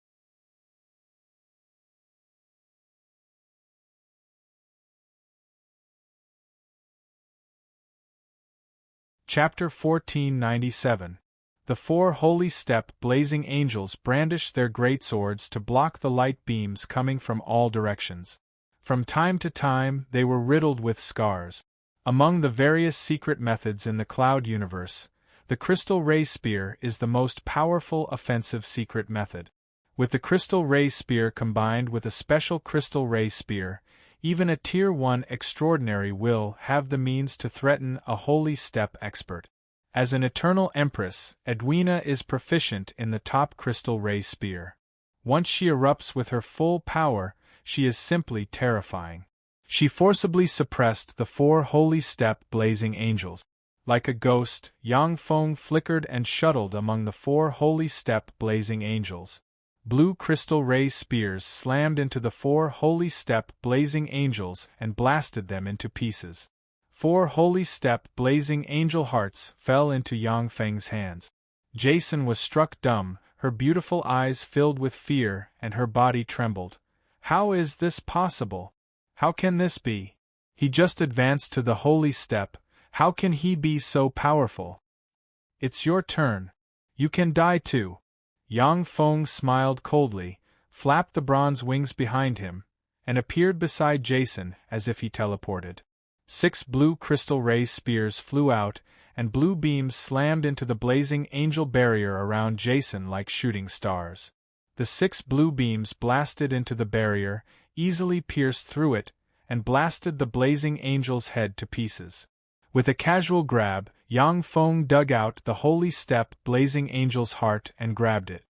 Chapter 1497. The 4 holy step blazing angels brandished their great swords to block the light beams coming from all directions. From time to time, they were riddled with scars. Among the various secret methods in the Cloud universe, the crystal ray spear is the most powerful offensive secret method. With the crystal ray spear combined with a special crystal ray spear, even a Tier 1 extraordinary will have the means to threaten a holy step expert. As an eternal empress, Edwina is proficient in the top crystal ray spear. Once she erupts with her full power, she is simply terrifying. She forcibly suppressed the 4 holy step blazing angels. Like a ghost, Yang Feng flickered and shuttled among the 4 holy step blazing angels. Blue crystal ray spears slammed into the 4 holy step blazing angels and blasted them into pieces. 4 holy step blazing angel hearts fell into Yang Feng's hands. Jason was struck dumb, her beautiful eyes filled with fear and her body trembled. How is this possible? How can this be? He just advanced to the holy step. How can he be so powerful? It's your turn. You can die too. Yang Feng smiled coldly, flapped the bronze wings behind him, and appeared beside Jason as if he teleported. 6 blue crystal ray spears flew out, and blue beams slammed into the blazing angel barrier around Jason like shooting stars. The 6 blue beams blasted into the barrier, easily pierced through it, and blasted the blazing angel's head to pieces. With a casual grab, Yang Feng dug out the holy step blazing angel's heart and grabbed it.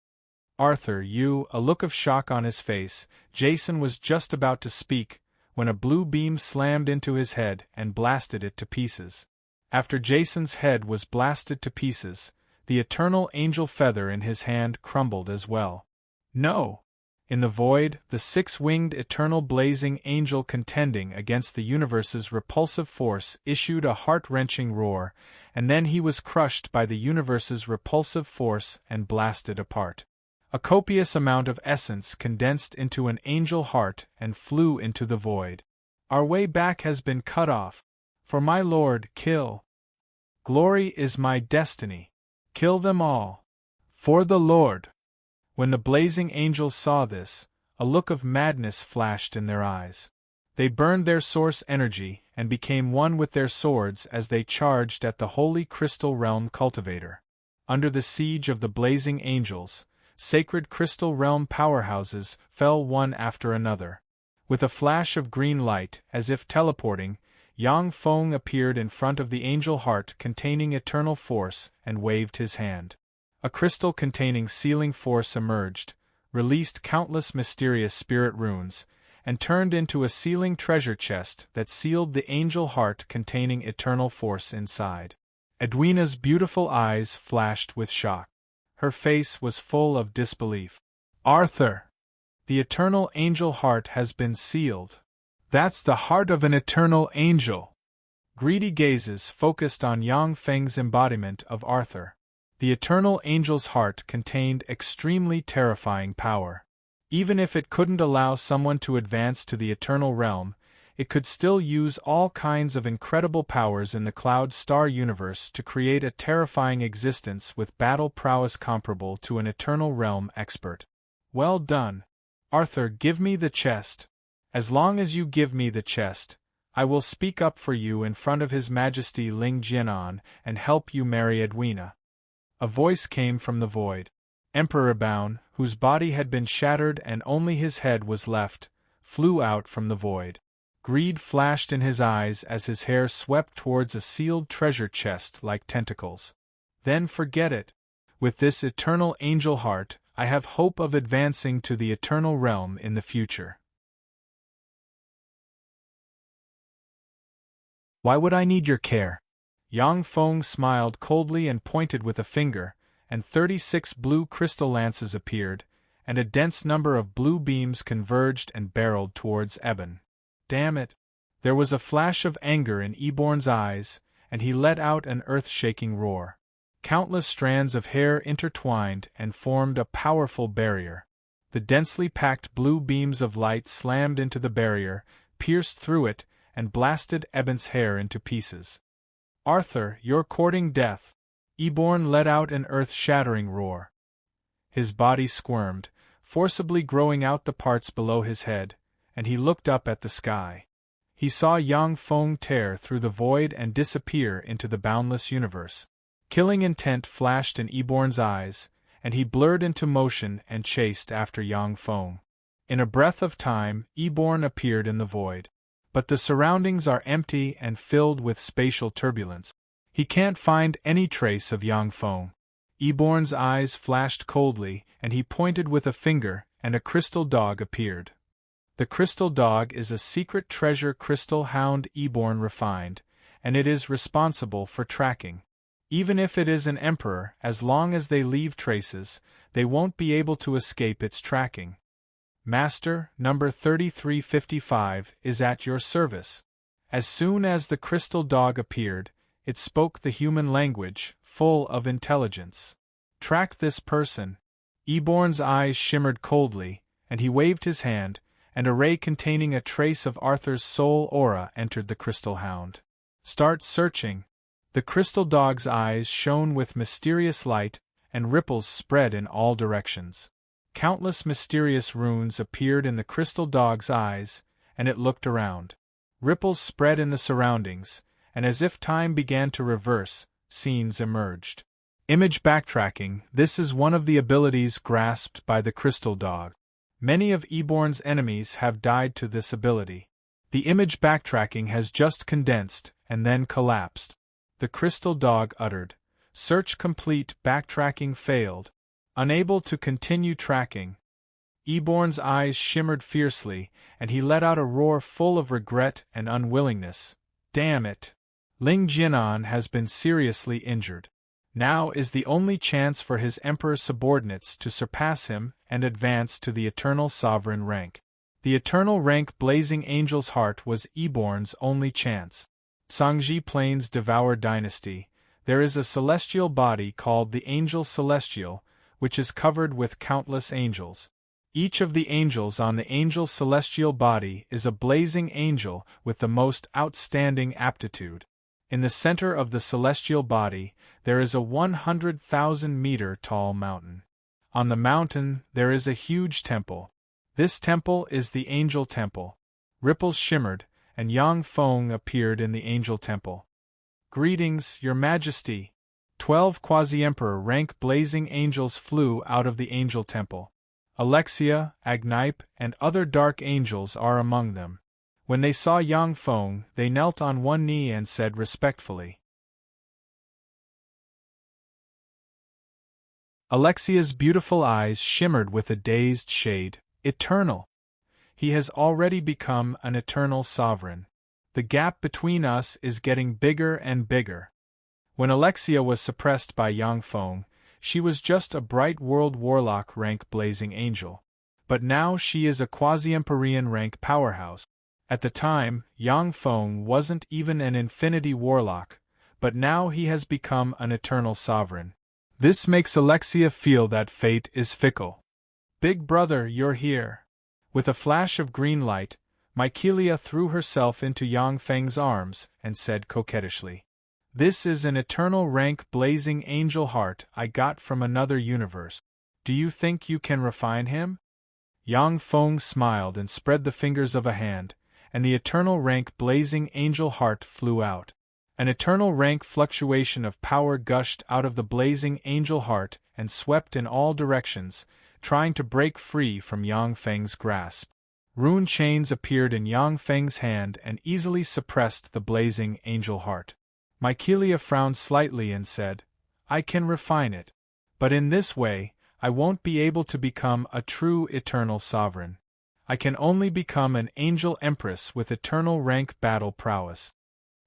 Arthur, you, a look of shock on his face. Jason was just about to speak, when a blue beam slammed into his head and blasted it to pieces. After Jason's head was blasted to pieces, the eternal angel feather in his hand crumbled as well. No! In the void, the six-winged eternal blazing angel contending against the universe's repulsive force issued a heart-wrenching roar, and then he was crushed by the universe's repulsive force and blasted apart. A copious amount of essence condensed into an angel heart and flew into the void. Our way back has been cut off. For my Lord, kill. Glory is my destiny. Kill them all. For the Lord. When the blazing angels saw this, a look of madness flashed in their eyes. They burned their source energy and became one with their swords as they charged at the holy crystal realm cultivator. Under the siege of the blazing angels, sacred crystal realm powerhouses fell one after another. With a flash of green light, as if teleporting, Yang Feng appeared in front of the angel heart containing eternal force and waved his hand. A crystal containing sealing force emerged, released countless mysterious spirit runes, and turned into a sealing treasure chest that sealed the angel heart containing eternal force inside. Edwina's beautiful eyes flashed with shock. Her face was full of disbelief. Arthur! The eternal angel heart has been sealed. That's the heart of an eternal angel! Greedy gazes focused on Yang Feng's embodiment of Arthur. The eternal angel's heart contained extremely terrifying power. Even if it couldn't allow someone to advance to the eternal realm, it could still use all kinds of incredible powers in the Cloud Star universe to create a terrifying existence with battle prowess comparable to an eternal realm expert. Well done. Arthur, give me the chest. As long as you give me the chest, I will speak up for you in front of His Majesty Ling Jianan and help you marry Edwina. A voice came from the void. Emperor Baun, whose body had been shattered and only his head was left, flew out from the void. Greed flashed in his eyes as his hair swept towards a sealed treasure chest like tentacles. Then forget it. With this eternal angel heart, I have hope of advancing to the eternal realm in the future. Why would I need your care? Yang Feng smiled coldly and pointed with a finger, and 36 blue crystal lances appeared, and a dense number of blue beams converged and barreled towards Eben. Damn it! There was a flash of anger in Eborn's eyes, and he let out an earth-shaking roar. Countless strands of hair intertwined and formed a powerful barrier. The densely packed blue beams of light slammed into the barrier, pierced through it, and blasted Eben's hair into pieces. Arthur, you're courting death! Eborn let out an earth-shattering roar. His body squirmed, forcibly growing out the parts below his head, and he looked up at the sky. He saw Yang Feng tear through the void and disappear into the boundless universe. Killing intent flashed in Eborn's eyes, and he blurred into motion and chased after Yang Feng. In a breath of time, Eborn appeared in the void. But the surroundings are empty and filled with spatial turbulence. He can't find any trace of Yang Feng. Eborn's eyes flashed coldly, and he pointed with a finger, and a crystal dog appeared. The crystal dog is a secret treasure crystal hound Eborn refined, and it is responsible for tracking. Even if it is an emperor, as long as they leave traces, they won't be able to escape its tracking. Master, number 3355, is at your service. As soon as the crystal dog appeared, it spoke the human language, full of intelligence. Track this person. Eborn's eyes shimmered coldly, and he waved his hand, and a ray containing a trace of Arthur's soul aura entered the crystal hound. Start searching. The crystal dog's eyes shone with mysterious light, and ripples spread in all directions. Countless mysterious runes appeared in the crystal dog's eyes, and it looked around. Ripples spread in the surroundings, and as if time began to reverse, scenes emerged. Image backtracking. This is one of the abilities grasped by the crystal dog. Many of Eborn's enemies have died to this ability. The image backtracking has just condensed, and then collapsed. The crystal dog uttered, "Search complete, backtracking failed." Unable to continue tracking, Eborn's eyes shimmered fiercely, and he let out a roar full of regret and unwillingness. Damn it! Ling Jianan has been seriously injured. Now is the only chance for his emperor's subordinates to surpass him and advance to the eternal sovereign rank. The eternal rank Blazing Angel's Heart was Eborn's only chance. Sangji Plains Devoured Dynasty. There is a celestial body called the Angel Celestial, which is covered with countless angels. Each of the angels on the angel celestial body is a blazing angel with the most outstanding aptitude. In the center of the celestial body, there is a 100,000-meter tall mountain. On the mountain, there is a huge temple. This temple is the Angel Temple. Ripples shimmered, and Yang Feng appeared in the Angel Temple. Greetings, Your Majesty. 12 quasi-emperor rank blazing angels flew out of the Angel Temple. Alexia, Agnipe, and other dark angels are among them. When they saw Yang Feng, they knelt on one knee and said respectfully. Alexia's beautiful eyes shimmered with a dazed shade. Eternal! He has already become an eternal sovereign. The gap between us is getting bigger and bigger. When Alexia was suppressed by Yang Feng, she was just a bright world warlock rank blazing angel. But now she is a quasi-empyrean rank powerhouse. At the time, Yang Feng wasn't even an infinity warlock, but now he has become an eternal sovereign. This makes Alexia feel that fate is fickle. Big brother, you're here. With a flash of green light, Mykelia threw herself into Yang Feng's arms and said coquettishly, "This is an eternal rank blazing angel heart I got from another universe. Do you think you can refine him?" Yang Feng smiled and spread the fingers of a hand, and the eternal rank blazing angel heart flew out. An eternal rank fluctuation of power gushed out of the blazing angel heart and swept in all directions, trying to break free from Yang Feng's grasp. Rune chains appeared in Yang Feng's hand and easily suppressed the blazing angel heart. Mykelia frowned slightly and said, "I can refine it. But in this way, I won't be able to become a true eternal sovereign. I can only become an angel empress with eternal rank battle prowess."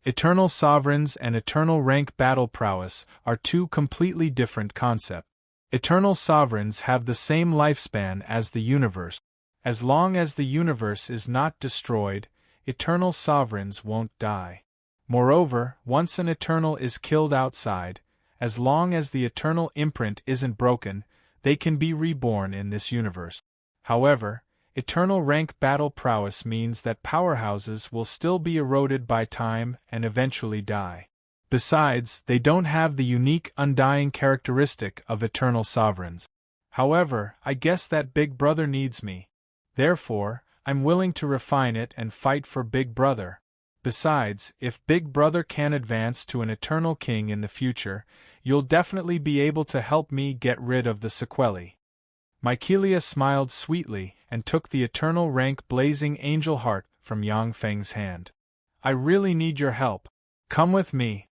Eternal sovereigns and eternal rank battle prowess are two completely different concepts. Eternal sovereigns have the same lifespan as the universe. As long as the universe is not destroyed, eternal sovereigns won't die. Moreover, once an eternal is killed outside, as long as the eternal imprint isn't broken, they can be reborn in this universe. However, eternal rank battle prowess means that powerhouses will still be eroded by time and eventually die. Besides, they don't have the unique undying characteristic of eternal sovereigns. However, I guess that Big Brother needs me. Therefore, I'm willing to refine it and fight for Big Brother. Besides, if Big Brother can advance to an eternal king in the future, you'll definitely be able to help me get rid of the sequelae. Mykelia smiled sweetly and took the eternal rank blazing angel heart from Yang Feng's hand. "I really need your help. Come with me."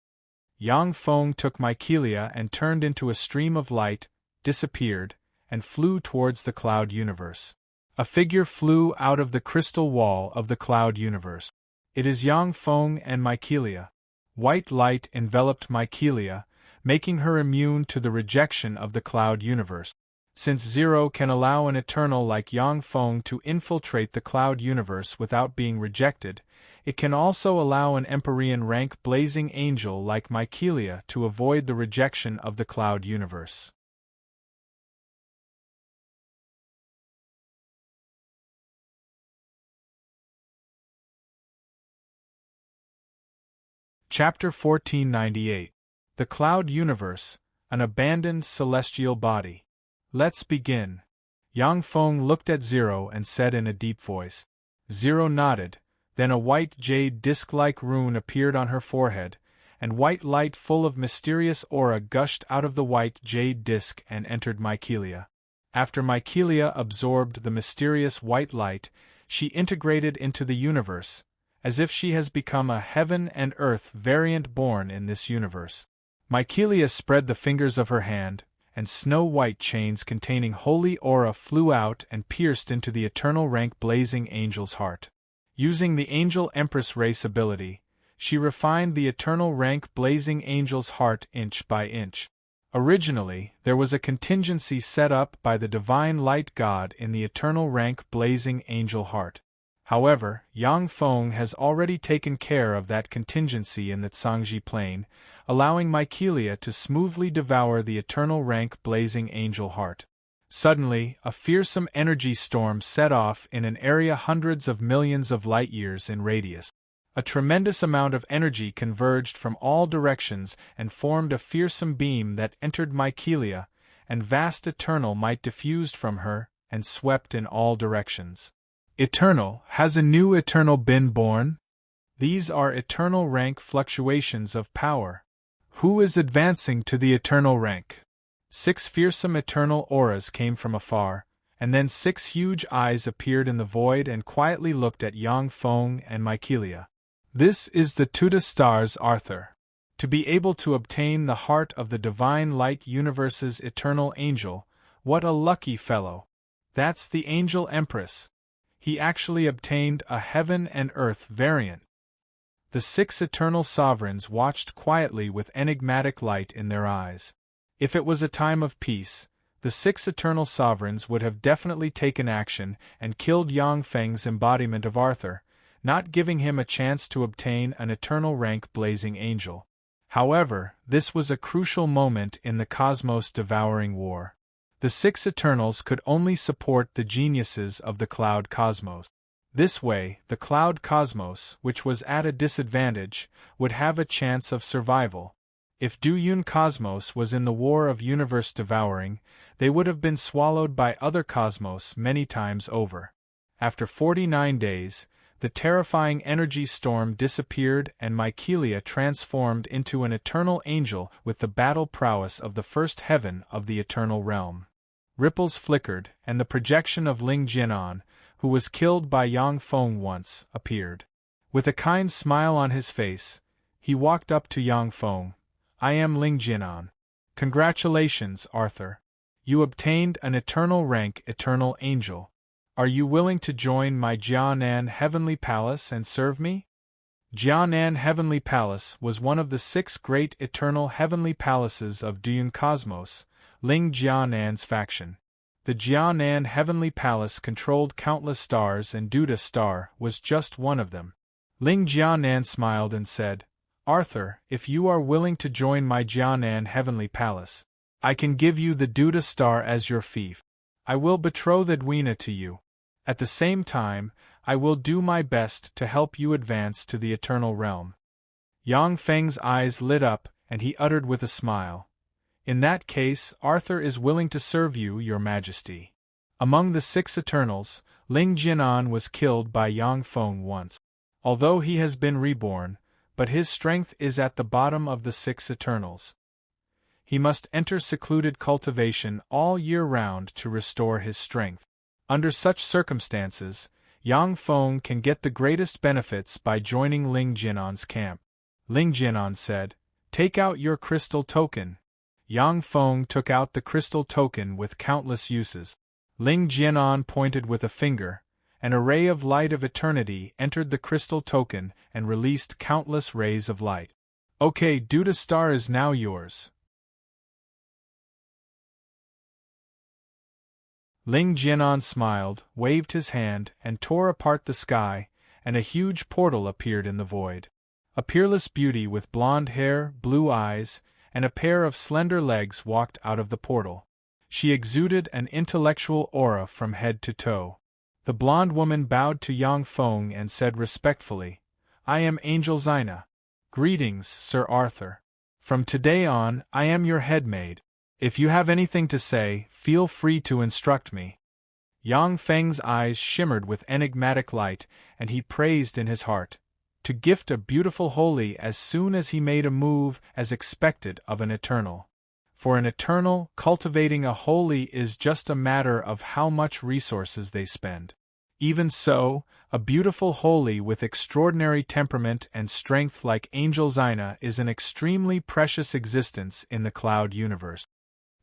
Yang Feng took Mykelia and turned into a stream of light, disappeared, and flew towards the cloud universe. A figure flew out of the crystal wall of the cloud universe. It is Yang Feng and Mykelia. White light enveloped Mykelia, making her immune to the rejection of the cloud universe. Since Zero can allow an eternal like Yang Feng to infiltrate the cloud universe without being rejected, it can also allow an Empyrean rank blazing angel like Mykelia to avoid the rejection of the cloud universe. Chapter 1498. The Cloud Universe, an Abandoned Celestial Body. Let's begin. Yang Feng looked at Zero and said in a deep voice. Zero nodded, then a white jade disc-like rune appeared on her forehead, and white light full of mysterious aura gushed out of the white jade disc and entered Mykelia. After Mykelia absorbed the mysterious white light, she integrated into the universe, as if she has become a heaven and earth variant born in this universe. Mykelia spread the fingers of her hand, and snow-white chains containing holy aura flew out and pierced into the eternal rank blazing angel's heart. Using the Angel Empress race ability, she refined the eternal rank blazing angel's heart inch by inch. Originally, there was a contingency set up by the divine light god in the eternal rank blazing angel heart. However, Yang Feng has already taken care of that contingency in the Zhangji plane, allowing Mycelia to smoothly devour the eternal rank blazing angel heart. Suddenly, a fearsome energy storm set off in an area hundreds of millions of light-years in radius. A tremendous amount of energy converged from all directions and formed a fearsome beam that entered Mycelia, and vast eternal might diffused from her and swept in all directions. Eternal, has a new eternal been born? These are eternal rank fluctuations of power. Who is advancing to the eternal rank? 6 fearsome eternal auras came from afar, and then 6 huge eyes appeared in the void and quietly looked at Yang Feng and Mycelia. This is the Tuta Stars Arthur. To be able to obtain the heart of the divine light universe's eternal angel, what a lucky fellow. That's the Angel Empress. He actually obtained a heaven and earth variant. The 6 eternal sovereigns watched quietly with enigmatic light in their eyes. If it was a time of peace, the 6 eternal sovereigns would have definitely taken action and killed Yang Feng's embodiment of Arthur, not giving him a chance to obtain an eternal rank blazing angel. However, this was a crucial moment in the cosmos-devouring war. The 6 Eternals could only support the geniuses of the Cloud Cosmos. This way, the Cloud Cosmos, which was at a disadvantage, would have a chance of survival. If Duyun Cosmos was in the war of universe devouring, they would have been swallowed by other cosmos many times over. After 49 days, the terrifying energy storm disappeared and Mycelia transformed into an eternal angel with the battle prowess of the first heaven of the eternal realm. Ripples flickered, and the projection of Ling Jinan, who was killed by Yang Feng once, appeared. With a kind smile on his face, he walked up to Yang Feng. I am Ling Jinan. Congratulations, Arthur. You obtained an eternal rank eternal angel. Are you willing to join my Jianan Heavenly Palace and serve me? Jianan Heavenly Palace was one of the 6 great eternal heavenly palaces of Duyun Cosmos, Ling Jianan's faction. The Jianan Heavenly Palace controlled countless stars and Duda Star was just one of them. Ling Jianan smiled and said, Arthur, if you are willing to join my Jianan Heavenly Palace, I can give you the Duda Star as your fief. I will betroth Edwina to you. At the same time, I will do my best to help you advance to the eternal realm. Yang Feng's eyes lit up, and he uttered with a smile, In that case, Arthur is willing to serve you, your majesty. Among the 6 Eternals, Ling Jinan was killed by Yang Feng once. Although he has been reborn, but his strength is at the bottom of the 6 Eternals. He must enter secluded cultivation all year round to restore his strength. Under such circumstances, Yang Feng can get the greatest benefits by joining Ling Jinan's camp. Ling Jinan said, Take out your crystal token. Yang Feng took out the crystal token with countless uses. Ling Jinan pointed with a finger. An array of light of eternity entered the crystal token and released countless rays of light. Okay, Duda Star is now yours. Ling Jinan smiled, waved his hand, and tore apart the sky, and a huge portal appeared in the void. A peerless beauty with blonde hair, blue eyes, and a pair of slender legs walked out of the portal. She exuded an intellectual aura from head to toe. The blonde woman bowed to Yang Feng and said respectfully, I am Angel Zina. Greetings, Sir Arthur. From today on, I am your headmaid. If you have anything to say, feel free to instruct me. Yang Feng's eyes shimmered with enigmatic light, and he praised in his heart. To gift a beautiful holy as soon as he made a move as expected of an eternal. For an eternal, cultivating a holy is just a matter of how much resources they spend. Even so, a beautiful holy with extraordinary temperament and strength like Angel Zina is an extremely precious existence in the cloud universe.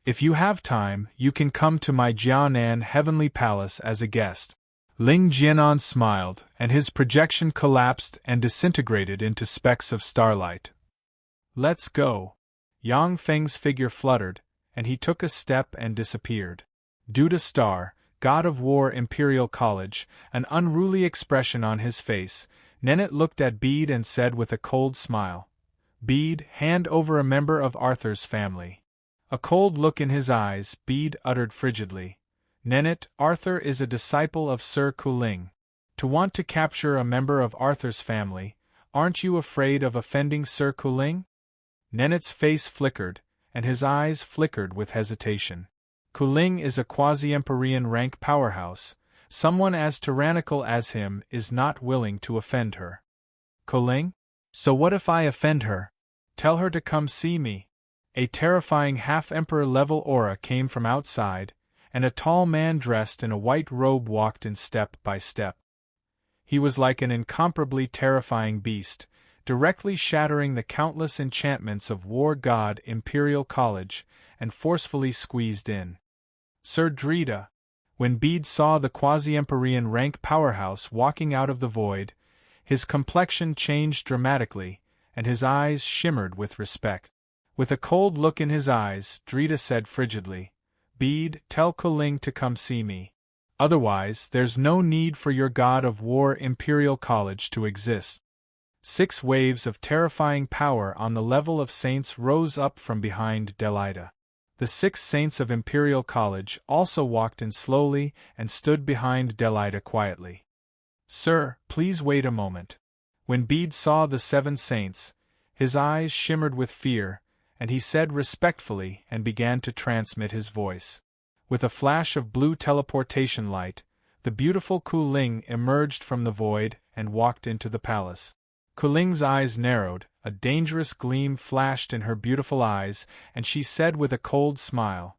If you have time, you can come to my Jianan heavenly palace as a guest. Ling Jianan smiled, and his projection collapsed and disintegrated into specks of starlight. Let's go. Yang Feng's figure fluttered, and he took a step and disappeared. Duda Star, God of War Imperial College, an unruly expression on his face, Nennet looked at Bede and said with a cold smile, Bede, hand over a member of Arthur's family. A cold look in his eyes, Bede uttered frigidly, Nennet, Arthur is a disciple of Sir Kuling. To want to capture a member of Arthur's family, aren't you afraid of offending Sir Kuling? Nenet's face flickered, and his eyes flickered with hesitation. Kuling is a quasi-Empyrean rank powerhouse. Someone as tyrannical as him is not willing to offend her. Kuling? So what if I offend her? Tell her to come see me. A terrifying half-emperor-level aura came from outside, and a tall man dressed in a white robe walked in step by step. He was like an incomparably terrifying beast, directly shattering the countless enchantments of War God Imperial College, and forcefully squeezed in. Sir Drita. When Bede saw the quasi-Empyrean rank powerhouse walking out of the void, his complexion changed dramatically, and his eyes shimmered with respect. With a cold look in his eyes, Drita said frigidly, Bede, tell Kuling to come see me. Otherwise, there's no need for your God of War Imperial College to exist. 6 waves of terrifying power on the level of saints rose up from behind Delita. The 6 saints of Imperial College also walked in slowly and stood behind Delita quietly. Sir, please wait a moment. When Bede saw the 7 saints, his eyes shimmered with fear, and he said respectfully and began to transmit his voice. With a flash of blue teleportation light, the beautiful Kuling emerged from the void and walked into the palace. Kuling's eyes narrowed, a dangerous gleam flashed in her beautiful eyes, and she said with a cold smile,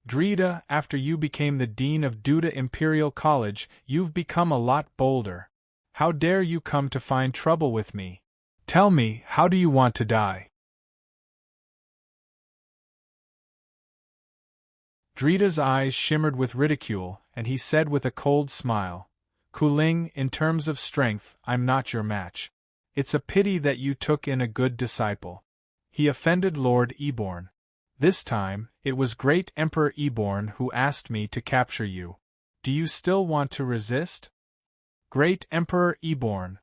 Drita, after you became the Dean of Duda Imperial College, you've become a lot bolder. How dare you come to find trouble with me? Tell me, how do you want to die? Drita's eyes shimmered with ridicule, and he said with a cold smile, Kuling, in terms of strength, I'm not your match. It's a pity that you took in a good disciple. He offended Lord Eborn. This time, it was Great Emperor Eborn who asked me to capture you. Do you still want to resist? Great Emperor Eborn.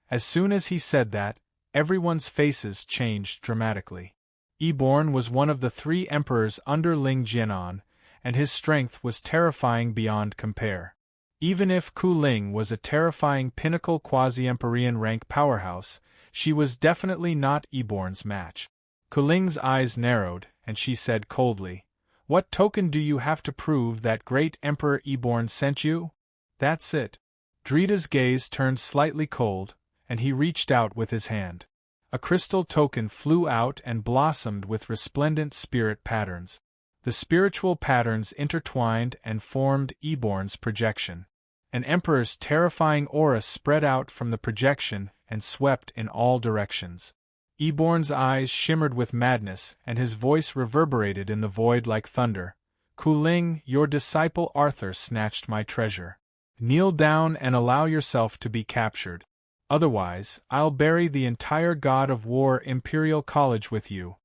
As soon as he said that, everyone's faces changed dramatically. Eborn was one of the 3 emperors under Ling Jianan, and his strength was terrifying beyond compare. Even if Kuling was a terrifying pinnacle quasi-Empyrean rank powerhouse, she was definitely not Eborn's match. Kuling's eyes narrowed, and she said coldly, What token do you have to prove that Great Emperor Eborn sent you? That's it. Drita's gaze turned slightly cold, and he reached out with his hand. A crystal token flew out and blossomed with resplendent spirit patterns. The spiritual patterns intertwined and formed Eborn's projection. An emperor's terrifying aura spread out from the projection and swept in all directions. Eborn's eyes shimmered with madness, and his voice reverberated in the void like thunder. Kuling, your disciple Arthur snatched my treasure. Kneel down and allow yourself to be captured. Otherwise, I'll bury the entire God of War Imperial College with you.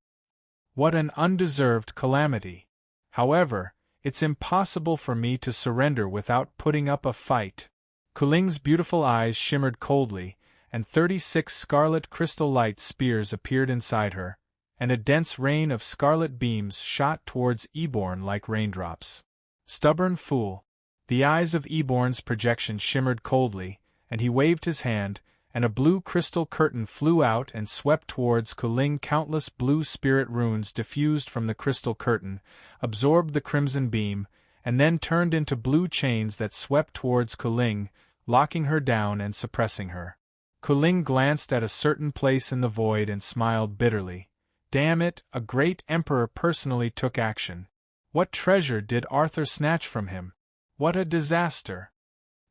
What an undeserved calamity. However, it's impossible for me to surrender without putting up a fight. Kuling's beautiful eyes shimmered coldly, and 36 scarlet crystal light spears appeared inside her, and a dense rain of scarlet beams shot towards Eborn like raindrops. Stubborn fool. The eyes of Eborn's projection shimmered coldly, and he waved his hand, and a blue crystal curtain flew out and swept towards Kuling. Countless blue spirit runes diffused from the crystal curtain, absorbed the crimson beam, and then turned into blue chains that swept towards Kuling, locking her down and suppressing her. Kuling glanced at a certain place in the void and smiled bitterly. Damn it, a great emperor personally took action. What treasure did Arthur snatch from him? What a disaster!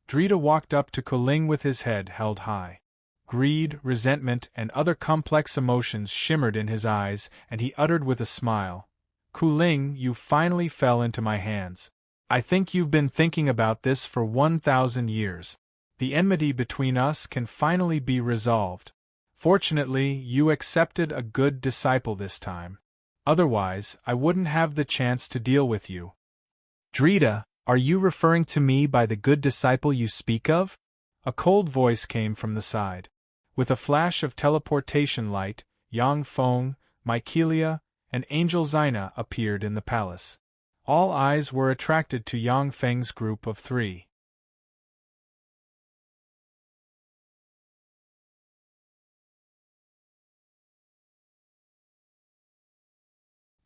Drita walked up to Kuling with his head held high. Greed, resentment, and other complex emotions shimmered in his eyes, and he uttered with a smile, Kuling, you finally fell into my hands. I think you've been thinking about this for 1,000 years. The enmity between us can finally be resolved. Fortunately, you accepted a good disciple this time. Otherwise, I wouldn't have the chance to deal with you. Drita, are you referring to me by the good disciple you speak of? A cold voice came from the side. With a flash of teleportation light, Yang Feng, Mykelia, and Angel Xina appeared in the palace. All eyes were attracted to Yang Feng's group of 3.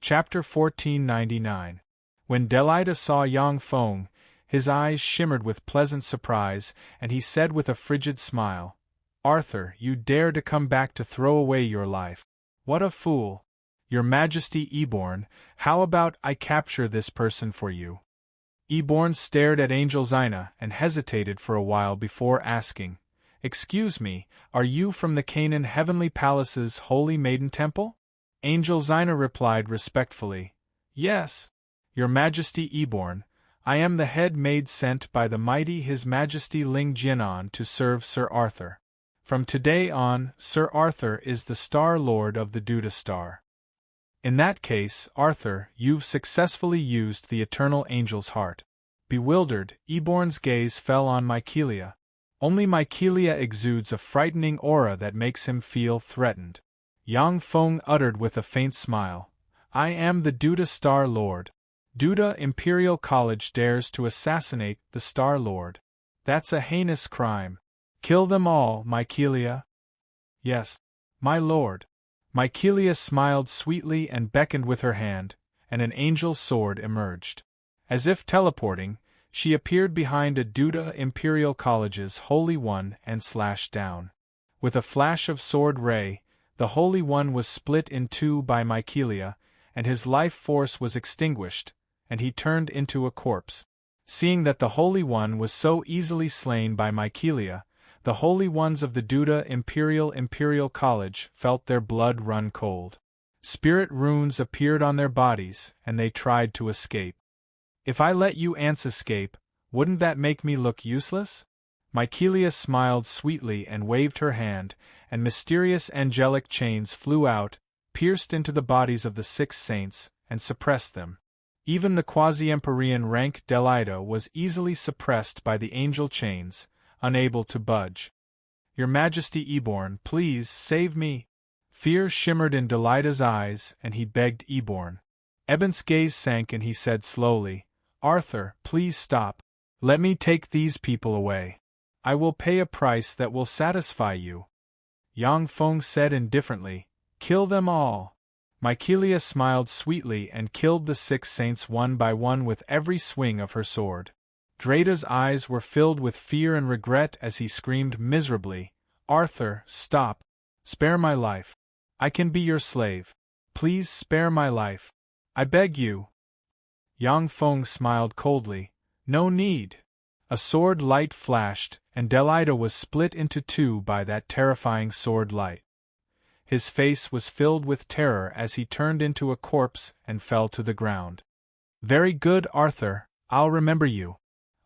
Chapter 1499. When Delilah saw Yang Feng, his eyes shimmered with pleasant surprise, and he said with a frigid smile, "Arthur, you dare to come back to throw away your life. What a fool! Your Majesty Eborn, how about I capture this person for you?" Eborn stared at Angel Xina and hesitated for a while before asking, "Excuse me, are you from the Canaan Heavenly Palace's Holy Maiden Temple?" Angel Xina replied respectfully, "Yes, Your Majesty Eborn, I am the head maid sent by the mighty His Majesty Ling Jianan to serve Sir Arthur. From today on, Sir Arthur is the Star Lord of the Duda Star." "In that case, Arthur, you've successfully used the Eternal Angel's heart." Bewildered, Eborn's gaze fell on Mykelia. Only Mykelia exudes a frightening aura that makes him feel threatened. Yang Feng uttered with a faint smile, "I am the Duda Star Lord. Duda Imperial College dares to assassinate the Star Lord. That's a heinous crime. Kill them all, Mykelia." "Yes, my lord." Mykelia smiled sweetly and beckoned with her hand, and an angel's sword emerged. As if teleporting, she appeared behind a Duda Imperial College's Holy One and slashed down. With a flash of sword ray, the Holy One was split in two by Mykelia, and his life force was extinguished, and he turned into a corpse. Seeing that the Holy One was so easily slain by Mykelia, the Holy Ones of the Duda Imperial College felt their blood run cold. Spirit runes appeared on their bodies, and they tried to escape. "If I let you ants escape, wouldn't that make me look useless?" Mykelia smiled sweetly and waved her hand, and mysterious angelic chains flew out, pierced into the bodies of the 6 saints, and suppressed them. Even the quasi-Empyrean rank Delilah was easily suppressed by the angel chains, unable to budge. "Your Majesty Eborn, please save me." Fear shimmered in Delilah's eyes, and he begged Eborn. Ebon's gaze sank and he said slowly, "Arthur, please stop. Let me take these people away. I will pay a price that will satisfy you." Yang Feng said indifferently, "Kill them all." Mykelia smiled sweetly and killed the 6 saints one by one with every swing of her sword. Drata's eyes were filled with fear and regret as he screamed miserably, "Arthur, stop. Spare my life. I can be your slave. Please spare my life. I beg you." Yang Feng smiled coldly, "No need." A sword light flashed, and Delilah was split into 2 by that terrifying sword light. His face was filled with terror as he turned into a corpse and fell to the ground. "Very good, Arthur, I'll remember you."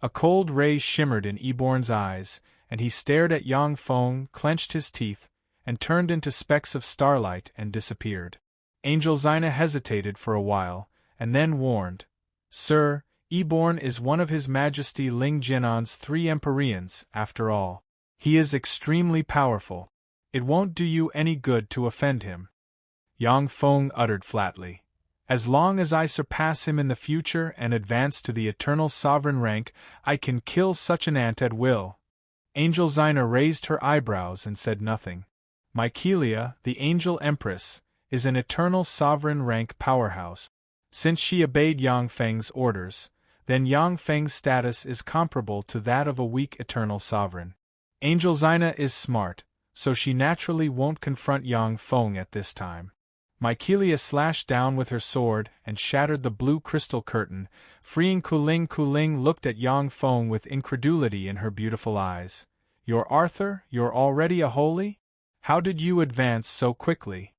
A cold ray shimmered in Eborn's eyes, and he stared at Yang Feng, clenched his teeth, and turned into specks of starlight and disappeared. Angel Xina hesitated for a while, and then warned, "Sir, Eborn is one of His Majesty Ling Jianan's 3 Empyreans, after all. He is extremely powerful. It won't do you any good to offend him." Yang Feng uttered flatly, "As long as I surpass him in the future and advance to the eternal sovereign rank, I can kill such an ant at will." Angel Xina raised her eyebrows and said nothing. Mykelia, the Angel Empress, is an eternal sovereign rank powerhouse. Since she obeyed Yang Feng's orders, then Yang Feng's status is comparable to that of a weak eternal sovereign. Angel Xina is smart, so she naturally won't confront Yang Feng at this time. Mykelia slashed down with her sword and shattered the blue crystal curtain, freeing Kuling. Kuling looked at Yang Feng with incredulity in her beautiful eyes. "You're Arthur? You're already a holy? How did you advance so quickly?"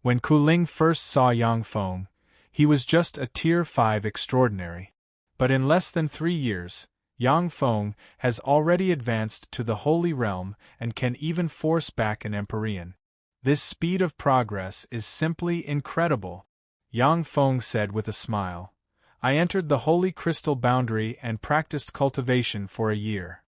When Kuling first saw Yang Feng, He was just a Tier 5 extraordinary. But in less than 3 years, Yang Feng has already advanced to the Holy Realm and can even force back an Empyrean. This speed of progress is simply incredible, Yang Feng said with a smile. I entered the Holy Crystal Boundary and practiced cultivation for a year.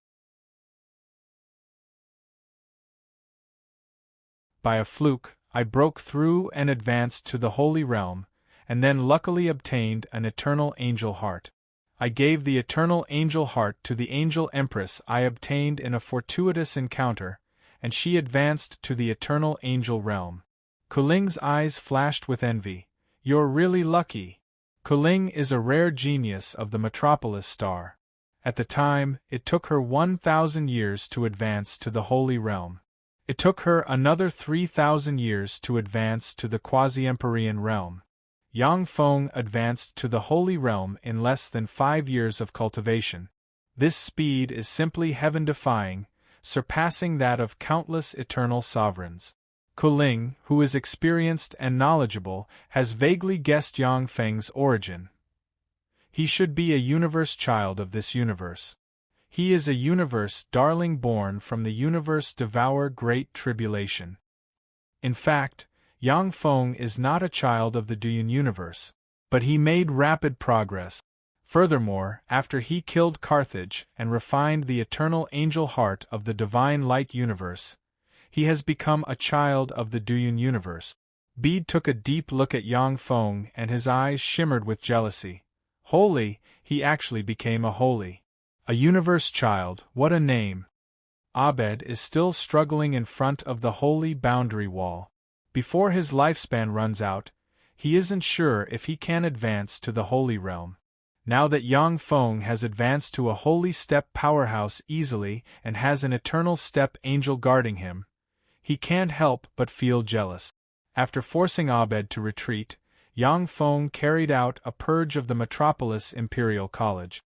By a fluke, I broke through and advanced to the Holy Realm, and then luckily obtained an eternal angel heart. I gave the eternal angel heart to the angel empress I obtained in a fortuitous encounter, and she advanced to the eternal angel realm. Kuling's eyes flashed with envy. You're really lucky. Kuling is a rare genius of the Metropolis star. At the time, it took her 1,000 years to advance to the Holy Realm. It took her another 3,000 years to advance to the quasi-Empyrean realm. Yang Feng advanced to the Holy Realm in less than 5 years of cultivation. This speed is simply heaven-defying, surpassing that of countless eternal sovereigns. Kuling, who is experienced and knowledgeable, has vaguely guessed Yang Feng's origin. He should be a universe child of this universe. He is a universe darling born from the universe devour Great Tribulation. In fact, Yang Feng is not a child of the Duyun universe, but he made rapid progress. Furthermore, after he killed Carthage and refined the eternal angel heart of the divine light universe, he has become a child of the Duyun universe. Bede took a deep look at Yang Feng and his eyes shimmered with jealousy. Holy, he actually became a holy. A universe child, what a name! Abed is still struggling in front of the holy boundary wall. Before his lifespan runs out, he isn't sure if he can advance to the Holy Realm. Now that Yang Feng has advanced to a holy step powerhouse easily and has an eternal step angel guarding him, he can't help but feel jealous. After forcing Abed to retreat, Yang Feng carried out a purge of the Metropolis Imperial College.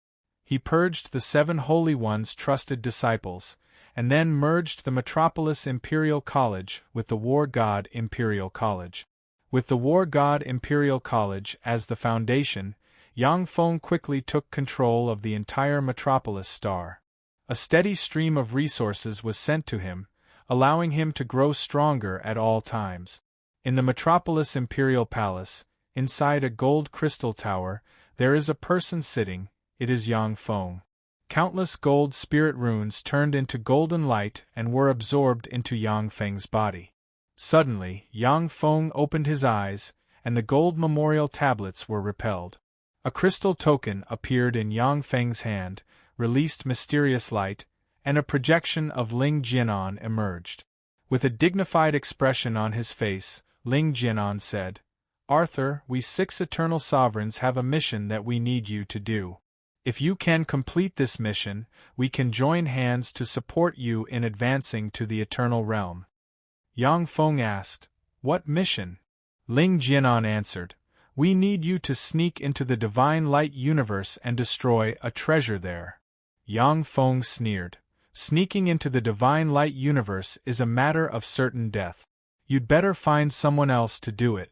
He purged the 7 Holy One's trusted disciples, and then merged the Metropolis Imperial College with the War God Imperial College. With the War God Imperial College as the foundation, Yang Feng quickly took control of the entire Metropolis star. A steady stream of resources was sent to him, allowing him to grow stronger at all times. In the Metropolis Imperial Palace, inside a gold crystal tower, there is a person sitting. It is Yang Feng. Countless gold spirit runes turned into golden light and were absorbed into Yang Feng's body. Suddenly, Yang Feng opened his eyes, and the gold memorial tablets were repelled. A crystal token appeared in Yang Feng's hand, released mysterious light, and a projection of Ling Jianan emerged. With a dignified expression on his face, Ling Jianan said, Arthur, we 6 eternal sovereigns have a mission that we need you to do. If you can complete this mission, we can join hands to support you in advancing to the eternal realm. Yang Feng asked, What mission? Ling Jianan answered, We need you to sneak into the divine light universe and destroy a treasure there. Yang Feng sneered, Sneaking into the divine light universe is a matter of certain death. You'd better find someone else to do it.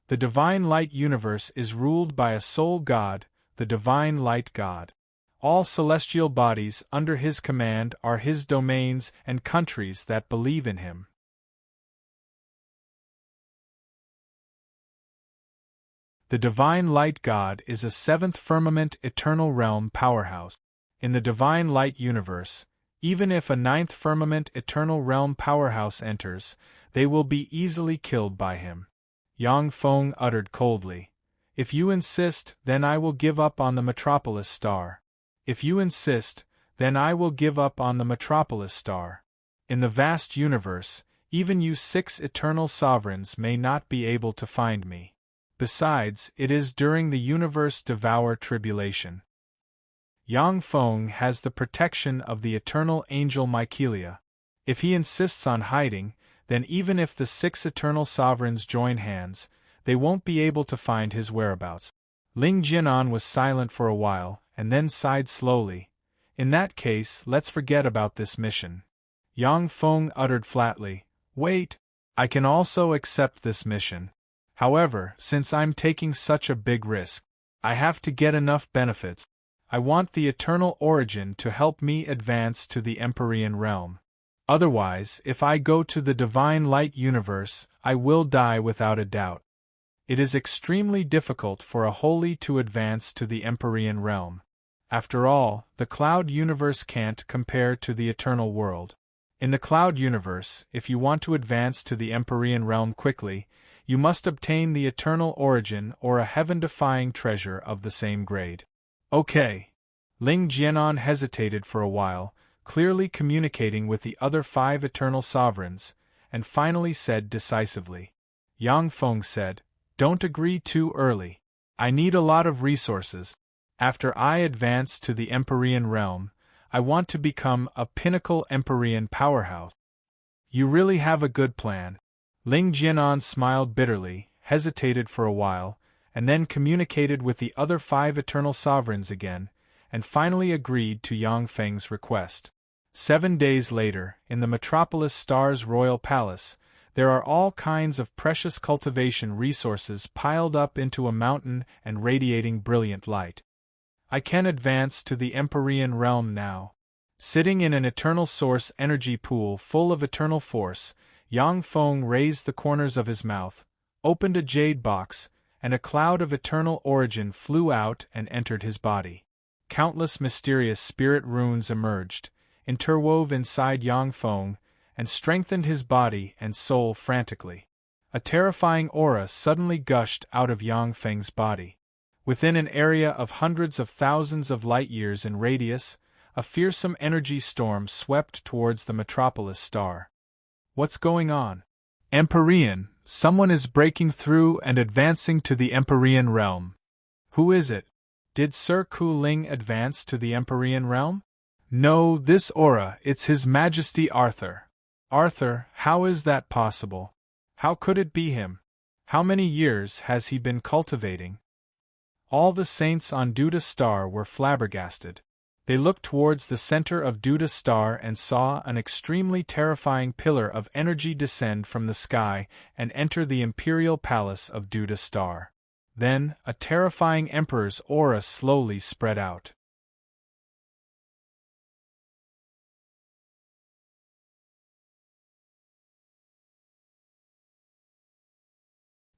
The divine light universe is ruled by a sole god, the divine light god. All celestial bodies under his command are his domains and countries that believe in him. The divine light god is a 7th firmament eternal realm powerhouse. In the divine light universe, even if a 9th firmament eternal realm powerhouse enters, they will be easily killed by him. Yang Feng uttered coldly, If you insist, then I will give up on the Metropolis star. If you insist, then I will give up on the Metropolis star. In the vast universe, even you 6 eternal sovereigns may not be able to find me. Besides, it is during the universe devour tribulation. Yang Feng has the protection of the eternal angel Mykelia. If he insists on hiding, then even if the 6 eternal sovereigns join hands, they won't be able to find his whereabouts. Ling Jianan was silent for a while, and then sighed slowly. In that case, let's forget about this mission. Yang Feng uttered flatly, Wait, I can also accept this mission. However, since I'm taking such a big risk, I have to get enough benefits. I want the eternal origin to help me advance to the Empyrean realm. Otherwise, if I go to the divine light universe, I will die without a doubt. It is extremely difficult for a holy to advance to the Empyrean realm. After all, the cloud universe can't compare to the eternal world. In the cloud universe, if you want to advance to the Empyrean realm quickly, you must obtain the eternal origin or a heaven-defying treasure of the same grade. Okay. Ling Jianan hesitated for a while, clearly communicating with the other 5 eternal sovereigns, and finally said decisively. Yang Feng said, "Don't agree too early. I need a lot of resources. After I advance to the Empyrean realm, I want to become a pinnacle Empyrean powerhouse." You really have a good plan. Ling Jianan smiled bitterly, hesitated for a while, and then communicated with the other 5 eternal sovereigns again, and finally agreed to Yang Feng's request. 7 days later, in the Metropolis Star's royal palace, there are all kinds of precious cultivation resources piled up into a mountain and radiating brilliant light. I can advance to the Empyrean realm now. Sitting in an eternal source energy pool full of eternal force, Yang Feng raised the corners of his mouth, opened a jade box, and a cloud of eternal origin flew out and entered his body. Countless mysterious spirit runes emerged, interwove inside Yang Feng, and strengthened his body and soul frantically. A terrifying aura suddenly gushed out of Yang Feng's body. Within an area of hundreds of thousands of light-years in radius, a fearsome energy storm swept towards the Metropolis Star. What's going on? Empyrean, someone is breaking through and advancing to the Empyrean realm. Who is it? Did Sir Ku Ling advance to the Empyrean realm? No, this aura, it's His Majesty Arthur. Arthur, how is that possible? How could it be him? How many years has he been cultivating? All the saints on Duda Star were flabbergasted. They looked towards the center of Duda Star and saw an extremely terrifying pillar of energy descend from the sky and enter the imperial palace of Duda Star. Then, a terrifying emperor's aura slowly spread out.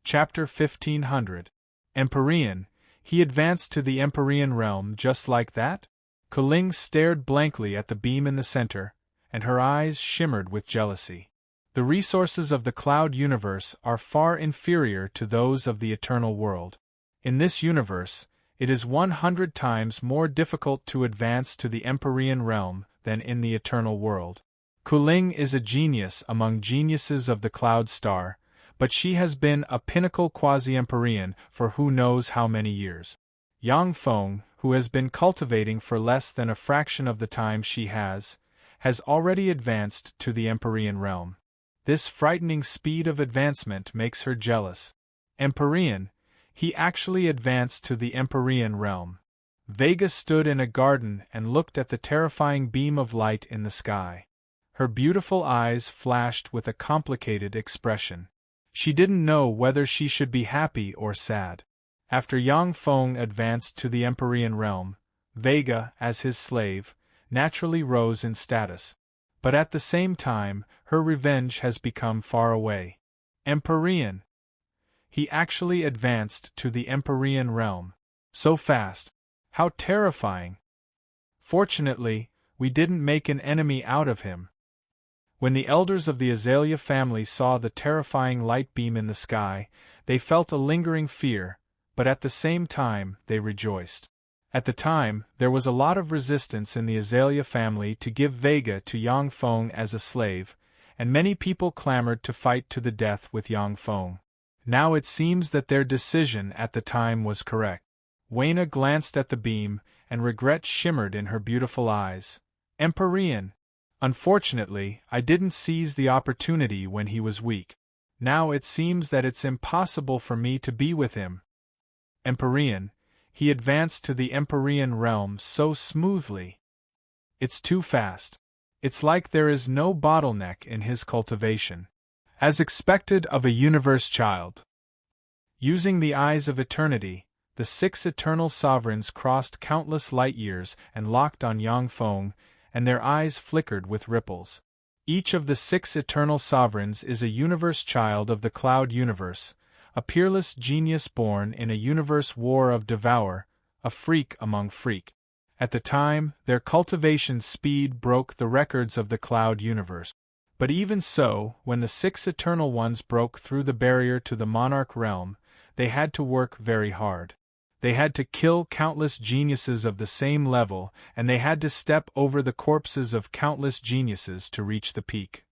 Chapter 1500. Empyrean, he advanced to the Empyrean realm just like that? Ku Ling stared blankly at the beam in the center, and her eyes shimmered with jealousy. The resources of the cloud universe are far inferior to those of the eternal world. In this universe, it is 100 times more difficult to advance to the Empyrean realm than in the eternal world. Ku Ling is a genius among geniuses of the cloud star, but she has been a pinnacle quasi-Empyrean for who knows how many years. Yang Feng, who has been cultivating for less than a fraction of the time she has already advanced to the Empyrean realm. This frightening speed of advancement makes her jealous. Empyrean, he actually advanced to the Empyrean realm. Vega stood in a garden and looked at the terrifying beam of light in the sky. Her beautiful eyes flashed with a complicated expression. She didn't know whether she should be happy or sad. After Yang Feng advanced to the Empyrean realm, Vega, as his slave, naturally rose in status. But at the same time, her revenge has become far away. Empyrean. He actually advanced to the Empyrean realm. So fast. How terrifying. Fortunately, we didn't make an enemy out of him. When the elders of the Azalea family saw the terrifying light beam in the sky, they felt a lingering fear, but at the same time they rejoiced. At the time, there was a lot of resistance in the Azalea family to give Vega to Yang Feng as a slave, and many people clamored to fight to the death with Yang Feng. Now it seems that their decision at the time was correct. Wayna glanced at the beam, and regret shimmered in her beautiful eyes. Empyrean. Unfortunately, I didn't seize the opportunity when he was weak. Now it seems that it's impossible for me to be with him. Empyrean, he advanced to the Empyrean realm so smoothly. It's too fast. It's like there is no bottleneck in his cultivation. As expected of a universe child. Using the eyes of eternity, the 6 eternal sovereigns crossed countless light years and locked on Yang Feng, and their eyes flickered with ripples. Each of the 6 eternal sovereigns is a universe child of the cloud universe, a peerless genius born in a universe war of devour, a freak among freak. At the time, their cultivation speed broke the records of the cloud universe. But even so, when the 6 eternal ones broke through the barrier to the monarch realm, they had to work very hard. They had to kill countless geniuses of the same level, and they had to step over the corpses of countless geniuses to reach the peak.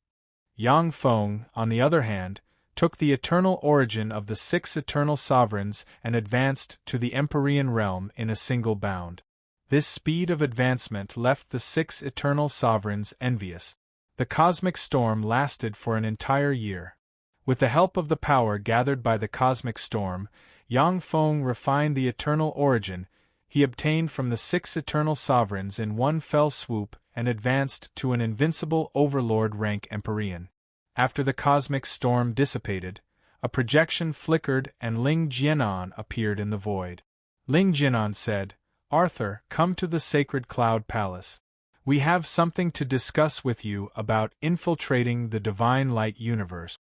Yang Feng, on the other hand, took the eternal origin of the 6 eternal sovereigns and advanced to the Empyrean realm in a single bound. This speed of advancement left the 6 eternal sovereigns envious. The cosmic storm lasted for an entire year. With the help of the power gathered by the cosmic storm, Yang Feng refined the eternal origin he obtained from the 6 eternal sovereigns in one fell swoop and advanced to an invincible overlord rank Empyrean. After the cosmic storm dissipated, a projection flickered and Ling Jianan appeared in the void. Ling Jianan said, "Arthur, come to the sacred cloud palace. We have something to discuss with you about infiltrating the divine light universe."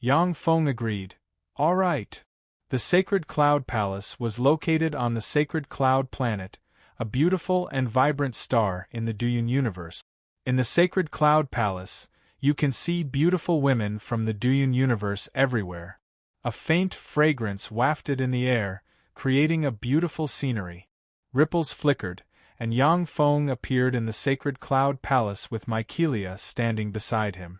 Yang Feng agreed. "All right." The sacred cloud palace was located on the sacred cloud planet, a beautiful and vibrant star in the Duyun universe. In the sacred cloud palace, you can see beautiful women from the Duyun universe everywhere. A faint fragrance wafted in the air, creating a beautiful scenery. Ripples flickered, and Yang Feng appeared in the sacred cloud palace with Mykelia standing beside him.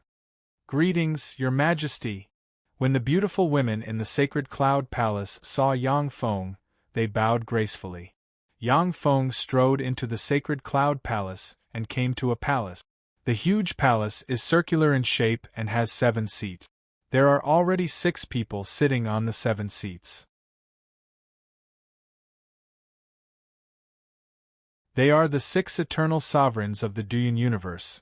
"Greetings, Your Majesty." When the beautiful women in the sacred cloud palace saw Yang Feng, they bowed gracefully. Yang Feng strode into the sacred cloud palace and came to a palace. The huge palace is circular in shape and has 7 seats. There are already 6 people sitting on the 7 seats. They are the 6 eternal sovereigns of the Duyun universe.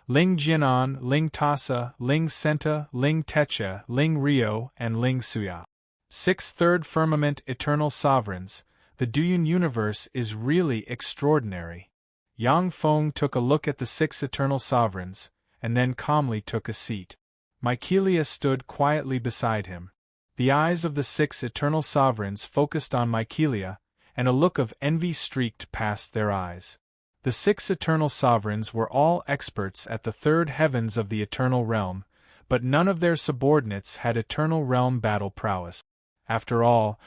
Ling Jianan, Ling Tasa, Ling Senta, Ling Techa, Ling Rio, and Ling Suya. 6 third firmament eternal sovereigns. The Duyun universe is really extraordinary. Yang Feng took a look at the 6 eternal sovereigns, and then calmly took a seat. Mykelia stood quietly beside him. The eyes of the 6 eternal sovereigns focused on Mykelia, and a look of envy streaked past their eyes. The 6 eternal sovereigns were all experts at the 3rd heavens of the eternal realm, but none of their subordinates had eternal realm battle prowess. After all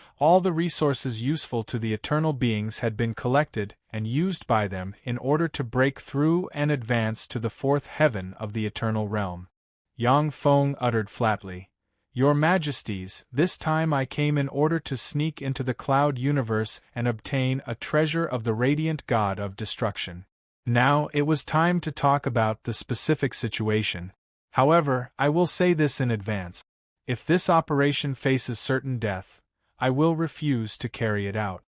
the resources useful to the eternal beings had been collected and used by them in order to break through and advance to the 4th heaven of the eternal realm. Yang Feng uttered flatly, "Your Majesties, this time I came in order to sneak into the cloud universe and obtain a treasure of the radiant god of destruction." Now it was time to talk about the specific situation. However, I will say this in advance. If this operation faces certain death, I will refuse to carry it out.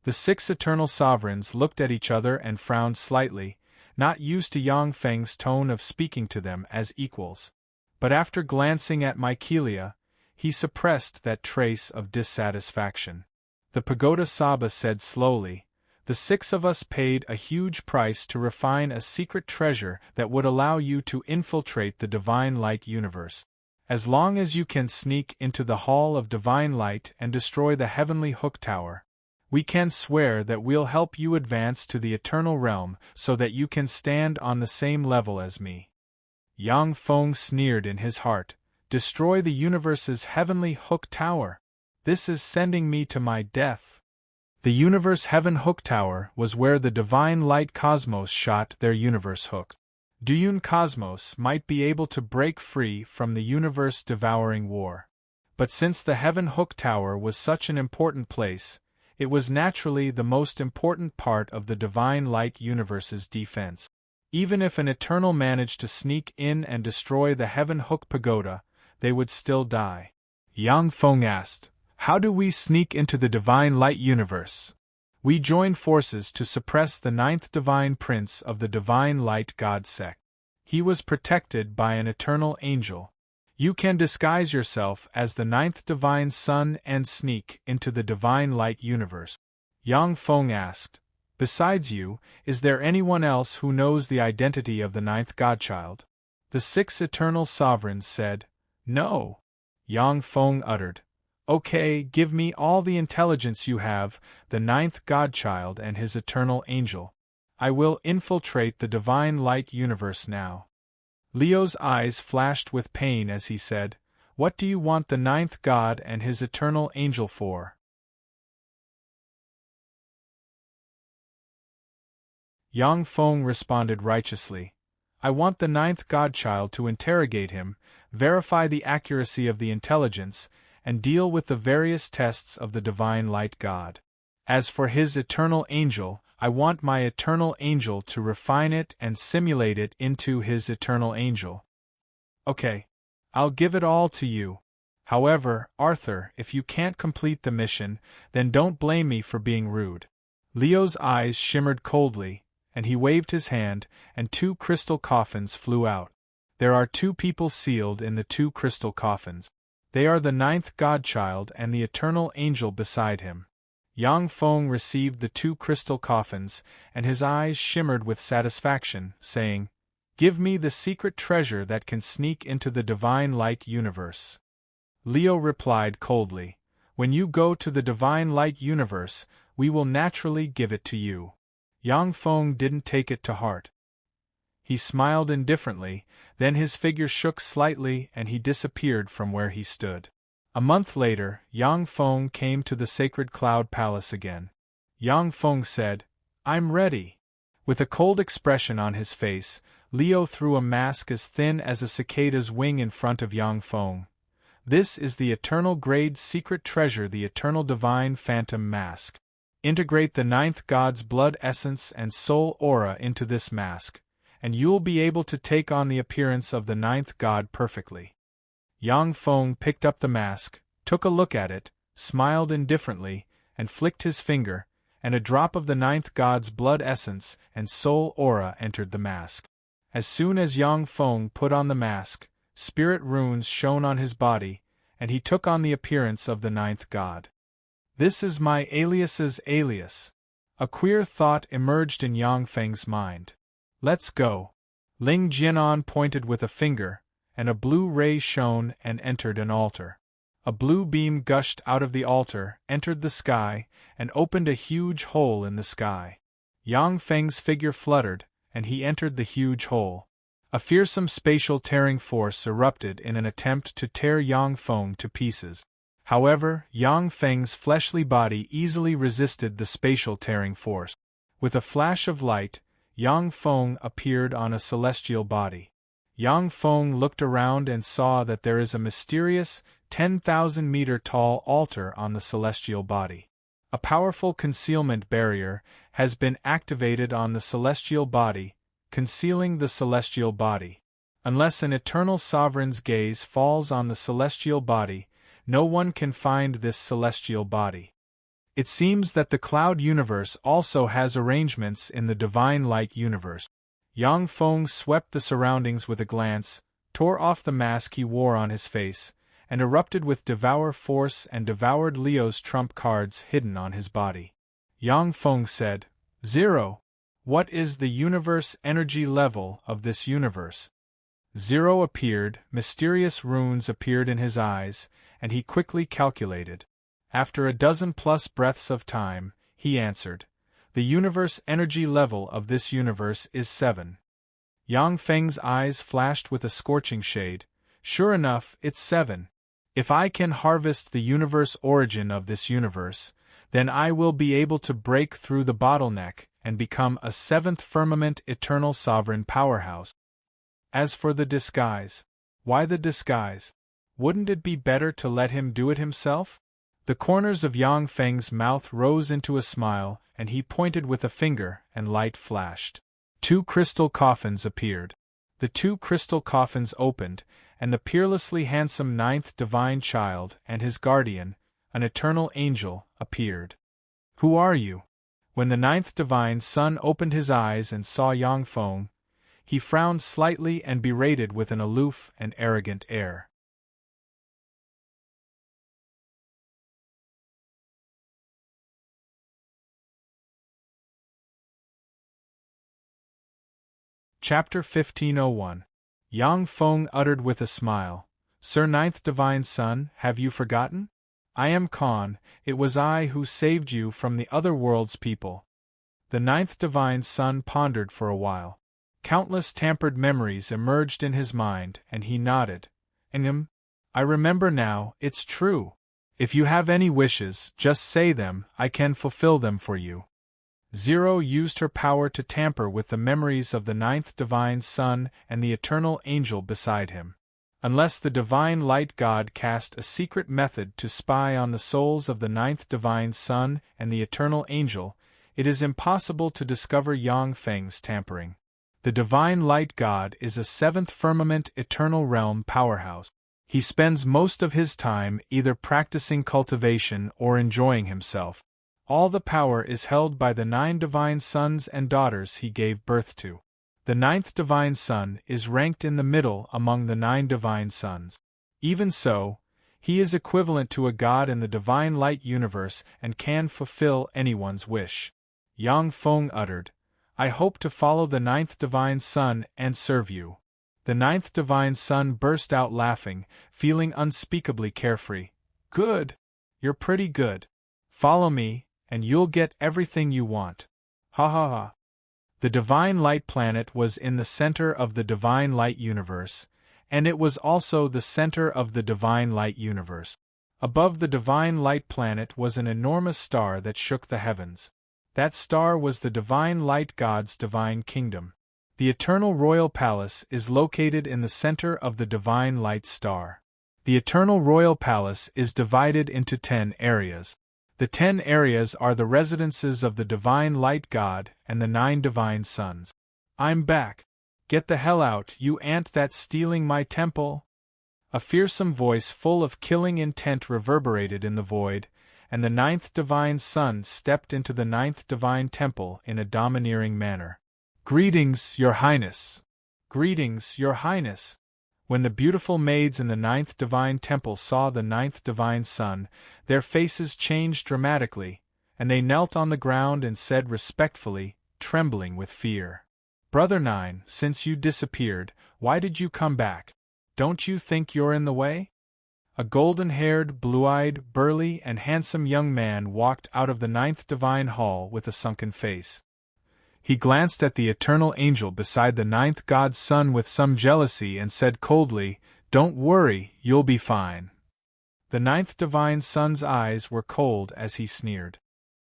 The 6 eternal sovereigns looked at each other and frowned slightly, not used to Yang Feng's tone of speaking to them as equals. But after glancing at Mykelia, he suppressed that trace of dissatisfaction. The Pagoda Saba said slowly, "The 6 of us paid a huge price to refine a secret treasure that would allow you to infiltrate the divine light universe. As long as you can sneak into the Hall of Divine Light and destroy the Heavenly Hook Tower, we can swear that we'll help you advance to the eternal realm so that you can stand on the same level as me." Yang Feng sneered in his heart, "Destroy the universe's Heavenly Hook Tower? This is sending me to my death." The universe Heaven Hook Tower was where the divine light cosmos shot their universe hook. Duyun Cosmos might be able to break free from the universe-devouring war. But since the Heaven Hook Tower was such an important place, it was naturally the most important part of the divine light universe's defense. Even if an Eternal managed to sneak in and destroy the Heaven Hook Pagoda, they would still die. Yang Feng asked, "How do we sneak into the divine light universe?" "We join forces to suppress the 9th divine prince of the divine light god sect. He was protected by an eternal angel. You can disguise yourself as the ninth divine son and sneak into the divine light universe. Yang Feng asked, besides you, is there anyone else who knows the identity of the ninth godchild? The 6 eternal sovereigns said, no. Yang Feng uttered, okay, give me all the intelligence you have, the ninth godchild and his eternal angel. I will infiltrate the divine light universe now. Leo's eyes flashed with pain as he said, what do you want the ninth god and his eternal angel for? Yang Feng responded righteously, I want the ninth godchild to interrogate him, verify the accuracy of the intelligence, and deal with the various tests of the divine light god. As for his eternal angel, I want my eternal angel to refine it and simulate it into his eternal angel. Okay. I'll give it all to you. However, Arthur, if you can't complete the mission, then don't blame me for being rude. Leo's eyes shimmered coldly, and he waved his hand, and 2 crystal coffins flew out. There are 2 people sealed in the 2 crystal coffins. They are the ninth godchild and the eternal angel beside him. Yang Feng received the 2 crystal coffins, and his eyes shimmered with satisfaction, saying, give me the secret treasure that can sneak into the divine light universe. Leo replied coldly, when you go to the divine light universe, we will naturally give it to you. Yang Feng didn't take it to heart. He smiled indifferently, then his figure shook slightly and he disappeared from where he stood. A month later, Yang Feng came to the sacred cloud palace again. Yang Feng said, I'm ready. With a cold expression on his face, Leo threw a mask as thin as a cicada's wing in front of Yang Feng. This is the eternal grade secret treasure, the eternal divine phantom mask. Integrate the ninth god's blood essence and soul aura into this mask, and you'll be able to take on the appearance of the ninth god perfectly. Yang Feng picked up the mask, took a look at it, smiled indifferently, and flicked his finger, and a drop of the ninth god's blood essence and soul aura entered the mask. As soon as Yang Feng put on the mask, spirit runes shone on his body, and he took on the appearance of the ninth god. This is my alias's alias. A queer thought emerged in Yang Feng's mind. Let's go. Ling Jianan pointed with a finger, and a blue ray shone and entered an altar. A blue beam gushed out of the altar, entered the sky, and opened a huge hole in the sky. Yang Feng's figure fluttered, and he entered the huge hole. A fearsome spatial tearing force erupted in an attempt to tear Yang Feng to pieces. However, Yang Feng's fleshly body easily resisted the spatial tearing force. With a flash of light, Yang Feng appeared on a celestial body. Yang Feng looked around and saw that there is a mysterious, 10,000-meter tall altar on the celestial body. A powerful concealment barrier has been activated on the celestial body, concealing the celestial body. Unless an eternal sovereign's gaze falls on the celestial body, no one can find this celestial body. It seems that the cloud universe also has arrangements in the divine light universe. Yang Feng swept the surroundings with a glance, tore off the mask he wore on his face, and erupted with devour force and devoured Leo's trump cards hidden on his body. Yang Feng said, 0. What is the universe energy level of this universe? 0 appeared, mysterious runes appeared in his eyes, and he quickly calculated. After a dozen-plus breaths of time, he answered, the universe energy level of this universe is 7. Yang Feng's eyes flashed with a scorching shade. Sure enough, it's 7. If I can harvest the universe origin of this universe, then I will be able to break through the bottleneck and become a 7th firmament eternal sovereign powerhouse. As for the disguise, why the disguise? Wouldn't it be better to let him do it himself? The corners of Yang Feng's mouth rose into a smile, and he pointed with a finger, and light flashed. 2 crystal coffins appeared. The 2 crystal coffins opened, and the peerlessly handsome ninth divine child and his guardian, an eternal angel, appeared. Who are you? When the ninth divine son opened his eyes and saw Yang Feng, he frowned slightly and berated with an aloof and arrogant air. Chapter 1501. Yang Feng uttered with a smile, "Sir Ninth Divine Son, have you forgotten? I am Khan, it was I who saved you from the other world's people." The Ninth Divine Son pondered for a while. Countless tampered memories emerged in his mind, and he nodded. I remember now, it's true. If you have any wishes, just say them, I can fulfill them for you. Zero used her power to tamper with the memories of the Ninth Divine Son and the Eternal Angel beside him. Unless the Divine Light God cast a secret method to spy on the souls of the Ninth Divine Son and the Eternal Angel, it is impossible to discover Yang Feng's tampering. The Divine Light God is a seventh firmament eternal realm powerhouse. He spends most of his time either practicing cultivation or enjoying himself. All the power is held by the 9 divine sons and daughters he gave birth to. The 9th divine son is ranked in the middle among the 9 divine sons. Even so, he is equivalent to a god in the divine light universe and can fulfill anyone's wish. Yang Feng uttered, "I hope to follow the 9th divine son and serve you." The 9th divine son burst out laughing, feeling unspeakably carefree. "Good! You're pretty good. Follow me, and you'll get everything you want. Ha ha ha." The Divine Light planet was in the center of the Divine Light universe, and it was also the center of the Divine Light universe. Above the Divine Light planet was an enormous star that shook the heavens. That star was the Divine Light God's divine kingdom. The Eternal Royal Palace is located in the center of the Divine Light Star. The Eternal Royal Palace is divided into 10 areas. The 10 areas are the residences of the Divine Light God and the 9 divine sons. "I'm back. Get the hell out, you ant that's stealing my temple!" A fearsome voice full of killing intent reverberated in the void, and the 9th divine son stepped into the 9th divine temple in a domineering manner. "Greetings, Your Highness! Greetings, Your Highness!" When the beautiful maids in the 9th divine temple saw the 9th divine son, their faces changed dramatically, and they knelt on the ground and said respectfully, trembling with fear, "Brother 9, since you disappeared, why did you come back? Don't you think you're in the way?" A golden-haired, blue-eyed, burly, and handsome young man walked out of the 9th divine hall with a sunken face. He glanced at the eternal angel beside the 9th God's son with some jealousy and said coldly, "Don't worry, you'll be fine." The 9th divine son's eyes were cold as he sneered.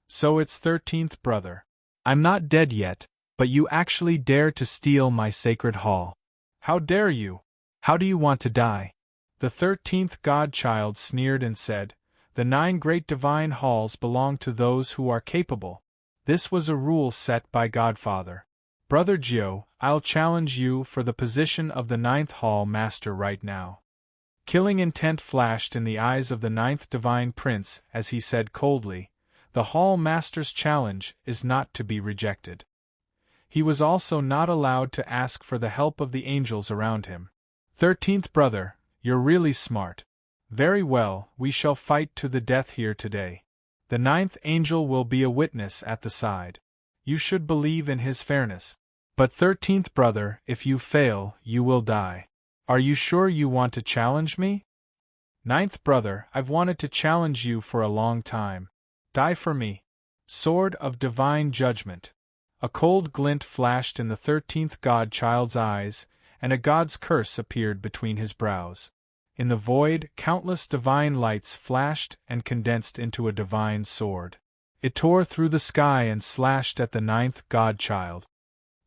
"So it's 13th brother. I'm not dead yet, but you actually dare to steal my sacred hall. How dare you? How do you want to die?" The 13th godchild sneered and said, "The 9 great divine halls belong to those who are capable. This was a rule set by Godfather. Brother Gio, I'll challenge you for the position of the 9th Hall Master right now." Killing intent flashed in the eyes of the 9th Divine Prince as he said coldly, "The Hall Master's challenge is not to be rejected." He was also not allowed to ask for the help of the angels around him. 13th brother, you're really smart. Very well, we shall fight to the death here today. The 9th angel will be a witness at the side. You should believe in his fairness. But 13th brother, if you fail, you will die. Are you sure you want to challenge me? 9th brother, I've wanted to challenge you for a long time. Die for me. Sword of divine judgment. A cold glint flashed in the 13th godchild's eyes, and a god's curse appeared between his brows. In the void, countless divine lights flashed and condensed into a divine sword. It tore through the sky and slashed at the 9th godchild.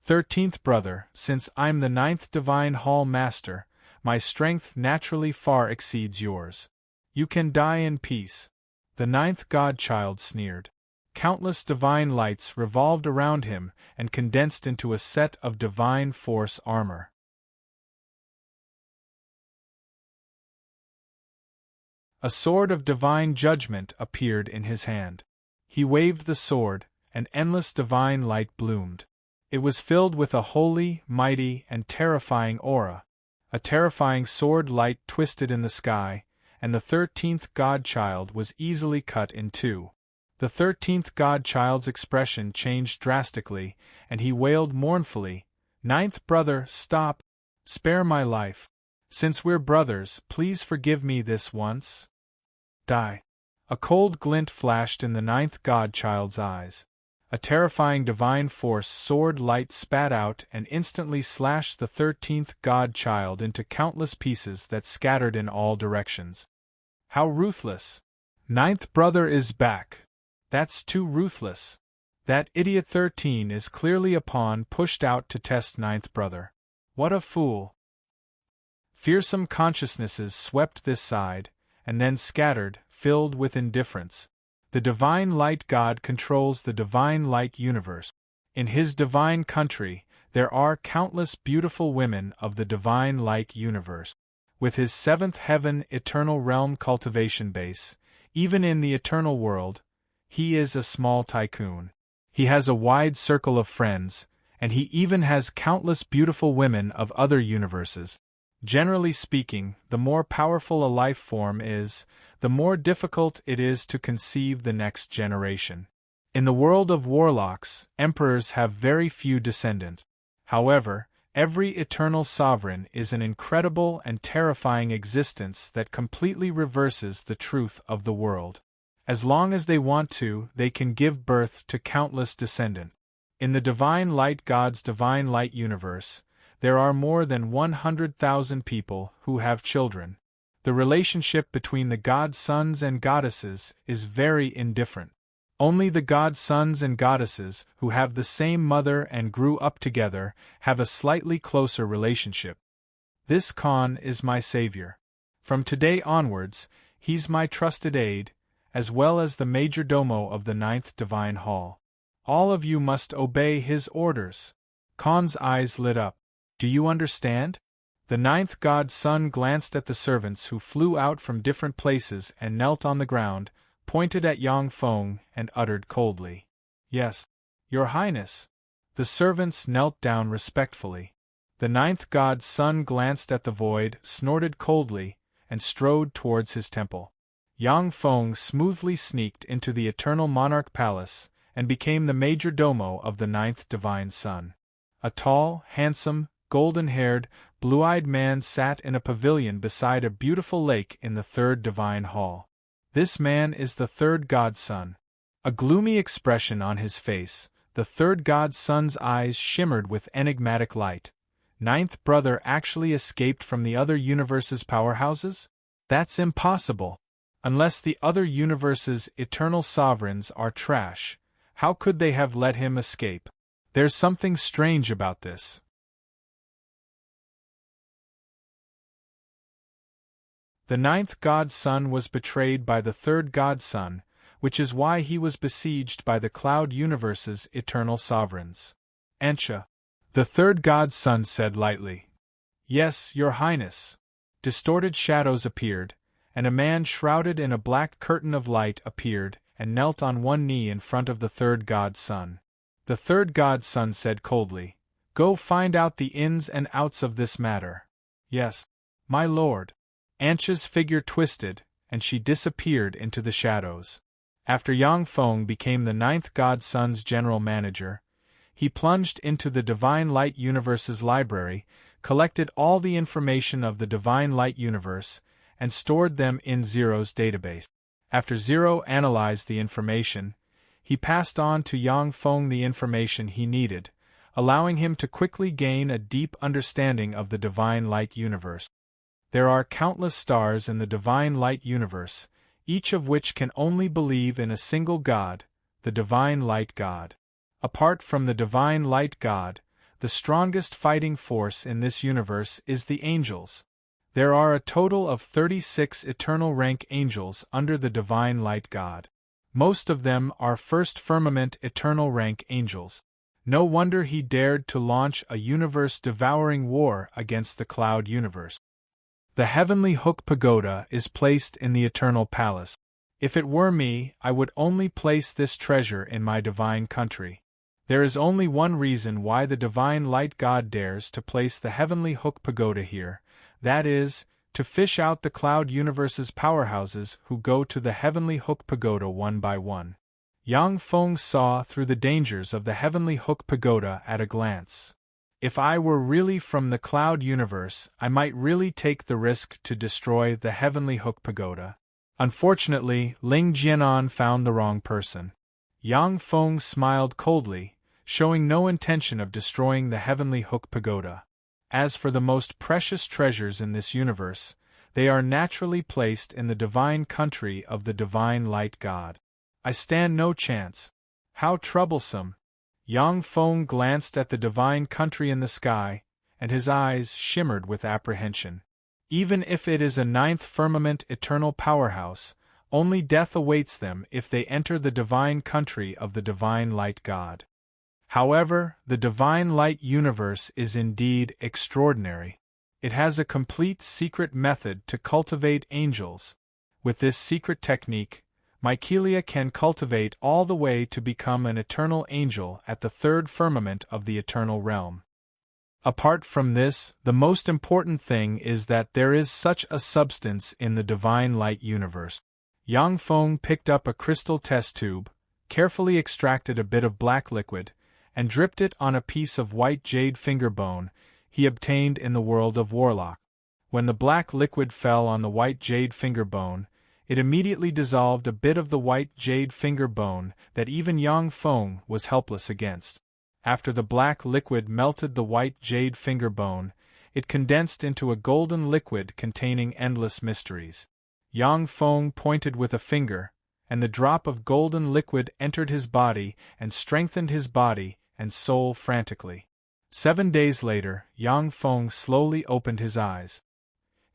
13th brother, since I'm the 9th divine hall master, my strength naturally far exceeds yours. You can die in peace. The 9th godchild sneered. Countless divine lights revolved around him and condensed into a set of divine force armor. A sword of divine judgment appeared in his hand. He waved the sword, and endless divine light bloomed. It was filled with a holy, mighty, and terrifying aura. A terrifying sword light twisted in the sky, and the 13th godchild was easily cut in two. The 13th godchild's expression changed drastically, and he wailed mournfully, Ninth brother, stop. Spare my life. Since we're brothers, please forgive me this once. Die. A cold glint flashed in the ninth godchild's eyes. A terrifying divine force sword light spat out and instantly slashed the 13th godchild into countless pieces that scattered in all directions. How ruthless! Ninth brother is back. That's too ruthless. That idiot 13 is clearly a pawn pushed out to test ninth brother. What a fool! Fearsome consciousnesses swept this side, and then scattered, filled with indifference. The divine light God controls the divine light universe. In his divine country, there are countless beautiful women of the divine light universe. With his seventh heaven eternal realm cultivation base, even in the eternal world, he is a small tycoon. He has a wide circle of friends, and he even has countless beautiful women of other universes. Generally speaking, the more powerful a life form is, the more difficult it is to conceive the next generation. In the world of warlocks, emperors have very few descendants. However, every eternal sovereign is an incredible and terrifying existence that completely reverses the truth of the world. As long as they want to, they can give birth to countless descendants. In the divine light God's divine light universe, there are more than 100,000 people who have children. The relationship between the god sons and goddesses is very indifferent. Only the god sons and goddesses who have the same mother and grew up together have a slightly closer relationship. This Khan is my savior. From today onwards, he's my trusted aide, as well as the major domo of the ninth divine hall. All of you must obey his orders. Khan's eyes lit up. Do you understand? The ninth god's son glanced at the servants who flew out from different places and knelt on the ground, pointed at Yang Feng, and uttered coldly, "Yes, Your Highness." The servants knelt down respectfully. The ninth god's son glanced at the void, snorted coldly, and strode towards his temple. Yang Feng smoothly sneaked into the eternal monarch palace, and became the major domo of the ninth divine son. A tall, handsome, golden-haired, blue-eyed man sat in a pavilion beside a beautiful lake in the third divine hall. This man is the third godson. A gloomy expression on his face, the third godson's eyes shimmered with enigmatic light. Ninth brother actually escaped from the other universe's powerhouses? That's impossible. Unless the other universe's eternal sovereigns are trash, how could they have let him escape? There's something strange about this. The ninth godson was betrayed by the third godson, which is why he was besieged by the cloud universe's eternal sovereigns. Ansha. The third godson said lightly. Yes, Your Highness. Distorted shadows appeared, and a man shrouded in a black curtain of light appeared and knelt on one knee in front of the third godson. The third godson said coldly, Go find out the ins and outs of this matter. Yes, my lord. Ansha's figure twisted, and she disappeared into the shadows. After Yang Feng became the ninth godson's general manager, he plunged into the Divine Light Universe's library, collected all the information of the Divine Light Universe, and stored them in Zero's database. After Zero analyzed the information, he passed on to Yang Feng the information he needed, allowing him to quickly gain a deep understanding of the Divine Light Universe. There are countless stars in the Divine Light Universe, each of which can only believe in a single God, the Divine Light God. Apart from the Divine Light God, the strongest fighting force in this universe is the angels. There are a total of 36 eternal rank angels under the Divine Light God. Most of them are first firmament eternal rank angels. No wonder he dared to launch a universe-devouring war against the Cloud Universe. The Heavenly Hook Pagoda is placed in the Eternal Palace. If it were me, I would only place this treasure in my divine country. There is only one reason why the Divine Light God dares to place the Heavenly Hook Pagoda here, that is, to fish out the Cloud Universe's powerhouses who go to the Heavenly Hook Pagoda one by one. Yang Feng saw through the dangers of the Heavenly Hook Pagoda at a glance. If I were really from the cloud universe, I might really take the risk to destroy the heavenly hook pagoda. Unfortunately, Ling Jianan found the wrong person. Yang Feng smiled coldly, showing no intention of destroying the heavenly hook pagoda. As for the most precious treasures in this universe, they are naturally placed in the divine country of the divine light god. I stand no chance. How troublesome! Yang Feng glanced at the divine country in the sky, and his eyes shimmered with apprehension. Even if it is a ninth firmament eternal powerhouse, only death awaits them if they enter the divine country of the divine light god. However, the divine light universe is indeed extraordinary. It has a complete secret method to cultivate angels. With this secret technique, Mykelia can cultivate all the way to become an eternal angel at the third firmament of the eternal realm. Apart from this, the most important thing is that there is such a substance in the divine light universe. Yang Feng picked up a crystal test tube, carefully extracted a bit of black liquid, and dripped it on a piece of white jade finger bone he obtained in the world of Warlock. When the black liquid fell on the white jade finger bone, it immediately dissolved a bit of the white jade finger bone that even Yang Feng was helpless against. After the black liquid melted the white jade finger bone, it condensed into a golden liquid containing endless mysteries. Yang Feng pointed with a finger, and the drop of golden liquid entered his body and strengthened his body and soul frantically. 7 days later, Yang Feng slowly opened his eyes.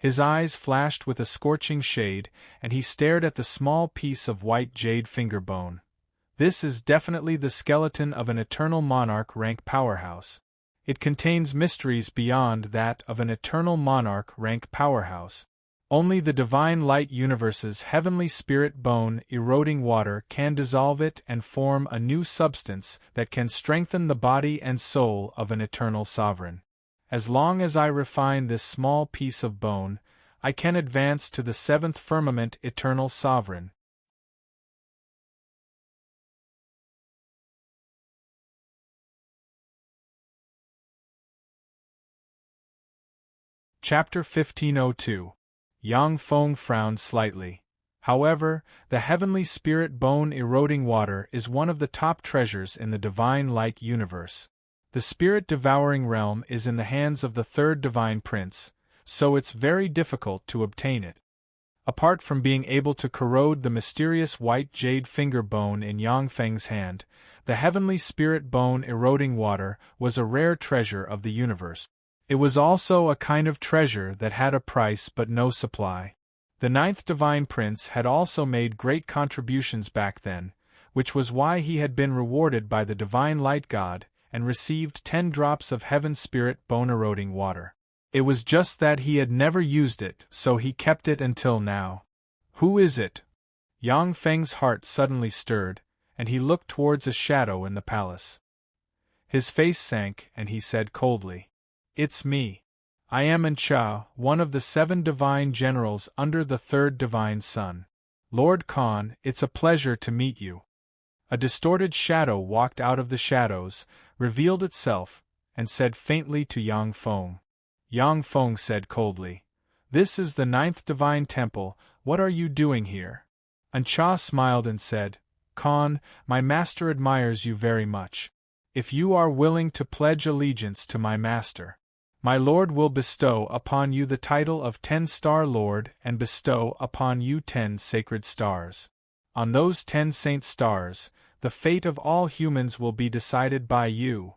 His eyes flashed with a scorching shade, and he stared at the small piece of white jade finger bone. This is definitely the skeleton of an eternal monarch rank powerhouse. It contains mysteries beyond that of an eternal monarch rank powerhouse. Only the divine light universe's heavenly spirit bone eroding water can dissolve it and form a new substance that can strengthen the body and soul of an eternal sovereign. As long as I refine this small piece of bone, I can advance to the seventh firmament eternal sovereign. Chapter 1502. Yang Feng frowned slightly. However, the heavenly spirit bone eroding water is one of the top treasures in the divine light universe. The spirit-devouring realm is in the hands of the third divine prince, so it's very difficult to obtain it. Apart from being able to corrode the mysterious white jade finger bone in Yang Feng's hand, the heavenly spirit bone eroding water was a rare treasure of the universe. It was also a kind of treasure that had a price but no supply. The ninth divine prince had also made great contributions back then, which was why he had been rewarded by the divine light god, and received 10 drops of heaven spirit bone-eroding water. It was just that he had never used it, so he kept it until now. Who is it? Yang Feng's heart suddenly stirred, and he looked towards a shadow in the palace. His face sank, and he said coldly, "It's me. I am Ancha, one of the 7 divine generals under the third divine sun. Lord Khan, it's a pleasure to meet you." A distorted shadow walked out of the shadows, revealed itself, and said faintly to Yang Feng. Yang Feng said coldly, "This is the 9th divine temple, what are you doing here?" Ancha smiled and said, "Khan, my master admires you very much. If you are willing to pledge allegiance to my master, my lord will bestow upon you the title of 10-star lord and bestow upon you 10 sacred stars. On those 10 saint stars, the fate of all humans will be decided by you."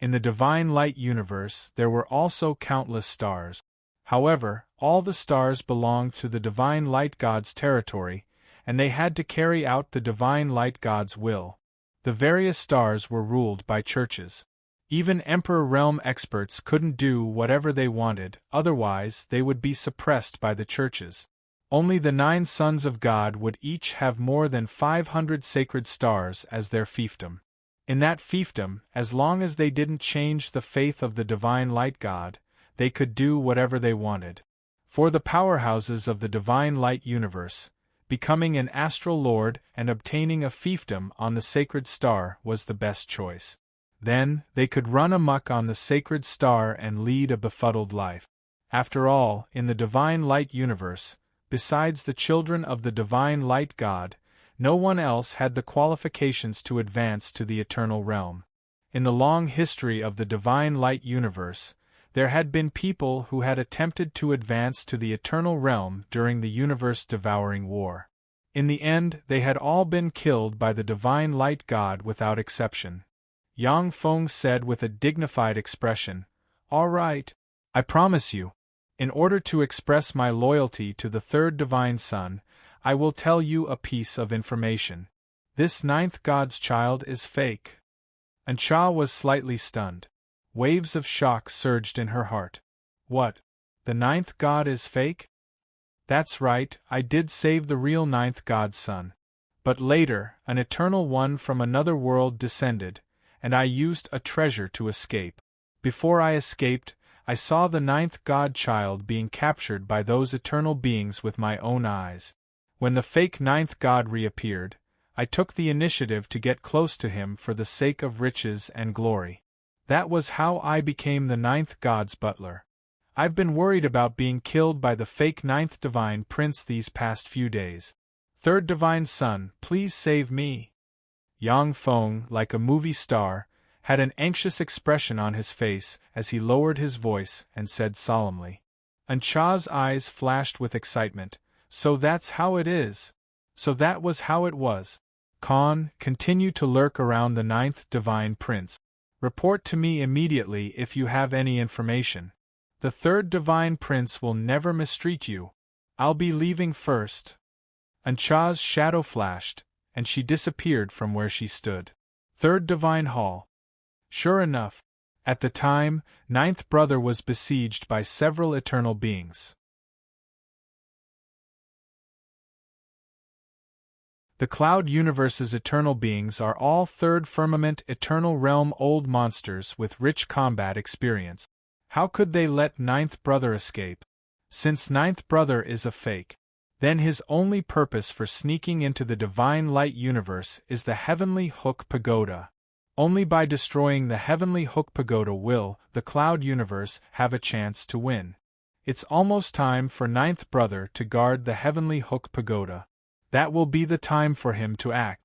In the divine light universe there were also countless stars. However, all the stars belonged to the divine light god's territory, and they had to carry out the divine light god's will. The various stars were ruled by churches. Even Emperor Realm experts couldn't do whatever they wanted, otherwise they would be suppressed by the churches. Only the 9 sons of God would each have more than 500 sacred stars as their fiefdom. In that fiefdom, as long as they didn't change the faith of the divine light god, they could do whatever they wanted. For the powerhouses of the divine light universe, becoming an astral lord and obtaining a fiefdom on the sacred star was the best choice. Then, they could run amuck on the sacred star and lead a befuddled life. After all, in the divine light universe, besides the children of the divine light God, no one else had the qualifications to advance to the eternal realm. In the long history of the divine light universe, there had been people who had attempted to advance to the eternal realm during the universe-devouring war. In the end, they had all been killed by the divine light God without exception. Yang Feng said with a dignified expression, "All right. I promise you. In order to express my loyalty to the third divine son, I will tell you a piece of information. This ninth God's child is fake." Ancha was slightly stunned. Waves of shock surged in her heart. What? The ninth God is fake? That's right, I did save the real ninth God's son. But later, an eternal one from another world descended, and I used a treasure to escape. Before I escaped, I saw the ninth God child being captured by those eternal beings with my own eyes. When the fake ninth God reappeared, I took the initiative to get close to him for the sake of riches and glory. That was how I became the ninth God's butler. I've been worried about being killed by the fake ninth divine prince these past few days. Third divine son, please save me. Yang Feng, like a movie star, had an anxious expression on his face as he lowered his voice and said solemnly. Ancha's eyes flashed with excitement. So that's how it is. So that was how it was. Khan, continue to lurk around the ninth divine prince. Report to me immediately if you have any information. The third divine prince will never mistreat you. I'll be leaving first. Ancha's shadow flashed, and she disappeared from where she stood. Third divine hall. Sure enough, at the time, ninth brother was besieged by several eternal beings. The Cloud Universe's eternal beings are all third firmament eternal realm old monsters with rich combat experience. How could they let ninth brother escape? Since ninth brother is a fake, then his only purpose for sneaking into the divine light universe is the Heavenly Hook Pagoda. Only by destroying the Heavenly Hook Pagoda will the Cloud Universe have a chance to win. It's almost time for ninth brother to guard the Heavenly Hook Pagoda. That will be the time for him to act.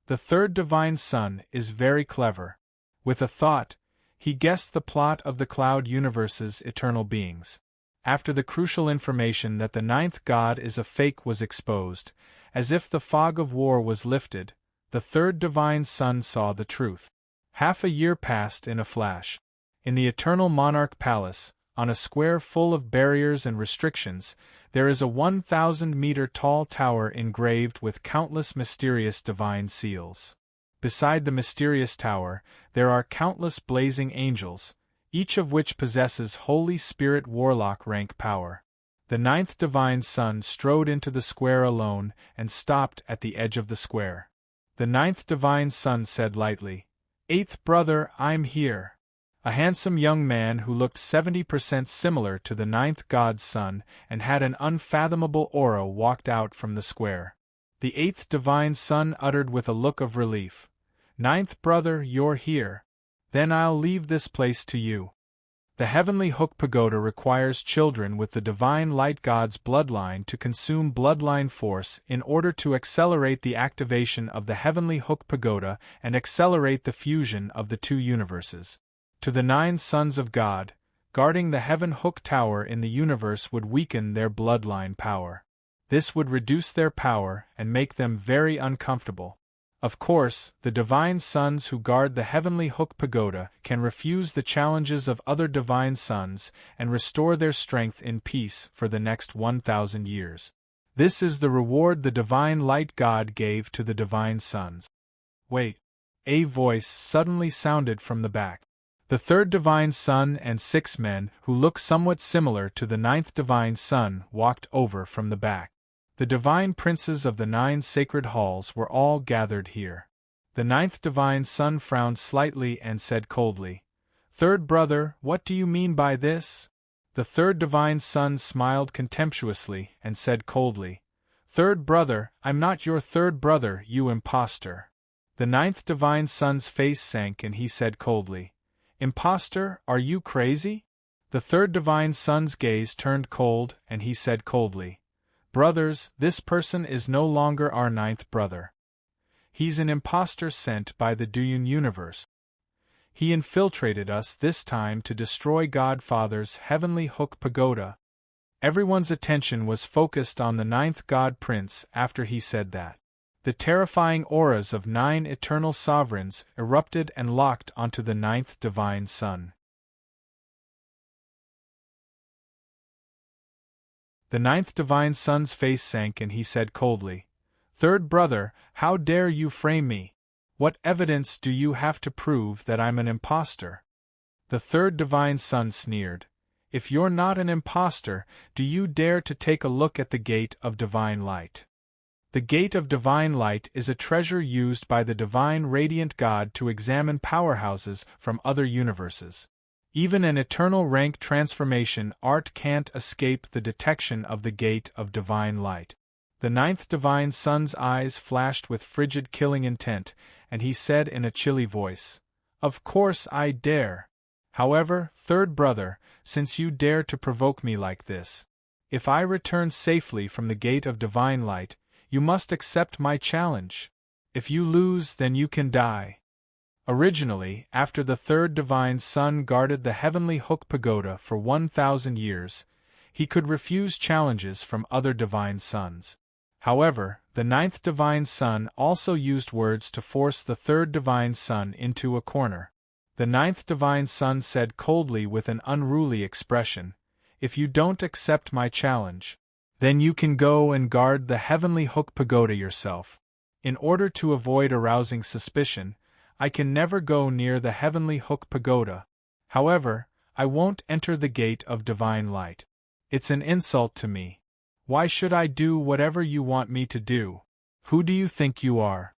The third divine son is very clever. With a thought, he guessed the plot of the Cloud Universe's eternal beings. After the crucial information that the ninth god is a fake was exposed, as if the fog of war was lifted, the third divine son saw the truth. Half a year passed in a flash. In the Eternal Monarch Palace, on a square full of barriers and restrictions, there is a 1,000-meter-tall tower engraved with countless mysterious divine seals. Beside the mysterious tower, there are countless blazing angels, each of which possesses Holy Spirit Warlock rank power. The ninth divine son strode into the square alone and stopped at the edge of the square. The ninth divine son said lightly, "Eighth brother, I'm here." A handsome young man who looked 70% similar to the ninth god's son and had an unfathomable aura walked out from the square. The eighth divine son uttered with a look of relief, "Ninth brother, you're here. Then I'll leave this place to you." The Heavenly Hook Pagoda requires children with the divine light god's bloodline to consume bloodline force in order to accelerate the activation of the Heavenly Hook Pagoda and accelerate the fusion of the two universes. To the 9 sons of God, guarding the Heaven Hook Tower in the universe would weaken their bloodline power. This would reduce their power and make them very uncomfortable. Of course, the divine sons who guard the Heavenly Hook Pagoda can refuse the challenges of other divine sons and restore their strength in peace for the next 1,000 years. This is the reward the divine light God gave to the divine sons. Wait. A voice suddenly sounded from the back. The third divine son and 6 men who look somewhat similar to the 9th divine son walked over from the back. The divine princes of the 9 sacred halls were all gathered here. The 9th divine son frowned slightly and said coldly, "Third brother, what do you mean by this?" The third divine son smiled contemptuously and said coldly, "Third brother, I'm not your third brother, you impostor." The ninth divine son's face sank and he said coldly, "Imposter, are you crazy?" The third divine son's gaze turned cold and he said coldly, "Brothers, this person is no longer our ninth brother. He's an imposter sent by the Duyun universe. He infiltrated us this time to destroy Godfather's heavenly hook pagoda." Everyone's attention was focused on the ninth God Prince after he said that. The terrifying auras of 9 eternal sovereigns erupted and locked onto the ninth divine son. The ninth divine son's face sank and he said coldly, "Third brother, how dare you frame me? What evidence do you have to prove that I'm an imposter?" The third divine son sneered, "If you're not an imposter, do you dare to take a look at the Gate of Divine Light?" The Gate of Divine Light is a treasure used by the Divine Radiant God to examine powerhouses from other universes. Even an eternal rank transformation art can't escape the detection of the Gate of Divine Light. The ninth divine son's eyes flashed with frigid killing intent, and he said in a chilly voice, "Of course I dare. However, third brother, since you dare to provoke me like this, if I return safely from the Gate of Divine Light, you must accept my challenge. If you lose, then you can die." Originally, after the third divine son guarded the heavenly hook pagoda for 1,000 years, he could refuse challenges from other divine sons. However, the ninth divine son also used words to force the third divine son into a corner. The ninth divine son said coldly with an unruly expression, "If you don't accept my challenge, then you can go and guard the heavenly hook pagoda yourself. In order to avoid arousing suspicion, I can never go near the heavenly hook pagoda. However, I won't enter the Gate of Divine Light. It's an insult to me. Why should I do whatever you want me to do? Who do you think you are?"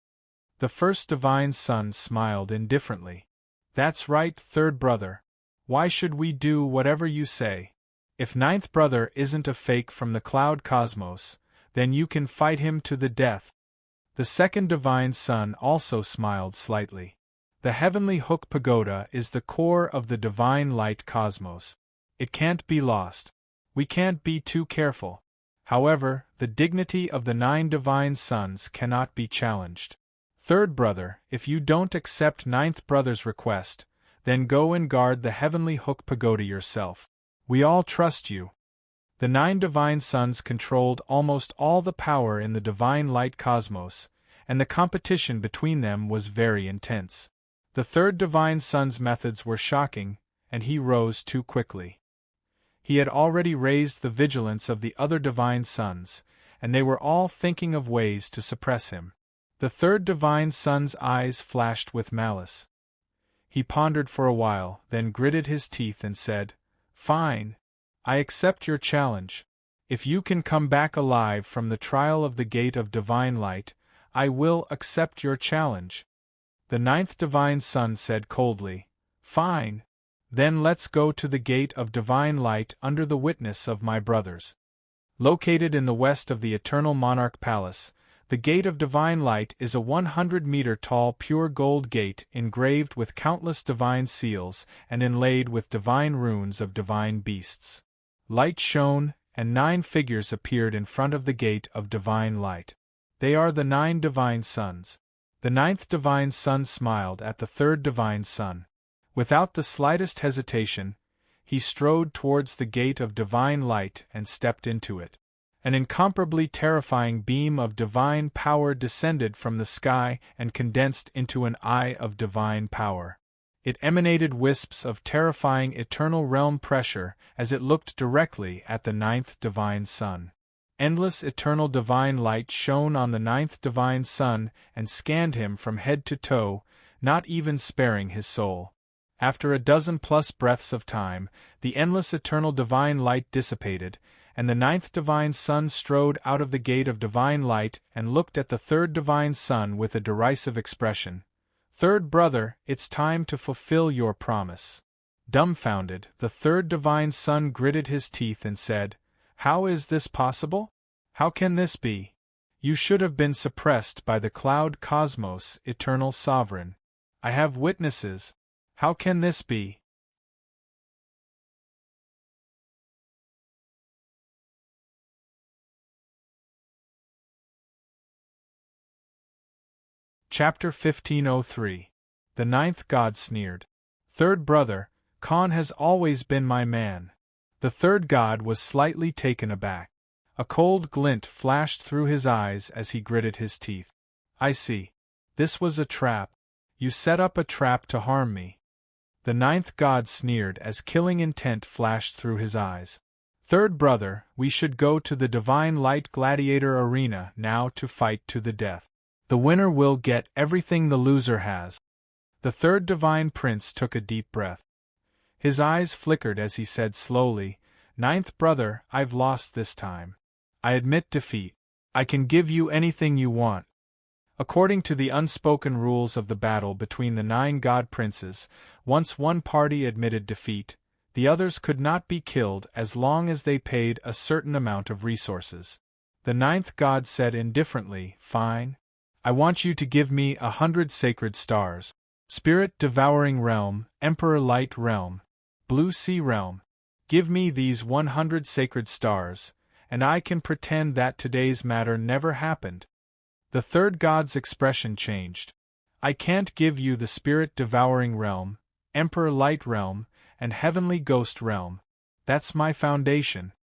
The first divine son smiled indifferently. "That's right, third brother. Why should we do whatever you say? If ninth brother isn't a fake from the cloud cosmos, then you can fight him to the death." The second divine son also smiled slightly. The heavenly hook pagoda is the core of the divine light cosmos. It can't be lost. We can't be too careful. However, the dignity of the 9 divine sons cannot be challenged. Third brother, if you don't accept ninth brother's request, then go and guard the heavenly hook pagoda yourself. We all trust you. The 9 divine sons controlled almost all the power in the divine light cosmos, and the competition between them was very intense. The third divine son's methods were shocking, and he rose too quickly. He had already raised the vigilance of the other divine sons, and they were all thinking of ways to suppress him. The third divine son's eyes flashed with malice. He pondered for a while, then gritted his teeth and said, "Fine. I accept your challenge. If you can come back alive from the trial of the Gate of Divine Light, I will accept your challenge." The ninth divine son said coldly, "Fine. Then let's go to the Gate of Divine Light under the witness of my brothers." Located in the west of the Eternal Monarch Palace, the Gate of Divine Light is a 100-meter-tall pure gold gate engraved with countless divine seals and inlaid with divine runes of divine beasts. Light shone, and 9 figures appeared in front of the Gate of Divine Light. They are the 9 divine sons. The 9th divine son smiled at the 3rd divine son. Without the slightest hesitation, he strode towards the Gate of Divine Light and stepped into it. An incomparably terrifying beam of divine power descended from the sky and condensed into an eye of divine power. It emanated wisps of terrifying eternal realm pressure as it looked directly at the 9th divine son. Endless eternal divine light shone on the 9th divine son and scanned him from head to toe, not even sparing his soul. After a dozen-plus breaths of time, the endless eternal divine light dissipated, and the 9th divine son strode out of the Gate of Divine Light and looked at the 3rd divine son with a derisive expression. "Third brother, it's time to fulfill your promise." Dumbfounded, the 3rd divine son gritted his teeth and said, "How is this possible? How can this be? You should have been suppressed by the cloud cosmos, eternal sovereign. I have witnesses. How can this be? Chapter 1503. The ninth god sneered. Third brother, Khan has always been my man. The third god was slightly taken aback. A cold glint flashed through his eyes as he gritted his teeth. I see. This was a trap. You set up a trap to harm me. The ninth god sneered as killing intent flashed through his eyes. Third brother, we should go to the Divine Light Gladiator Arena now to fight to the death. The winner will get everything the loser has. The third divine prince took a deep breath. His eyes flickered as he said slowly, Ninth brother, I've lost this time. I admit defeat. I can give you anything you want. According to the unspoken rules of the battle between the 9 god princes, once one party admitted defeat, the others could not be killed as long as they paid a certain amount of resources. The 9th god said indifferently, Fine. I want you to give me 100 sacred stars. Spirit Devouring Realm, Emperor Light Realm, Blue Sea Realm. Give me these 100 sacred stars, and I can pretend that today's matter never happened. The third god's expression changed. I can't give you the Spirit Devouring Realm, Emperor Light Realm, and Heavenly Ghost Realm. That's my foundation.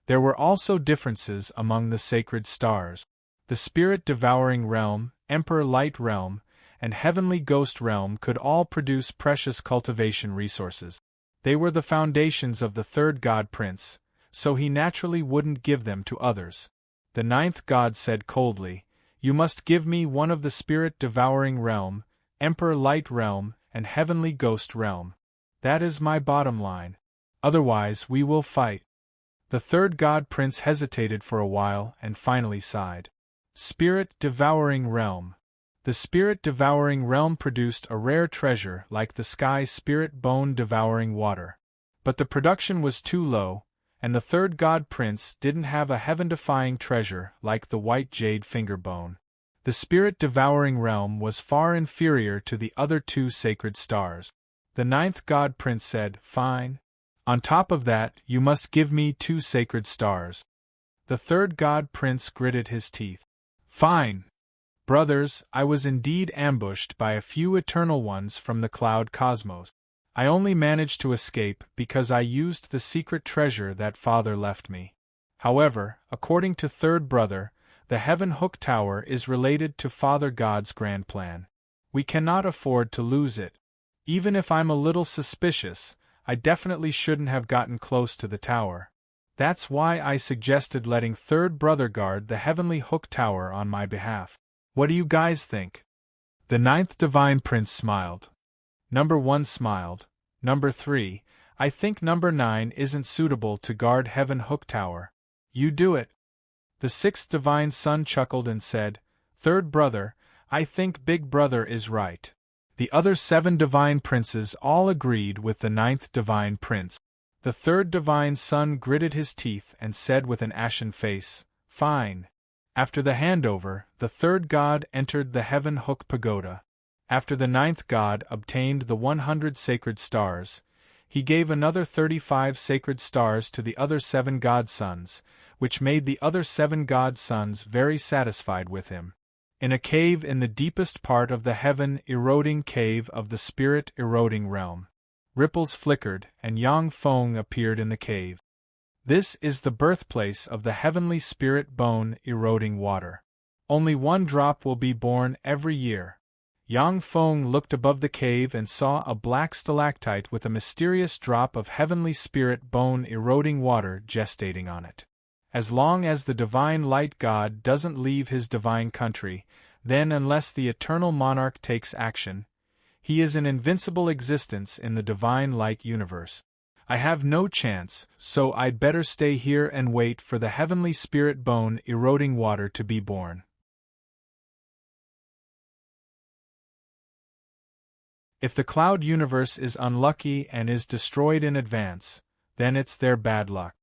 There were also differences among the sacred stars. The Spirit Devouring Realm, Emperor Light Realm, and Heavenly Ghost Realm could all produce precious cultivation resources. They were the foundations of the third god prince, so he naturally wouldn't give them to others. The 9th god said coldly, You must give me one of the Spirit Devouring Realm, Emperor Light Realm, and Heavenly Ghost Realm. That is my bottom line. Otherwise we will fight. The third god prince hesitated for a while and finally sighed. Spirit Devouring Realm. The Spirit Devouring Realm produced a rare treasure like the sky spirit bone devouring water. But the production was too low, and the third god prince didn't have a heaven-defying treasure like the white jade finger bone. The Spirit Devouring Realm was far inferior to the other 2 sacred stars. The 9th god prince said, Fine. On top of that, you must give me 2 sacred stars. The third god prince gritted his teeth. Fine. Brothers, I was indeed ambushed by a few eternal ones from the cloud cosmos. I only managed to escape because I used the secret treasure that father left me. However, according to third brother, the Heaven Hook Tower is related to Father God's grand plan. We cannot afford to lose it. Even if I'm a little suspicious, I definitely shouldn't have gotten close to the tower. That's why I suggested letting third brother guard the Heavenly Hook Tower on my behalf. What do you guys think? The 9th divine prince smiled. Number 1 smiled. Number 3, I think number 9 isn't suitable to guard Heaven Hook Tower. You do it. The 6th divine son chuckled and said, Third brother, I think big brother is right. The other 7 divine princes all agreed with the 9th divine prince. The 3rd divine son gritted his teeth and said with an ashen face, Fine. After the handover, the 3rd god entered the Heaven Hook Pagoda. After the 9th god obtained the 100 sacred stars, he gave another 35 sacred stars to the other 7 godsons, which made the other 7 godsons very satisfied with him. In a cave in the deepest part of the heaven-eroding cave of the spirit-eroding realm, ripples flickered and Yang Feng appeared in the cave. This is the birthplace of the heavenly spirit bone-eroding water. Only 1 drop will be born every year. Yang Feng looked above the cave and saw a black stalactite with a mysterious drop of heavenly spirit bone-eroding water gestating on it. As long as the divine light god doesn't leave his divine country, then unless the eternal monarch takes action, he is an invincible existence in the divine light universe. I have no chance, so I'd better stay here and wait for the heavenly spirit bone-eroding water to be born. If the cloud universe is unlucky and is destroyed in advance, then it's their bad luck.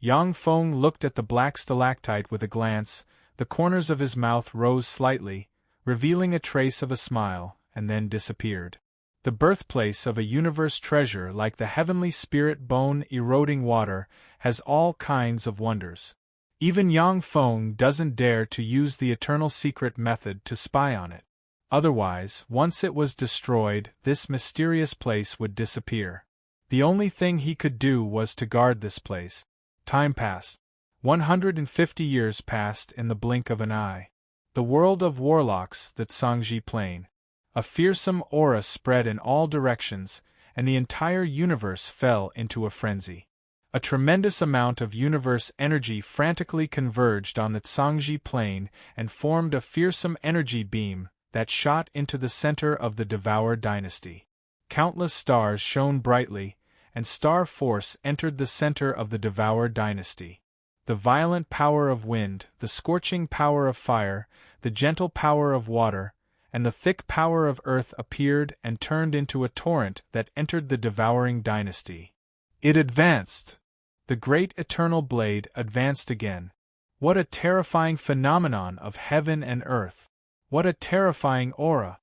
Yang Feng looked at the black stalactite with a glance, The corners of his mouth rose slightly, revealing a trace of a smile, and then disappeared. The birthplace of a universe treasure like the heavenly spirit bone-eroding water has all kinds of wonders. Even Yang Feng doesn't dare to use the eternal secret method to spy on it. Otherwise, once it was destroyed, this mysterious place would disappear. The only thing he could do was to guard this place. Time passed. 150 years passed in the blink of an eye. The world of warlocks, the Tsangji Plain. A fearsome aura spread in all directions, and the entire universe fell into a frenzy. A tremendous amount of universe energy frantically converged on the Tsangji Plain and formed a fearsome energy beam that shot into the center of the Devourer dynasty. Countless stars shone brightly, and star force entered the center of the Devourer dynasty. The violent power of wind, the scorching power of fire, the gentle power of water, and the thick power of earth appeared and turned into a torrent that entered the devouring dynasty. It advanced. The great eternal blade advanced again. What a terrifying phenomenon of heaven and earth! What a terrifying aura!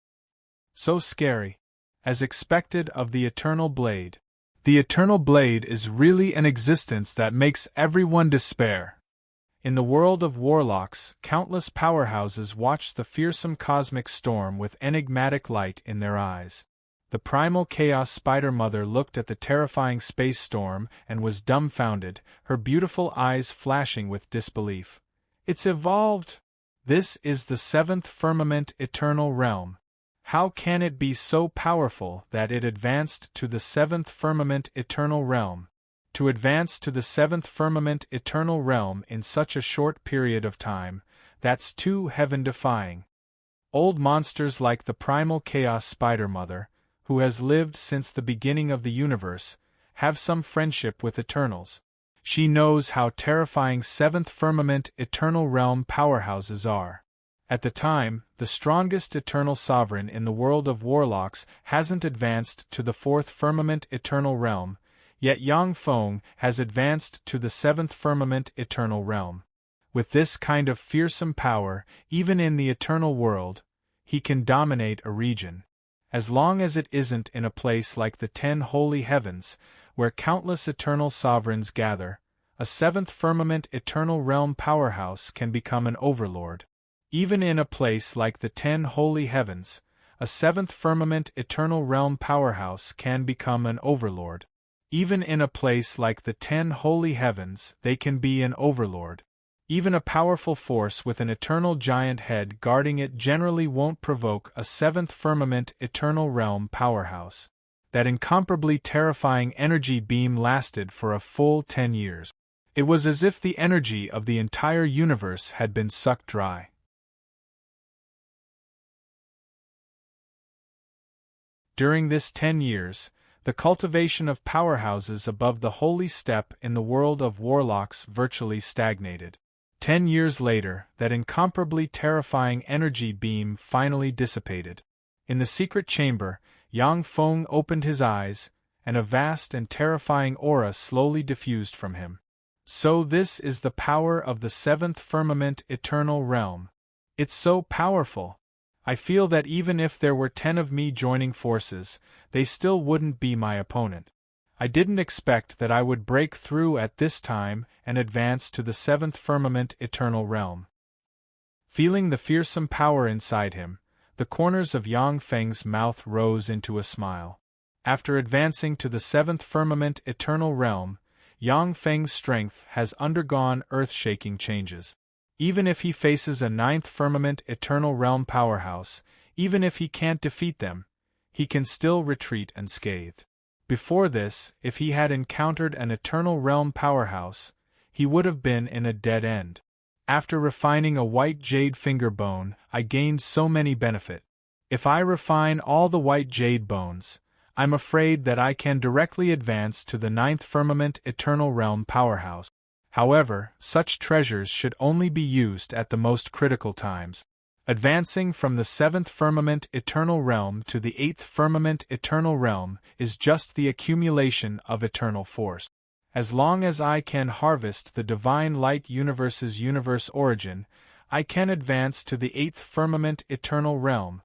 So scary. As expected of the eternal blade. The eternal blade is really an existence that makes everyone despair. In the world of warlocks, countless powerhouses watched the fearsome cosmic storm with enigmatic light in their eyes. The primal chaos Spider Mother looked at the terrifying space storm and was dumbfounded, her beautiful eyes flashing with disbelief. It's evolved! This is the seventh firmament eternal realm. How can it be so powerful that it advanced to the seventh firmament eternal realm? To advance to the seventh firmament eternal realm in such a short period of time, that's too heaven-defying. Old monsters like the primal chaos Spider Mother, who has lived since the beginning of the universe, have some friendship with Eternals. She knows how terrifying seventh firmament eternal realm powerhouses are. At the time, the strongest eternal sovereign in the world of warlocks hasn't advanced to the fourth firmament eternal realm, yet Yang Feng has advanced to the seventh firmament eternal realm. With this kind of fearsome power, even in the eternal world, he can dominate a region. As long as it isn't in a place like the 10 holy heavens, where countless eternal sovereigns gather, a seventh firmament eternal realm powerhouse can become an overlord. Even in a place like the 10 holy heavens, a seventh firmament eternal realm powerhouse can become an overlord. Even in a place like the 10 holy heavens, they can be an overlord. Even a powerful force with an eternal giant head guarding it generally won't provoke a seventh firmament eternal realm powerhouse. That incomparably terrifying energy beam lasted for a full 10 years. It was as if the energy of the entire universe had been sucked dry. During this 10 years, the cultivation of powerhouses above the holy step in the world of warlocks virtually stagnated. 10 years later, that incomparably terrifying energy beam finally dissipated. In the secret chamber, Yang Feng opened his eyes, and a vast and terrifying aura slowly diffused from him. So this is the power of the seventh firmament eternal realm. It's so powerful. I feel that even if there were 10 of me joining forces, they still wouldn't be my opponent. I didn't expect that I would break through at this time and advance to the seventh firmament eternal realm. Feeling the fearsome power inside him, the corners of Yang Feng's mouth rose into a smile. After advancing to the seventh firmament eternal realm, Yang Feng's strength has undergone earth-shaking changes. Even if he faces a ninth firmament eternal realm powerhouse, even if he can't defeat them, he can still retreat unscathed. Before this, if he had encountered an eternal realm powerhouse, he would have been in a dead end. After refining a white jade finger bone, I gained so many benefits. If I refine all the white jade bones, I'm afraid that I can directly advance to the ninth firmament eternal realm powerhouse. However, such treasures should only be used at the most critical times. Advancing from the seventh firmament eternal realm to the eighth firmament eternal realm is just the accumulation of eternal force. As long as I can harvest the divine light universe's universe origin, I can advance to the 8th firmament eternal realm.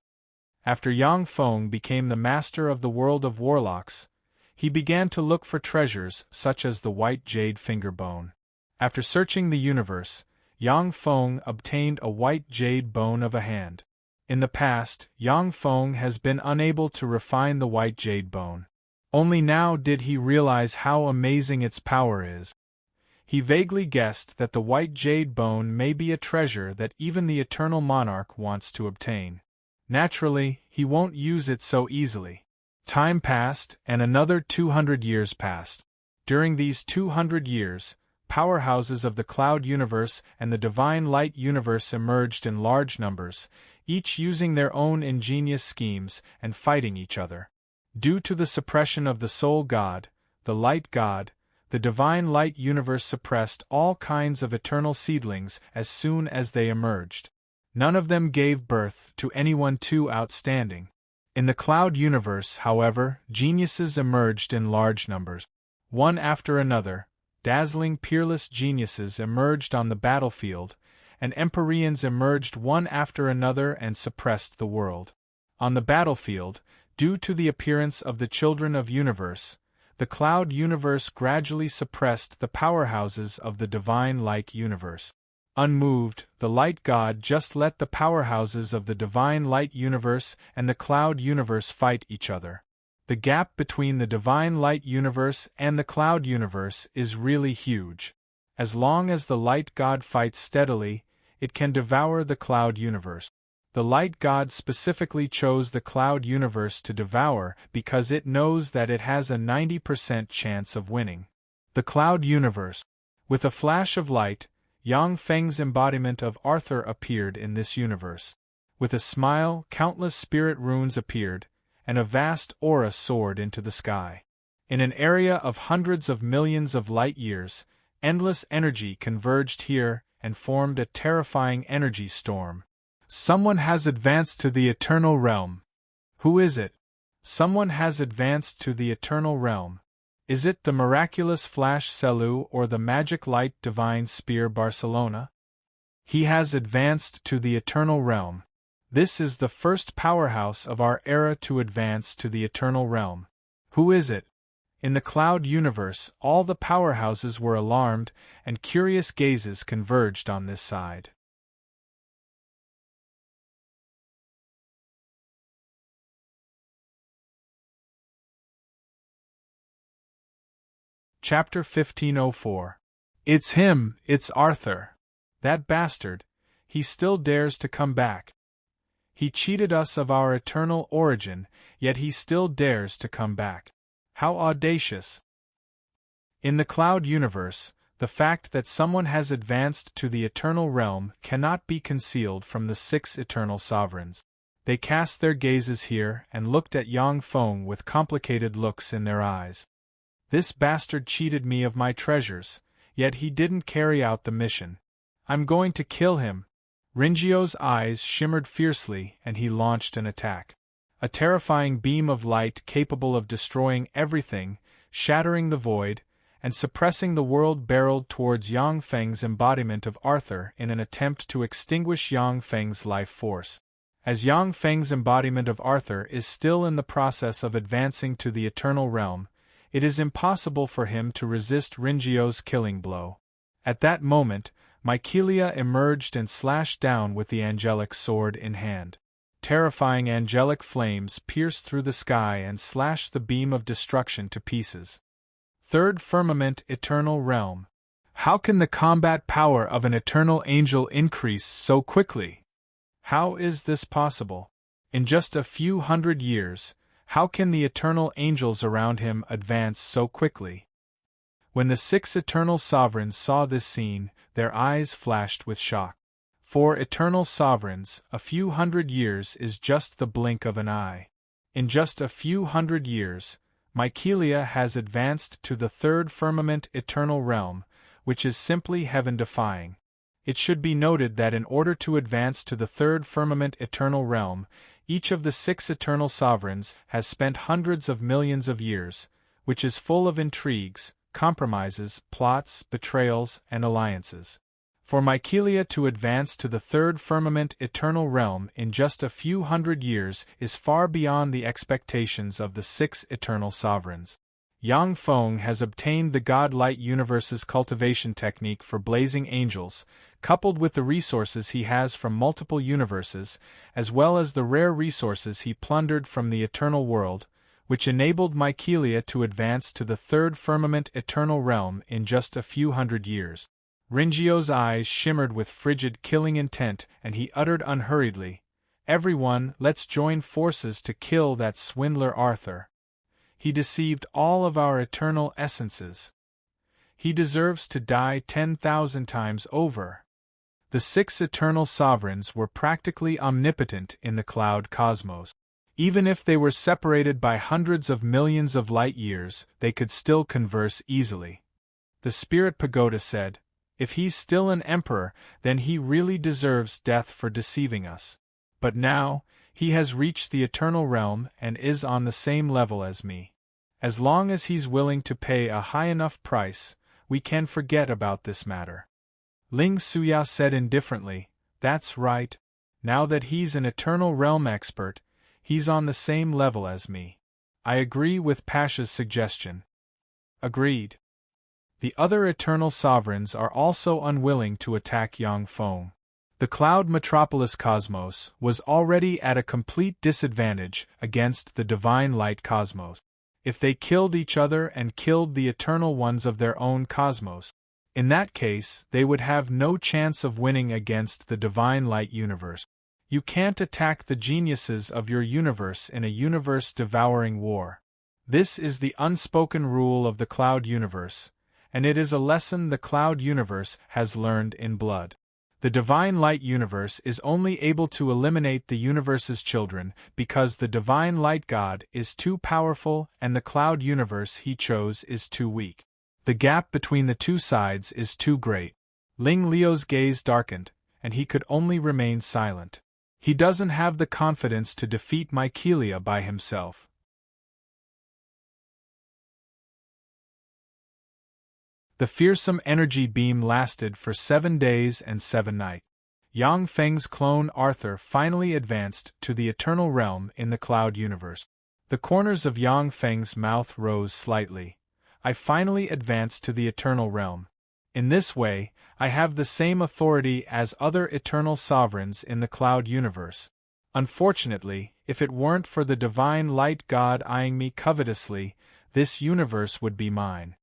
After Yang Feng became the master of the world of warlocks, he began to look for treasures such as the white jade finger bone. After searching the universe, Yang Feng obtained a white jade bone of a hand. In the past, Yang Feng has been unable to refine the white jade bone. Only now did he realize how amazing its power is. He vaguely guessed that the white jade bone may be a treasure that even the Eternal Monarch wants to obtain. Naturally, he won't use it so easily. Time passed, and another 200 years passed. During these 200 years, powerhouses of the Cloud Universe and the Divine Light Universe emerged in large numbers, each using their own ingenious schemes and fighting each other. Due to the suppression of the Soul God, the Light God, the Divine Light Universe suppressed all kinds of eternal seedlings as soon as they emerged. None of them gave birth to anyone too outstanding. In the Cloud Universe, however, geniuses emerged in large numbers. One after another, dazzling peerless geniuses emerged on the battlefield, and Empyreans emerged one after another and suppressed the world. On the battlefield, due to the appearance of the Children of Universe, the Cloud Universe gradually suppressed the powerhouses of the Divine Light Universe. Unmoved, the Light God just let the powerhouses of the Divine Light Universe and the Cloud Universe fight each other. The gap between the Divine Light Universe and the Cloud Universe is really huge. As long as the Light God fights steadily, it can devour the Cloud Universe. The Light God specifically chose the Cloud Universe to devour because it knows that it has a 90% chance of winning. The Cloud Universe. With a flash of light, Yang Feng's embodiment of Arthur appeared in this universe. With a smile, countless spirit runes appeared, and a vast aura soared into the sky. In an area of hundreds of millions of light years, endless energy converged here and formed a terrifying energy storm. Someone has advanced to the Eternal Realm. Who is it? Someone has advanced to the Eternal Realm. Is it the miraculous Flash Selu or the magic light divine Spear Barcelona? He has advanced to the Eternal Realm. This is the first powerhouse of our era to advance to the Eternal Realm. Who is it? In the Cloud Universe, all the powerhouses were alarmed, and curious gazes converged on this side. Chapter 1504. It's him, it's Arthur. That bastard, he still dares to come back. He cheated us of our eternal origin, yet he still dares to come back. How audacious! In the Cloud Universe, the fact that someone has advanced to the Eternal Realm cannot be concealed from the 6 Eternal Sovereigns. They cast their gazes here and looked at Yang Feng with complicated looks in their eyes. This bastard cheated me of my treasures, yet he didn't carry out the mission. I'm going to kill him. Ringio's eyes shimmered fiercely and he launched an attack. A terrifying beam of light capable of destroying everything, shattering the void, and suppressing the world barreled towards Yang Feng's embodiment of Arthur in an attempt to extinguish Yang Feng's life force. As Yang Feng's embodiment of Arthur is still in the process of advancing to the Eternal Realm, it is impossible for him to resist Ringio's killing blow. At that moment, Mycelia emerged and slashed down with the angelic sword in hand. Terrifying angelic flames pierced through the sky and slashed the beam of destruction to pieces. 3rd Firmament Eternal Realm. How can the combat power of an eternal angel increase so quickly? How is this possible? In just a few hundred years, how can the eternal angels around him advance so quickly? When the 6 Eternal Sovereigns saw this scene, their eyes flashed with shock. For eternal sovereigns, a few hundred years is just the blink of an eye. In just a few hundred years, Mycelia has advanced to the 3rd Firmament Eternal Realm, which is simply heaven-defying. It should be noted that in order to advance to the 3rd Firmament Eternal Realm, each of the 6 Eternal Sovereigns has spent hundreds of millions of years, which is full of intrigues, compromises, plots, betrayals, and alliances. For Mycelia to advance to the third firmament eternal realm in just a few hundred years is far beyond the expectations of the 6 eternal sovereigns. Yang Feng has obtained the God-light universe's cultivation technique for blazing angels, coupled with the resources he has from multiple universes, as well as the rare resources he plundered from the eternal world, which enabled Mycelia to advance to the third firmament eternal realm in just a few hundred years. Ringio's eyes shimmered with frigid killing intent, and he uttered unhurriedly, "Everyone, let's join forces to kill that swindler Arthur. He deceived all of our eternal essences. He deserves to die 10,000 times over." The 6 eternal sovereigns were practically omnipotent in the cloud cosmos. Even if they were separated by hundreds of millions of light years, they could still converse easily. The Spirit Pagoda said, "If he's still an emperor, then he really deserves death for deceiving us. But now, he has reached the eternal realm and is on the same level as me. As long as he's willing to pay a high enough price, we can forget about this matter." Ling Suya said indifferently, "That's right. Now that he's an eternal realm expert, he's on the same level as me. I agree with Pasha's suggestion." Agreed. The other eternal sovereigns are also unwilling to attack Yang Feng. The cloud metropolis cosmos was already at a complete disadvantage against the divine light cosmos. If they killed each other and killed the eternal ones of their own cosmos, in that case they would have no chance of winning against the divine light universe. You can't attack the geniuses of your universe in a universe-devouring war. This is the unspoken rule of the cloud universe, and it is a lesson the cloud universe has learned in blood. The divine light universe is only able to eliminate the universe's children because the divine light God is too powerful and the cloud universe he chose is too weak. The gap between the two sides is too great. Ling Liu's gaze darkened, and he could only remain silent. He doesn't have the confidence to defeat Mycelia by himself. The fearsome energy beam lasted for 7 days and 7 nights. Yang Feng's clone Arthur finally advanced to the eternal realm in the cloud universe. The corners of Yang Feng's mouth rose slightly. "I finally advanced to the eternal realm. In this way, I have the same authority as other eternal sovereigns in the cloud universe. Unfortunately, if it weren't for the divine light God eyeing me covetously, this universe would be mine.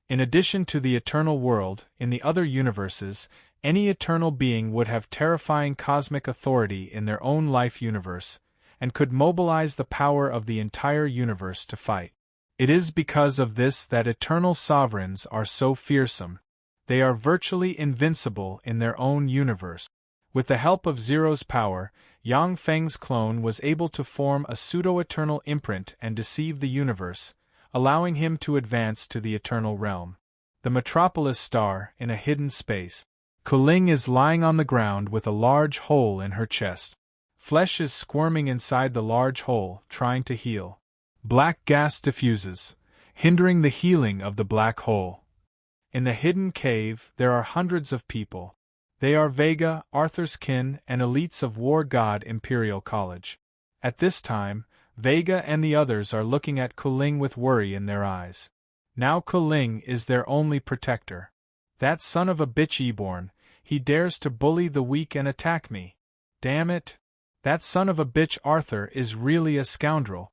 In addition to the eternal world, in the other universes, any eternal being would have terrifying cosmic authority in their own life universe, and could mobilize the power of the entire universe to fight. It is because of this that eternal sovereigns are so fearsome. They are virtually invincible in their own universe. With the help of Zero's power, Yang Feng's clone was able to form a pseudo-eternal imprint and deceive the universe, allowing him to advance to the eternal realm. The metropolis star, in a hidden space. Kuling is lying on the ground with a large hole in her chest. Flesh is squirming inside the large hole, trying to heal. Black gas diffuses, hindering the healing of the black hole. In the hidden cave, there are hundreds of people. They are Vega, Arthur's kin, and elites of War God Imperial College. At this time, Vega and the others are looking at Kuling with worry in their eyes. Now Kuling is their only protector. That son of a bitch Eborn, he dares to bully the weak and attack me. Damn it! That son of a bitch Arthur is really a scoundrel.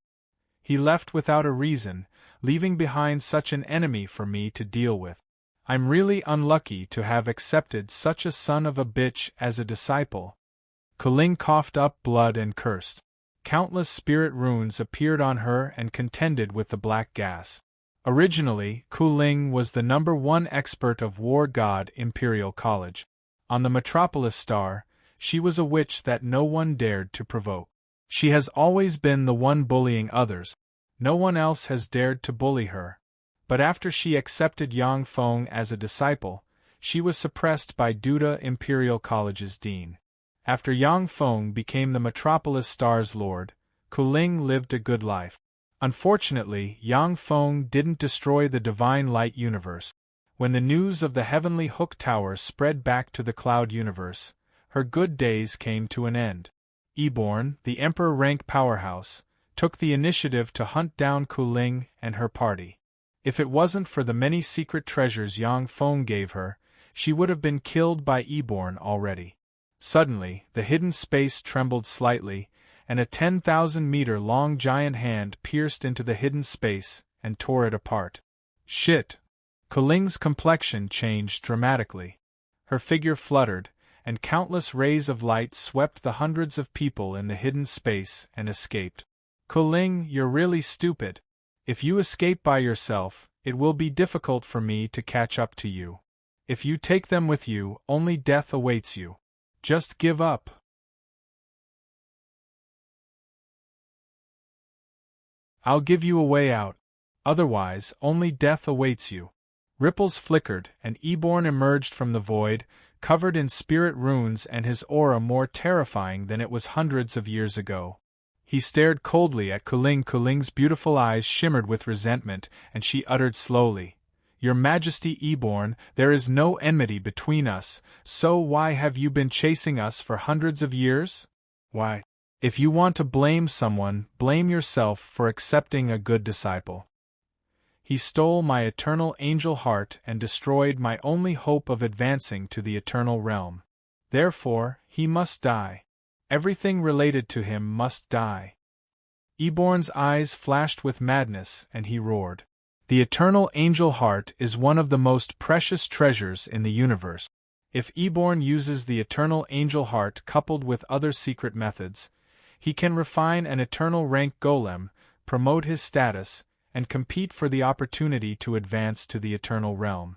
He left without a reason, leaving behind such an enemy for me to deal with. I'm really unlucky to have accepted such a son of a bitch as a disciple." Kuling coughed up blood and cursed. Countless spirit runes appeared on her and contended with the black gas. Originally, Kuling was the #1 expert of War God Imperial College. On the Metropolis Star, she was a witch that no one dared to provoke. She has always been the one bullying others. No one else has dared to bully her. But after she accepted Yang Feng as a disciple, she was suppressed by Duda Imperial College's dean. After Yang Feng became the Metropolis Star's lord, Kuling lived a good life. Unfortunately, Yang Feng didn't destroy the divine light universe. When the news of the heavenly hook tower spread back to the cloud universe, her good days came to an end. Eborn, the Emperor rank powerhouse, took the initiative to hunt down Kuling and her party. If it wasn't for the many secret treasures Yang Feng gave her, she would have been killed by Eborn already. Suddenly, the hidden space trembled slightly, and a 10,000-meter-long giant hand pierced into the hidden space and tore it apart. Shit! Kuling's complexion changed dramatically. Her figure fluttered, and countless rays of light swept the hundreds of people in the hidden space and escaped. Kuling, you're really stupid. If you escape by yourself, it will be difficult for me to catch up to you. If you take them with you, only death awaits you. Just give up. I'll give you a way out. Otherwise, only death awaits you. Ripples flickered, and Eborn emerged from the void, covered in spirit runes and his aura more terrifying than it was hundreds of years ago. He stared coldly at Kuling. Kuling's beautiful eyes shimmered with resentment, and she uttered slowly, "Your Majesty Eborn, there is no enmity between us, so why have you been chasing us for hundreds of years? Why? If you want to blame someone, blame yourself for accepting a good disciple. He stole my eternal angel heart and destroyed my only hope of advancing to the eternal realm. Therefore, he must die. Everything related to him must die." Eborn's eyes flashed with madness, and he roared, "The eternal angel heart is one of the most precious treasures in the universe. If Eborn uses the eternal angel heart coupled with other secret methods, he can refine an eternal rank golem, promote his status, and compete for the opportunity to advance to the eternal realm."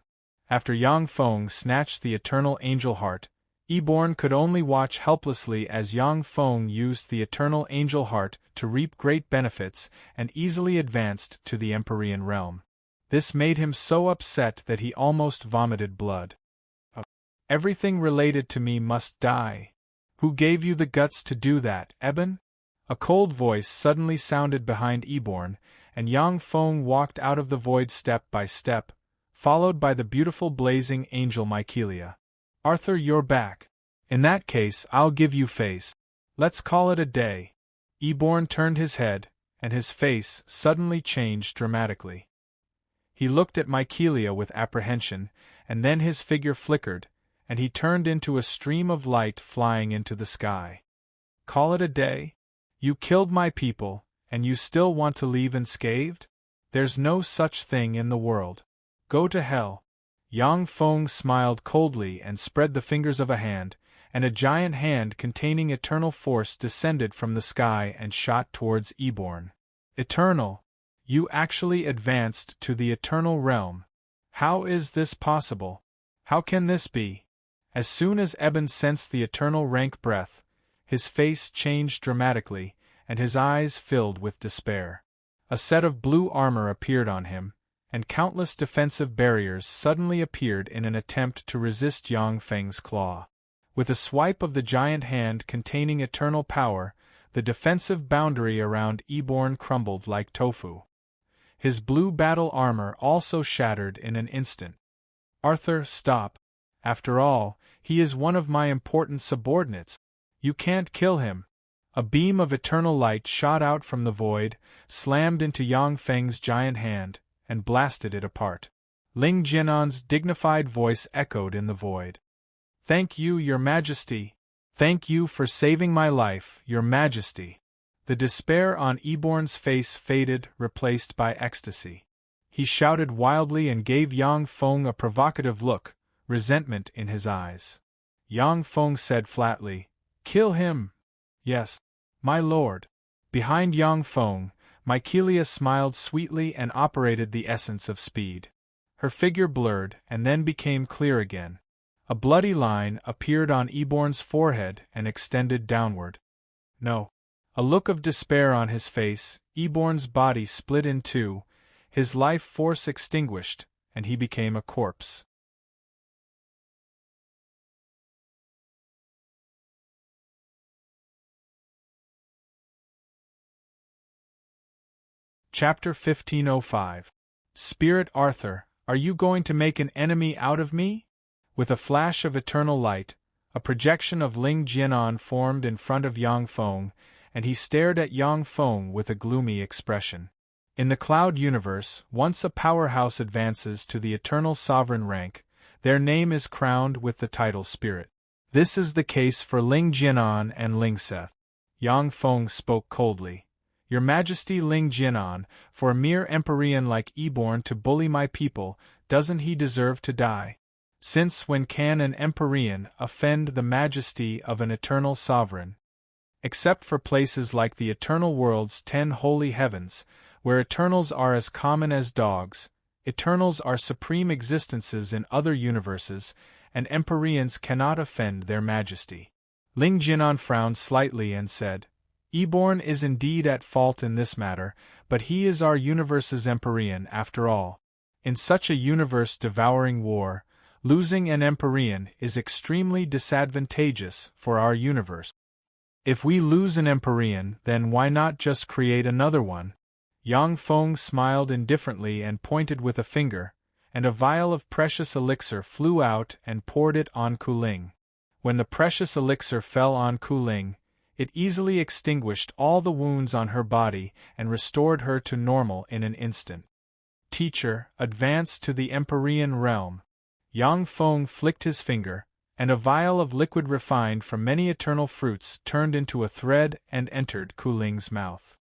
After Yang Feng snatched the eternal angel heart, Eborn could only watch helplessly as Yang Feng used the eternal angel heart to reap great benefits and easily advanced to the Empyrean realm. This made him so upset that he almost vomited blood. "Everything related to me must die. Who gave you the guts to do that, Eben?" A cold voice suddenly sounded behind Eborn, and Yang Feng walked out of the void step by step, followed by the beautiful blazing angel Mykelia. "Arthur, you're back. In that case, I'll give you face. Let's call it a day." Eborn turned his head, and his face suddenly changed dramatically. He looked at Mykelia with apprehension, and then his figure flickered, and he turned into a stream of light flying into the sky. "Call it a day? You killed my people, and you still want to leave unscathed? There's no such thing in the world. Go to hell." Yang Feng smiled coldly and spread the fingers of a hand, and a giant hand containing eternal force descended from the sky and shot towards Eborn. "Eternal? You actually advanced to the eternal realm. How is this possible? How can this be?" As soon as Eben sensed the eternal rank breath, his face changed dramatically, and his eyes filled with despair. A set of blue armor appeared on him, and countless defensive barriers suddenly appeared in an attempt to resist Yang Feng's claw. With a swipe of the giant hand containing eternal power, the defensive boundary around Eborn crumbled like tofu. His blue battle armor also shattered in an instant. "Arthur, stop. After all, he is one of my important subordinates. You can't kill him." A beam of eternal light shot out from the void, slammed into Yang Feng's giant hand, and blasted it apart. Ling Jianan's dignified voice echoed in the void. "Thank you, Your Majesty. Thank you for saving my life, Your Majesty." The despair on Eborn's face faded, replaced by ecstasy. He shouted wildly and gave Yang Feng a provocative look, resentment in his eyes. Yang Feng said flatly, "Kill him." "Yes, my lord." Behind Yang Feng, Mykelia smiled sweetly and operated the essence of speed. Her figure blurred and then became clear again. A bloody line appeared on Eborn's forehead and extended downward. "No." A look of despair on his face, Eborn's body split in two, his life force extinguished, and he became a corpse. Chapter 1505. Spirit Arthur, Are you going to make an enemy out of me? With a flash of eternal light, a projection of Ling Jianan formed in front of Yang Feng, and he stared at Yang Feng with a gloomy expression. In the cloud universe, once a powerhouse advances to the eternal sovereign rank, their name is crowned with the title Spirit. This is the case for Ling Jianan and Ling Seth. Yang Feng spoke coldly. Your Majesty Ling Jianan, for a mere Empyrean like Eborn to bully my people, doesn't he deserve to die? Since when can an Empyrean offend the majesty of an eternal sovereign? Except for places like the eternal world's 10 holy heavens, where eternals are as common as dogs, eternals are supreme existences in other universes, and Empyreans cannot offend their majesty. Ling Jianan frowned slightly and said, Eborn is indeed at fault in this matter, but he is our universe's Empyrean after all. In such a universe-devouring war, losing an Empyrean is extremely disadvantageous for our universe. If we lose an Empyrean, then why not just create another one? Yang Feng smiled indifferently and pointed with a finger, and a vial of precious elixir flew out and poured it on Kuling. When the precious elixir fell on Kuling, it easily extinguished all the wounds on her body and restored her to normal in an instant. Teacher, advance to the Empyrean realm. Yang Feng flicked his finger, and a vial of liquid refined from many eternal fruits turned into a thread and entered Kuling's mouth.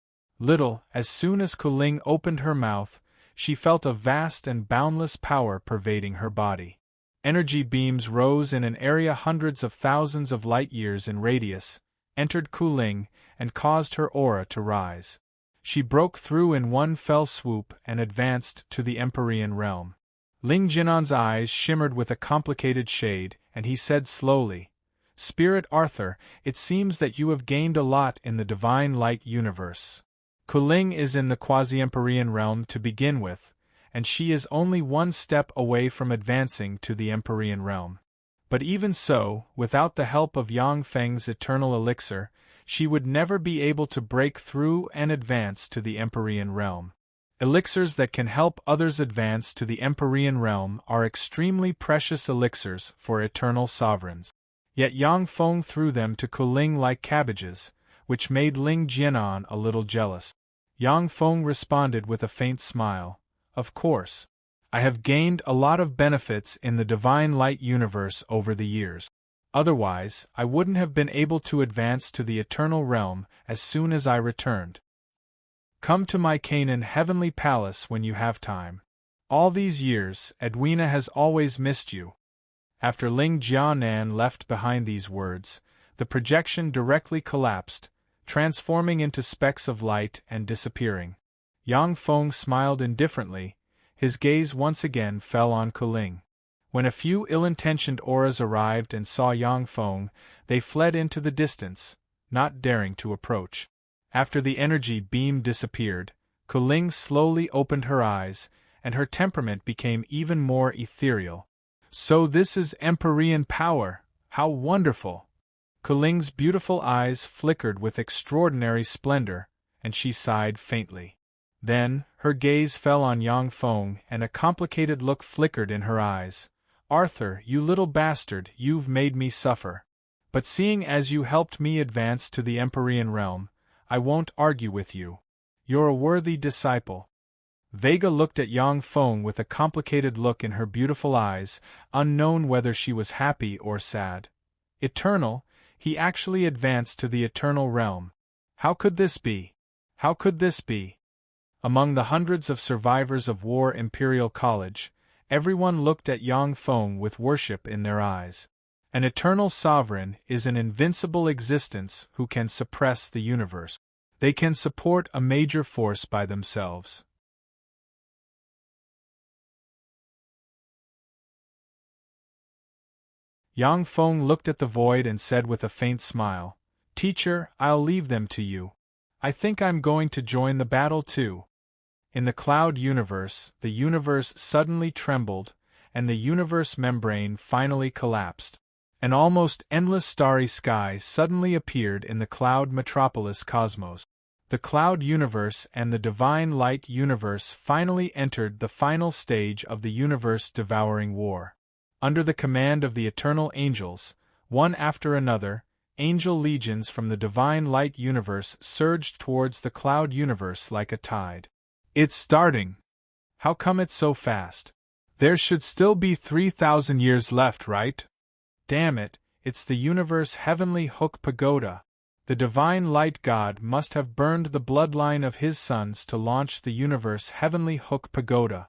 As soon as Kuling opened her mouth, she felt a vast and boundless power pervading her body. Energy beams rose in an area hundreds of thousands of light-years in radius, entered Kuling, and caused her aura to rise. She broke through in one fell swoop and advanced to the Empyrean realm. Ling Jianan's eyes shimmered with a complicated shade, and he said slowly, Spirit Arthur, it seems that you have gained a lot in the divine light universe. Kuling is in the quasi-Empyrean realm to begin with, and she is only one step away from advancing to the Empyrean realm. But even so, without the help of Yang Feng's eternal elixir, she would never be able to break through and advance to the Empyrean realm. Elixirs that can help others advance to the Empyrean realm are extremely precious elixirs for eternal sovereigns. Yet Yang Feng threw them to Kuling like cabbages, which made Ling Jianan a little jealous. Yang Feng responded with a faint smile. Of course. I have gained a lot of benefits in the divine light universe over the years. Otherwise, I wouldn't have been able to advance to the eternal realm as soon as I returned. Come to my Canaan heavenly palace when you have time. All these years, Edwina has always missed you. After Ling Jianan left behind these words, the projection directly collapsed, transforming into specks of light and disappearing. Yang Feng smiled indifferently. His gaze once again fell on Kuling. When a few ill-intentioned auras arrived and saw Yang Feng, they fled into the distance, not daring to approach. After the energy beam disappeared, Kuling slowly opened her eyes, and her temperament became even more ethereal. So this is Empyrean power, how wonderful! Kuling's beautiful eyes flickered with extraordinary splendor, and she sighed faintly. Then, her gaze fell on Yang Feng and a complicated look flickered in her eyes. Arthur, you little bastard, you've made me suffer. But seeing as you helped me advance to the Empyrean realm, I won't argue with you. You're a worthy disciple. Vega looked at Yang Feng with a complicated look in her beautiful eyes, unknown whether she was happy or sad. Eternal, he actually advanced to the eternal realm. How could this be? How could this be? Among the hundreds of survivors of War Imperial College, everyone looked at Yang Feng with worship in their eyes. An eternal sovereign is an invincible existence who can suppress the universe. They can support a major force by themselves. Yang Feng looked at the void and said with a faint smile, Teacher, I'll leave them to you. I think I'm going to join the battle too. In the cloud universe, the universe suddenly trembled, and the universe membrane finally collapsed. An almost endless starry sky suddenly appeared in the cloud metropolis cosmos. The cloud universe and the divine light universe finally entered the final stage of the universe-devouring war. Under the command of the eternal angels, one after another, angel legions from the divine light universe surged towards the cloud universe like a tide. It's starting! How come it's so fast? There should still be 3,000 years left, right? Damn it, it's the universe heavenly hook pagoda. The divine light god must have burned the bloodline of his sons to launch the universe heavenly hook pagoda.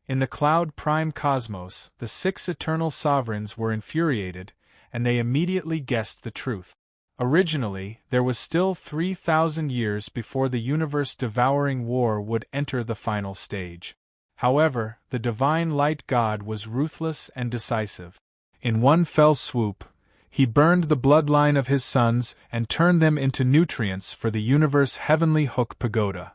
In the cloud prime cosmos, the 6 eternal sovereigns were infuriated, and they immediately guessed the truth. Originally, there was still 3,000 years before the universe-devouring war would enter the final stage. However, the divine light god was ruthless and decisive. In one fell swoop, he burned the bloodline of his sons and turned them into nutrients for the universe heavenly hook pagoda.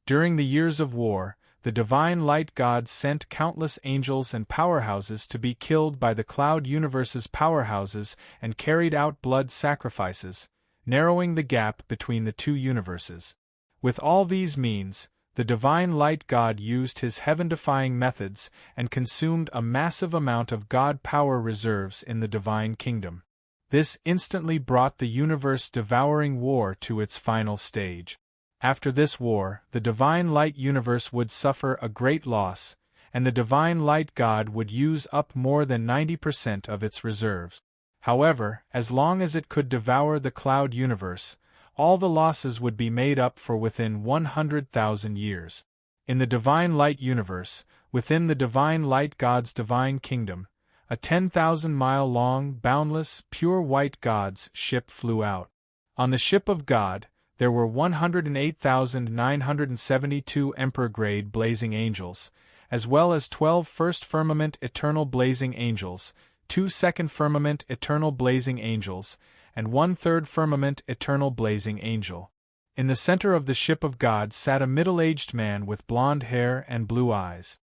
During the years of war, the divine light god sent countless angels and powerhouses to be killed by the cloud universe's powerhouses and carried out blood sacrifices, narrowing the gap between the two universes. With all these means, the divine light god used his heaven-defying methods and consumed a massive amount of god power reserves in the divine kingdom. This instantly brought the universe-devouring war to its final stage. After this war, the divine light universe would suffer a great loss, and the divine light god would use up more than 90% of its reserves. However, as long as it could devour the cloud universe, all the losses would be made up for within 100,000 years. In the divine light universe, within the divine light god's divine kingdom, a 10,000-mile-long, boundless, pure white god's ship flew out. On the ship of God, there were 108,972 Emperor-grade blazing angels, as well as 12 first firmament eternal blazing angels, 2 second firmament eternal blazing angels, and 1 third firmament eternal blazing angel. In the center of the ship of God sat a middle-aged man with blonde hair and blue eyes.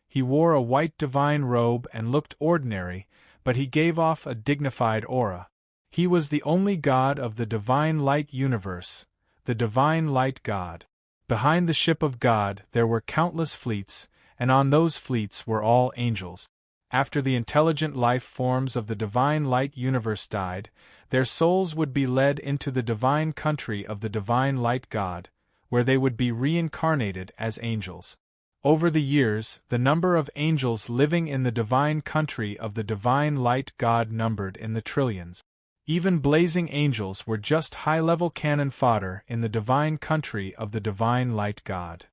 He wore a white divine robe and looked ordinary, but he gave off a dignified aura. He was the only god of the divine light universe, the divine light god. Behind the ship of God there were countless fleets, and on those fleets were all angels. After the intelligent life forms of the divine light universe died, their souls would be led into the divine country of the divine light god, where they would be reincarnated as angels. Over the years, the number of angels living in the divine country of the divine light god numbered in the trillions. Even blazing angels were just high-level cannon fodder in the divine country of the divine light god.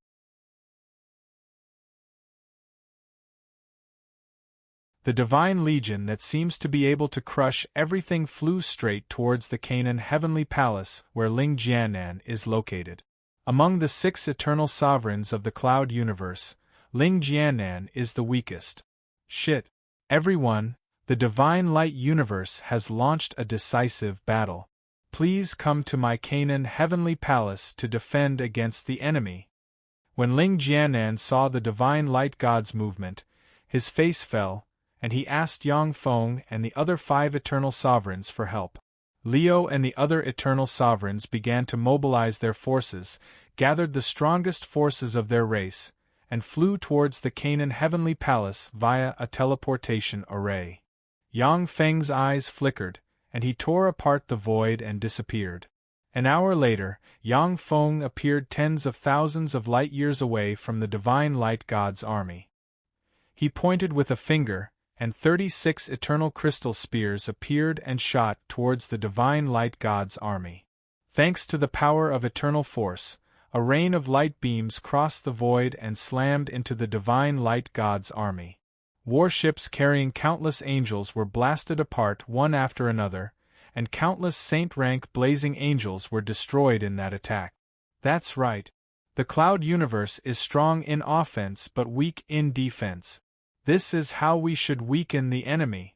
The divine legion that seems to be able to crush everything flew straight towards the Canaan heavenly palace where Ling Jianan is located. Among the 6 eternal sovereigns of the cloud universe, Ling Jianan is the weakest. Shit. Everyone, the divine light universe has launched a decisive battle. Please come to my Canaan heavenly palace to defend against the enemy. When Ling Jianan saw the divine light god's movement, his face fell, and he asked Yang Feng and the other 5 eternal sovereigns for help. Leo and the other eternal sovereigns began to mobilize their forces, gathered the strongest forces of their race, and flew towards the Canaan heavenly palace via a teleportation array. Yang Feng's eyes flickered, and he tore apart the void and disappeared. An hour later, Yang Feng appeared tens of thousands of light-years away from the divine light god's army. He pointed with a finger, and 36 eternal crystal spears appeared and shot towards the divine light god's army. Thanks to the power of eternal force, a rain of light beams crossed the void and slammed into the divine light god's army. Warships carrying countless angels were blasted apart one after another, and countless saint-rank blazing angels were destroyed in that attack. That's right. The cloud universe is strong in offense but weak in defense. This is how we should weaken the enemy.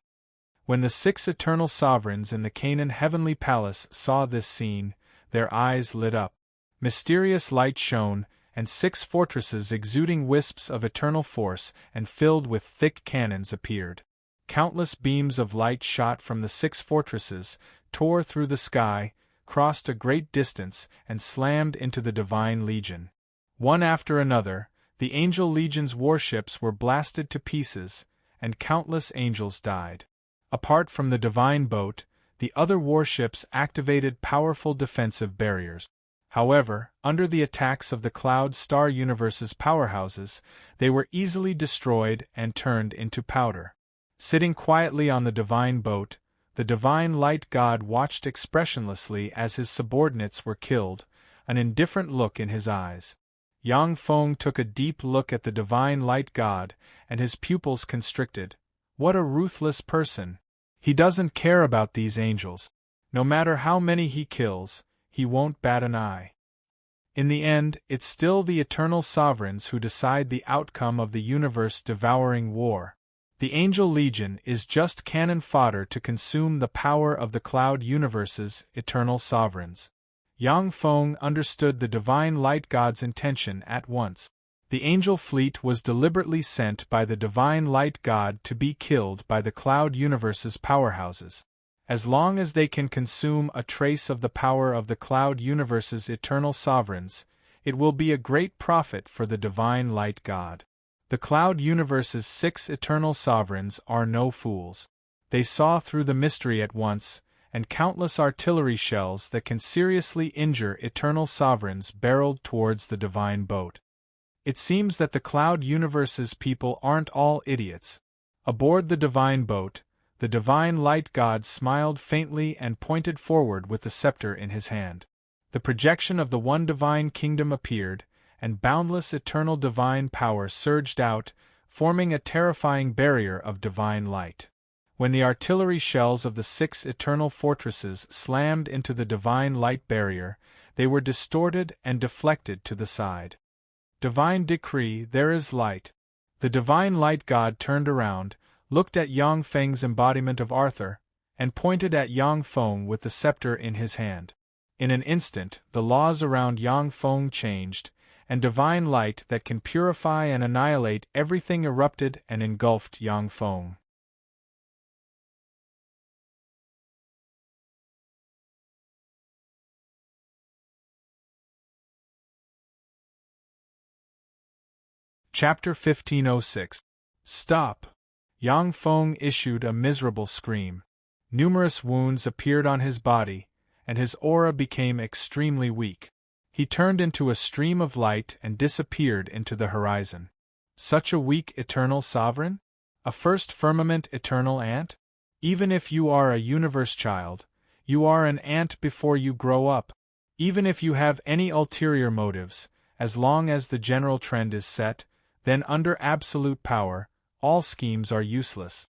When the 6 eternal sovereigns in the Canaan heavenly palace saw this scene, their eyes lit up. Mysterious light shone, and 6 fortresses exuding wisps of eternal force and filled with thick cannons appeared. Countless beams of light shot from the 6 fortresses, tore through the sky, crossed a great distance and slammed into the Divine Legion. One after another, the Angel Legion's warships were blasted to pieces, and countless angels died. Apart from the Divine Boat, the other warships activated powerful defensive barriers. However, under the attacks of the Cloud Star Universe's powerhouses, they were easily destroyed and turned into powder. Sitting quietly on the Divine Boat, the Divine Light God watched expressionlessly as his subordinates were killed, an indifferent look in his eyes. Yang Feng took a deep look at the Divine Light God, and his pupils constricted. What a ruthless person! He doesn't care about these angels. No matter how many he kills, he won't bat an eye. In the end, it's still the Eternal Sovereigns who decide the outcome of the universe-devouring war. The Angel Legion is just cannon fodder to consume the power of the Cloud Universe's Eternal Sovereigns. Yang Feng understood the Divine Light God's intention at once. The angel fleet was deliberately sent by the Divine Light God to be killed by the Cloud Universe's powerhouses. As long as they can consume a trace of the power of the Cloud Universe's Eternal Sovereigns, it will be a great profit for the Divine Light God. The Cloud Universe's 6 Eternal Sovereigns are no fools. They saw through the mystery at once, and countless artillery shells that can seriously injure Eternal Sovereigns barreled towards the Divine Boat. It seems that the Cloud Universe's people aren't all idiots. Aboard the Divine Boat, the Divine Light God smiled faintly and pointed forward with the scepter in his hand. The projection of the one divine kingdom appeared, and boundless eternal divine power surged out, forming a terrifying barrier of divine light. When the artillery shells of the 6 eternal fortresses slammed into the divine light barrier, they were distorted and deflected to the side. Divine decree, there is light. The Divine Light God turned around, looked at Yang Feng's embodiment of Arthur, and pointed at Yang Feng with the scepter in his hand. In an instant, the laws around Yang Feng changed, and divine light that can purify and annihilate everything erupted and engulfed Yang Feng. Chapter 1506. Stop! Yang Feng issued a miserable scream. Numerous wounds appeared on his body, and his aura became extremely weak. He turned into a stream of light and disappeared into the horizon. Such a weak Eternal Sovereign? A first firmament Eternal Ant? Even if you are a universe child, you are an ant before you grow up. Even if you have any ulterior motives, as long as the general trend is set, then under absolute power, all schemes are useless.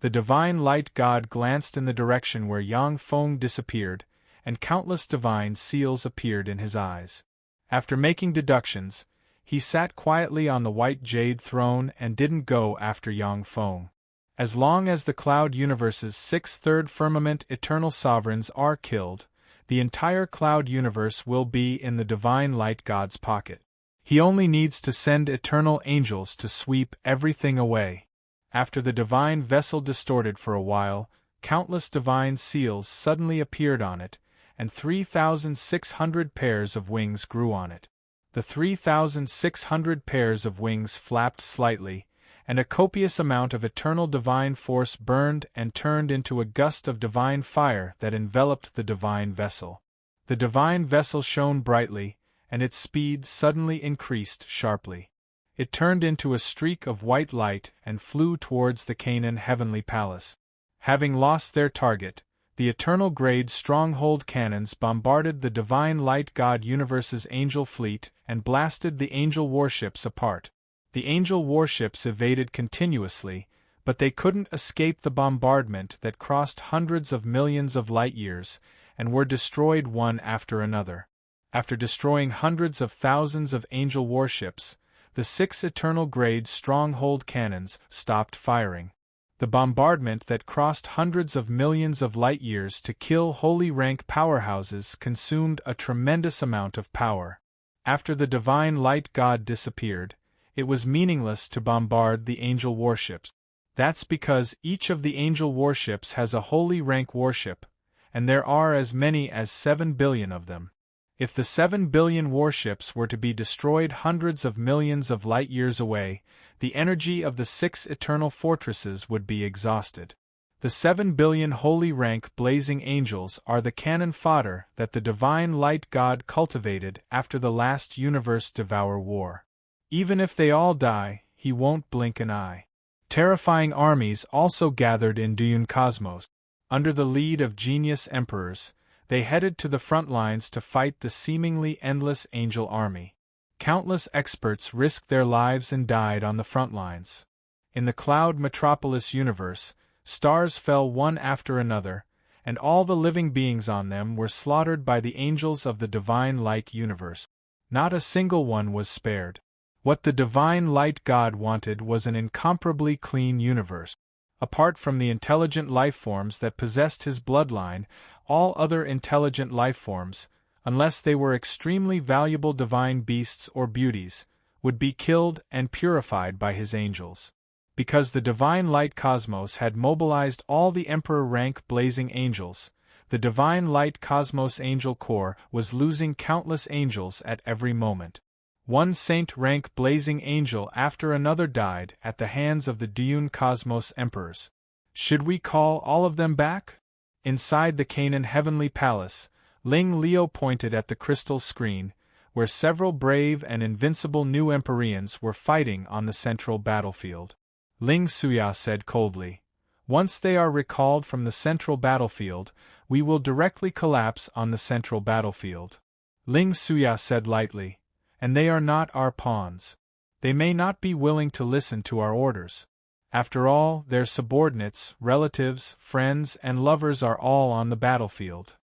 The Divine Light God glanced in the direction where Yang Feng disappeared, and countless divine seals appeared in his eyes. After making deductions, he sat quietly on the white jade throne and didn't go after Yang Feng. As long as the Cloud Universe's 6 third firmament Eternal Sovereigns are killed, the entire Cloud Universe will be in the Divine Light God's pocket. He only needs to send eternal angels to sweep everything away. After the divine vessel distorted for a while, countless divine seals suddenly appeared on it, and 3,600 pairs of wings grew on it. The 3,600 pairs of wings flapped slightly, and a copious amount of eternal divine force burned and turned into a gust of divine fire that enveloped the divine vessel. The divine vessel shone brightly, and its speed suddenly increased sharply. It turned into a streak of white light and flew towards the Canaan heavenly palace. Having lost their target, the eternal grade stronghold cannons bombarded the Divine Light God Universe's angel fleet and blasted the angel warships apart. The angel warships evaded continuously, but they couldn't escape the bombardment that crossed hundreds of millions of light-years, and were destroyed one after another. After destroying hundreds of thousands of angel warships, the 6 eternal grade stronghold cannons stopped firing. The bombardment that crossed hundreds of millions of light-years to kill holy rank powerhouses consumed a tremendous amount of power. After the Divine Light God disappeared, it was meaningless to bombard the angel warships. That's because each of the angel warships has a holy rank warship, and there are as many as 7 billion of them. If the 7 billion warships were to be destroyed hundreds of millions of light-years away, the energy of the 6 eternal fortresses would be exhausted. The 7 billion holy rank blazing angels are the cannon fodder that the divine light God cultivated after the last universe-devour war. Even if they all die, he won't blink an eye. Terrifying armies also gathered in Dune Cosmos. Under the lead of genius emperors, they headed to the front lines to fight the seemingly endless angel army. Countless experts risked their lives and died on the front lines. In the Cloud Metropolis universe, stars fell one after another, and all the living beings on them were slaughtered by the angels of the divine light universe. Not a single one was spared. What the divine light God wanted was an incomparably clean universe. Apart from the intelligent lifeforms that possessed his bloodline, all other intelligent lifeforms, unless they were extremely valuable divine beasts or beauties, would be killed and purified by his angels. Because the divine light cosmos had mobilized all the emperor-rank blazing angels, the divine light cosmos angel corps was losing countless angels at every moment. One saint-rank blazing angel after another died at the hands of the Dune Cosmos emperors. Should we call all of them back? Inside the Canaan heavenly palace, Ling Leo pointed at the crystal screen, where several brave and invincible new Empyreans were fighting on the central battlefield. Ling Suya said coldly, "Once they are recalled from the central battlefield, we will directly collapse on the central battlefield." Ling Suya said lightly, "And they are not our pawns. They may not be willing to listen to our orders. After all, their subordinates, relatives, friends, and lovers are all on the battlefield."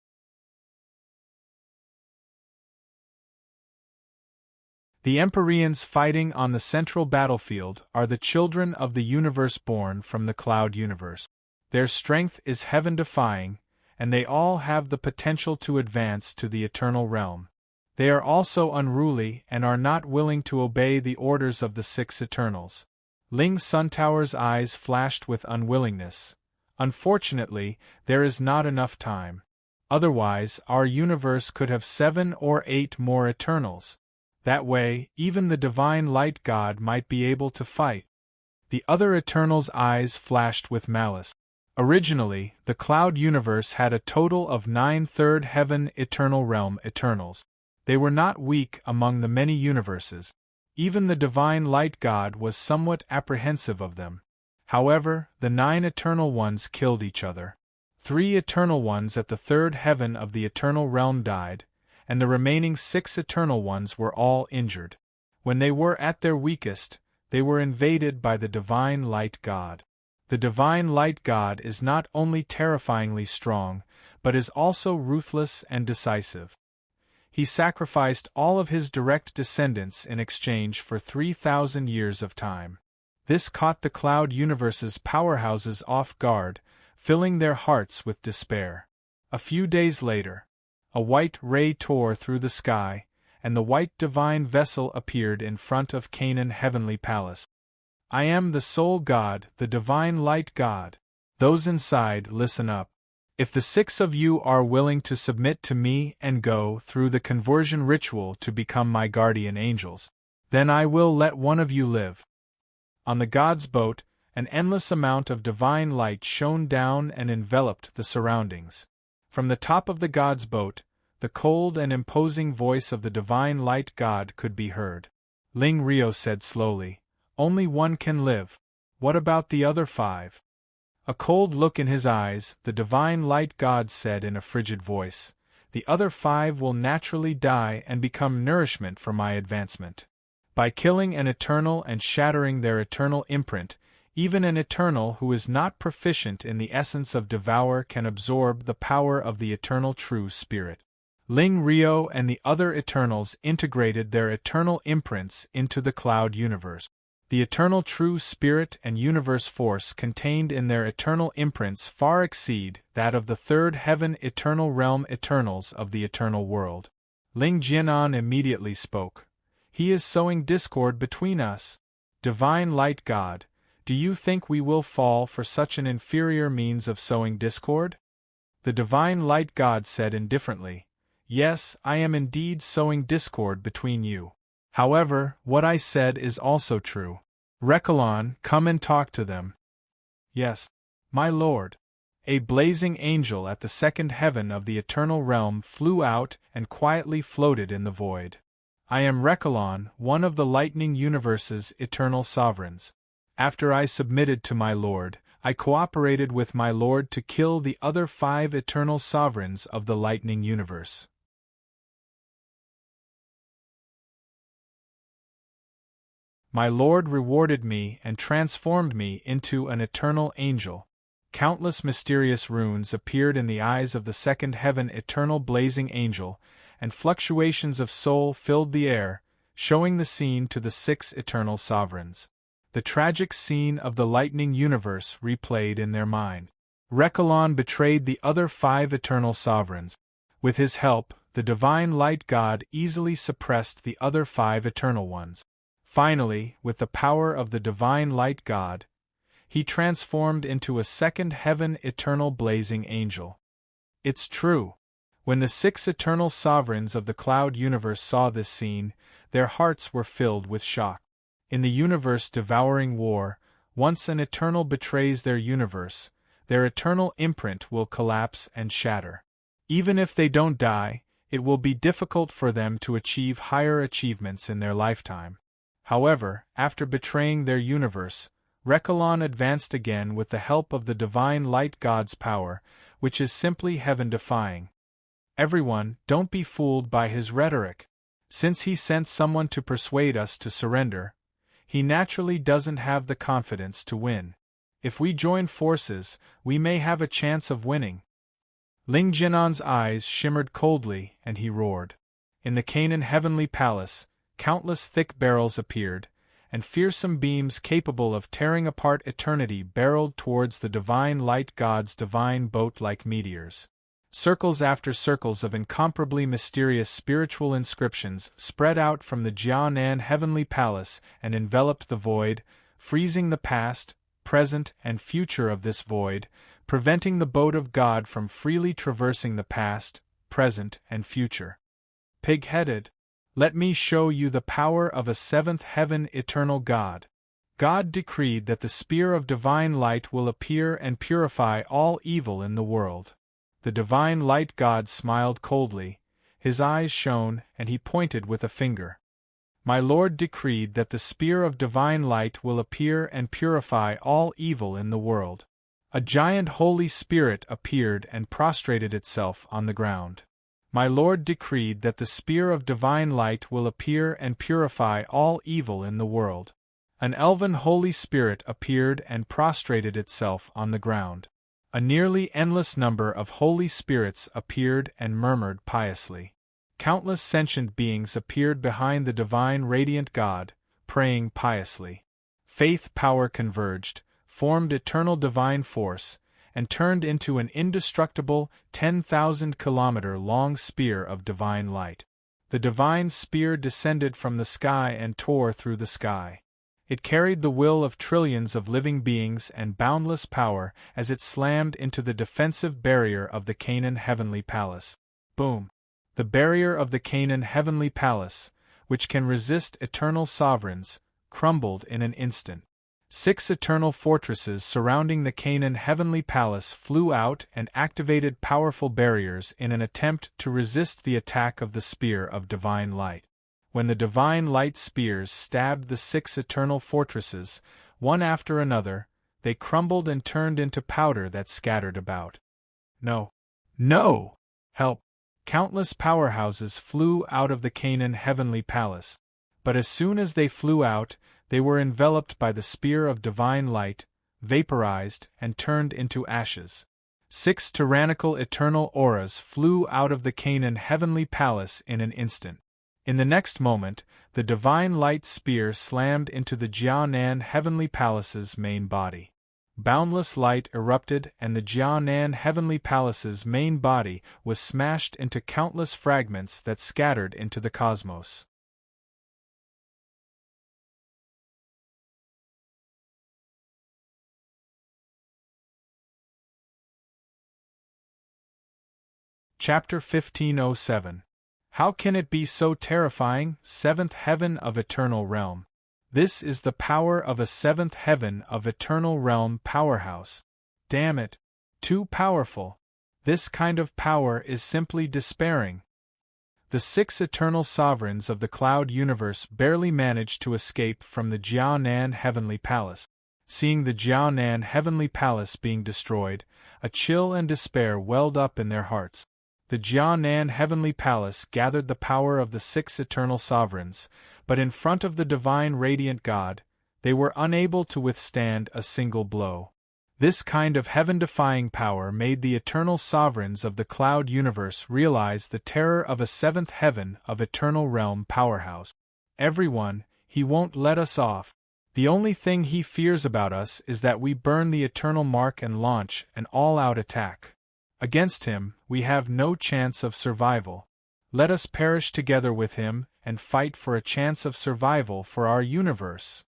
The Empyreans fighting on the central battlefield are the children of the universe born from the cloud universe. Their strength is heaven-defying, and they all have the potential to advance to the eternal realm. They are also unruly and are not willing to obey the orders of the 6 Eternals. Ling Suntower's eyes flashed with unwillingness. Unfortunately, there is not enough time. Otherwise, our universe could have 7 or 8 more Eternals. That way, even the divine light God might be able to fight. The other Eternals' eyes flashed with malice. Originally, the Cloud universe had a total of 9 third heaven eternal realm Eternals. They were not weak among the many universes. Even the divine light God was somewhat apprehensive of them. However, the 9 eternal ones killed each other. 3 eternal ones at the third heaven of the eternal realm died, and the remaining 6 eternal ones were all injured. When they were at their weakest, they were invaded by the divine light God. The divine light God is not only terrifyingly strong, but is also ruthless and decisive. He sacrificed all of his direct descendants in exchange for 3,000 years of time. This caught the cloud universe's powerhouses off guard, filling their hearts with despair. A few days later, a white ray tore through the sky, and the white divine vessel appeared in front of Canaan heavenly palace. "I am the sole God, the divine light God. Those inside, listen up. If the 6 of you are willing to submit to me and go through the conversion ritual to become my guardian angels, then I will let one of you live." On the God's boat, an endless amount of divine light shone down and enveloped the surroundings. From the top of the God's boat, the cold and imposing voice of the divine light God could be heard. Ling Rio said slowly, "Only one can live. What about the other 5? A cold look in his eyes, the divine light God said in a frigid voice, "The other 5 will naturally die and become nourishment for my advancement. By killing an eternal and shattering their eternal imprint, even an eternal who is not proficient in the essence of devour can absorb the power of the eternal true spirit." Ling Rio and the other Eternals integrated their eternal imprints into the cloud universe. The eternal true spirit and universe force contained in their eternal imprints far exceed that of the third heaven eternal realm Eternals of the eternal world. Ling Jianan immediately spoke. "He is sowing discord between us. Divine Light God, do you think we will fall for such an inferior means of sowing discord?" The divine light God said indifferently, "Yes, I am indeed sowing discord between you. However, what I said is also true. Rekalon, come and talk to them." "Yes, my lord." A blazing angel at the second heaven of the eternal realm flew out and quietly floated in the void. "I am Rekalon, one of the lightning universe's eternal sovereigns. After I submitted to my lord, I cooperated with my lord to kill the other 5 eternal sovereigns of the lightning universe. My lord rewarded me and transformed me into an eternal angel. Countless mysterious runes appeared in the eyes of the second heaven eternal blazing angel, and fluctuations of soul filled the air, showing the scene to the 6 eternal sovereigns. The tragic scene of the lightning universe replayed in their mind. Rekalon betrayed the other 5 eternal sovereigns. With his help, the divine light God easily suppressed the other 5 eternal ones. Finally, with the power of the divine light God, he transformed into a second heaven eternal blazing angel. It's true. When the 6 eternal sovereigns of the cloud universe saw this scene, their hearts were filled with shock. In the universe-devouring war, once an eternal betrays their universe, their eternal imprint will collapse and shatter. Even if they don't die, it will be difficult for them to achieve higher achievements in their lifetime. However, after betraying their universe, Rekalon advanced again with the help of the divine light God's power, which is simply heaven-defying. Everyone, don't be fooled by his rhetoric. Since he sent someone to persuade us to surrender, he naturally doesn't have the confidence to win. If we join forces, we may have a chance of winning. Ling Jinan's eyes shimmered coldly, and he roared. In the Canaan heavenly palace, countless thick barrels appeared, and fearsome beams capable of tearing apart eternity barreled towards the divine light God's divine boat like meteors. Circles after circles of incomparably mysterious spiritual inscriptions spread out from the Jianan heavenly palace and enveloped the void, freezing the past, present, and future of this void, preventing the boat of God from freely traversing the past, present, and future. Pig-headed, let me show you the power of a 7th heaven eternal God. God decreed that the spear of divine light will appear and purify all evil in the world. The divine light God smiled coldly, his eyes shone, and he pointed with a finger. My lord decreed that the spear of divine light will appear and purify all evil in the world. A giant Holy Spirit appeared and prostrated itself on the ground. My lord decreed that the spear of divine light will appear and purify all evil in the world. An elven Holy Spirit appeared and prostrated itself on the ground. A nearly endless number of Holy Spirits appeared and murmured piously. Countless sentient beings appeared behind the divine radiant God, praying piously. Faith power converged, formed eternal divine force, and turned into an indestructible 10,000-kilometer-long spear of divine light. The divine spear descended from the sky and tore through the sky. It carried the will of trillions of living beings and boundless power as it slammed into the defensive barrier of the Canaan heavenly palace. Boom! The barrier of the Canaan heavenly palace, which can resist eternal sovereigns, crumbled in an instant. 6 eternal fortresses surrounding the Canaan heavenly palace flew out and activated powerful barriers in an attempt to resist the attack of the spear of divine light. When the divine light spears stabbed the 6 eternal fortresses, one after another, they crumbled and turned into powder that scattered about. No! No! Help! Countless powerhouses flew out of the Canaan heavenly palace, but as soon as they flew out, they were enveloped by the spear of divine light, vaporized, and turned into ashes. 6 tyrannical eternal auras flew out of the Canaan heavenly palace in an instant. In the next moment, the divine light spear slammed into the Jianan heavenly palace's main body. Boundless light erupted and the Jianan heavenly palace's main body was smashed into countless fragments that scattered into the cosmos. Chapter 1507. How can it be so terrifying? Seventh heaven of eternal realm. This is the power of a seventh heaven of eternal realm powerhouse. Damn it. Too powerful. This kind of power is simply despairing. The 6 eternal sovereigns of the cloud universe barely managed to escape from the Jiaonan heavenly palace. Seeing the Jiaonan heavenly palace being destroyed, a chill and despair welled up in their hearts. The Jiaonan heavenly palace gathered the power of the 6 eternal sovereigns, but in front of the divine radiant God, they were unable to withstand a single blow. This kind of heaven-defying power made the eternal sovereigns of the cloud universe realize the terror of a 7th heaven of eternal realm powerhouse. Everyone, he won't let us off. The only thing he fears about us is that we burn the eternal mark and launch an all-out attack. Against him, we have no chance of survival. Let us perish together with him and fight for a chance of survival for our universe.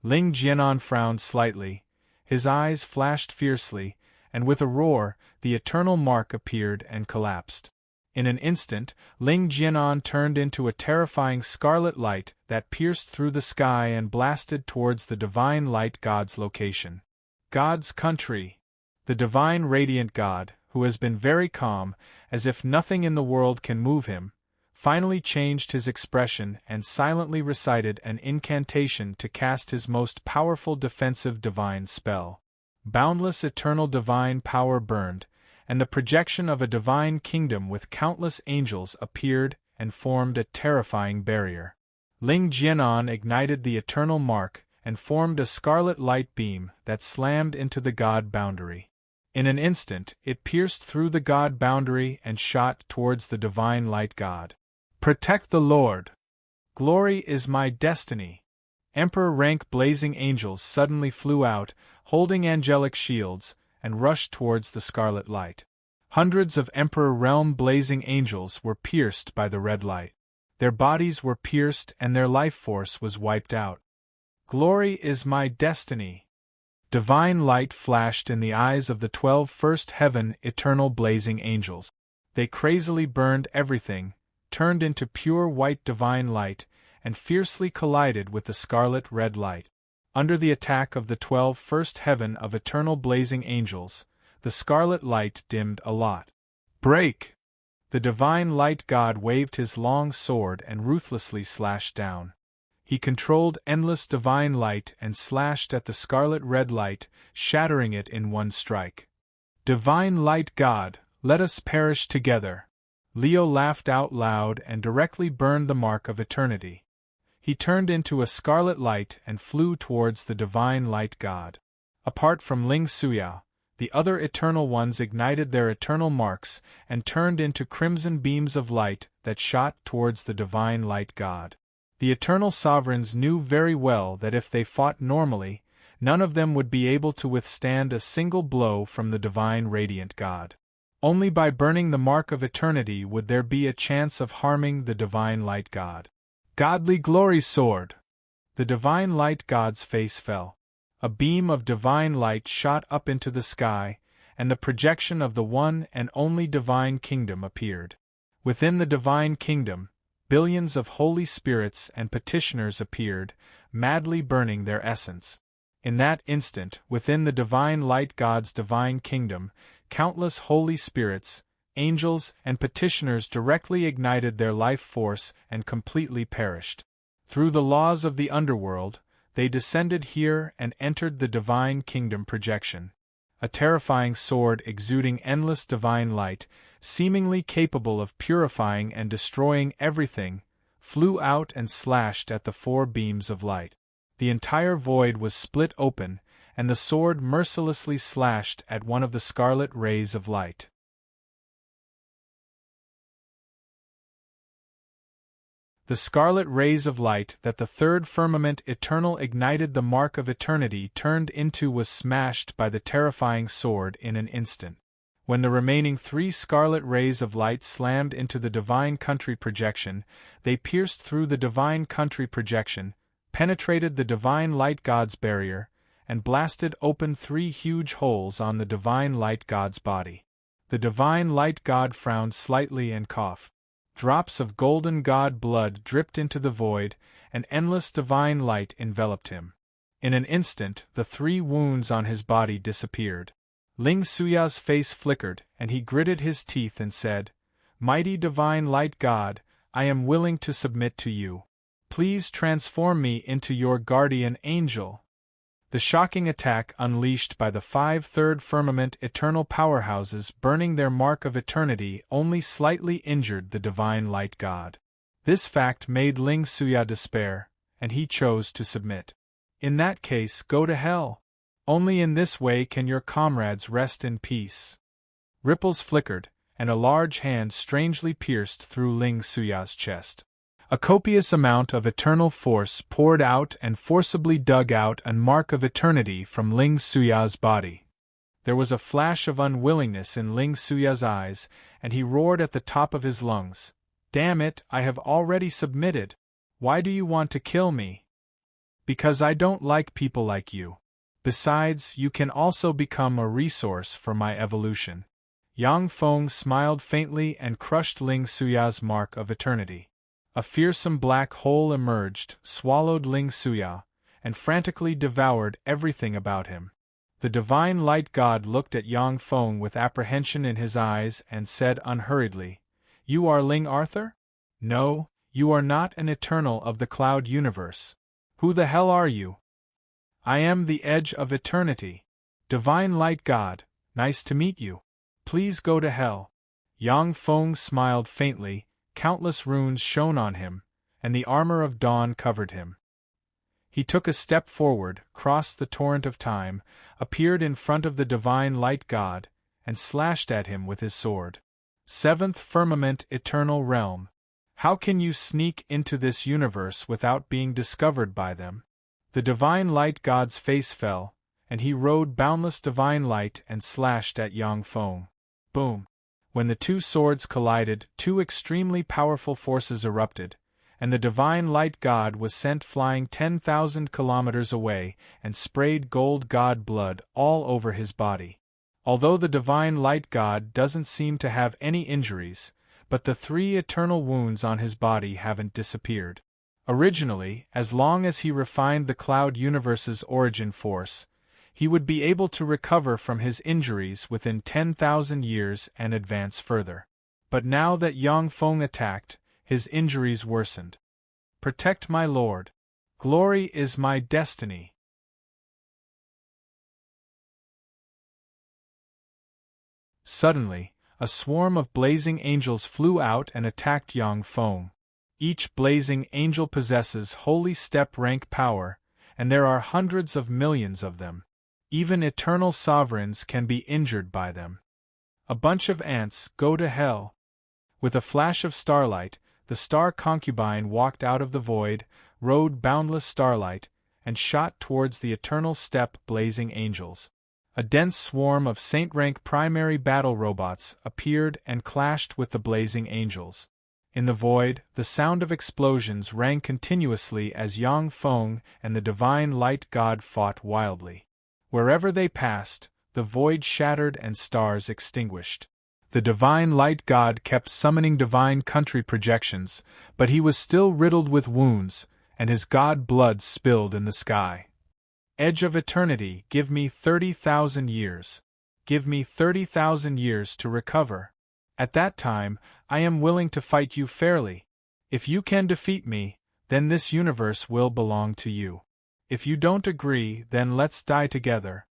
Ling Jianan frowned slightly. His eyes flashed fiercely, and with a roar, the eternal mark appeared and collapsed. In an instant, Ling Jianan turned into a terrifying scarlet light that pierced through the sky and blasted towards the divine light God's location. God's country. The divine radiant God, who has been very calm, as if nothing in the world can move him, finally changed his expression and silently recited an incantation to cast his most powerful defensive divine spell. Boundless eternal divine power burned, and the projection of a divine kingdom with countless angels appeared and formed a terrifying barrier. Ling Jianan ignited the eternal mark and formed a scarlet light beam that slammed into the God boundary. In an instant, it pierced through the God boundary and shot towards the divine light God. Protect the Lord! Glory is my destiny! Emperor rank blazing angels suddenly flew out, holding angelic shields, and rushed towards the scarlet light. Hundreds of Emperor realm blazing angels were pierced by the red light. Their bodies were pierced and their life force was wiped out. Glory is my destiny! Divine light flashed in the eyes of the 12 first heaven eternal blazing angels. They crazily burned everything, turned into pure white divine light, and fiercely collided with the scarlet red light. Under the attack of the 12 first heaven of eternal blazing angels, the scarlet light dimmed a lot. Break! The divine light God waved his long sword and ruthlessly slashed down. He controlled endless divine light and slashed at the scarlet red light, shattering it in one strike. Divine light God, let us perish together! Leo laughed out loud and directly burned the mark of eternity. He turned into a scarlet light and flew towards the divine light God. Apart from Ling Suyao, the other eternal ones ignited their eternal marks and turned into crimson beams of light that shot towards the divine light God. The eternal sovereigns knew very well that if they fought normally, none of them would be able to withstand a single blow from the divine radiant God. Only by burning the mark of eternity would there be a chance of harming the divine light God. Godly glory sword! The divine light God's face fell. A beam of divine light shot up into the sky, and the projection of the one and only divine kingdom appeared. Within the divine kingdom, billions of holy spirits and petitioners appeared, madly burning their essence. In that instant, within the divine light God's divine kingdom, countless holy spirits, angels, and petitioners directly ignited their life force and completely perished. Through the laws of the underworld, they descended here and entered the divine kingdom projection. A terrifying sword exuding endless divine light, seemingly capable of purifying and destroying everything, flew out and slashed at the 4 beams of light. The entire void was split open, and the sword mercilessly slashed at one of the scarlet rays of light. The scarlet rays of light that the 3rd firmament eternal ignited the mark of eternity turned into was smashed by the terrifying sword in an instant. When the remaining 3 scarlet rays of light slammed into the divine country projection, they pierced through the divine country projection, penetrated the divine light God's barrier, and blasted open 3 huge holes on the divine light God's body. The divine light god frowned slightly and coughed. Drops of golden god blood dripped into the void, and endless divine light enveloped him. In an instant, the 3 wounds on his body disappeared. Ling Suya's face flickered, and he gritted his teeth and said, "Mighty divine light god, I am willing to submit to you. Please transform me into your guardian angel." The shocking attack unleashed by the 5 third firmament eternal powerhouses burning their mark of eternity only slightly injured the divine light god. This fact made Ling Suya despair, and he chose to submit. "In that case, go to hell. Only in this way can your comrades rest in peace." Ripples flickered, and a large hand strangely pierced through Ling Suya's chest. A copious amount of eternal force poured out and forcibly dug out a mark of eternity from Ling Suya's body. There was a flash of unwillingness in Ling Suya's eyes, and he roared at the top of his lungs, "Damn it, I have already submitted. Why do you want to kill me?" "Because I don't like people like you. Besides, you can also become a resource for my evolution." Yang Feng smiled faintly and crushed Ling Suya's mark of eternity. A fearsome black hole emerged, swallowed Ling Suya, and frantically devoured everything about him. The divine light god looked at Yang Feng with apprehension in his eyes and said unhurriedly, "You are Ling Arthur? No, you are not an eternal of the cloud universe. Who the hell are you?" "I am the edge of eternity. Divine light god, nice to meet you. Please go to hell." Yang Feng smiled faintly. Countless runes shone on him, and the armor of dawn covered him. He took a step forward, crossed the torrent of time, appeared in front of the divine light god, and slashed at him with his sword. "Seventh firmament eternal realm. How can you sneak into this universe without being discovered by them?" The divine light god's face fell, and he rode boundless divine light and slashed at Yang Feng. Boom! When the 2 swords collided, 2 extremely powerful forces erupted, and the divine light god was sent flying 10,000 kilometers away and sprayed gold god blood all over his body. Although the divine light god doesn't seem to have any injuries, but the 3 eternal wounds on his body haven't disappeared. Originally, as long as he refined the cloud universe's origin force, he would be able to recover from his injuries within 10,000 years and advance further. But now that Yang Feng attacked, his injuries worsened. "Protect my lord. Glory is my destiny." Suddenly, a swarm of blazing angels flew out and attacked Yang Feng. Each blazing angel possesses holy step rank power, and there are hundreds of millions of them. Even eternal sovereigns can be injured by them. A bunch of ants, go to hell. With a flash of starlight, the star concubine walked out of the void, rode boundless starlight, and shot towards the eternal step blazing angels. A dense swarm of saint-rank primary battle robots appeared and clashed with the blazing angels. In the void, the sound of explosions rang continuously as Yang Feng and the divine light god fought wildly. Wherever they passed, the void shattered and stars extinguished. The divine light god kept summoning divine country projections, but he was still riddled with wounds, and his god blood spilled in the sky. "Edge of eternity, give me 30,000 years. Give me 30,000 years to recover. At that time, I am willing to fight you fairly. If you can defeat me, then this universe will belong to you. If you don't agree, then let's die together."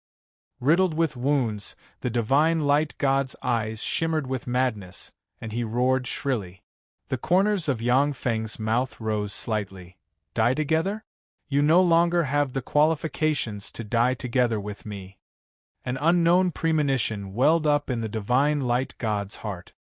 Riddled with wounds, the divine light god's eyes shimmered with madness, and he roared shrilly. The corners of Yang Feng's mouth rose slightly. "Die together? You no longer have the qualifications to die together with me." An unknown premonition welled up in the divine light god's heart.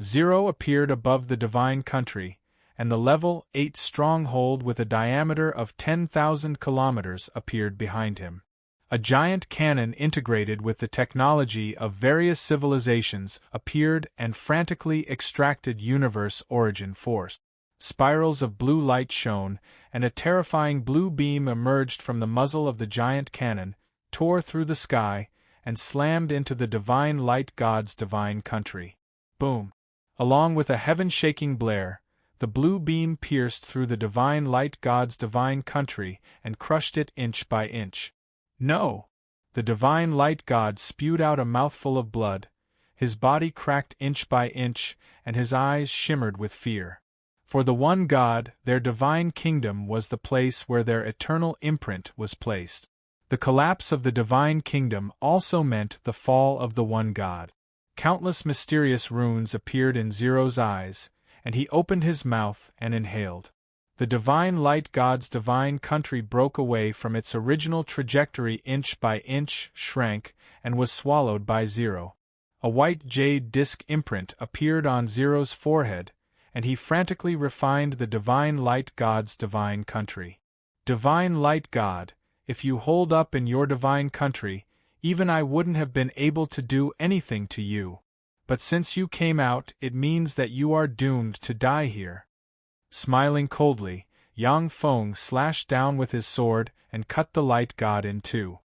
Zero appeared above the divine country, and the level 8 stronghold with a diameter of 10,000 kilometers appeared behind him. A giant cannon integrated with the technology of various civilizations appeared and frantically extracted universe origin force. Spirals of blue light shone, and a terrifying blue beam emerged from the muzzle of the giant cannon, tore through the sky, and slammed into the divine light god's divine country. Boom! Along with a heaven-shaking blare, the blue beam pierced through the divine light god's divine country and crushed it inch by inch. No! The divine light god spewed out a mouthful of blood, his body cracked inch by inch, and his eyes shimmered with fear. For the one God, their divine kingdom was the place where their eternal imprint was placed. The collapse of the divine kingdom also meant the fall of the one God. Countless mysterious runes appeared in Zero's eyes, and he opened his mouth and inhaled. The divine light god's divine country broke away from its original trajectory inch by inch, shrank, and was swallowed by Zero. A white jade disk imprint appeared on Zero's forehead, and he frantically refined the divine light god's divine country. Divine light god, if you hold up in your divine country, even I wouldn't have been able to do anything to you. But since you came out, it means that you are doomed to die here. Smiling coldly, Yang Feng slashed down with his sword and cut the light god in two.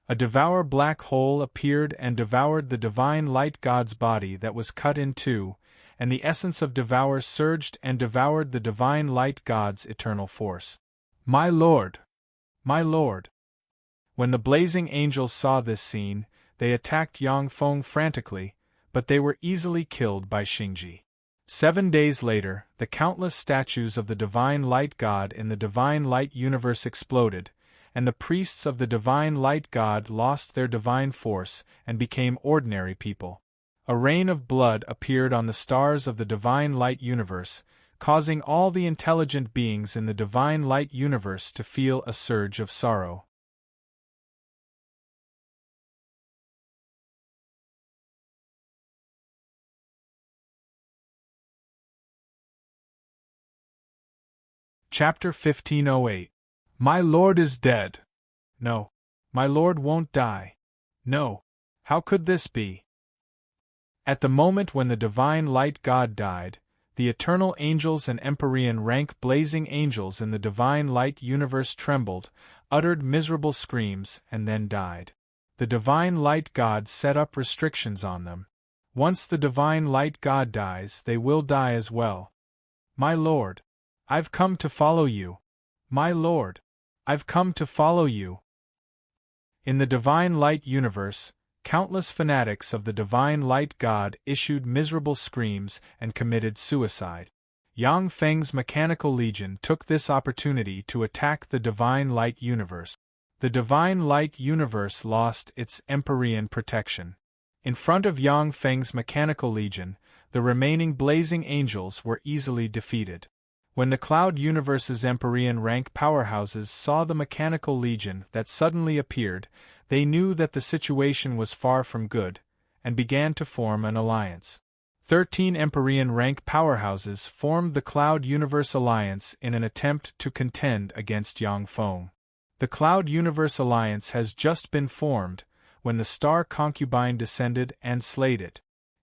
A devour black hole appeared and devoured the divine light god's body that was cut in two, and the essence of devour surged and devoured the divine light god's eternal force. My lord! My lord! When the blazing angels saw this scene, they attacked Yang Feng frantically, but they were easily killed by Xingji. 7 days later, the countless statues of the divine light god in the divine light universe exploded, and the priests of the divine light god lost their divine force and became ordinary people. A rain of blood appeared on the stars of the divine light universe, causing all the intelligent beings in the divine light universe to feel a surge of sorrow. Chapter 1508. My lord is dead. No. My lord won't die. No. How could this be? At the moment when the divine light god died, the eternal angels and Empyrean rank blazing angels in the divine light universe trembled, uttered miserable screams, and then died. The divine light god set up restrictions on them. Once the divine light god dies, they will die as well. My lord, I've come to follow you. My lord, I've come to follow you. In the divine light universe, countless fanatics of the divine light god issued miserable screams and committed suicide. Yang Feng's mechanical legion took this opportunity to attack the divine light universe. The divine light universe lost its Empyrean protection. In front of Yang Feng's mechanical legion, the remaining blazing angels were easily defeated. When the Cloud Universe's Empyrean rank powerhouses saw the mechanical legion that suddenly appeared, they knew that the situation was far from good, and began to form an alliance. 13 Empyrean rank powerhouses formed the Cloud Universe Alliance in an attempt to contend against Yang Feng. The Cloud Universe Alliance has just been formed, when the Star Concubine descended and slayed it.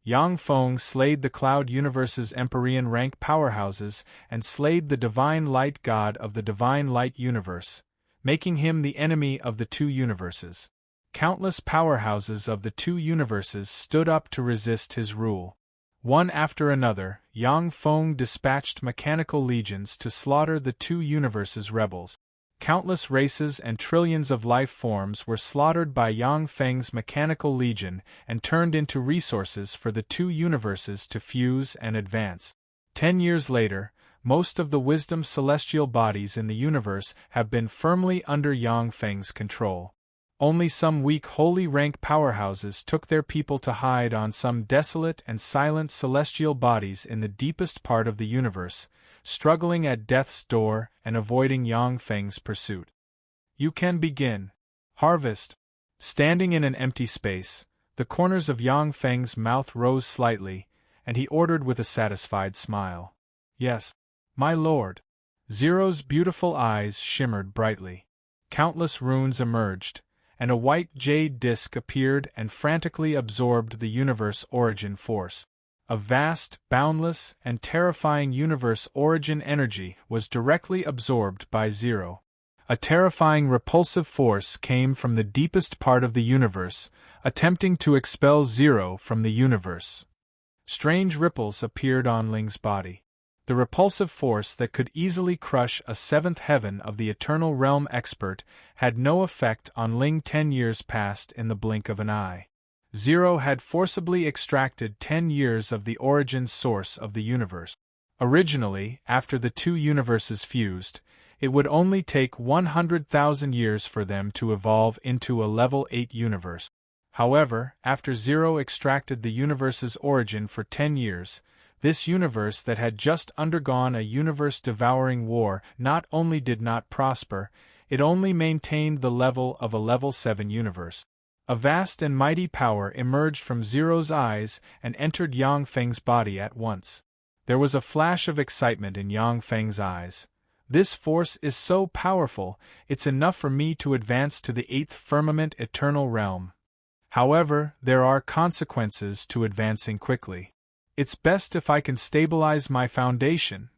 Yang Feng slayed the Cloud Universe's Empyrean rank powerhouses and slayed the Divine Light God of the Divine Light Universe, making him the enemy of the two universes. Countless powerhouses of the two universes stood up to resist his rule. One after another, Yang Feng dispatched mechanical legions to slaughter the two universes' rebels. Countless races and trillions of life forms were slaughtered by Yang Feng's mechanical legion and turned into resources for the two universes to fuse and advance. 10 years later, most of the wisdom celestial bodies in the universe have been firmly under Yang Feng's control. Only some weak holy rank powerhouses took their people to hide on some desolate and silent celestial bodies in the deepest part of the universe, struggling at death's door and avoiding Yang Feng's pursuit. You can begin. Harvest. Standing in an empty space, the corners of Yang Feng's mouth rose slightly, and he ordered with a satisfied smile. Yes, my lord. Zero's beautiful eyes shimmered brightly. Countless runes emerged, and a white jade disk appeared and frantically absorbed the universe origin force. A vast, boundless, and terrifying universe origin energy was directly absorbed by Zero. A terrifying repulsive force came from the deepest part of the universe, attempting to expel Zero from the universe. Strange ripples appeared on Ling's body. The repulsive force that could easily crush a seventh heaven of the Eternal Realm expert had no effect on Ling. 10 years passed in the blink of an eye. Zero had forcibly extracted 10 years of the origin source of the universe. Originally, after the two universes fused, it would only take 100,000 years for them to evolve into a level 8 universe. However, after Zero extracted the universe's origin for 10 years, this universe that had just undergone a universe-devouring war not only did not prosper, it only maintained the level of a level 7 universe. A vast and mighty power emerged from Zero's eyes and entered Yang Feng's body at once. There was a flash of excitement in Yang Feng's eyes. This force is so powerful, it's enough for me to advance to the 8th firmament Eternal Realm. However, there are consequences to advancing quickly. It's best if I can stabilize my foundation.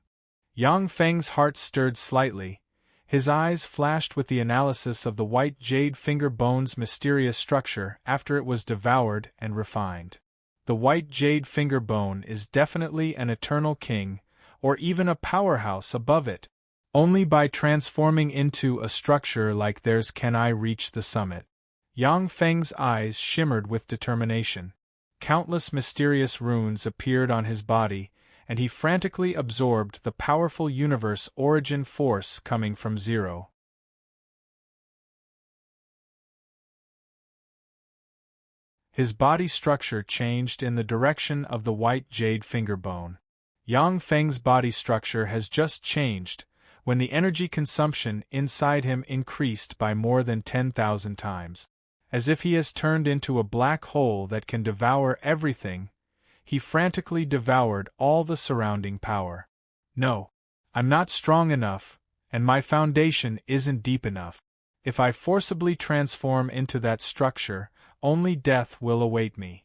Yang Feng's heart stirred slightly. His eyes flashed with the analysis of the white jade finger bone's mysterious structure after it was devoured and refined. The white jade finger bone is definitely an eternal king, or even a powerhouse above it. Only by transforming into a structure like theirs can I reach the summit. Yang Feng's eyes shimmered with determination. Countless mysterious runes appeared on his body, and he frantically absorbed the powerful universe origin force coming from Zero. His body structure changed in the direction of the white jade finger bone. Yang Feng's body structure has just changed, when the energy consumption inside him increased by more than 10,000 times. As if he has turned into a black hole that can devour everything, he frantically devoured all the surrounding power. No, I'm not strong enough, and my foundation isn't deep enough. If I forcibly transform into that structure, only death will await me.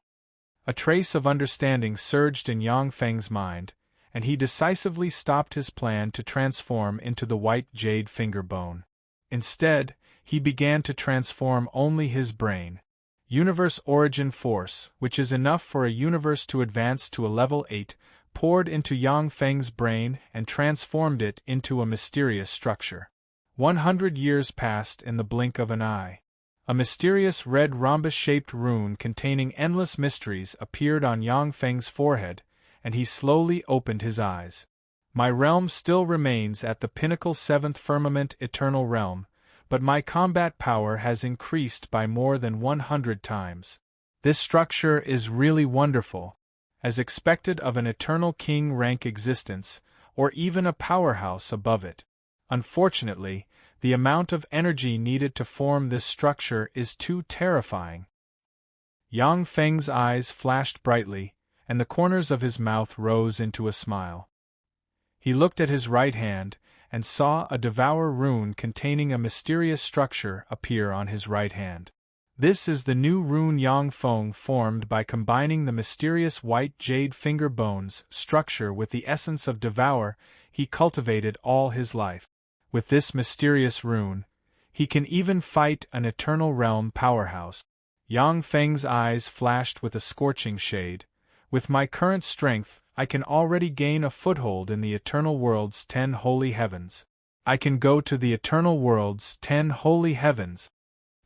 A trace of understanding surged in Yang Feng's mind, and he decisively stopped his plan to transform into the white jade finger bone. Instead, he began to transform only his brain. Universe origin force, which is enough for a universe to advance to a level 8, poured into Yang Feng's brain and transformed it into a mysterious structure. 100 years passed in the blink of an eye. A mysterious red rhombus-shaped rune containing endless mysteries appeared on Yang Feng's forehead, and he slowly opened his eyes. My realm still remains at the pinnacle 7th firmament Eternal Realm, but my combat power has increased by more than 100 times. This structure is really wonderful, as expected of an Eternal King rank existence, or even a powerhouse above it. Unfortunately, the amount of energy needed to form this structure is too terrifying. Yang Feng's eyes flashed brightly, and the corners of his mouth rose into a smile. He looked at his right hand, and saw a devour rune containing a mysterious structure appear on his right hand. This is the new rune Yang Feng formed by combining the mysterious white jade finger bones structure with the essence of devour he cultivated all his life. With this mysterious rune, he can even fight an Eternal Realm powerhouse. Yang Feng's eyes flashed with a scorching shade. With my current strength, I can already gain a foothold in the Eternal World's 10 holy heavens. I can go to the Eternal World's 10 holy heavens.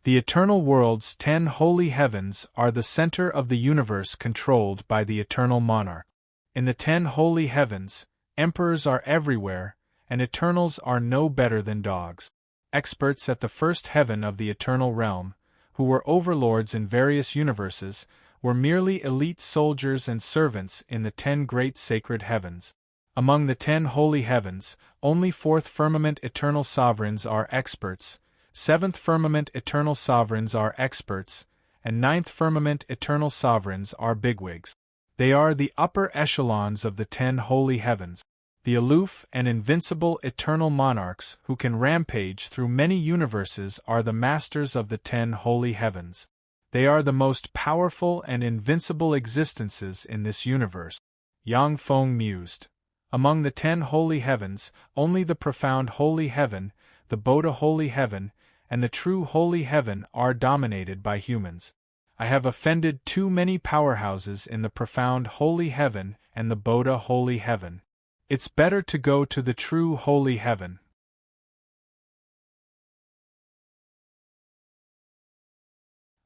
The Eternal World's 10 holy heavens are the center of the universe controlled by the Eternal Monarch. In the 10 holy heavens, emperors are everywhere, and Eternals are no better than dogs. Experts at the first heaven of the Eternal Realm, who were overlords in various universes, were merely elite soldiers and servants in the 10 great sacred heavens. Among the 10 holy heavens, only 4th firmament eternal sovereigns are experts, 7th firmament eternal sovereigns are experts, and 9th firmament eternal sovereigns are bigwigs. They are the upper echelons of the 10 holy heavens. The aloof and invincible eternal monarchs who can rampage through many universes are the masters of the 10 holy heavens. They are the most powerful and invincible existences in this universe. Yang Feng mused. Among the 10 holy heavens, only the profound holy heaven, the Buddha holy heaven, and the true holy heaven are dominated by humans. I have offended too many powerhouses in the profound holy heaven and the Buddha holy heaven. It's better to go to the true holy heaven.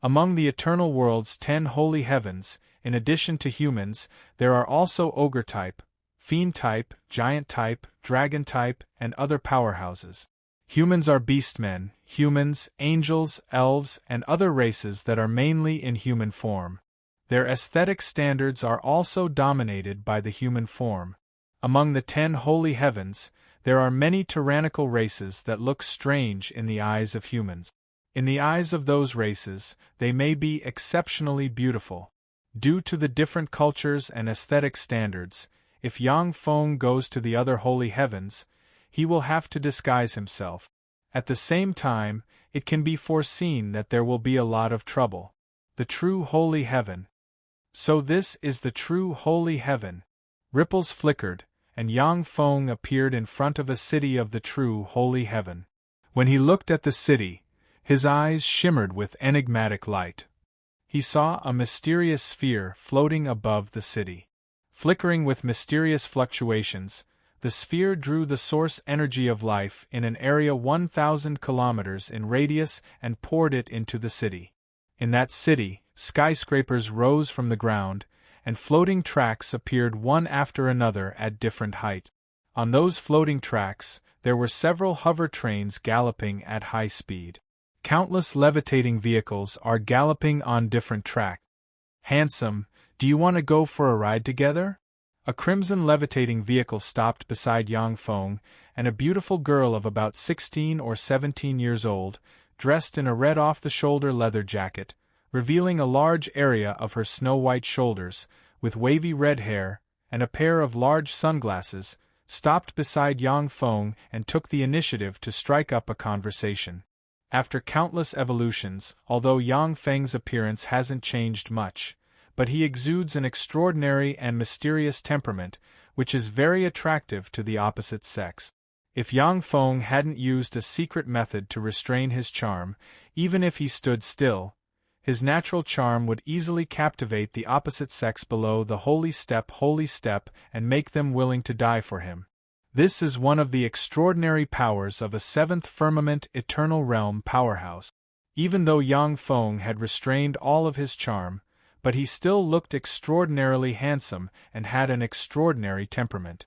Among the eternal world's 10 holy heavens, in addition to humans, there are also ogre type, fiend type, giant type, dragon type, and other powerhouses. Humans are beastmen, humans, angels, elves, and other races that are mainly in human form. Their aesthetic standards are also dominated by the human form. Among the 10 holy heavens, there are many tyrannical races that look strange in the eyes of humans. In the eyes of those races, they may be exceptionally beautiful. Due to the different cultures and aesthetic standards, if Yang Feng goes to the other holy heavens, he will have to disguise himself. At the same time, it can be foreseen that there will be a lot of trouble. The true holy heaven. So this is the true holy heaven. Ripples flickered, and Yang Feng appeared in front of a city of the true holy heaven. When he looked at the city, his eyes shimmered with enigmatic light. He saw a mysterious sphere floating above the city. Flickering with mysterious fluctuations, the sphere drew the source energy of life in an area 1,000 kilometers in radius and poured it into the city. In that city, skyscrapers rose from the ground, and floating tracks appeared one after another at different height. On those floating tracks, there were several hover trains galloping at high speed. Countless levitating vehicles are galloping on different tracks. Handsome, do you want to go for a ride together? A crimson levitating vehicle stopped beside Yang Feng, and a beautiful girl of about 16 or 17 years old, dressed in a red off-the-shoulder leather jacket, revealing a large area of her snow-white shoulders, with wavy red hair, and a pair of large sunglasses, stopped beside Yang Feng and took the initiative to strike up a conversation. After countless evolutions, although Yang Feng's appearance hasn't changed much, but he exudes an extraordinary and mysterious temperament, which is very attractive to the opposite sex. If Yang Feng hadn't used a secret method to restrain his charm, even if he stood still, his natural charm would easily captivate the opposite sex below the holy step and make them willing to die for him. This is one of the extraordinary powers of a 7th firmament eternal realm powerhouse. Even though Yang Feng had restrained all of his charm, but he still looked extraordinarily handsome and had an extraordinary temperament.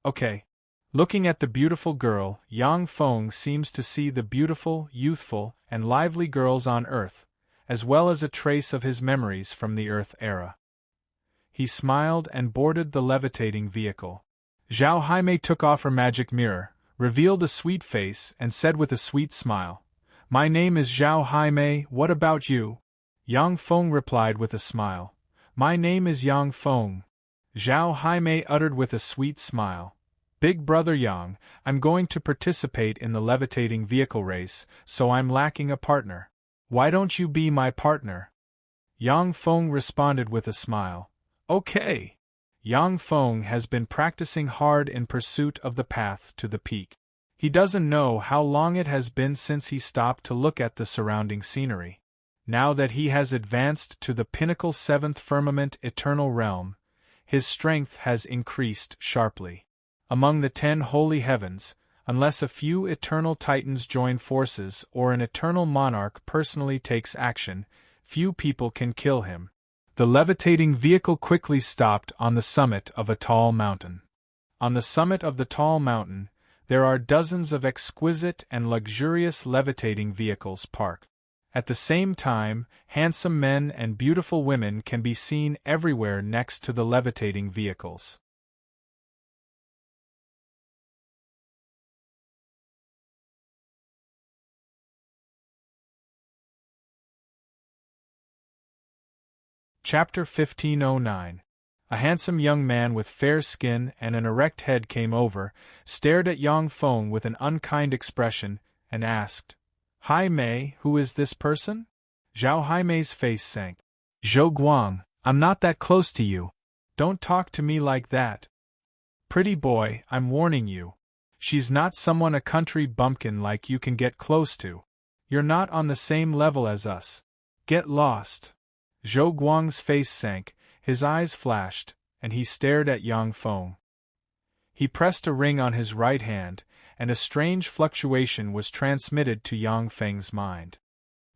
Okay. Looking at the beautiful girl, Yang Feng seems to see the beautiful, youthful, and lively girls on Earth, as well as a trace of his memories from the Earth era. He smiled and boarded the levitating vehicle. Zhao Haimei took off her magic mirror, revealed a sweet face, and said with a sweet smile, "My name is Zhao Haimei, what about you?" Yang Feng replied with a smile, "My name is Yang Feng." Zhao Haimei uttered with a sweet smile, "Big brother Yang, I'm going to participate in the levitating vehicle race, so I'm lacking a partner. Why don't you be my partner?" Yang Feng responded with a smile, "Okay." Yang Feng has been practicing hard in pursuit of the path to the peak. He doesn't know how long it has been since he stopped to look at the surrounding scenery. Now that he has advanced to the pinnacle 7th firmament eternal realm, his strength has increased sharply. Among the 10 holy heavens, unless a few eternal titans join forces or an eternal monarch personally takes action, few people can kill him. The levitating vehicle quickly stopped on the summit of a tall mountain. On the summit of the tall mountain, there are dozens of exquisite and luxurious levitating vehicles parked. At the same time, handsome men and beautiful women can be seen everywhere next to the levitating vehicles. Chapter 1509. A handsome young man with fair skin and an erect head came over, stared at Yang Feng with an unkind expression, and asked, "Hai Mei, who is this person?" Zhao Haimei's face sank. "Zhou Guang, I'm not that close to you. Don't talk to me like that. Pretty boy, I'm warning you." She's not someone a country bumpkin like you can get close to. You're not on the same level as us. Get lost. Zhou Guang's face sank, his eyes flashed, and he stared at Yang Feng. He pressed a ring on his right hand, and a strange fluctuation was transmitted to Yang Feng's mind.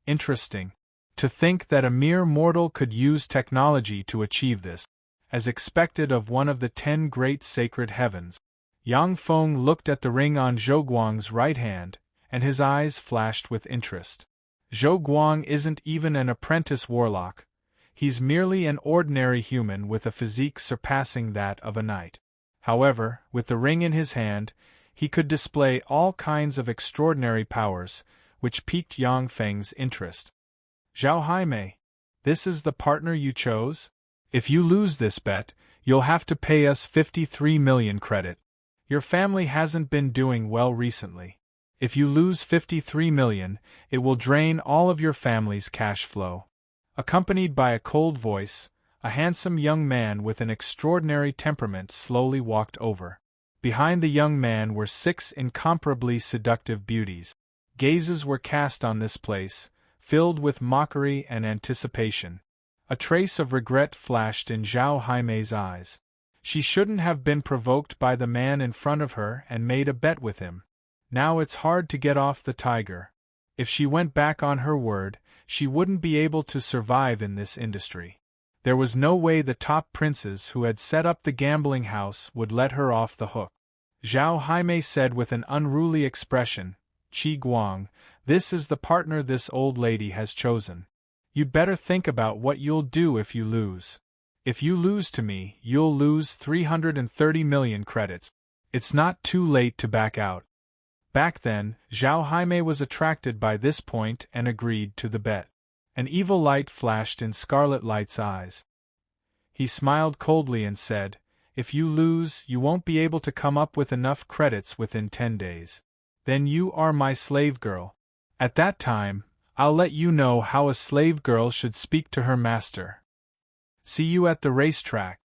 Interesting. To think that a mere mortal could use technology to achieve this, as expected of one of the 10 great sacred heavens. Yang Feng looked at the ring on Zhou Guang's right hand, and his eyes flashed with interest. Zhou Guang isn't even an apprentice warlock. He's merely an ordinary human with a physique surpassing that of a knight. However, with the ring in his hand, he could display all kinds of extraordinary powers, which piqued Yang Feng's interest. Zhao Haimei, this is the partner you chose? If you lose this bet, you'll have to pay us 53 million credit. Your family hasn't been doing well recently. If you lose 53 million, it will drain all of your family's cash flow. Accompanied by a cold voice, a handsome young man with an extraordinary temperament slowly walked over. Behind the young man were 6 incomparably seductive beauties. Gazes were cast on this place, filled with mockery and anticipation. A trace of regret flashed in Zhao Haimei's eyes. She shouldn't have been provoked by the man in front of her and made a bet with him. Now it's hard to get off the tiger. If she went back on her word, she wouldn't be able to survive in this industry. There was no way the top princes who had set up the gambling house would let her off the hook. Zhao Haimei said with an unruly expression, "Qi Guang, this is the partner this old lady has chosen. You'd better think about what you'll do if you lose. If you lose to me, you'll lose 330 million credits. It's not too late to back out." Back then, Zhao Haimei was attracted by this point and agreed to the bet. An evil light flashed in Scarlet Light's eyes. He smiled coldly and said, "If you lose, you won't be able to come up with enough credits within 10 days. Then you are my slave girl. At that time, I'll let you know how a slave girl should speak to her master. See you at the racetrack."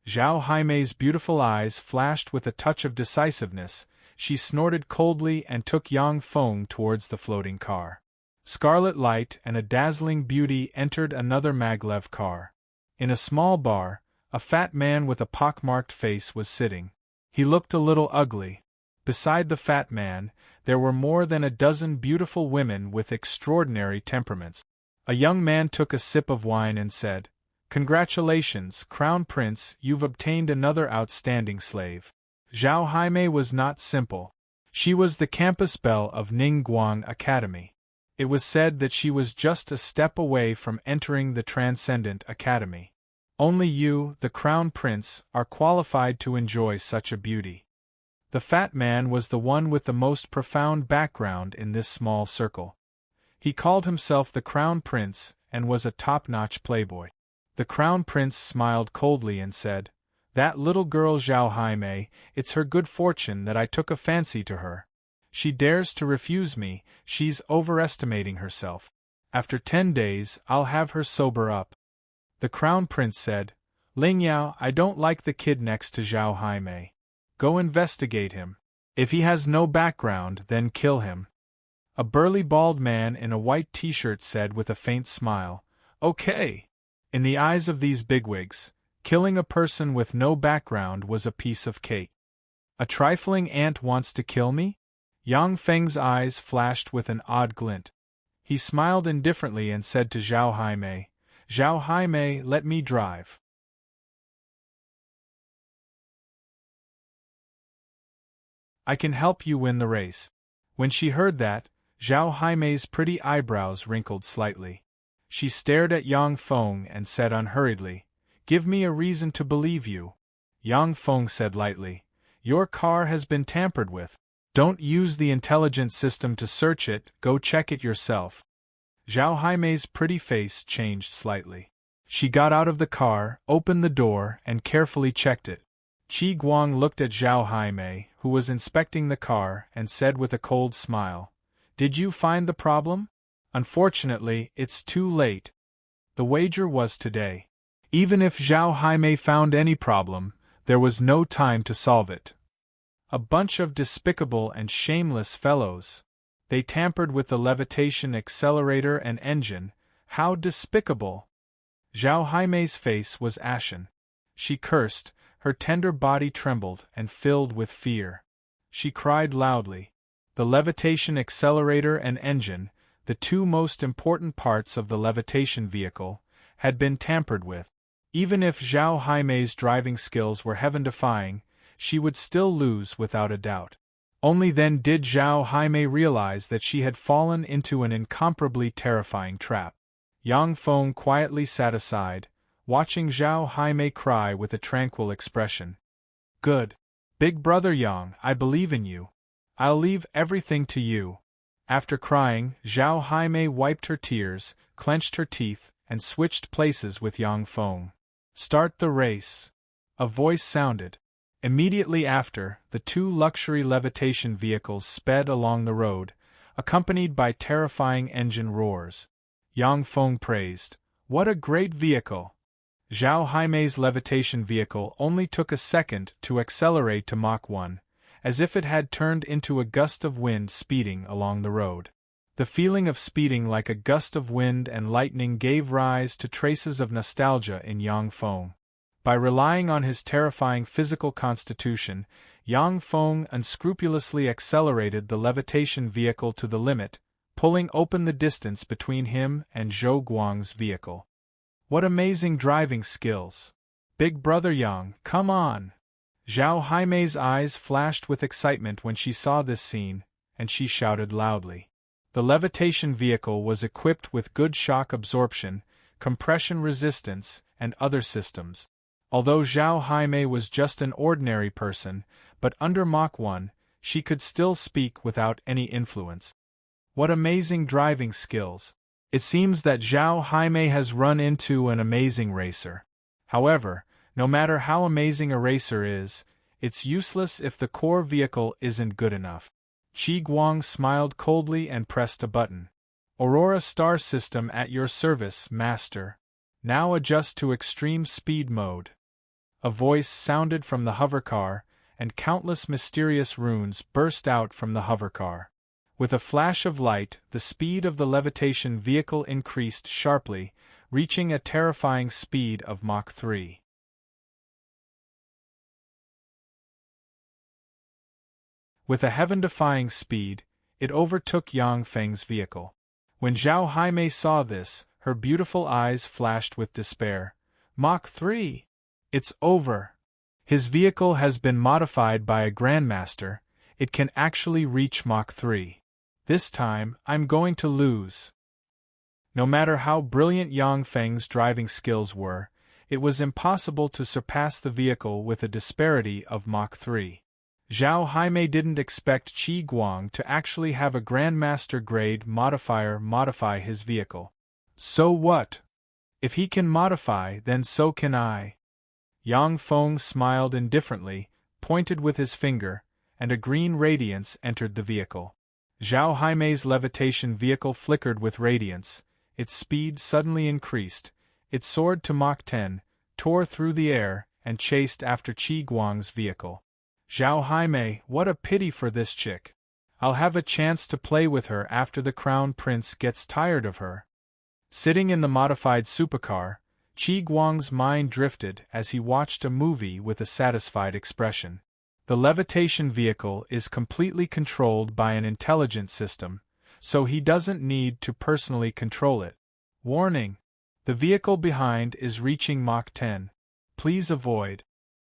Zhao Haimei's beautiful eyes flashed with a touch of decisiveness. She snorted coldly and took Yang Feng towards the floating car. Scarlet Light and a dazzling beauty entered another maglev car. In a small bar, a fat man with a pockmarked face was sitting. He looked a little ugly. Beside the fat man, there were more than a dozen beautiful women with extraordinary temperaments. A young man took a sip of wine and said, "Congratulations, Crown Prince, you've obtained another outstanding slave." Zhao Haimei was not simple. She was the campus belle of Ningguang Academy. It was said that she was just a step away from entering the Transcendent Academy. Only you, the Crown Prince, are qualified to enjoy such a beauty. The fat man was the one with the most profound background in this small circle. He called himself the Crown Prince and was a top-notch playboy. The Crown Prince smiled coldly and said, "That little girl Zhao Haimei, it's her good fortune that I took a fancy to her. She dares to refuse me, she's overestimating herself. After 10 days, I'll have her sober up." The Crown Prince said, "Ling Yao, I don't like the kid next to Zhao Haimei. Go investigate him. If he has no background, then kill him." A burly bald man in a white t-shirt said with a faint smile, "Okay." In the eyes of these bigwigs, killing a person with no background was a piece of cake. "A trifling ant wants to kill me?" Yang Feng's eyes flashed with an odd glint. He smiled indifferently and said to Zhao Haimei, "Zhao Haimei, let me drive." "I can help you win the race." When she heard that, Zhao Haimei's pretty eyebrows wrinkled slightly. She stared at Yang Feng and said unhurriedly, "Give me a reason to believe you." Yang Feng said lightly, "Your car has been tampered with. Don't use the intelligence system to search it, go check it yourself." Zhao Haimei's pretty face changed slightly. She got out of the car, opened the door, and carefully checked it. Qi Guang looked at Zhao Haimei, who was inspecting the car, and said with a cold smile, "Did you find the problem? Unfortunately, it's too late. The wager was today." Even if Zhao Haimei found any problem, there was no time to solve it. A bunch of despicable and shameless fellows. They tampered with the levitation accelerator and engine. How despicable! Zhao Jaime's face was ashen. She cursed, her tender body trembled and filled with fear. She cried loudly. The levitation accelerator and engine, the two most important parts of the levitation vehicle, had been tampered with. Even if Zhao Jaime's driving skills were heaven-defying, she would still lose without a doubt. Only then did Zhao Jaime realize that she had fallen into an incomparably terrifying trap. Yang Feng quietly sat aside, watching Zhao Jaime cry with a tranquil expression. Good. Big brother Yang, I believe in you. I'll leave everything to you. After crying, Zhao Jaime wiped her tears, clenched her teeth, and switched places with Yang Feng. Start the race. A voice sounded. Immediately after, the two luxury levitation vehicles sped along the road, accompanied by terrifying engine roars. Yang Feng praised. What a great vehicle! Zhao Jaime's levitation vehicle only took a second to accelerate to Mach 1, as if it had turned into a gust of wind speeding along the road. The feeling of speeding like a gust of wind and lightning gave rise to traces of nostalgia in Yang Feng. By relying on his terrifying physical constitution, Yang Feng unscrupulously accelerated the levitation vehicle to the limit, pulling open the distance between him and Zhou Guang's vehicle. What amazing driving skills! Big brother Yang, come on! Zhao Jaime's eyes flashed with excitement when she saw this scene, and she shouted loudly. The levitation vehicle was equipped with good shock absorption, compression resistance, and other systems. Although Zhao Jaime was just an ordinary person, but under Mach 1, she could still speak without any influence. What amazing driving skills! It seems that Zhao Jaime has run into an amazing racer. However, no matter how amazing a racer is, it's useless if the core vehicle isn't good enough. Qi Guang smiled coldly and pressed a button. Aurora Star System at your service, Master. Now adjust to extreme speed mode. A voice sounded from the hovercar, and countless mysterious runes burst out from the hovercar. With a flash of light, the speed of the levitation vehicle increased sharply, reaching a terrifying speed of Mach 3. With a heaven-defying speed, it overtook Yang Feng's vehicle. When Zhao Jaime saw this, her beautiful eyes flashed with despair. Mach 3! It's over. His vehicle has been modified by a Grandmaster. It can actually reach Mach 3. This time, I'm going to lose. No matter how brilliant Yang Feng's driving skills were, it was impossible to surpass the vehicle with a disparity of Mach 3. Zhao Jaime didn't expect Qi Guang to actually have a Grandmaster grade modifier modify his vehicle. So what? If he can modify, then so can I. Yang Feng smiled indifferently, pointed with his finger, and a green radiance entered the vehicle. Zhao Jaime's levitation vehicle flickered with radiance, its speed suddenly increased, it soared to Mach 10, tore through the air, and chased after Qi Guang's vehicle. Zhao Jaime, what a pity for this chick. I'll have a chance to play with her after the Crown Prince gets tired of her. Sitting in the modified supercar, Qi Guang's mind drifted as he watched a movie with a satisfied expression. The levitation vehicle is completely controlled by an intelligent system, so he doesn't need to personally control it. Warning! The vehicle behind is reaching Mach 10. Please avoid.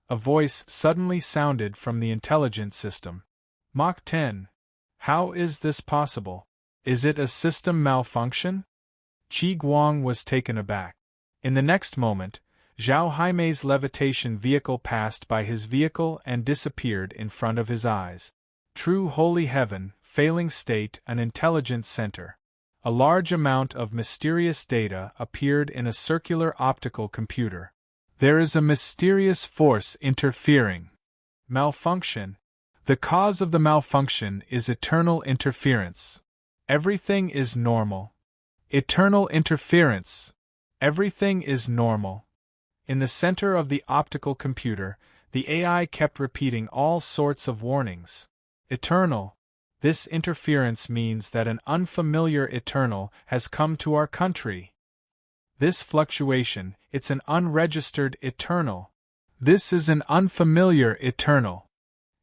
A voice suddenly sounded from the intelligent system. Mach 10. How is this possible? Is it a system malfunction? Qi Guang was taken aback. In the next moment, Zhao Jaime's levitation vehicle passed by his vehicle and disappeared in front of his eyes. True holy heaven, failing state, an intelligent center. A large amount of mysterious data appeared in a circular optical computer. There is a mysterious force interfering. Malfunction. The cause of the malfunction is eternal interference. Everything is normal. Eternal interference. Everything is normal. In the center of the optical computer, The AI kept repeating all sorts of warnings. Eternal. This interference means that an unfamiliar eternal has come to our country. This fluctuation, it's an unregistered eternal. This is an unfamiliar eternal.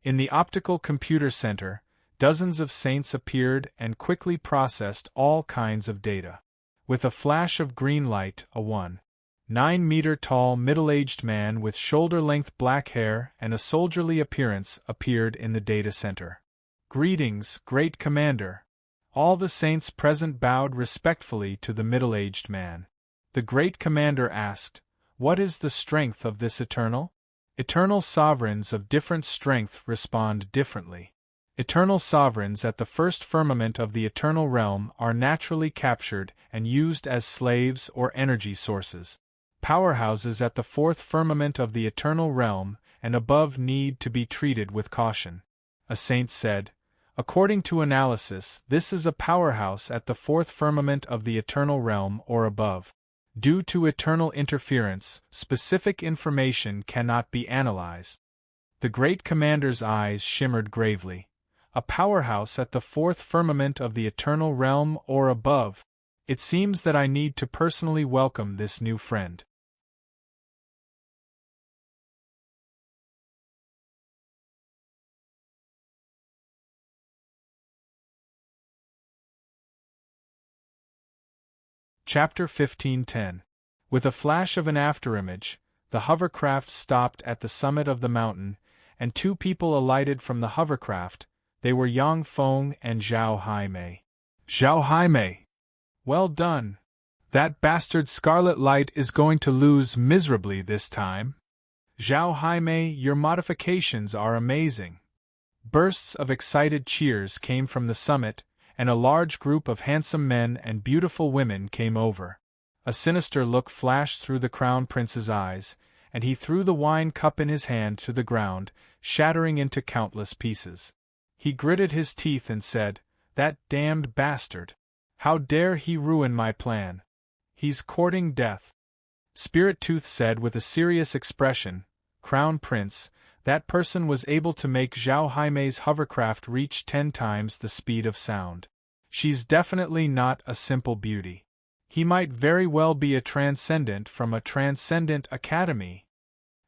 In the optical computer center, dozens of saints appeared and quickly processed all kinds of data. With a flash of green light, a 1.9-meter-tall middle-aged man with shoulder-length black hair and a soldierly appearance appeared in the data center. "Greetings, great commander." All the saints present bowed respectfully to the middle-aged man. The great commander asked, "What is the strength of this eternal?" Eternal sovereigns of different strength respond differently. Eternal sovereigns at the first firmament of the eternal realm are naturally captured and used as slaves or energy sources. Powerhouses at the fourth firmament of the eternal realm and above need to be treated with caution. A saint said, "According to analysis, this is a powerhouse at the fourth firmament of the eternal realm or above. Due to eternal interference, specific information cannot be analyzed." The great commander's eyes shimmered gravely. "A powerhouse at the fourth firmament of the eternal realm or above. It seems that I need to personally welcome this new friend." Chapter 15:10. With a flash of an afterimage, the hovercraft stopped at the summit of the mountain, and two people alighted from the hovercraft. They were Yang Feng and Zhao Haimei. "Zhao Haimei! Well done! That bastard Scarlet Light is going to lose miserably this time. Zhao Haimei, your modifications are amazing." Bursts of excited cheers came from the summit, and a large group of handsome men and beautiful women came over. A sinister look flashed through the Crown Prince's eyes, and he threw the wine cup in his hand to the ground, shattering into countless pieces. He gritted his teeth and said, "That damned bastard! How dare he ruin my plan? He's courting death." Spirit Tooth said with a serious expression, "Crown Prince, that person was able to make Zhao Haimei's hovercraft reach 10 times the speed of sound. She's definitely not a simple beauty. He might very well be a transcendent from a transcendent academy."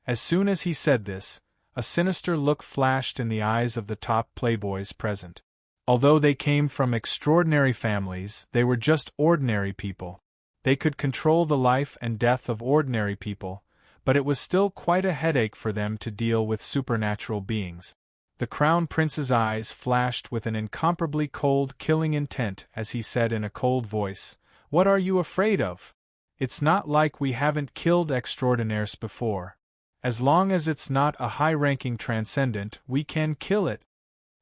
As soon as he said this, a sinister look flashed in the eyes of the top playboys present. Although they came from extraordinary families, they were just ordinary people. They could control the life and death of ordinary people, but it was still quite a headache for them to deal with supernatural beings. The Crown Prince's eyes flashed with an incomparably cold, killing intent as he said in a cold voice, "What are you afraid of? It's not like we haven't killed extraordinaires before. As long as it's not a high-ranking transcendent, we can kill it."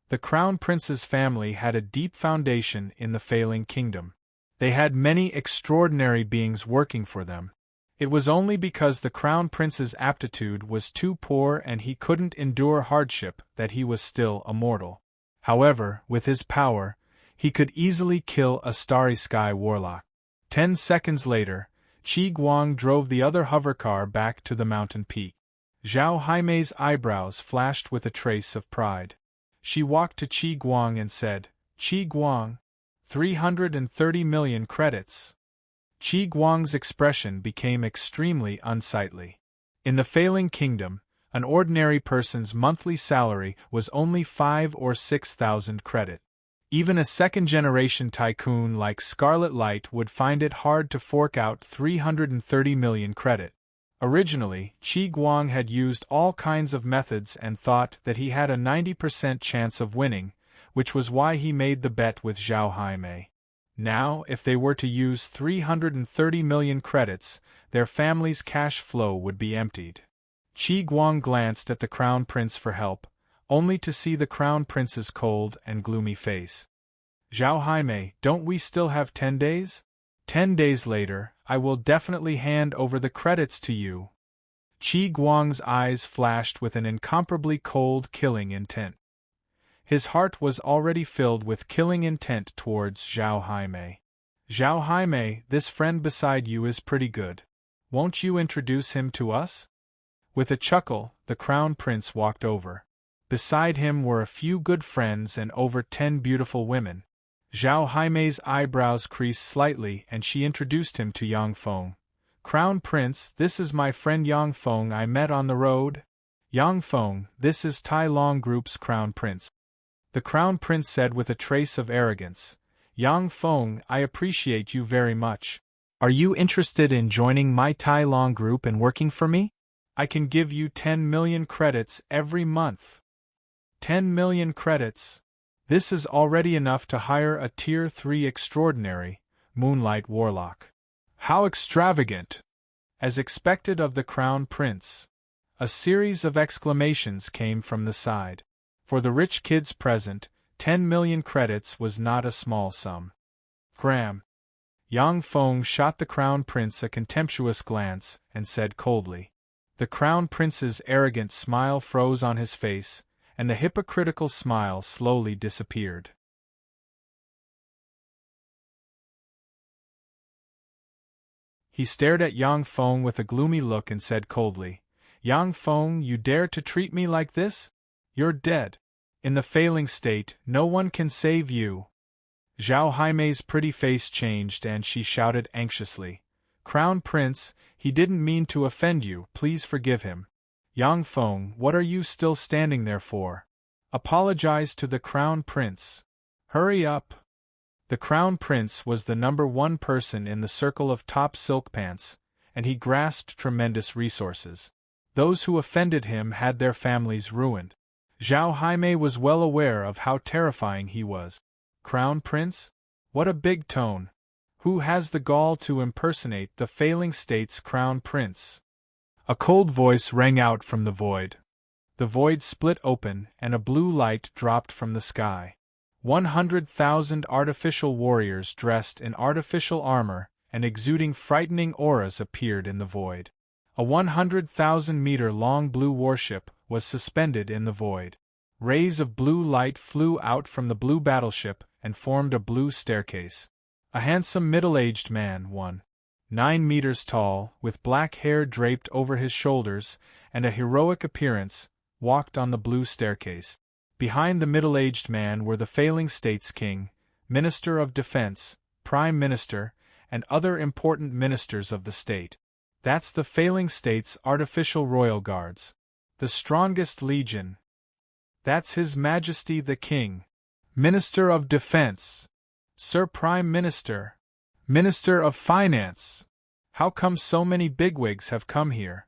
The Crown Prince's family had a deep foundation in the failing kingdom. They had many extraordinary beings working for them. It was only because the Crown Prince's aptitude was too poor and he couldn't endure hardship that he was still a mortal. However, with his power, he could easily kill a Starry Sky warlock. 10 seconds later, Qi Guang drove the other hovercar back to the mountain peak. Zhao Haimei's eyebrows flashed with a trace of pride. She walked to Qi Guang and said, "Qi Guang, 330 million credits." Qi Guang's expression became extremely unsightly. In the failing kingdom, an ordinary person's monthly salary was only 5 or 6,000 credit. Even a second-generation tycoon like Scarlet Light would find it hard to fork out 330 million credit. Originally, Qi Guang had used all kinds of methods and thought that he had a 90% chance of winning, which was why he made the bet with Zhao Haimei. Now, if they were to use 330 million credits, their family's cash flow would be emptied. Qi Guang glanced at the Crown Prince for help, only to see the Crown Prince's cold and gloomy face. "Zhao Haimei, don't we still have 10 days? 10 days later, I will definitely hand over the credits to you." Qi Guang's eyes flashed with an incomparably cold, killing intent. His heart was already filled with killing intent towards Zhao Haimei. "Zhao Haimei, this friend beside you is pretty good. Won't you introduce him to us?" With a chuckle, the Crown Prince walked over. Beside him were a few good friends and over 10 beautiful women. Zhao Haime's eyebrows creased slightly and she introduced him to Yang Feng. Crown Prince, this is my friend Yang Feng I met on the road. Yang Feng, this is Tai Long Group's Crown Prince. The Crown Prince said with a trace of arrogance. Yang Feng, I appreciate you very much. Are you interested in joining my Tai Long Group and working for me? I can give you 10 million credits every month. 10 million credits? This is already enough to hire a Tier 3 extraordinary, Moonlight Warlock. How extravagant! As expected of the Crown Prince. A series of exclamations came from the side. For the rich kids present, 10 million credits was not a small sum. Gram. Yang Feng shot the Crown Prince a contemptuous glance and said coldly. The Crown Prince's arrogant smile froze on his face, and the hypocritical smile slowly disappeared. He stared at Yang Feng with a gloomy look and said coldly, Yang Feng, you dare to treat me like this? You're dead. In the failing state, no one can save you. Zhao Haime's pretty face changed and she shouted anxiously. Crown Prince, he didn't mean to offend you, please forgive him. Yang Feng, what are you still standing there for? Apologize to the Crown Prince. Hurry up. The Crown Prince was the #1 person in the circle of top silk pants, and he grasped tremendous resources. Those who offended him had their families ruined. Zhao Haime was well aware of how terrifying he was. Crown Prince? What a big tone! Who has the gall to impersonate the failing state's Crown Prince? A cold voice rang out from the void. The void split open and a blue light dropped from the sky. 100,000 artificial warriors dressed in artificial armor and exuding frightening auras appeared in the void. A 100,000-meter-long blue warship was suspended in the void. Rays of blue light flew out from the blue battleship and formed a blue staircase. A handsome middle-aged man, 9 meters tall, with black hair draped over his shoulders and a heroic appearance, walked on the blue staircase. Behind the middle-aged man were the failing state's king, Minister of Defense, Prime Minister, and other important ministers of the state. That's the failing state's artificial royal guards. The strongest legion. That's His Majesty the King. Minister of Defense. Sir Prime Minister. Minister of Finance. How come so many bigwigs have come here?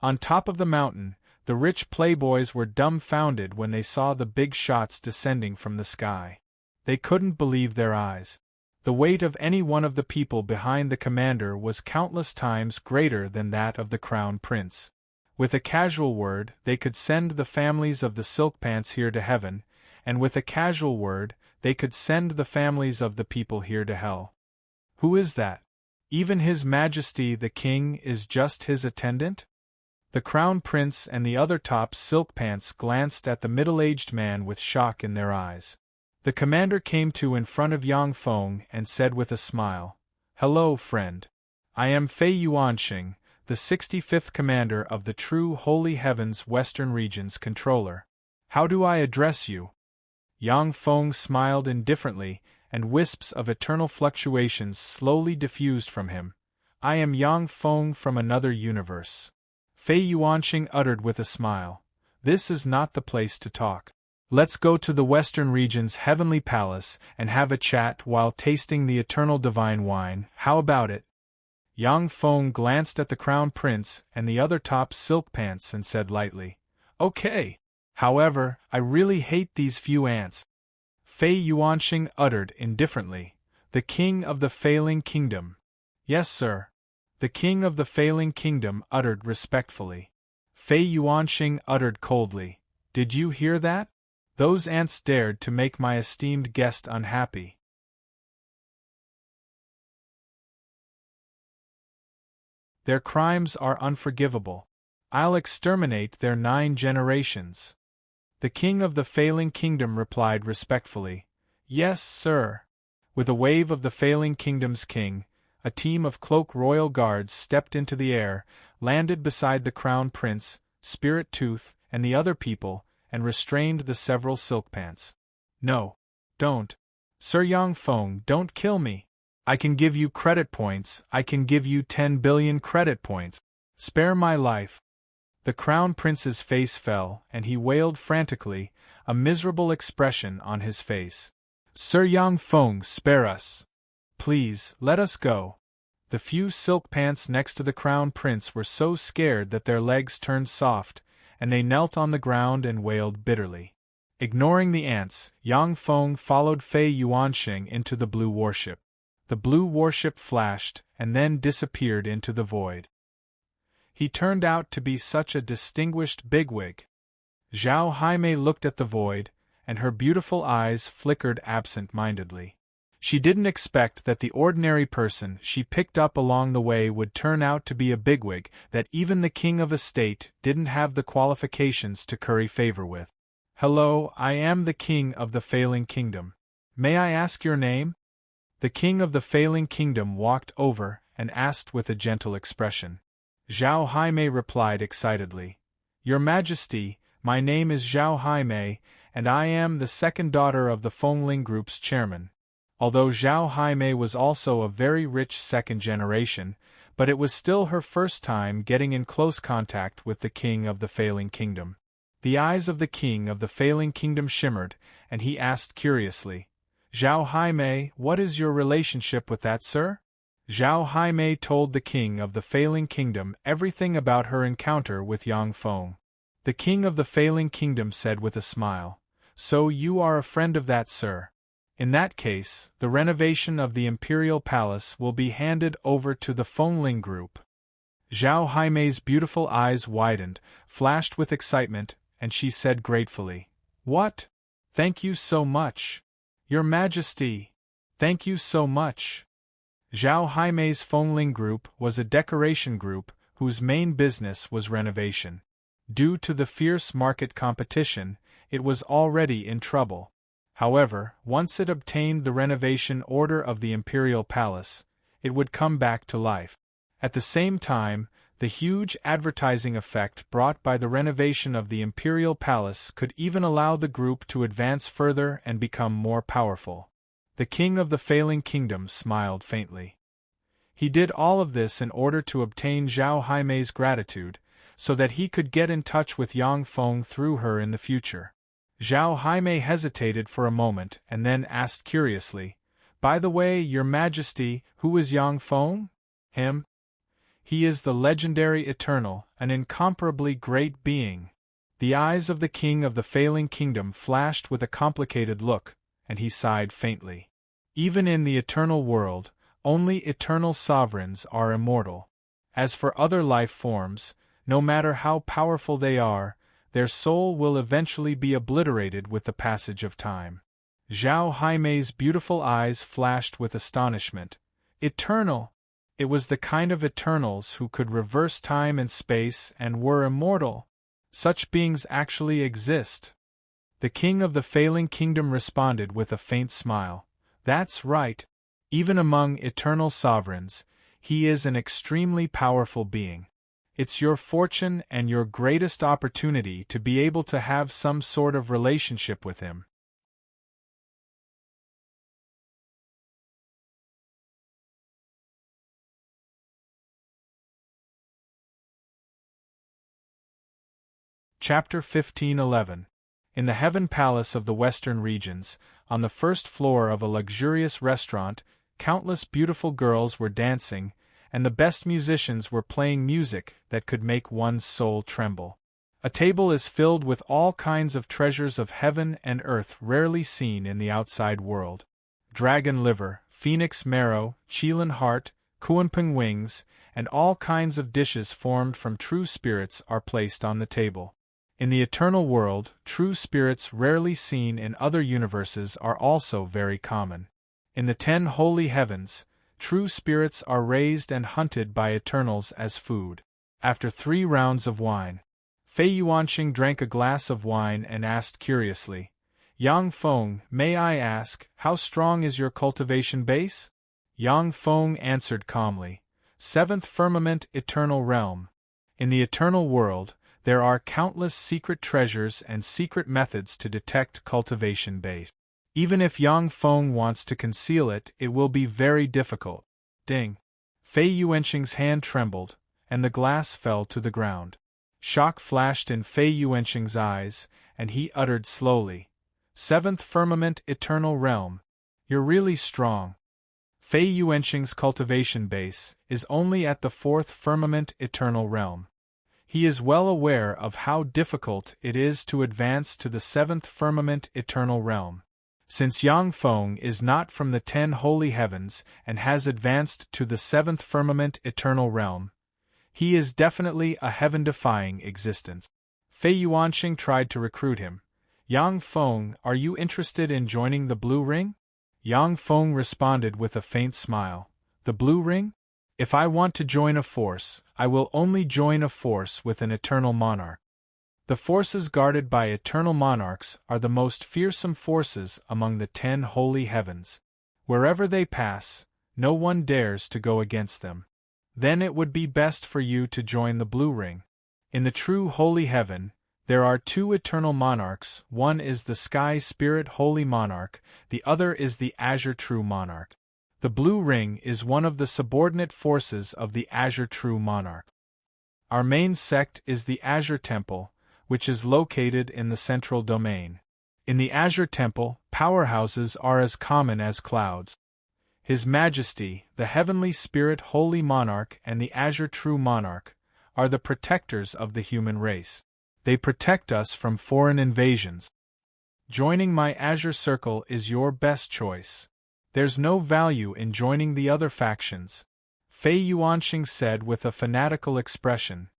On top of the mountain, the rich playboys were dumbfounded when they saw the big shots descending from the sky. They couldn't believe their eyes. The weight of any one of the people behind the commander was countless times greater than that of the Crown Prince. With a casual word, they could send the families of the Silk Pants here to heaven, and with a casual word, they could send the families of the people here to hell. Who is that? Even His Majesty the King is just his attendant? The Crown Prince and the other top Silk Pants glanced at the middle-aged man with shock in their eyes. The commander came to in front of Yang Feng and said with a smile, Hello, friend. I am Fei Yuanxing, the 65th commander of the true Holy Heavens Western Region's controller. How do I address you? Yang Feng smiled indifferently, and wisps of eternal fluctuations slowly diffused from him. I am Yang Feng from another universe. Fei Yuanxing uttered with a smile. This is not the place to talk. Let's go to the Western Region's heavenly palace and have a chat while tasting the eternal divine wine. How about it? Yang Feng glanced at the Crown Prince and the other top Silk Pants and said lightly, Okay. However, I really hate these few ants. Fei Yuanxing uttered indifferently, The King of the Failing Kingdom. Yes, sir. The King of the Failing Kingdom uttered respectfully. Fei Yuanxing uttered coldly, Did you hear that? Those ants dared to make my esteemed guest unhappy. Their crimes are unforgivable. I'll exterminate their 9 generations. The King of the Failing Kingdom replied respectfully, Yes, sir. With a wave of the Failing Kingdom's king, a team of cloak royal guards stepped into the air, landed beside the Crown Prince, Spirit Tooth, and the other people, and restrained the several silk pants. No. Don't. Sir Yang Feng, don't kill me. I can give you credit points, I can give you 10 billion credit points. Spare my life. The Crown Prince's face fell, and he wailed frantically, a miserable expression on his face. Sir Yang Feng, spare us. Please, let us go. The few silk pants next to the Crown Prince were so scared that their legs turned soft, and they knelt on the ground and wailed bitterly. Ignoring the ants, Yang Feng followed Fei Yuanxing into the blue warship. The blue warship flashed, and then disappeared into the void. He turned out to be such a distinguished bigwig. Zhao Haimei looked at the void, and her beautiful eyes flickered absent-mindedly. She didn't expect that the ordinary person she picked up along the way would turn out to be a bigwig that even the king of a state didn't have the qualifications to curry favor with. Hello, I am the king of the Failing Kingdom. May I ask your name? The king of the Failing Kingdom walked over and asked with a gentle expression. Zhao Haimei replied excitedly. Your Majesty, my name is Zhao Haimei, and I am the second daughter of the Fengling Group's chairman. Although Zhao Haimei was also a very rich second generation, but it was still her first time getting in close contact with the king of the Failing Kingdom. The eyes of the king of the Failing Kingdom shimmered, and he asked curiously, Zhao Haimei, what is your relationship with that sir? Zhao Haimei told the king of the Failing Kingdom everything about her encounter with Yang Feng. The king of the Failing Kingdom said with a smile, So you are a friend of that sir. In that case, the renovation of the Imperial Palace will be handed over to the Fengling Group. Zhao Haimei's beautiful eyes widened, flashed with excitement, and she said gratefully, What? Thank you so much. Your Majesty. Thank you so much. Zhao Haimei's Fengling Group was a decoration group whose main business was renovation. Due to the fierce market competition, it was already in trouble. However, once it obtained the renovation order of the Imperial Palace, it would come back to life. At the same time, the huge advertising effect brought by the renovation of the Imperial Palace could even allow the group to advance further and become more powerful. The king of the Failing Kingdom smiled faintly. He did all of this in order to obtain Zhao Haimei's gratitude, so that he could get in touch with Yang Feng through her in the future. Zhao Haimei hesitated for a moment and then asked curiously, By the way, Your Majesty, who is Yang Feng? Him? He is the legendary Eternal, an incomparably great being. The eyes of the king of the Failing Kingdom flashed with a complicated look, and he sighed faintly. Even in the eternal world, only eternal sovereigns are immortal. As for other life forms, no matter how powerful they are, their soul will eventually be obliterated with the passage of time. Zhao Haimei's beautiful eyes flashed with astonishment. Eternal! It was the kind of eternals who could reverse time and space and were immortal. Such beings actually exist. The king of the Failing Kingdom responded with a faint smile. That's right. Even among eternal sovereigns, he is an extremely powerful being. It's your fortune and your greatest opportunity to be able to have some sort of relationship with him. Chapter 1511. In the Heaven Palace of the Western regions, on the first floor of a luxurious restaurant, countless beautiful girls were dancing, and the best musicians were playing music that could make one's soul tremble. A table is filled with all kinds of treasures of heaven and earth rarely seen in the outside world. Dragon liver, phoenix marrow, Qilin heart, Kuanping wings, and all kinds of dishes formed from true spirits are placed on the table. In the eternal world, true spirits rarely seen in other universes are also very common. In the 10 holy heavens, true spirits are raised and hunted by eternals as food. After 3 rounds of wine, Fei Yuanxing drank a glass of wine and asked curiously, Yang Feng, may I ask, how strong is your cultivation base? Yang Feng answered calmly, 7th firmament eternal realm. In the eternal world, There are countless secret treasures and secret methods to detect cultivation base. Even if Yang Feng wants to conceal it, it will be very difficult. Ding! Fei Yuanqing's hand trembled, and the glass fell to the ground. Shock flashed in Fei Yuanqing's eyes, and he uttered slowly, "Seventh firmament, eternal realm. You're really strong." Fei Yuanqing's cultivation base is only at the fourth firmament, eternal realm. He is well aware of how difficult it is to advance to the seventh firmament, eternal realm. Since Yang Feng is not from the 10 holy heavens and has advanced to the seventh firmament, eternal realm, he is definitely a heaven-defying existence. Fei Yuanqing tried to recruit him. "Yang Feng, are you interested in joining the Blue Ring?" Yang Feng responded with a faint smile. "The Blue Ring? If I want to join a force, I will only join a force with an eternal monarch. The forces guarded by eternal monarchs are the most fearsome forces among the 10 holy heavens. Wherever they pass, no one dares to go against them. Then it would be best for you to join the Blue Ring. In the true holy heaven, there are 2 eternal monarchs. One is the Sky Spirit Holy Monarch, the other is the Azure True Monarch. The Blue Ring is one of the subordinate forces of the Azure True Monarch. Our main sect is the Azure Temple, which is located in the central domain. In the Azure Temple, powerhouses are as common as clouds. His Majesty, the Heavenly Spirit Holy Monarch and the Azure True Monarch, are the protectors of the human race. They protect us from foreign invasions. Joining my Azure Circle is your best choice. There's no value in joining the other factions," Fei Yuanqing said with a fanatical expression.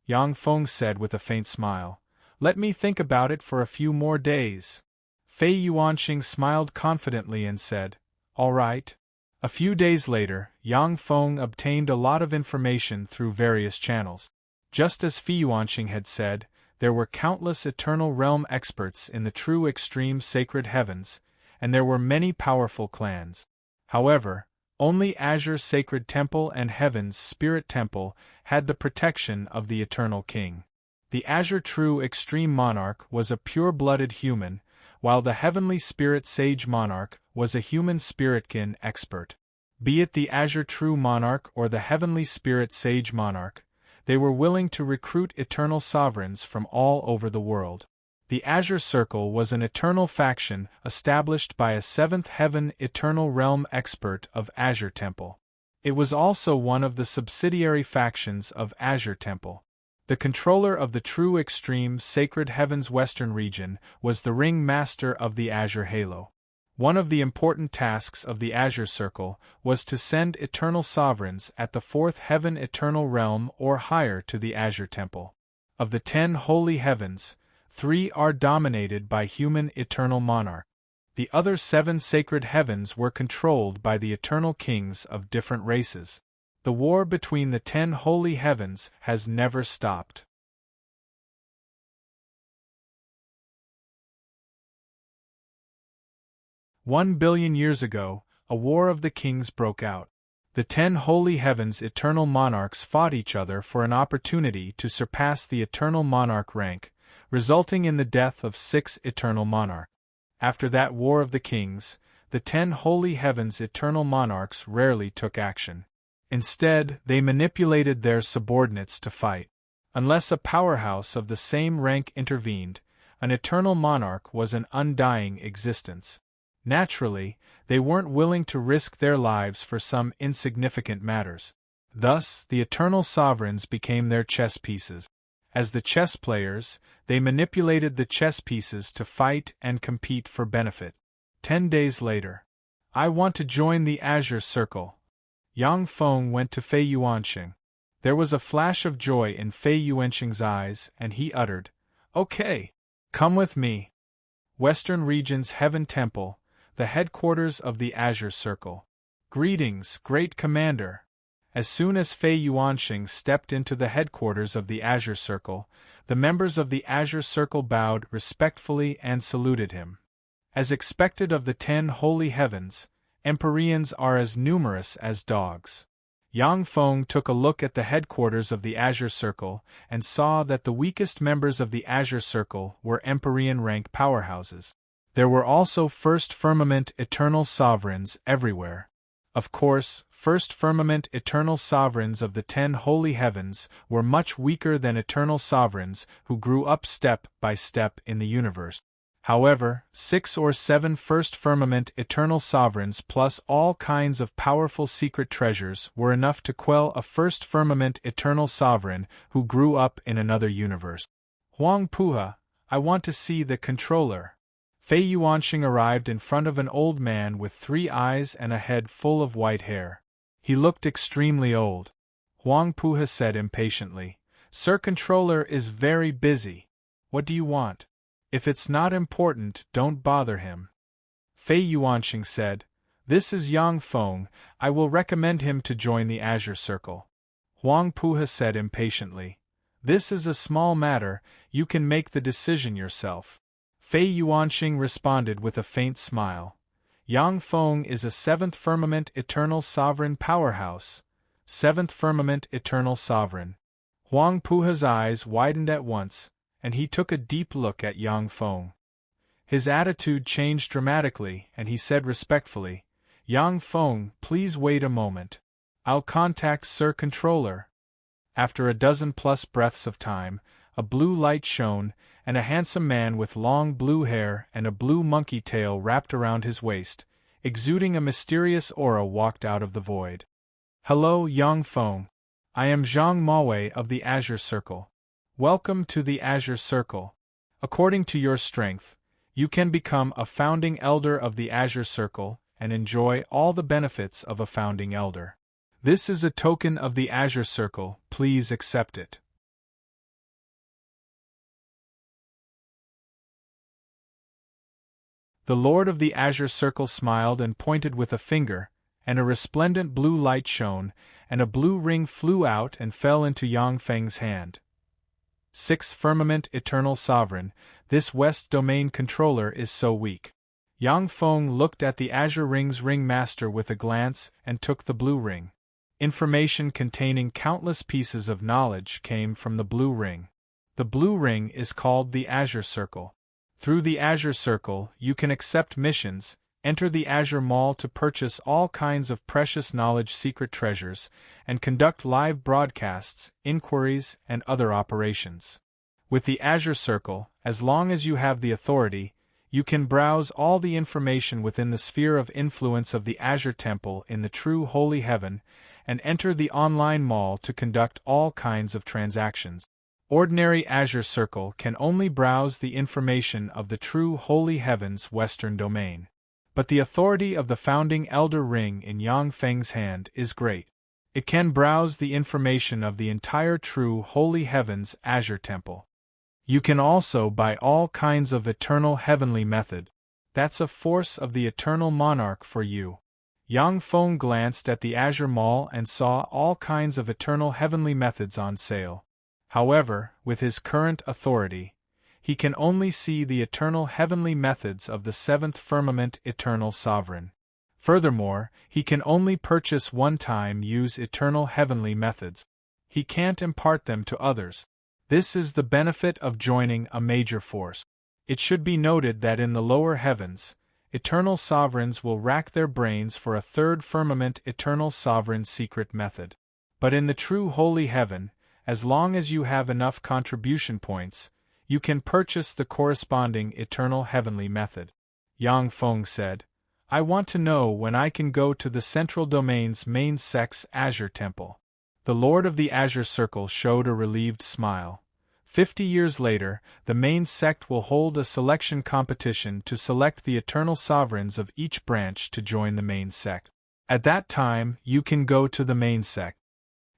Yang Feng said with a faint smile, "Let me think about it for a few more days." Fei Yuanqing smiled confidently and said, "All right." A few days later, Yang Feng obtained a lot of information through various channels. Just as Fei Yuanqing had said, there were countless eternal realm experts in the true extreme sacred heavens, and there were many powerful clans. However, only Azure Sacred Temple and Heaven's Spirit Temple had the protection of the Eternal King. The Azure True Extreme Monarch was a pure-blooded human, while the Heavenly Spirit Sage Monarch was a human spiritkin expert. Be it the Azure True Monarch or the Heavenly Spirit Sage Monarch, they were willing to recruit eternal sovereigns from all over the world. The Azure Circle was an eternal faction established by a seventh heaven eternal realm expert of Azure Temple. It was also one of the subsidiary factions of Azure Temple. The controller of the true extreme sacred heavens western region was the Ring Master of the Azure Halo. One of the important tasks of the Azure Circle was to send eternal sovereigns at the fourth heaven eternal realm or higher to the Azure Temple. Of the 10 holy heavens, 3 are dominated by human eternal monarch. The other 7 sacred heavens were controlled by the eternal kings of different races. The war between the 10 holy heavens has never stopped. "1 billion years ago, a war of the kings broke out. The 10 holy heavens' eternal monarchs fought each other for an opportunity to surpass the eternal monarch rank, resulting in the death of 6 eternal monarchs. After that war of the kings, the 10 holy heavens' eternal monarchs rarely took action. Instead, they manipulated their subordinates to fight. Unless a powerhouse of the same rank intervened, an eternal monarch was an undying existence. Naturally, they weren't willing to risk their lives for some insignificant matters. Thus, the eternal sovereigns became their chess pieces. As the chess players, they manipulated the chess pieces to fight and compete for benefit. 10 days later. "I want to join the Azure Circle." Yang Feng went to Fei Yuanqing. There was a flash of joy in Fei Yuanqing's eyes, and he uttered, "Okay, come with me." Western Region's Heaven Temple, the headquarters of the Azure Circle. "Greetings, Great Commander." As soon as Fei Yuanqing stepped into the headquarters of the Azure Circle, the members of the Azure Circle bowed respectfully and saluted him. As expected of the 10 holy heavens, Empyreans are as numerous as dogs. Yang Feng took a look at the headquarters of the Azure Circle and saw that the weakest members of the Azure Circle were Empyrean rank powerhouses. There were also First Firmament Eternal Sovereigns everywhere. Of course, First Firmament Eternal Sovereigns of the 10 Holy Heavens were much weaker than Eternal Sovereigns who grew up step by step in the universe. However, 6 or 7 First Firmament Eternal Sovereigns plus all kinds of powerful secret treasures were enough to quell a First Firmament Eternal Sovereign who grew up in another universe. Huang Puha, I want to see the controller. Fei Yuanxing arrived in front of an old man with 3 eyes and a head full of white hair. He looked extremely old. Huang Puha said impatiently, "Sir Controller is very busy. What do you want? If it's not important, don't bother him." Fei Yuanxing said, "This is Yang Feng, I will recommend him to join the Azure Circle." Huang Puha said impatiently, "This is a small matter, you can make the decision yourself." Fei Yuanxing responded with a faint smile. Yang Feng is a 7th Firmament Eternal Sovereign powerhouse. 7th Firmament Eternal Sovereign. Huang Puha's eyes widened at once, and he took a deep look at Yang Feng. His attitude changed dramatically, and he said respectfully, "Yang Feng, please wait a moment. I'll contact Sir Controller." After a dozen-plus breaths of time, a blue light shone, and a handsome man with long blue hair and a blue monkey tail wrapped around his waist, exuding a mysterious aura, walked out of the void. "Hello, Yang Feng. I am Zhang Mawei of the Azure Circle. Welcome to the Azure Circle. According to your strength, you can become a founding elder of the Azure Circle and enjoy all the benefits of a founding elder. This is a token of the Azure Circle, please accept it." The Lord of the Azure Circle smiled and pointed with a finger, and a resplendent blue light shone, and a blue ring flew out and fell into Yang Feng's hand. 6th Firmament Eternal Sovereign, this West Domain Controller is so weak. Yang Feng looked at the Azure Ring's ringmaster with a glance and took the blue ring. Information containing countless pieces of knowledge came from the blue ring. The blue ring is called the Azure Circle. Through the Azure Circle, you can accept missions, enter the Azure Mall to purchase all kinds of precious knowledge secret treasures, and conduct live broadcasts, inquiries, and other operations. With the Azure Circle, as long as you have the authority, you can browse all the information within the sphere of influence of the Azure Temple in the true Holy Heaven, and enter the online mall to conduct all kinds of transactions. Ordinary Azure Circle can only browse the information of the true Holy Heaven's Western domain. But the authority of the Founding Elder Ring in Yang Feng's hand is great. It can browse the information of the entire true Holy Heaven's Azure Temple. You can also buy all kinds of eternal heavenly method. That's a force of the Eternal Monarch for you. Yang Feng glanced at the Azure Mall and saw all kinds of eternal heavenly methods on sale. However, with his current authority, he can only see the eternal heavenly methods of the 7th Firmament Eternal Sovereign. Furthermore, he can only purchase one-time use eternal heavenly methods. He can't impart them to others. This is the benefit of joining a major force. It should be noted that in the lower heavens, eternal sovereigns will rack their brains for a 3rd Firmament Eternal Sovereign secret method. But in the true Holy Heaven, as long as you have enough contribution points, you can purchase the corresponding eternal heavenly method. Yang Feng said, "I want to know when I can go to the Central Domain's main sect's Azure Temple." The Lord of the Azure Circle showed a relieved smile. 50 years later, the main sect will hold a selection competition to select the eternal sovereigns of each branch to join the main sect. At that time, you can go to the main sect.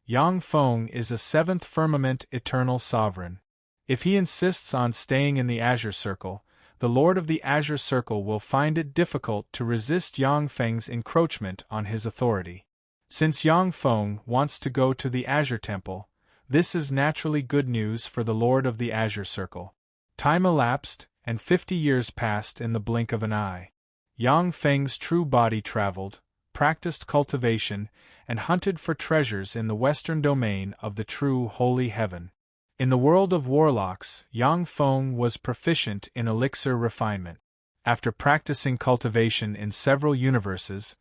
Yang Feng is a 7th Firmament Eternal Sovereign. If he insists on staying in the Azure Circle, the Lord of the Azure Circle will find it difficult to resist Yang Feng's encroachment on his authority. Since Yang Feng wants to go to the Azure Temple, this is naturally good news for the Lord of the Azure Circle. Time elapsed, and 50 years passed in the blink of an eye. Yang Feng's true body traveled, practiced cultivation, and hunted for treasures in the western domain of the true holy heaven. In the world of warlocks, Yang Feng was proficient in elixir refinement. After practicing cultivation in several universes,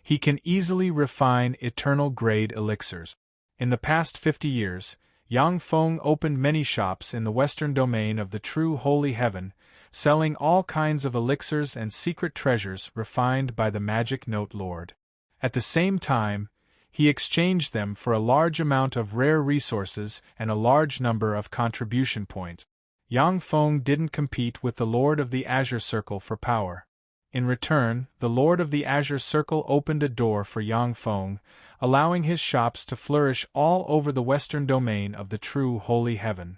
he can easily refine eternal-grade elixirs. In the past 50 years, Yang Feng opened many shops in the western domain of the true holy heaven, selling all kinds of elixirs and secret treasures refined by the Magic Note Lord. At the same time, he exchanged them for a large amount of rare resources and a large number of contribution points. Yang Feng didn't compete with the Lord of the Azure Circle for power. In return, the Lord of the Azure Circle opened a door for Yang Feng, allowing his shops to flourish all over the western domain of the true holy heaven.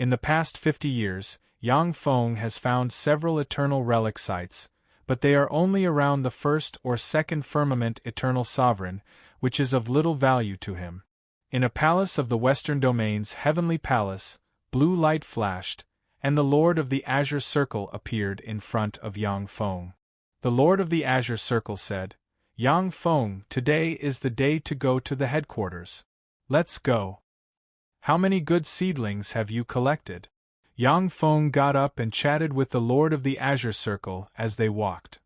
In the past 50 years, Yang Feng has found several eternal relic sites, but they are only around the first or second firmament eternal sovereign, which is of little value to him. In a palace of the western domain's heavenly palace, blue light flashed, and the Lord of the Azure Circle appeared in front of Yang Feng. The Lord of the Azure Circle said, "Yang Feng, today is the day to go to the headquarters. Let's go. How many good seedlings have you collected?" Yang Feng got up and chatted with the Lord of the Azure Circle as they walked.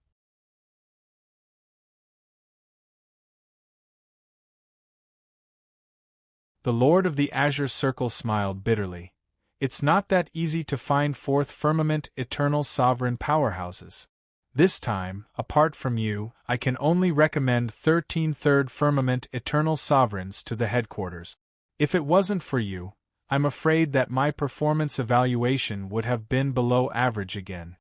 The Lord of the Azure Circle smiled bitterly. "It's not that easy to find fourth firmament eternal sovereign powerhouses. This time, apart from you, I can only recommend 13 third firmament eternal sovereigns to the headquarters. If it wasn't for you, I'm afraid that my performance evaluation would have been below average again."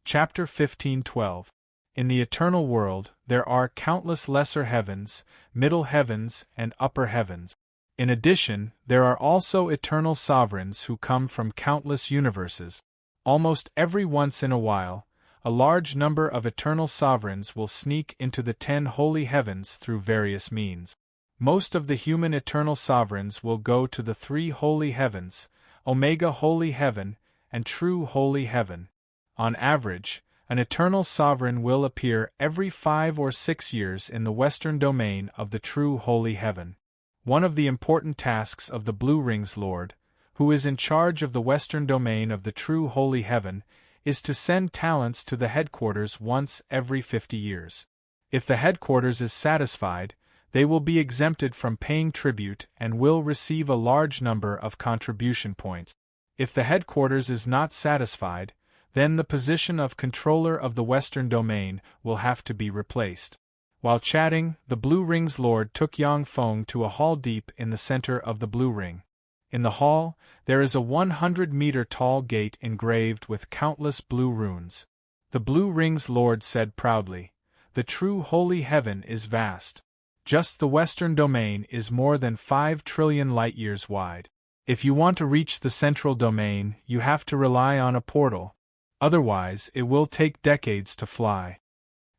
Chapter 15:12. In the eternal world, there are countless lesser heavens, middle heavens, and upper heavens. In addition, there are also eternal sovereigns who come from countless universes. Almost every once in a while, a large number of eternal sovereigns will sneak into the 10 holy heavens through various means. Most of the human eternal sovereigns will go to the 3 holy heavens, Omega Holy Heaven, and True Holy Heaven. On average, an eternal sovereign will appear every 5 or 6 years in the western domain of the true holy heaven. One of the important tasks of the Blue Rings Lord, who is in charge of the western domain of the true holy heaven, is to send talents to the headquarters once every 50 years. If the headquarters is satisfied, they will be exempted from paying tribute and will receive a large number of contribution points. If the headquarters is not satisfied, then the position of controller of the western domain will have to be replaced. While chatting, the Blue Rings Lord took Yang Feng to a hall deep in the center of the Blue Ring. In the hall, there is a 100-meter-tall gate engraved with countless blue runes. The Blue Rings Lord said proudly, "The true holy heaven is vast. Just the western domain is more than 5 trillion light-years wide. If you want to reach the central domain, you have to rely on a portal. Otherwise, it will take decades to fly."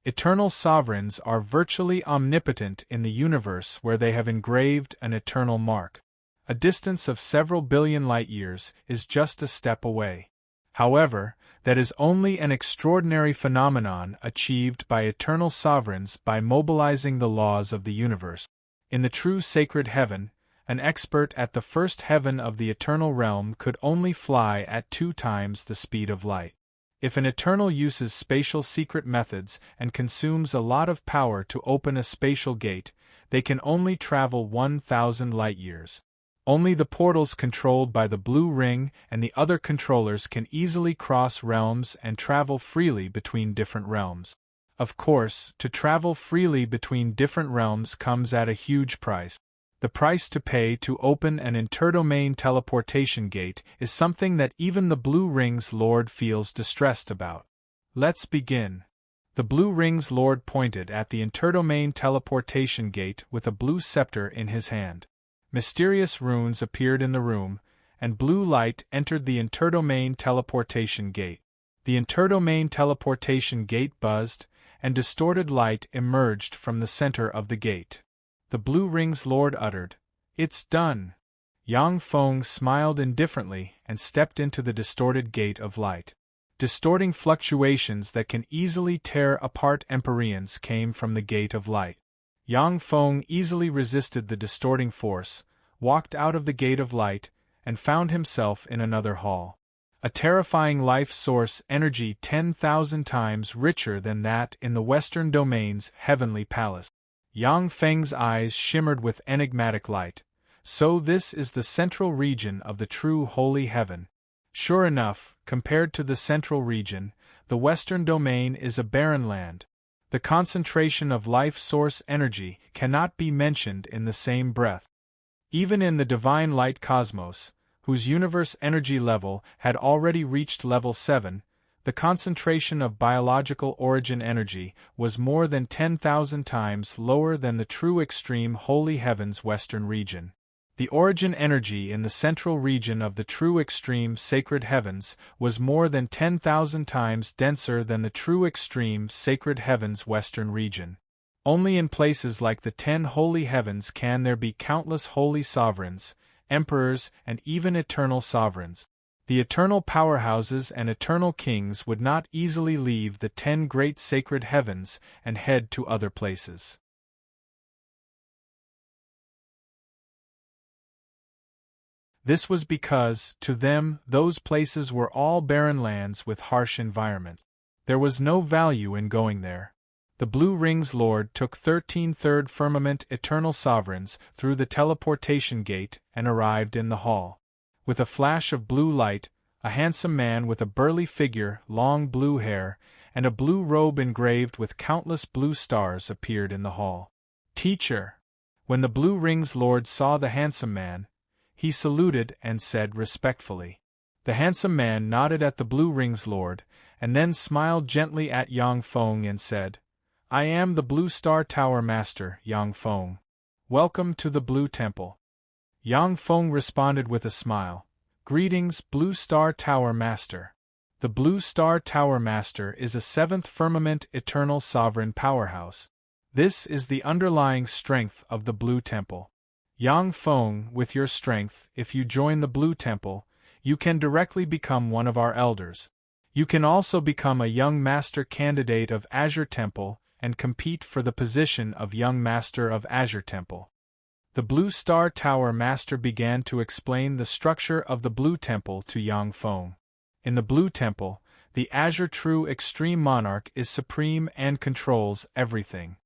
Eternal sovereigns are virtually omnipotent in the universe where they have engraved an eternal mark. A distance of several billion light-years is just a step away. However, that is only an extraordinary phenomenon achieved by eternal sovereigns by mobilizing the laws of the universe. In the true sacred heaven, an expert at the first heaven of the eternal realm could only fly at 2 times the speed of light. If an eternal uses spatial secret methods and consumes a lot of power to open a spatial gate, they can only travel 1,000 light-years. Only the portals controlled by the Blue Ring and the other controllers can easily cross realms and travel freely between different realms. Of course, to travel freely between different realms comes at a huge price. The price to pay to open an interdomain teleportation gate is something that even the Blue Rings Lord feels distressed about. Let's begin. The Blue Rings Lord pointed at the interdomain teleportation gate with a blue scepter in his hand. Mysterious runes appeared in the room, and blue light entered the interdomain teleportation gate. The interdomain teleportation gate buzzed, and distorted light emerged from the center of the gate. The Blue Rings Lord uttered, "It's done. Yang Feng smiled indifferently and stepped into the distorted gate of light. Distorting fluctuations that can easily tear apart Empyreans came from the gate of light. Yang Feng easily resisted the distorting force, walked out of the gate of light, and found himself in another hall. A terrifying life source energy 10,000 times richer than that in the Western Domain's heavenly palace. Yang Feng's eyes shimmered with enigmatic light. So this is the central region of the true holy heaven. Sure enough, compared to the central region, the Western Domain is a barren land. The concentration of life source energy cannot be mentioned in the same breath. Even in the divine light cosmos, whose universe energy level had already reached level 7, the concentration of biological origin energy was more than 10,000 times lower than the true extreme holy heaven's western region. The origin energy in the central region of the true extreme sacred heavens was more than 10,000 times denser than the true extreme sacred heavens western region. Only in places like the 10 holy heavens can there be countless holy sovereigns, emperors, and even eternal sovereigns. The eternal powerhouses and eternal kings would not easily leave the 10 great sacred heavens and head to other places. This was because, to them, those places were all barren lands with harsh environment. There was no value in going there. The Blue Ring's Lord took 13 third firmament eternal sovereigns through the teleportation gate and arrived in the hall. With a flash of blue light, a handsome man with a burly figure, long blue hair, and a blue robe engraved with countless blue stars appeared in the hall. "Teacher!" When the Blue Ring's Lord saw the handsome man, he saluted and said respectfully. The handsome man nodded at the Blue Ring's Lord, and then smiled gently at Yang Feng and said, "I am the Blue Star Tower Master, Yang Feng. Welcome to the Blue Temple." Yang Feng responded with a smile. "Greetings, Blue Star Tower Master." The Blue Star Tower Master is a 7th firmament eternal sovereign powerhouse. This is the underlying strength of the Blue Temple. Yang Feng, with your strength, if you join the Blue Temple, you can directly become one of our elders. You can also become a young master candidate of Azure Temple and compete for the position of young master of Azure Temple. The Blue Star Tower Master began to explain the structure of the Blue Temple to Yang Feng. In the Blue Temple, the Azure True Extreme Monarch is supreme and controls everything.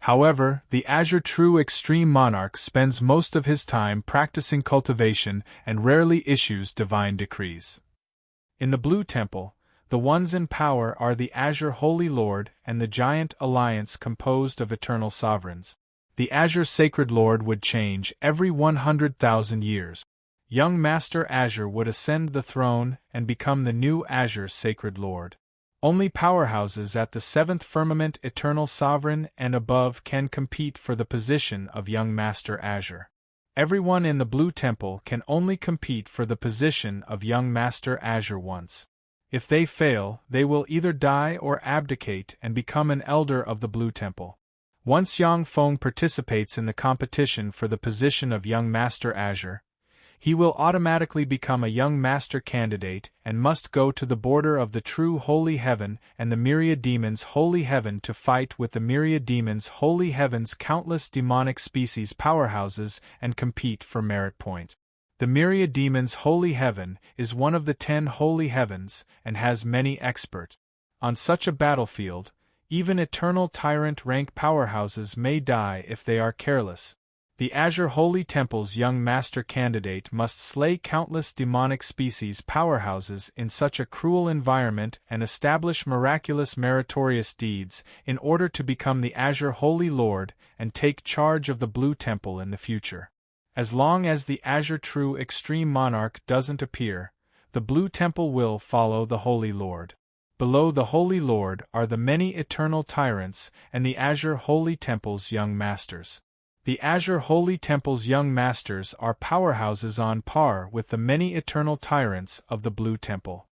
However, the Azure True Extreme Monarch spends most of his time practicing cultivation and rarely issues divine decrees. In the Blue Temple, the ones in power are the Azure Holy Lord and the Giant Alliance composed of eternal sovereigns. The Azure Sacred Lord would change every 100,000 years. Young Master Azure would ascend the throne and become the new Azure Sacred Lord. Only powerhouses at the 7th firmament eternal sovereign and above can compete for the position of young Master Azure. Everyone in the Blue Temple can only compete for the position of young Master Azure once. If they fail, they will either die or abdicate and become an elder of the Blue Temple. Once Yang Feng participates in the competition for the position of young Master Azure, he will automatically become a young master candidate and must go to the border of the true holy heaven and the myriad demons' holy heaven to fight with the myriad demons' holy heaven's countless demonic species powerhouses and compete for merit point. The myriad demons' holy heaven is one of the 10 holy heavens and has many experts. On such a battlefield, even eternal tyrant rank powerhouses may die if they are careless. The Azure Holy Temple's young master candidate must slay countless demonic species powerhouses in such a cruel environment and establish miraculous meritorious deeds in order to become the Azure Holy Lord and take charge of the Blue Temple in the future. As long as the Azure True Extreme Monarch doesn't appear, the Blue Temple will follow the Holy Lord. Below the Holy Lord are the many eternal tyrants and the Azure Holy Temple's young masters. The Azure Holy Temple's young masters are powerhouses on par with the many eternal tyrants of the Blue Temple.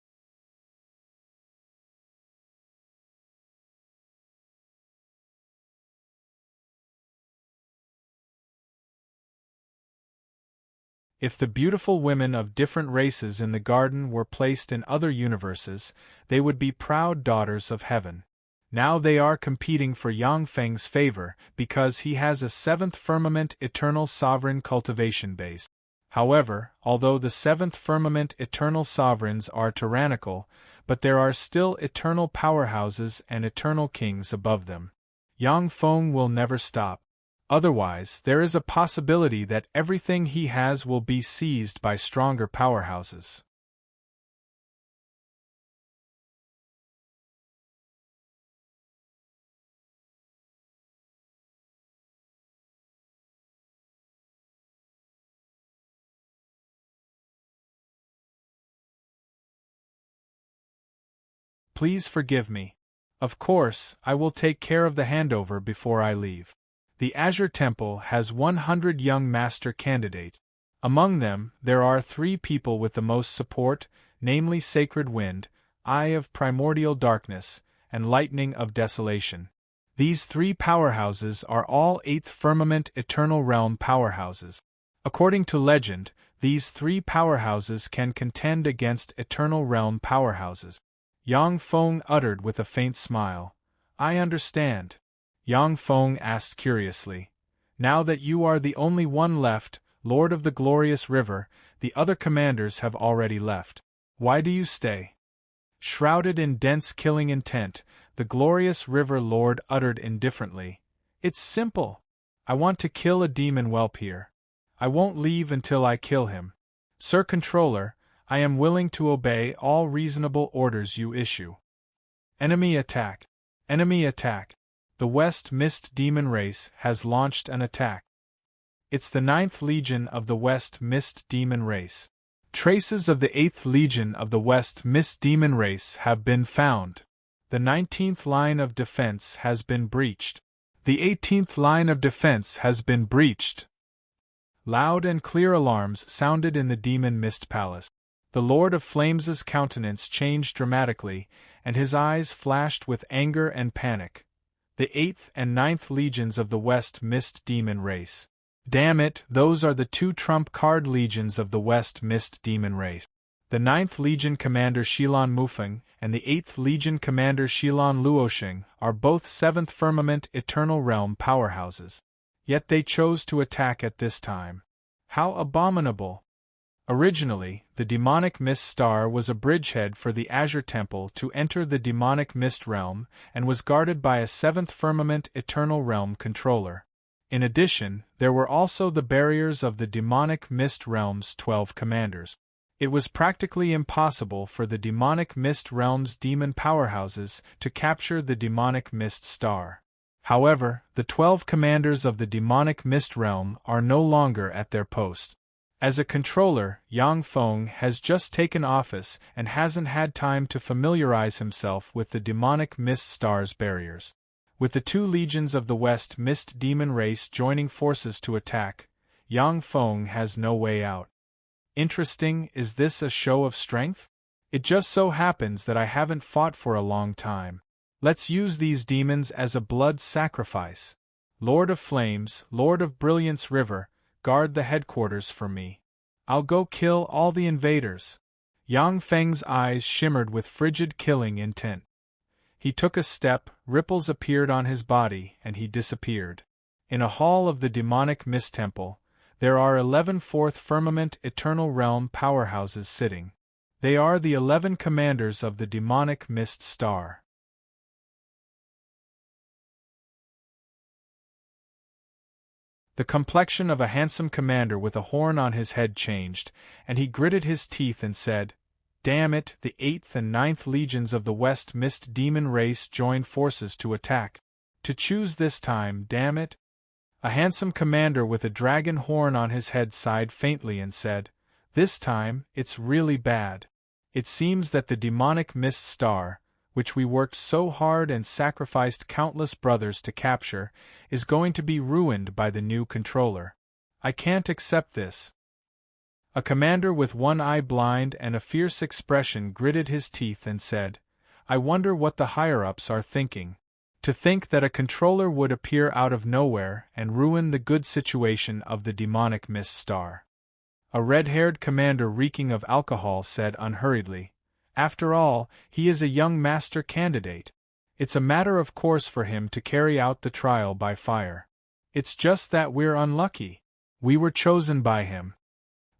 If the beautiful women of different races in the garden were placed in other universes, they would be proud daughters of heaven. Now they are competing for Yang Feng's favor because he has a seventh firmament eternal sovereign cultivation base. However, although the seventh firmament eternal sovereigns are tyrannical, but there are still eternal powerhouses and eternal kings above them. Yang Feng will never stop. Otherwise, there is a possibility that everything he has will be seized by stronger powerhouses. Please forgive me. Of course, I will take care of the handover before I leave. The Azure Temple has 100 young master candidates. Among them, there are 3 people with the most support, namely Sacred Wind, Eye of Primordial Darkness, and Lightning of Desolation. These 3 powerhouses are all 8th Firmament Eternal Realm powerhouses. According to legend, these 3 powerhouses can contend against Eternal Realm powerhouses. Yang Feng uttered with a faint smile. I understand. Yang Feng asked curiously. Now that you are the only one left, Lord of the Glorious River, the other commanders have already left. Why do you stay? Shrouded in dense killing intent, the Glorious River Lord uttered indifferently. It's simple. I want to kill a demon whelp here. I won't leave until I kill him. Sir Controller, I am willing to obey all reasonable orders you issue. Enemy attack. Enemy attack. The West Mist Demon Race has launched an attack. It's the 9th Legion of the West Mist Demon Race. Traces of the 8th Legion of the West Mist Demon Race have been found. The 19th line of defense has been breached. The 18th line of defense has been breached. Loud and clear alarms sounded in the Demon Mist Palace. The Lord of Flames's countenance changed dramatically, and his eyes flashed with anger and panic. The 8th and 9th legions of the West Mist Demon Race. Damn it, those are the 2 trump card legions of the West Mist Demon Race. The 9th Legion Commander Shilon Mufeng and the 8th Legion Commander Shilon Luoxing are both 7th Firmament Eternal Realm powerhouses. Yet they chose to attack at this time. How abominable! Originally, the Demonic Mist Star was a bridgehead for the Azure Temple to enter the Demonic Mist Realm and was guarded by a 7th Firmament Eternal Realm controller. In addition, there were also the barriers of the Demonic Mist Realm's 12 commanders. It was practically impossible for the Demonic Mist Realm's demon powerhouses to capture the Demonic Mist Star. However, the 12 commanders of the Demonic Mist Realm are no longer at their post. As a controller, Yang Feng has just taken office and hasn't had time to familiarize himself with the Demonic Mist Star's barriers. With the 2 legions of the West Mist Demon Race joining forces to attack, Yang Feng has no way out. Interesting, is this a show of strength? It just so happens that I haven't fought for a long time. Let's use these demons as a blood sacrifice. Lord of Flames, Lord of Brilliance River, guard the headquarters for me. I'll go kill all the invaders. Yang Feng's eyes shimmered with frigid killing intent. He took a step, ripples appeared on his body, and he disappeared. In a hall of the Demonic Mist Temple, there are 11 Fourth Firmament Eternal Realm powerhouses sitting. They are the 11 commanders of the Demonic Mist Star. The complexion of a handsome commander with a horn on his head changed, and he gritted his teeth and said, Damn it, the 8th and 9th legions of the West Mist Demon Race joined forces to attack. To choose this time, damn it. A handsome commander with a dragon horn on his head sighed faintly and said, This time, it's really bad. It seems that the Demonic Mist Star, which we worked so hard and sacrificed countless brothers to capture, is going to be ruined by the new controller. I can't accept this. A commander with one eye blind and a fierce expression gritted his teeth and said, I wonder what the higher-ups are thinking. To think that a controller would appear out of nowhere and ruin the good situation of the Demonic Mist Star. A red-haired commander reeking of alcohol said unhurriedly. After all, he is a young master candidate. It's a matter of course for him to carry out the trial by fire. It's just that we're unlucky. We were chosen by him.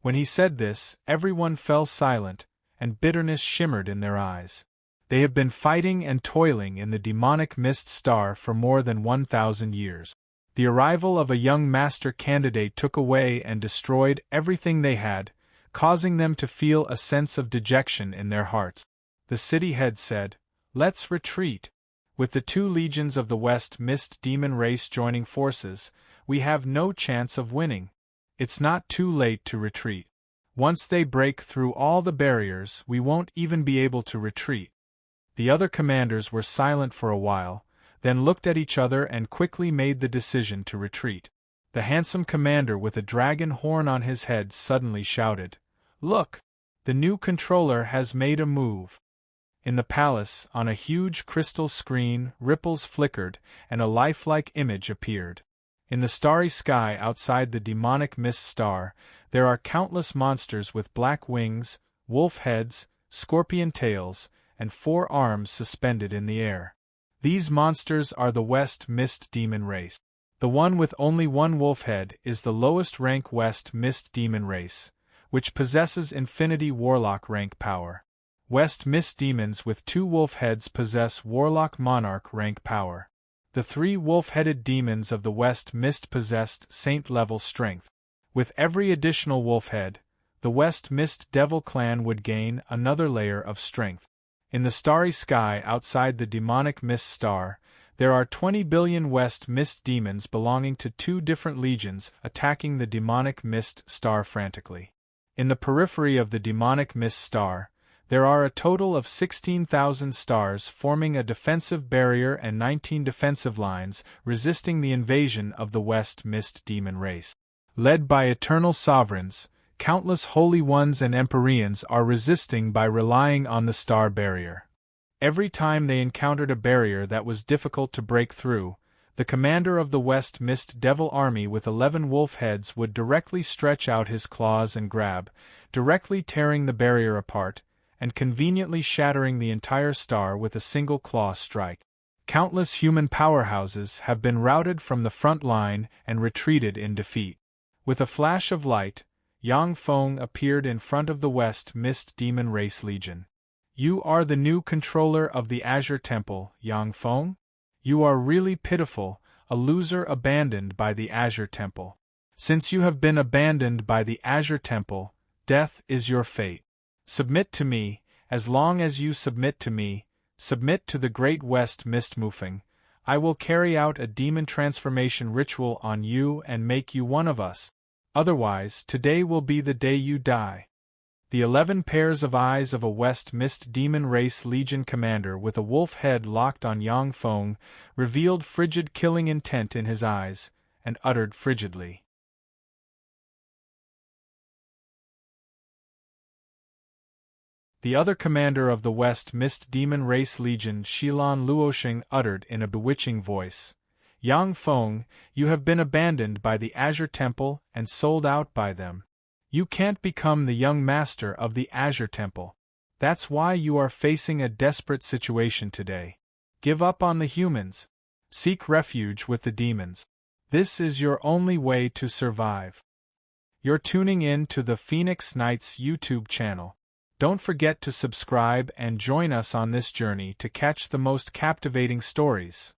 When he said this, everyone fell silent, and bitterness shimmered in their eyes. They have been fighting and toiling in the demonic mist star for more than 1,000 years. The arrival of a young master candidate took away and destroyed everything they had, causing them to feel a sense of dejection in their hearts. The city head said, "Let's retreat. With the 2 legions of the West Mist demon race joining forces, we have no chance of winning. It's not too late to retreat. Once they break through all the barriers, we won't even be able to retreat." The other commanders were silent for a while, then looked at each other and quickly made the decision to retreat. The handsome commander with a dragon horn on his head suddenly shouted, "Look! The new controller has made a move." In the palace, on a huge crystal screen, ripples flickered, and a lifelike image appeared. In the starry sky outside the demonic mist star, there are countless monsters with black wings, wolf heads, scorpion tails, and 4 arms suspended in the air. These monsters are the West Mist demon race. The one with only 1 wolf head is the lowest rank West Mist demon race, which possesses Infinity Warlock rank power. West Mist demons with 2 wolf heads possess Warlock Monarch rank power. The 3 wolf-headed demons of the West Mist possessed Saint-level strength. With every additional wolf head, the West Mist Devil clan would gain another layer of strength. In the starry sky outside the demonic mist star, there are 20 billion West Mist demons belonging to 2 different legions attacking the demonic mist star frantically. In the periphery of the demonic mist star, there are a total of 16,000 stars forming a defensive barrier and 19 defensive lines resisting the invasion of the West Mist demon race. Led by eternal sovereigns, countless holy ones and empyreans are resisting by relying on the star barrier. Every time they encountered a barrier that was difficult to break through, the commander of the West Mist Devil army with 11 wolf heads would directly stretch out his claws and grab, directly tearing the barrier apart, and conveniently shattering the entire star with a single claw strike. Countless human powerhouses have been routed from the front line and retreated in defeat. With a flash of light, Yang Feng appeared in front of the West Mist Demon Race Legion. "You are the new controller of the Azure Temple, Yang Feng? You are really pitiful, a loser abandoned by the Azure Temple. Since you have been abandoned by the Azure Temple, death is your fate. Submit to me. As long as you submit to me, submit to the Great West Mist Moving, I will carry out a demon transformation ritual on you and make you one of us. Otherwise, today will be the day you die." The 11 pairs of eyes of a West Mist Demon Race Legion commander with a wolf head locked on Yang Feng revealed frigid killing intent in his eyes, and uttered frigidly, The other commander of the West Mist Demon Race Legion, Shilan Luoxing, uttered in a bewitching voice, "Yang Feng, you have been abandoned by the Azure Temple and sold out by them. You can't become the young master of the Azure Temple. That's why you are facing a desperate situation today. Give up on the humans. Seek refuge with the demons. This is your only way to survive." You're tuning in to the Phoenix Knights YouTube channel. Don't forget to subscribe and join us on this journey to catch the most captivating stories.